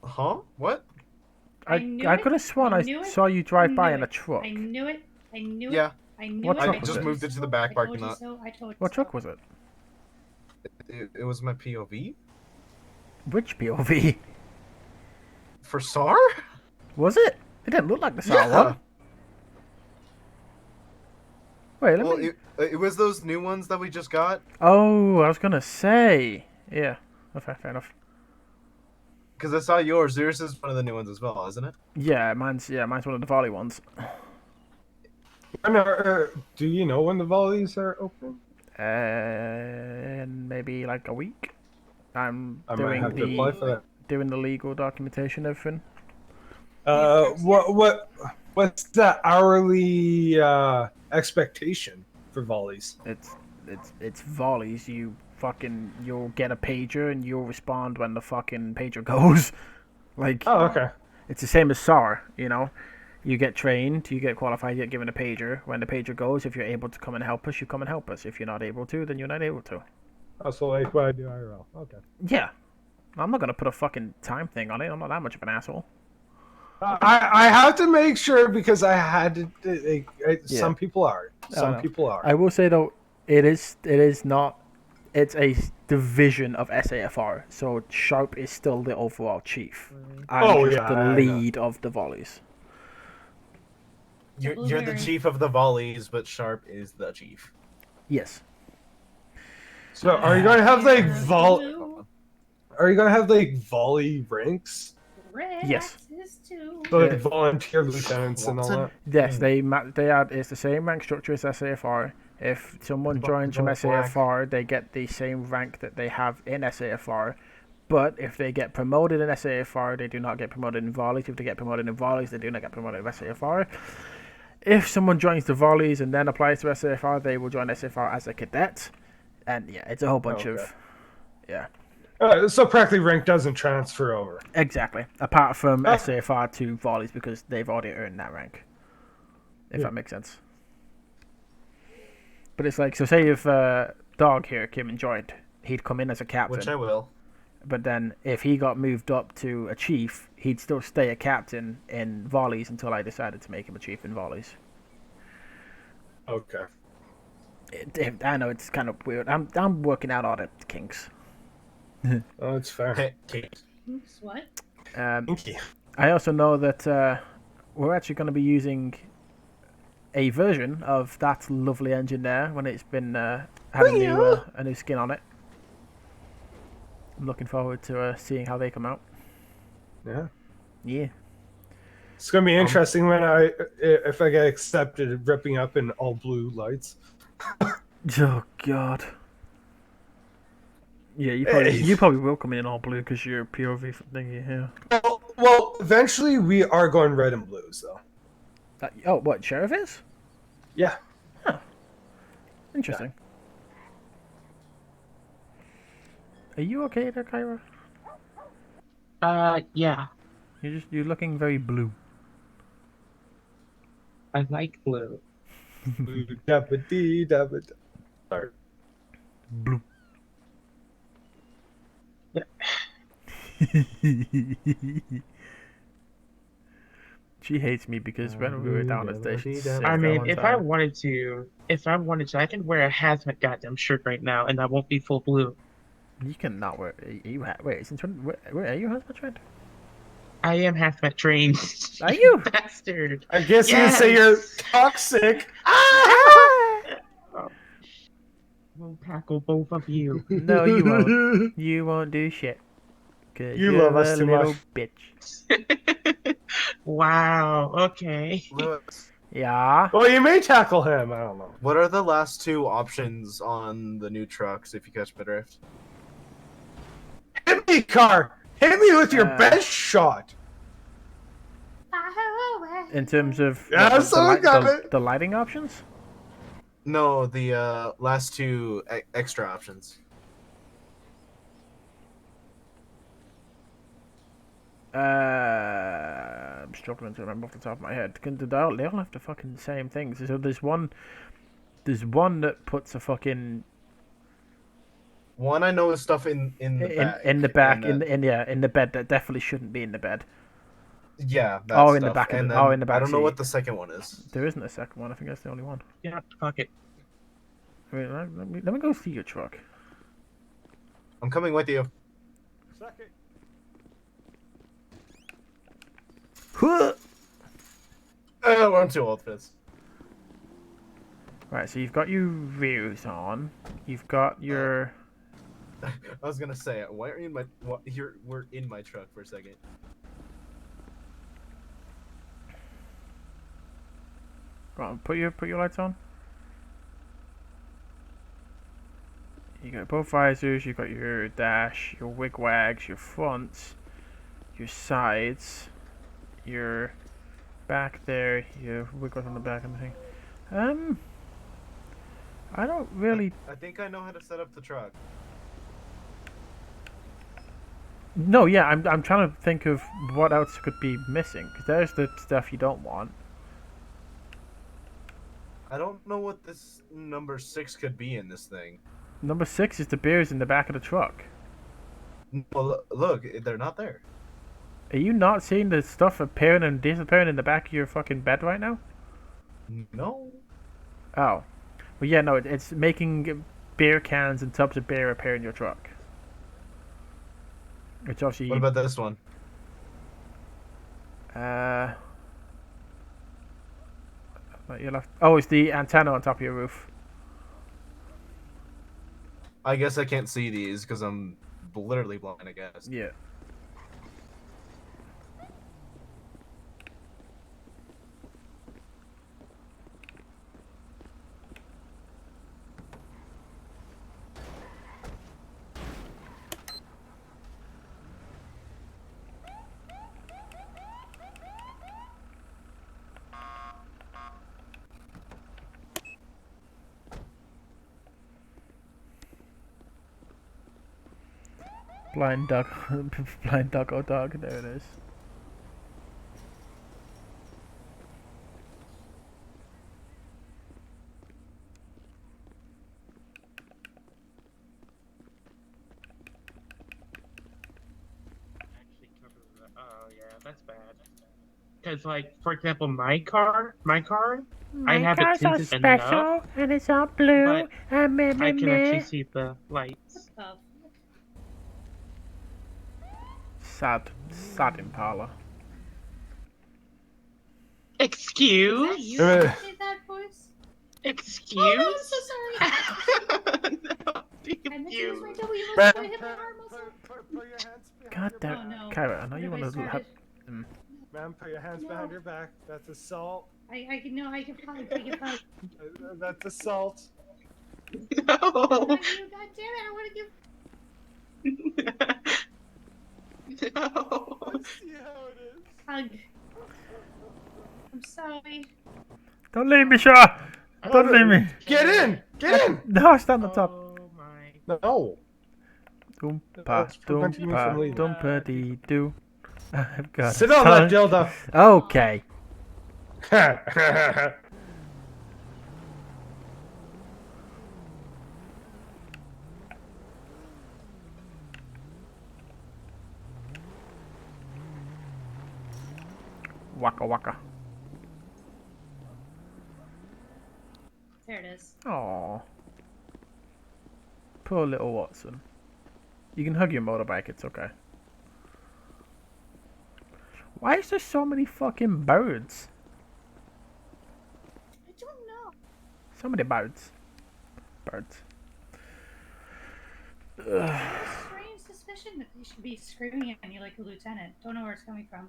Huh? What? I could have sworn I saw you drive by in a truck. I knew it. I knew Yeah. it. I knew What it. truck I was just it? moved it to the back I parking told you lot. so. I told you What so. truck was it? It was my POV. Which POV? For SAR? Was it? It didn't look like the SAR one. Wait, let me... It was those new ones that we just got. Oh, I was gonna say. Yeah. Okay, fair enough. Because I saw yours. Yours is one of the new ones as well, isn't it? Yeah, mine's one of the volley ones. Do you know when the volleys are open? In maybe like a week. I'm I might have to apply for that. doing the legal documentation, everything. What's the hourly expectation for volleys? It's volleys. You'll get a pager and you'll respond when the fucking pager goes. Like, oh, okay. It's the same as SAR, you know. You get trained, you get qualified, you get given a pager. When the pager goes, if you're able to come and help us, you come and help us. If you're not able to, then you're not able to. Oh, so like what I do IRL. Okay. Yeah. I'm not gonna put a fucking time thing on it. I'm not that much of an asshole. I have to make sure because I had to. Some people are. Some No. people are. I will say though, it is not. It's a division of SAFR, so Sharp is still the overall chief. I'm just the lead of the volleys. You're the chief of the volleys, but Sharp is the chief. Yes. So are you gonna have like Are you gonna have like volley ranks? Yes. So, like volunteer lieutenants and all that. Yes, they are. It's the same rank structure as SAFR. If someone joins from SAFR, they get the same rank that they have in SAFR. But if they get promoted in SAFR, they do not get promoted in volleys. If they get promoted in volleys, they do not get promoted in SAFR. If someone joins the volleys and then applies to SAFR, they will join SAFR as a cadet. And yeah, it's a whole bunch of... Yeah. So practically rank doesn't transfer over. Exactly. Apart from SAFR to volleys because they've already earned that rank. If that makes sense. But it's like, so say if Dog here came and joined, he'd come in as a captain. Which I will. But then if he got moved up to a chief, he'd still stay a captain in volleys until I decided to make him a chief in volleys. Okay. I know it's kind of weird. I'm working out all the kinks. Oh, it's fair. What? Thank you. I also know that we're actually going to be using a version of that lovely engine there when it's been had a new skin on it. I'm looking forward to seeing how they come out. Yeah. Yeah. It's gonna be interesting when if I get accepted, ripping up in all blue lights. Oh God. Yeah, you probably will come in all blue because you're a POV thingy here. Well, eventually we are going red and blues though. What Sheriff is? Yeah. Huh. Interesting. Are you okay there, Kyra? Yeah. You're looking very blue. I like blue. Sorry. Blue. She hates me because when we were down at Station 6 I that mean, one if I time. wanted to, I can wear a hazmat goddamn shirt right now, and I won't be full blue. You cannot wear. Wait, since when? Where are you hazmat trained? I am hazmat trained. Are you? Bastard. I guess you would say you're toxic. We'll tackle both of you. No, you won't. You won't do shit. Cause You you're love us a too little much. bitch. Wow. Okay. Lewis, Yeah. Well, you may tackle him. I don't know. what are the last two options on the new trucks if you catch my drift? Hit me, car. Hit me with your best shot. In terms of Yeah, someone got it. the lighting options. No, the last two extra options. I'm struggling to remember off the top of my head. They all have the fucking same things. So there's one that puts a fucking One I know is stuff in the back. in the back and, in the bed that definitely shouldn't be in the bed. Yeah, that Oh, stuff. in the back of and the, then, oh, in the back I don't know seat. what the second one is. There isn't a second one. I think that's the only one. Yeah, fuck it. Wait, let me go see your truck. I'm coming with you. Second. I'm too old for this. Right, so you've got your rears on. You've got your. I was gonna say, why are you in my? We're in my truck for a second. Go on, put your lights on. You got both visors. You got your dash, your wig wags, your fronts, your sides, your back there. Your wiggles on the back and the thing. I don't really. I think I know how to set up the truck. No, yeah, I'm trying to think of what else could be missing because there's the stuff you don't want. I don't know what this number 6 could be in this thing. Number 6 is the beers in the back of the truck. Well, look, they're not there. Are you not seeing the stuff appearing and disappearing in the back of your fucking bed right now? No. Oh. Well, yeah, no, it's making beer cans and tubs of beer appear in your truck. Which obviously. What about this one? You'll have. Oh, it's the antenna on top of your roof. I guess I can't see these because I'm literally blind, I guess. Yeah. Blind duck, blind duck or dog. There it is. Oh yeah, that's bad. Because, like, for example, my car, I have it car's all tinted special, enough, and it's all blue, but and meh, meh, I can actually meh. see the lights. Sad Impala. Excuse? Is that you that did that voice? Excuse? Oh, no, I'm so sorry. I meant to use my W muscle, I hit my arm muscle. God damn, Oh, no. Kyra, I know you What want have I to have. started? Ma'am, put your hands behind your back. That's assault. I can fight, I can fight. That's assault. No. God damn it, I want to give. No. I see how it is. Hug. I'm sorry. Don't leave me, Shaw! Don't leave me! Get in! Get in! No, stand on top. Oh my. No. Doompa, That's preventing me from leaving. doompa dee doo. I've got Sit a on that son. dildo. Okay. Waka waka. There it is. Aww. Poor little Watson. You can hug your motorbike, it's okay. Why is there so many fucking birds? I don't know. So many birds. Birds. Ugh. Strange suspicion that they should be screaming at me like a lieutenant. Don't know where it's coming from.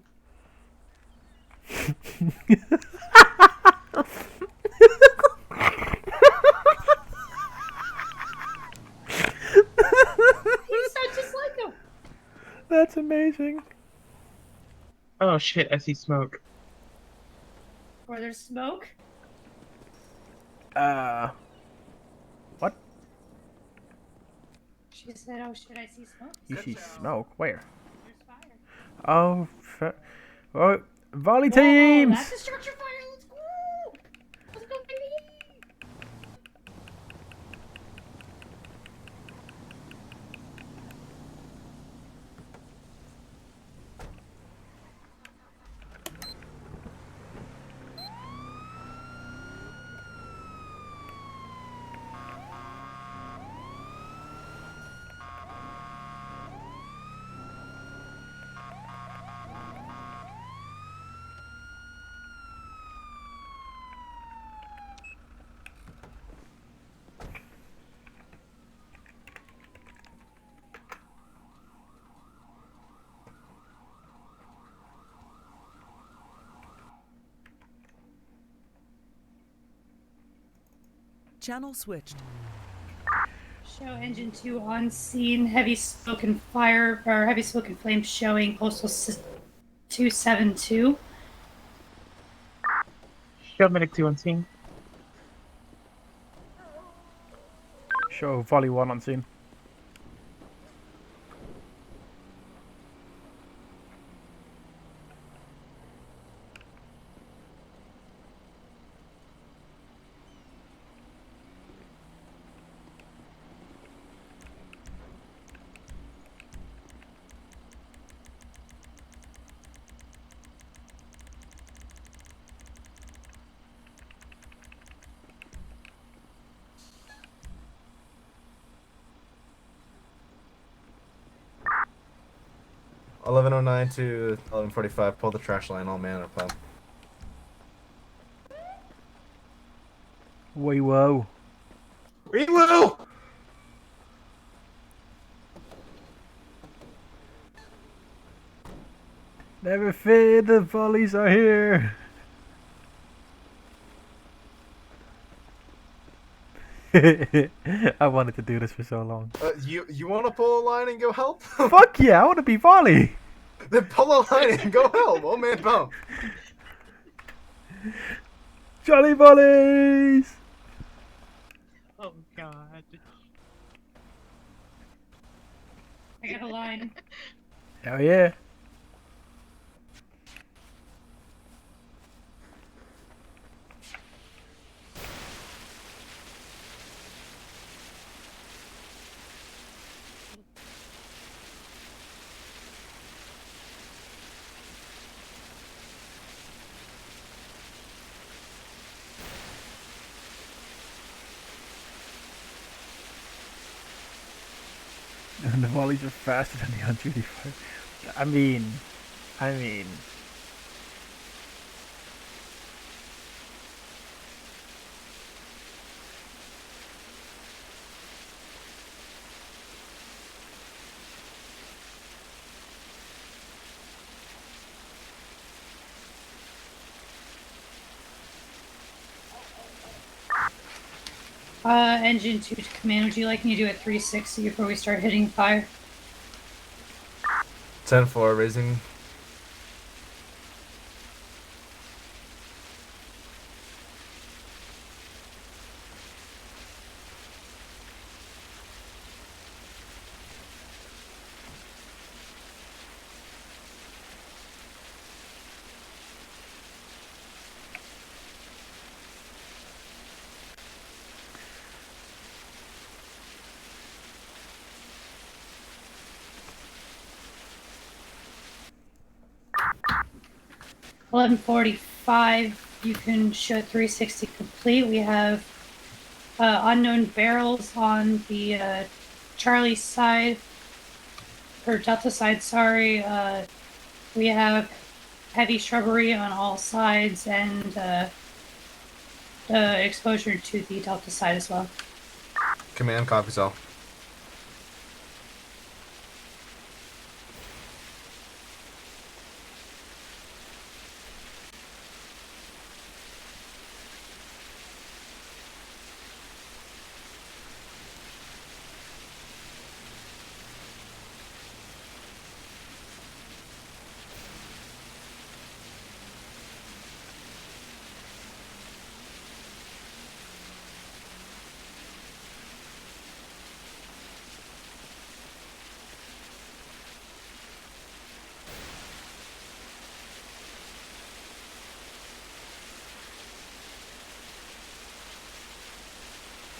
You sound just like him. That's amazing. Oh shit, I see smoke. Where there's smoke. What? She said, "Oh, should I see smoke?" You see smoke? Where? There's fire. Oh, oh, volley Whoa, teams! that's a structure fire. Let's go. Let's go, baby. Channel switched. Show engine 2 on scene. Heavy smoke and fire, or heavy smoke and flames showing postal 272. Show medic 2 on scene. Show volley 1 on scene. (11:09 to 11:45). Pull the trash line. All man up. Wee whoa. We will. Never fear, the volleys are here. I wanted to do this for so long. You want to pull a line and go help? Fuck yeah, I want to be volley. Then pull a line and go help. Oh man, bump. Jolly volleys. Oh god. I got a line. Hell yeah. And the volleys are faster than the on-duty fire. I mean. Engine 2 to command, would you like me to do a 360 before we start hitting fire? 10-4 raising. 11:45. You can show 360 complete. We have unknown barrels on the Charlie side, or Delta side. Sorry. We have heavy shrubbery on all sides and exposure to the Delta side as well. Command copies all.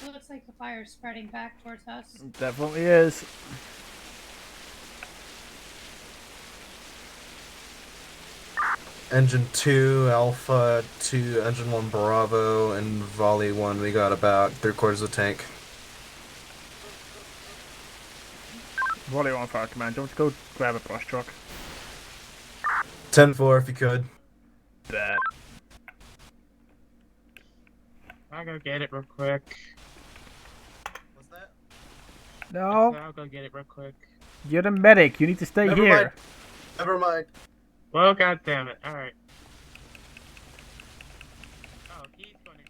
It looks like the fire is spreading back towards us. Definitely is. Engine 2, Alpha 2, Engine 1, Bravo, and Volley 1, we got about 3/4 of the tank. Volley on fire command. Don't go grab a brush truck. 10-4 if you could. Bet. I'll go get it real quick. No. I'll go get it real quick. You're the medic. You need to stay Never here. mind. Never mind. Well, god damn it. Alright. Oh, he's going to...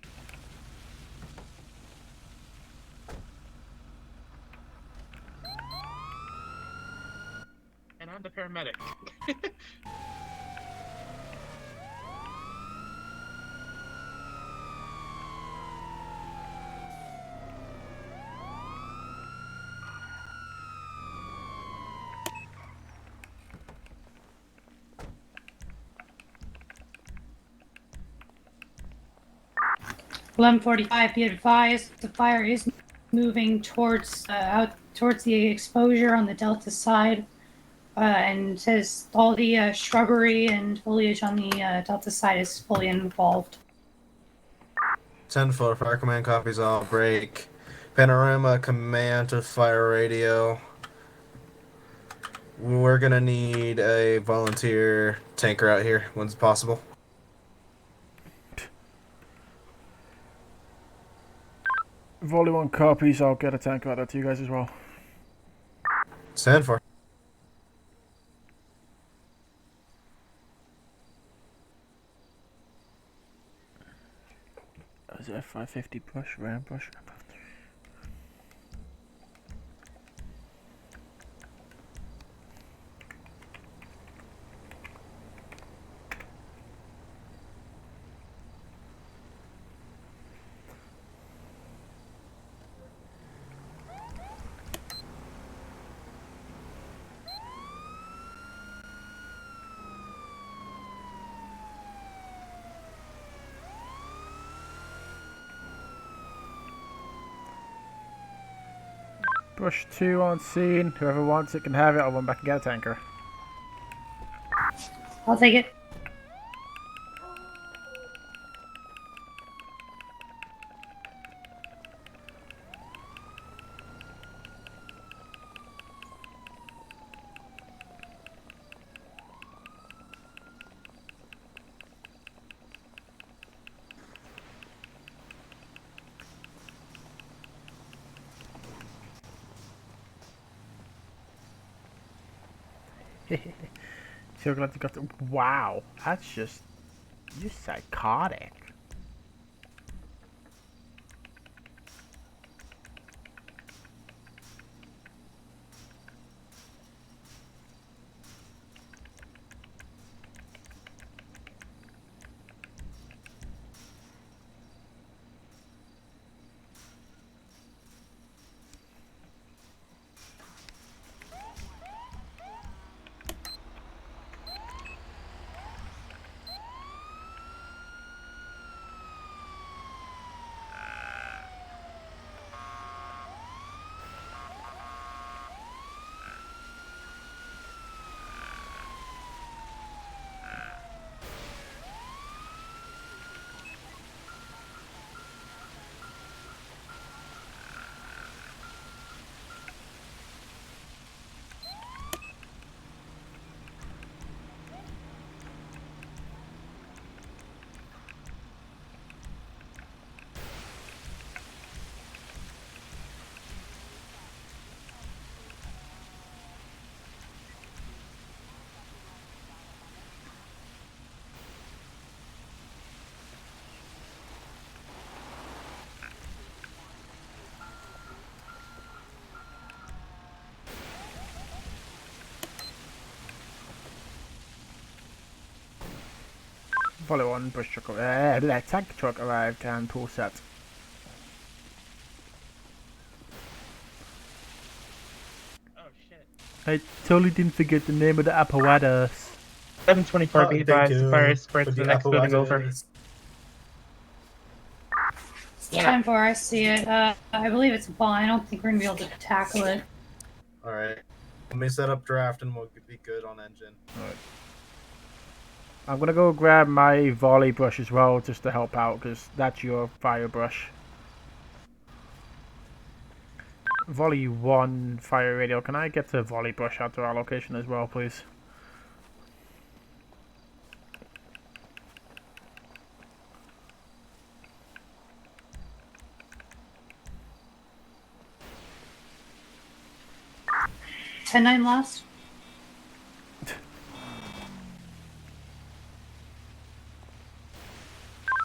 And I'm the paramedic. 11:45. Be advised, the fire is moving towards out towards the exposure on the Delta side, and says all the shrubbery and foliage on the Delta side is fully involved. 10-4, fire command copies all. Break. Panorama command to fire radio. We're gonna need a volunteer tanker out here when's possible. Volley 1 copies. I'll get a tank out there to you guys as well. 10-4. Is it a 550 brush? Ram brush? Brush 2 on scene. Whoever wants it can have it. I'll run back and get a tanker. I'll take it. So glad you got to. Wow, that's just. You're psychotic. Volley 1 brush truck, tank truck arrived and pool set. Oh shit. I totally didn't forget the name of the apparatus. 724 Oh, be thank advised, the you fire spread for to the the next building over. apparatus. 10-4, I see it. I believe it's a ball. I don't think we're gonna be able to tackle it. Alright. Let me set up draft and we'll be good on engine. Alright. I'm gonna go grab my volley brush as well, just to help out, because that's your fire brush. Volley 1 fire radio. Can I get the volley brush out to our location as well, please? 10-9 lost.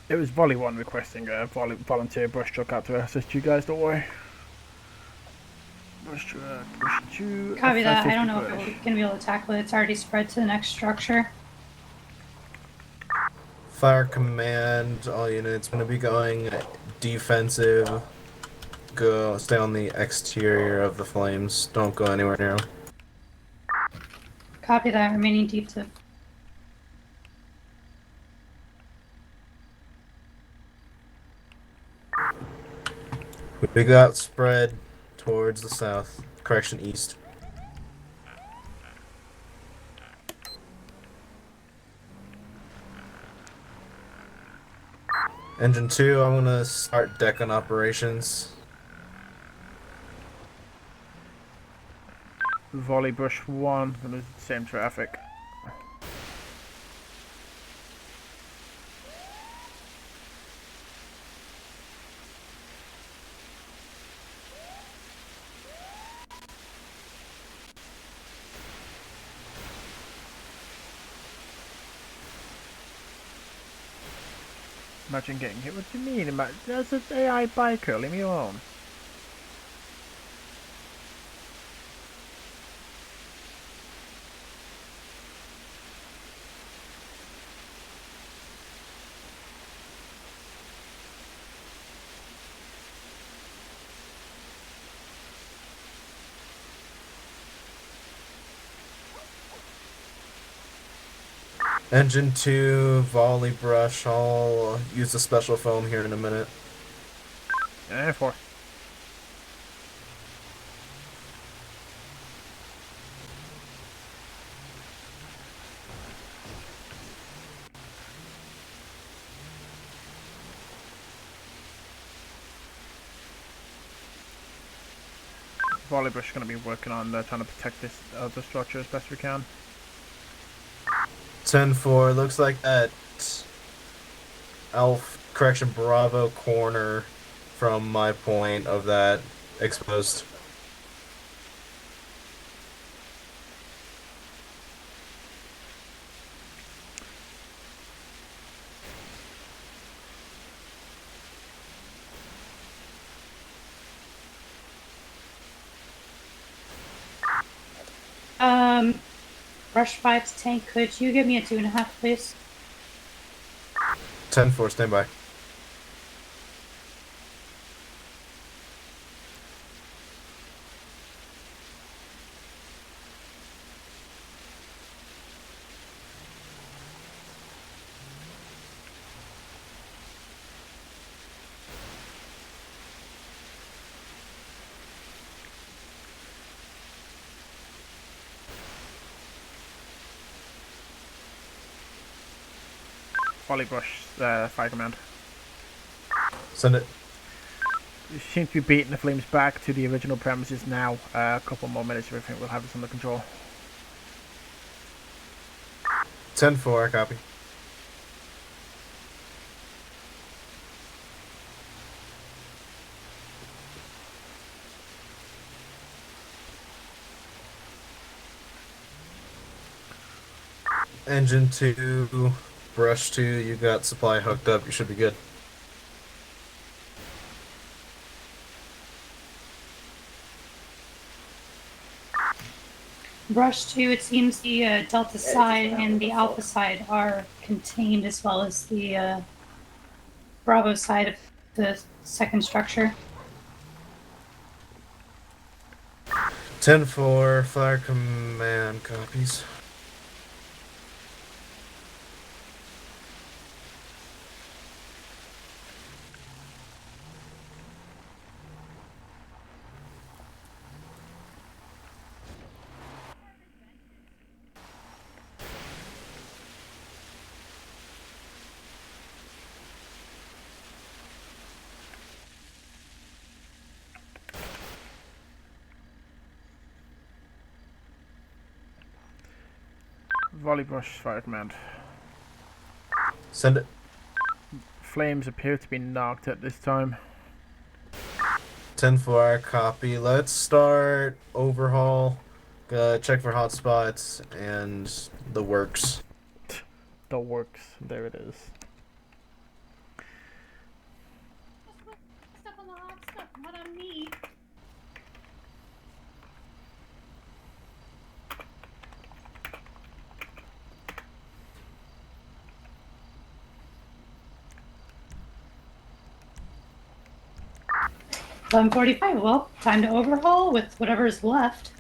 It was Volley 1 requesting a volunteer brush truck out to assist you guys, don't worry. Brush truck, brush 2. Copy that. I don't know brush. if we're gonna be able to tackle it. It's already spread to the next structure. Fire command, all units gonna be going defensive. Go stay on the exterior of the flames. Don't go anywhere near them. Copy that. Remaining defensive. We got spread towards the south. Correction, east. Engine 2, I'm gonna start decking operations. Volley brush 1, gonna same traffic. Imagine getting hit. What do you mean? There's an AI biker. Leave me alone. Engine 2, volley brush. I'll use the special foam here in a minute. Yeah, 4. Volley brush is going to be working on trying to protect this the structure as best we can. 10-4, looks like that correction, Bravo corner from my point of that exposed. Brush 5's tank. Could you give me a 2.5, please? 10-4, stand by. Volley brush, fire command. Send it. We seem to be beating the flames back to the original premises now. A couple more minutes, I think we'll have this under control. 10-4, copy. Engine 2, brush 2, you got supply hooked up, you should be good. Brush 2, it seems the Delta side and the Alpha side are contained, as well as the Bravo side of the second structure. 10-4, Fire Command copies. Volley Brush Fire Command. Send it. Flames appear to be knocked at this time. 10-4, copy. Let's start overhaul. Check for hotspots and the works. The works. There it is. Stuff on the hot stuff, not on me. $11:45. Well, time to overhaul with whatever's left.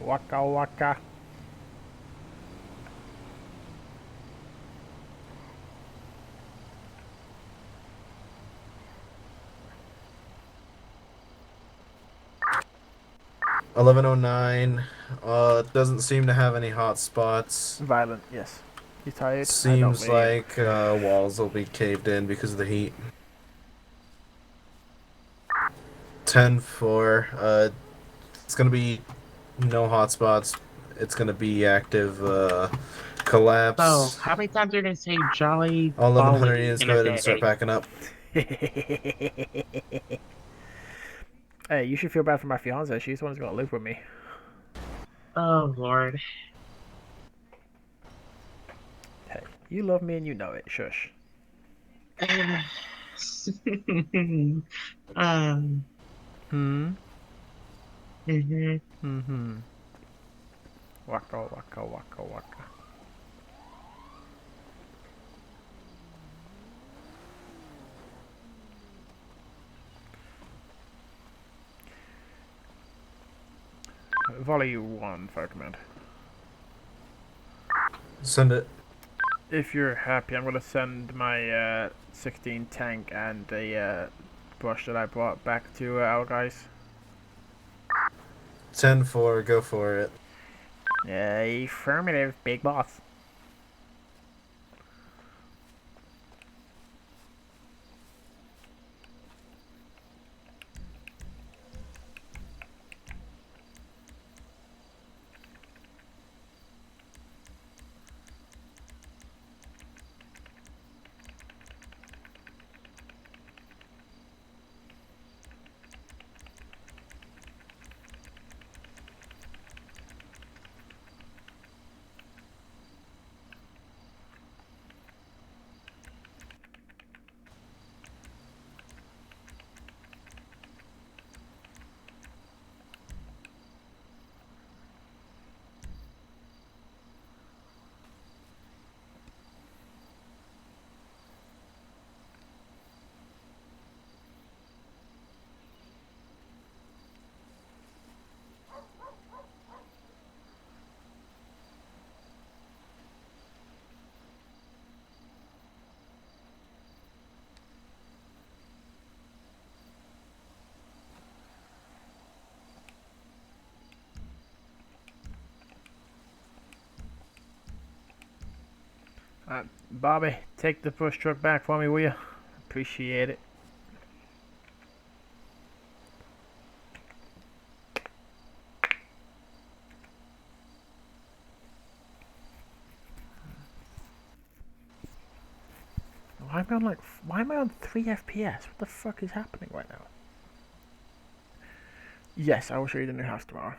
Waka waka. $11:09. Doesn't seem to have any hot spots. Violent, yes. You tired? Seems like walls will be caved in because of the heat. 10-4. It's gonna be no hot spots. It's gonna be active collapse. So, how many times are you going to say jolly All 1100 Bolly units, in go a ahead and start day? packing up. Hey, you should feel bad for my fiance. She's the one who's gonna live with me. Oh, Lord. Hey, you love me and you know it. Shush. Waka waka waka waka. Volley 1, Fire Command. Send it. If you're happy, I'm gonna send my 16 tank and the brush that I brought back to our guys. 10-4, go for it. Affirmative, big boss. Bobby, take the push truck back for me, will you? Appreciate it. Why am I on 3 FPS? What the fuck is happening right now? Yes, I will show you the new house tomorrow.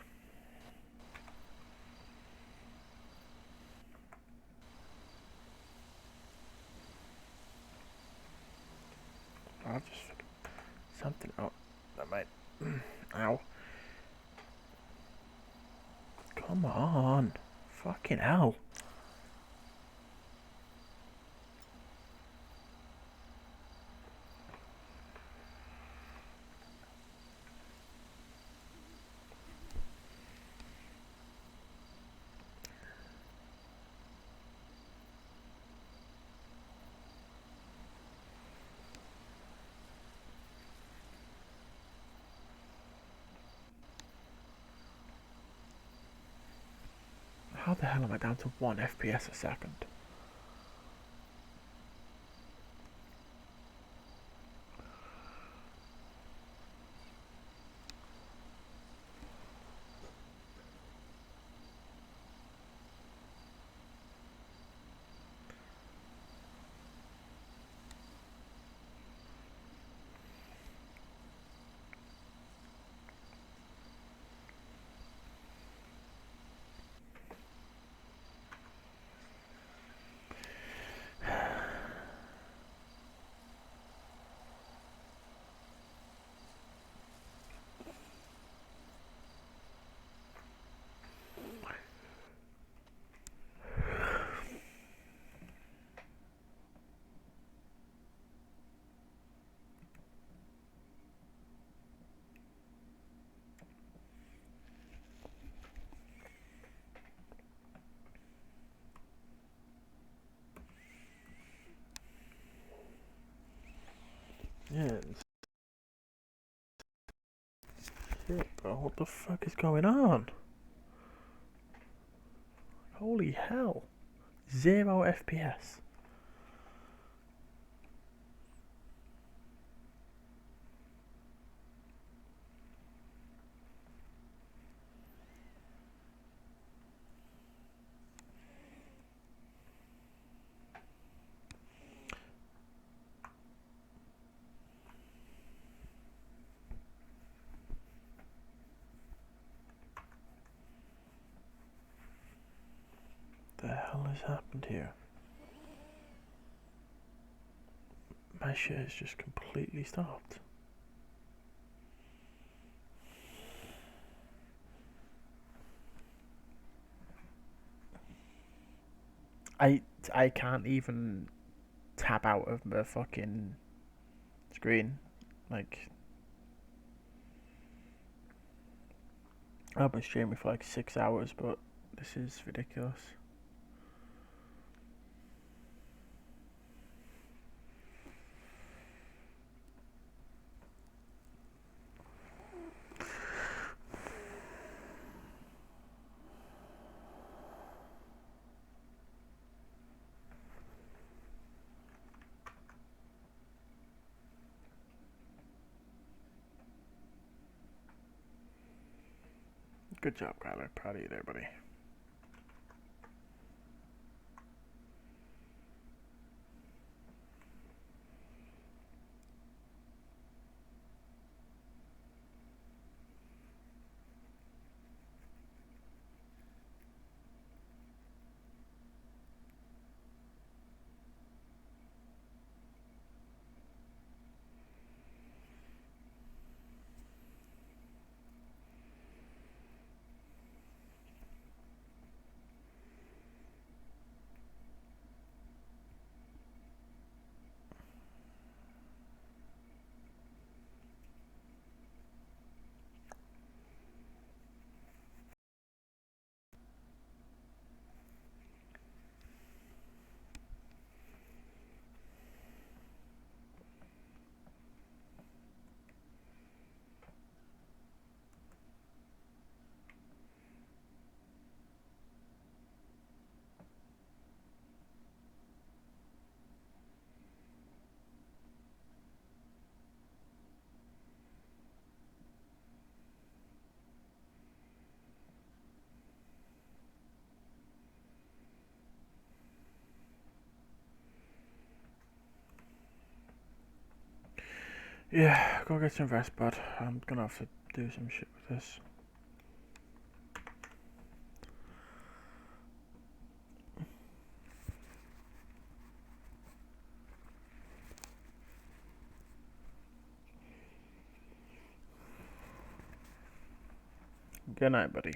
I'll just something. Oh, that might. Ow. Come on. Fucking hell. How the hell am I down to 1 FPS a second? Yeah. Shit, bro. What the fuck is going on? Holy hell. 0 FPS. The hell has happened here? My shit has just completely stopped. I can't even tap out of the fucking screen. Like, I've been streaming for like 6 hours, but this is ridiculous. Good job, Kyler. Proud of you there, buddy. Yeah, go get some rest, bud. I'm gonna have to do some shit with this. Good night, buddy.